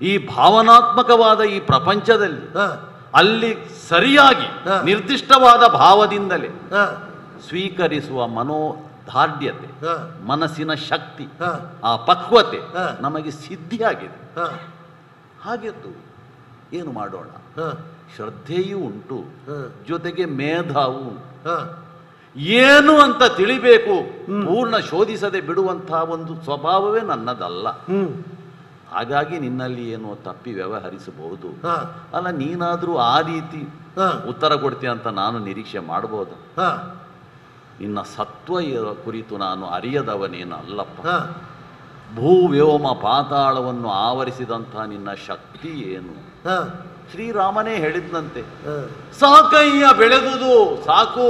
ಈ ಭಾವನಾತ್ಮಕವಾದ ಈ ಪ್ರಪಂಚದಲ್ಲಿ ಅಲ್ಲಿ ಸರಿಯಾಗಿ ನಿರ್ದಿಷ್ಟವಾದ ಭಾವದಿಂದಲೇ ಸ್ವೀಕರಿಸುವ ಮನೋದಾರ್ಢ್ಯತೆ, ಮನಸ್ಸಿನ ಶಕ್ತಿ, ಆ ಪಕ್ವತೆ ನಮಗೆ ಸಿದ್ಧಿಯಾಗಿದೆ. ಹಾಗೆದ್ದು ಏನು ಮಾಡೋಣ? ಶ್ರದ್ಧೆಯೂ ಉಂಟು, ಜೊತೆಗೆ ಮೇಧಾವೂ ಉಂಟು. ಏನು ಅಂತ ತಿಳಿಬೇಕು, ಪೂರ್ಣ ಶೋಧಿಸದೆ ಬಿಡುವಂತಹ ಒಂದು ಸ್ವಭಾವವೇ ನನ್ನದಲ್ಲ. ಹಾಗಾಗಿ ನಿನ್ನಲ್ಲಿ ಏನೋ ತಪ್ಪಿ ವ್ಯವಹರಿಸಬಹುದು. ಅಲ್ಲ, ನೀನಾದ್ರೂ ಆ ರೀತಿ ಉತ್ತರ ಕೊಡ್ತೀಯ ಅಂತ ನಾನು ನಿರೀಕ್ಷೆ ಮಾಡಬಹುದು. ನಿನ್ನ ಸತ್ವ ಕುರಿತು ನಾನು ಅರಿಯದವನೇನು ಅಲ್ಲಪ್ಪ. ಭೂ ವ್ಯೋಮ ಪಾತಾಳವನ್ನು ಆವರಿಸಿದಂತಹ ನಿನ್ನ ಶಕ್ತಿ ಏನು? ಶ್ರೀರಾಮನೇ ಹೇಳಿದ್ನಂತೆ, ಸಾಕಯ್ಯ ಬೆಳೆದುದು ಸಾಕು.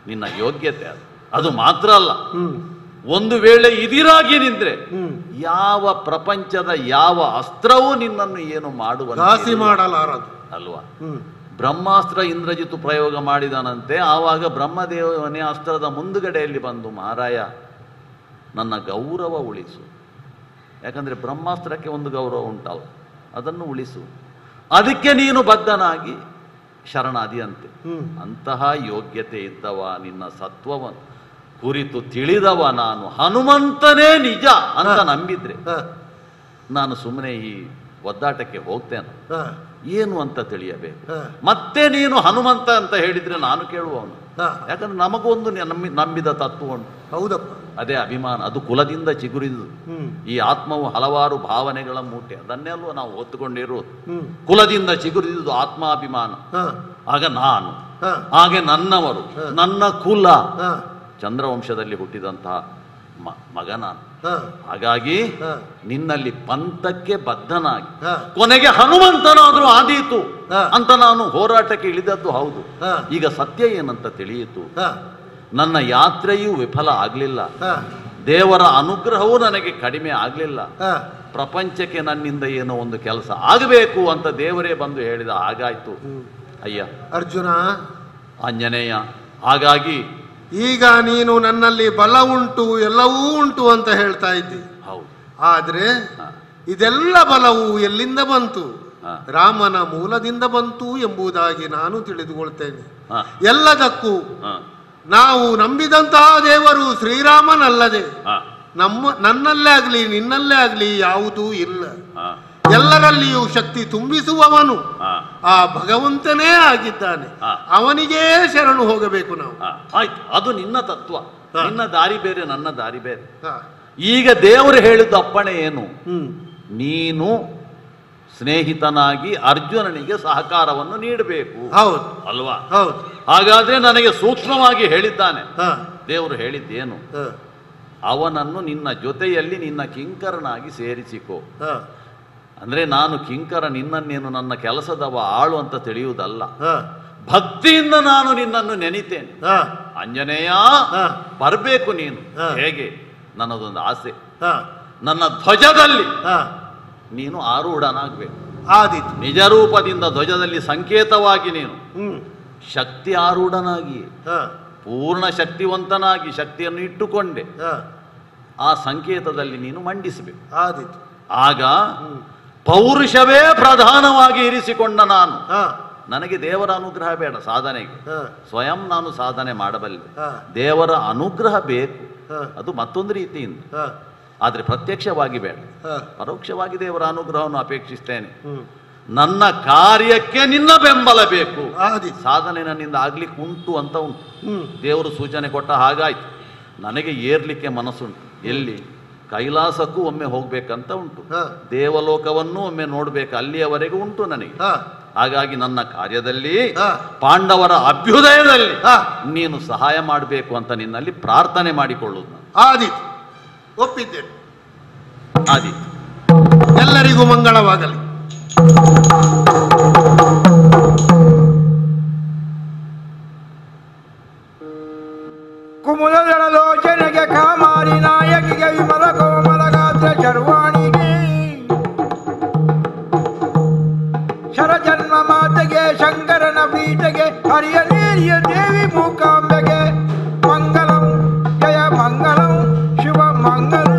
ನಿನ್ನ ಯೋಗ್ಯತೆ ಅದು ಮಾತ್ರ ಅಲ್ಲ, ಒಂದು ವೇಳೆ ಇದಿರಾಗಿ ನಿಂದ್ರೆ ಯಾವ ಪ್ರಪಂಚದ ಯಾವ ಅಸ್ತ್ರವೂ ನಿನ್ನನ್ನು ಏನು ಮಾಡುವ ಮಾಡಲಾರದು ಅಲ್ವಾ. ಬ್ರಹ್ಮಾಸ್ತ್ರ ಇಂದ್ರಜಿತು ಪ್ರಯೋಗ ಮಾಡಿದನಂತೆ. ಆವಾಗ ಬ್ರಹ್ಮದೇವನೇ ಅಸ್ತ್ರದ ಮುಂದುಗಡೆಯಲ್ಲಿ ಬಂದು, ಮಹಾರಾಯ ನನ್ನ ಗೌರವ ಉಳಿಸು. ಯಾಕಂದ್ರೆ ಬ್ರಹ್ಮಾಸ್ತ್ರಕ್ಕೆ ಒಂದು ಗೌರವ ಉಂಟಲ್ಲ, ಅದನ್ನು ಉಳಿಸು. ಅದಕ್ಕೆ ನೀನು ಬದ್ಧನಾಗಿ ಶರಣಾದಿಯಂತೆ. ಅಂತಹ ಯೋಗ್ಯತೆ ಇದ್ದವ, ನಿನ್ನ ಸತ್ವವನ್ನು ಕುರಿತು ತಿಳಿದವ ನಾನು ಹನುಮಂತನೇ ನಿಜ ಅಂತ ನಂಬಿದ್ರೆ ನಾನು ಸುಮ್ಮನೆ ಈ ಒದ್ದಾಟಕ್ಕೆ ಹೋಗ್ತೇನೆ. ಏನು ಅಂತ ತಿಳಿಯಬೇಕು. ಮತ್ತೆ ನೀನು ಹನುಮಂತ ಅಂತ ಹೇಳಿದ್ರೆ ನಾನು ಕೇಳುವವನು. ಯಾಕಂದ್ರೆ ನಮಗೊಂದು ನಂಬಿದ ತತ್ವ ಉಂಟು. ಹೌದಪ್ಪ, ಅದೇ ಅಭಿಮಾನ. ಅದು ಕುಲದಿಂದ ಚಿಗುರಿದುದು. ಈ ಆತ್ಮವು ಹಲವಾರು ಭಾವನೆಗಳ ಮೂಟೆ, ಅದನ್ನೆಲ್ಲೂ ನಾವು ಹೊತ್ತುಕೊಂಡಿರುವುದು. ಕುಲದಿಂದ ಚಿಗುರಿದುದು ಆತ್ಮಾಭಿಮಾನ. ಆಗ ನಾನು, ಹಾಗೆ ನನ್ನವರು, ನನ್ನ ಕುಲ, ಚಂದ್ರವಂಶದಲ್ಲಿ ಹುಟ್ಟಿದಂತಹ ಮಗ ನಾನು. ಹಾಗಾಗಿ ನಿನ್ನಲ್ಲಿ ಪಂಥಕ್ಕೆ ಬದ್ಧನಾಗಿ ಕೊನೆಗೆ ಹನುಮಂತನಾದ್ರೂ ಆದೀತು ಅಂತ ನಾನು ಹೋರಾಟಕ್ಕೆ ಇಳಿದದ್ದು ಹೌದು. ಈಗ ಸತ್ಯ ಏನಂತ ತಿಳಿಯಿತು. ನನ್ನ ಯಾತ್ರೆಯೂ ವಿಫಲ ಆಗ್ಲಿಲ್ಲ, ದೇವರ ಅನುಗ್ರಹವೂ ನನಗೆ ಕಡಿಮೆ ಆಗ್ಲಿಲ್ಲ. ಪ್ರಪಂಚಕ್ಕೆ ನನ್ನಿಂದ ಏನೋ ಒಂದು ಕೆಲಸ ಆಗಬೇಕು ಅಂತ ದೇವರೇ ಬಂದು ಹೇಳಿದ ಹಾಗಾಯ್ತು. ಅಯ್ಯ ಅರ್ಜುನ, ಆಂಜನೇಯ, ಹಾಗಾಗಿ ಈಗ ನೀನು ನನ್ನಲ್ಲಿ ಬಲ ಉಂಟು, ಎಲ್ಲವೂ ಉಂಟು ಅಂತ ಹೇಳ್ತಾ ಇದ್ದಿ. ಹೌದು. ಆದ್ರೆ ಇದೆಲ್ಲ ಬಲವು ಎಲ್ಲಿಂದ ಬಂತು? ರಾಮನ ಮೂಲದಿಂದ ಬಂತು ಎಂಬುದಾಗಿ ನಾನು ತಿಳಿದುಕೊಳ್ತೇನೆ. ಎಲ್ಲದಕ್ಕೂ ನಾವು ನಂಬಿದಂತಹ ದೇವರು ಶ್ರೀರಾಮನಲ್ಲದೆ ನನ್ನಲ್ಲೇ ಆಗ್ಲಿ ನಿನ್ನಲ್ಲೇ ಆಗ್ಲಿ ಯಾವುದೂ ಇಲ್ಲ. ಎಲ್ಲರಲ್ಲಿಯೂ ಶಕ್ತಿ ತುಂಬಿಸುವವನು ಆ ಭಗವಂತನೇ ಆಗಿದ್ದಾನೆ. ಅವನಿಗೇ ಶರಣು ಹೋಗಬೇಕು ನಾವು. ಆಯ್ತು, ಅದು ನಿನ್ನ ತತ್ವ. ನಿನ್ನ ದಾರಿ ಬೇರೆ, ನನ್ನ ದಾರಿ ಬೇರೆ. ಈಗ ದೇವರು ಹೇಳಿದ ಅಪ್ಪಣೆ ಏನು? ನೀನು ಸ್ನೇಹಿತನಾಗಿ ಅರ್ಜುನನಿಗೆ ಸಹಕಾರವನ್ನು ನೀಡಬೇಕು. ಹೌದು ಅಲ್ವಾ? ಹೌದು. ಹಾಗಾದ್ರೆ ನನಗೆ ಸೂಕ್ಷ್ಮವಾಗಿ ಹೇಳಿದ್ದಾನೆ ದೇವರು. ಹೇಳಿದ್ದೇನು? ಅವನನ್ನು ನಿನ್ನ ಜೊತೆಯಲ್ಲಿ ನಿನ್ನ ಕಿಂಕರನಾಗಿ ಸೇರಿಸಿಕೋ. ಅಂದ್ರೆ ನಾನು ಕಿಂಕರ, ನಿನ್ನನ್ನೇನು ನನ್ನ ಕೆಲಸದವ ಆಳು ಅಂತ ತಿಳಿಯುವುದಲ್ಲ. ಭಕ್ತಿಯಿಂದ ನಾನು ನಿನ್ನನ್ನು ನೆನಿತೇನೆ. ಹಾ ಆಂಜನೇಯ, ಹಾ. ಬರಬೇಕು ನೀನು. ಹಾ. ಹೇಗೆ? ನನ್ನದೊಂದು ಆಸೆ, ಹಾ ನನ್ನ ಧ್ವಜದಲ್ಲಿ ಹಾ ನೀನು ಆರೂಢನಾಗಬೇಕು. ಆದೀತು. ನಿಜ ರೂಪದಿಂದ ಧ್ವಜದಲ್ಲಿ ಸಂಕೇತವಾಗಿ ನೀನು ಹ್ಮ್ ಶಕ್ತಿ ಆರೂಢನಾಗಿ, ಹಾ ಪೂರ್ಣ ಶಕ್ತಿವಂತನಾಗಿ, ಶಕ್ತಿಯನ್ನು ಇಟ್ಟುಕೊಂಡೆ ಹಾ ಆ ಸಂಕೇತದಲ್ಲಿ ನೀನು ಮಂಡಿಸಬೇಕು. ಆದೀತು. ಆಗ ಪೌರುಷವೇ ಪ್ರಧಾನವಾಗಿ ಇರಿಸಿಕೊಂಡ ನಾನು, ಹಾ ನನಗೆ ದೇವರ ಅನುಗ್ರಹ ಬೇಡ ಸಾಧನೆಗೆ, ಹಾ ಸ್ವಯಂ ನಾನು ಸಾಧನೆ ಮಾಡಬಲ್ಲೆ. ಹಾ ದೇವರ ಅನುಗ್ರಹ ಬೇಕು, ಹಾ ಅದು ಮತ್ತೊಂದು ರೀತಿಯಿಂದ, ಹಾ ಆದರೆ ಪ್ರತ್ಯಕ್ಷವಾಗಿ ಬೇಡ, ಹಾ ಪರೋಕ್ಷವಾಗಿ ದೇವರ ಅನುಗ್ರಹವನ್ನು ಅಪೇಕ್ಷಿಸ್ತೇನೆ. ಹ್ಮ್ ನನ್ನ ಕಾರ್ಯಕ್ಕೆ ನಿನ್ನ ಬೆಂಬಲ ಬೇಕು. ಆದೀತು. ಸಾಧನೆ ನನ್ನಿಂದ ಆಗ್ಲಿಕ್ಕೆ ಉಂಟು ಅಂತ ಉಂಟು, ಹ್ಮ್ ದೇವರು ಸೂಚನೆ ಕೊಟ್ಟ ಹಾಗಾಯ್ತು. ನನಗೆ ಏರ್ಲಿಕ್ಕೆ ಮನಸ್ಸುಂಟು, ಎಲ್ಲಿ? ಕೈಲಾಸಕ್ಕೂ ಒಮ್ಮೆ ಹೋಗ್ಬೇಕಂತ ಉಂಟು, ಹಾ. ದೇವಲೋಕವನ್ನು ಒಮ್ಮೆ ನೋಡ್ಬೇಕು, ಅಲ್ಲಿಯವರೆಗೂ ಉಂಟು ನನಗೆ. ಹಾ ಹಾಗಾಗಿ ನನ್ನ ಕಾರ್ಯದಲ್ಲಿ, ಹಾ. ಪಾಂಡವರ ಅಭ್ಯುದಯದಲ್ಲಿ ಹಾ. ನೀನು ಸಹಾಯ ಮಾಡಬೇಕು ಅಂತ ನಿನ್ನಲ್ಲಿ ಪ್ರಾರ್ಥನೆ ಮಾಡಿಕೊಳ್ಳುವುದು ನಾನು. ಆದೀತು, ಒಪ್ಪಿದ್ದೇನೆ. ಆದೀತು. ಎಲ್ಲರಿಗೂ ಮಂಗಳವಾಗಲಿ. ಕುಮುದಳಲೋಚನೆಗೆ ಕಾಮಾರಿ ನಾಯಕಿಗೆ ವಿಮಲ ಕೋಮಲ ಗಾತ್ರ ಶರ್ವಾಣಿಗೆ ಶರಜನ್ಮ ಮಾತೆಗೆ ಶಂಕರನ ಪೀಠಗೆ ಹರಿಯ ನೀರಿಯ ದೇವಿ ಮೂಕಾಂಬೆಗೆ ಮಂಗಲಂ ಜಯ ಮಂಗಲಂ ಶಿವ ಮಂಗಲ.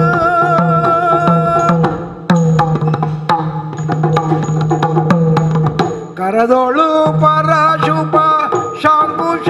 ಕರದೋಳು ಪರಶುಪ ಶಾಂಕುಶ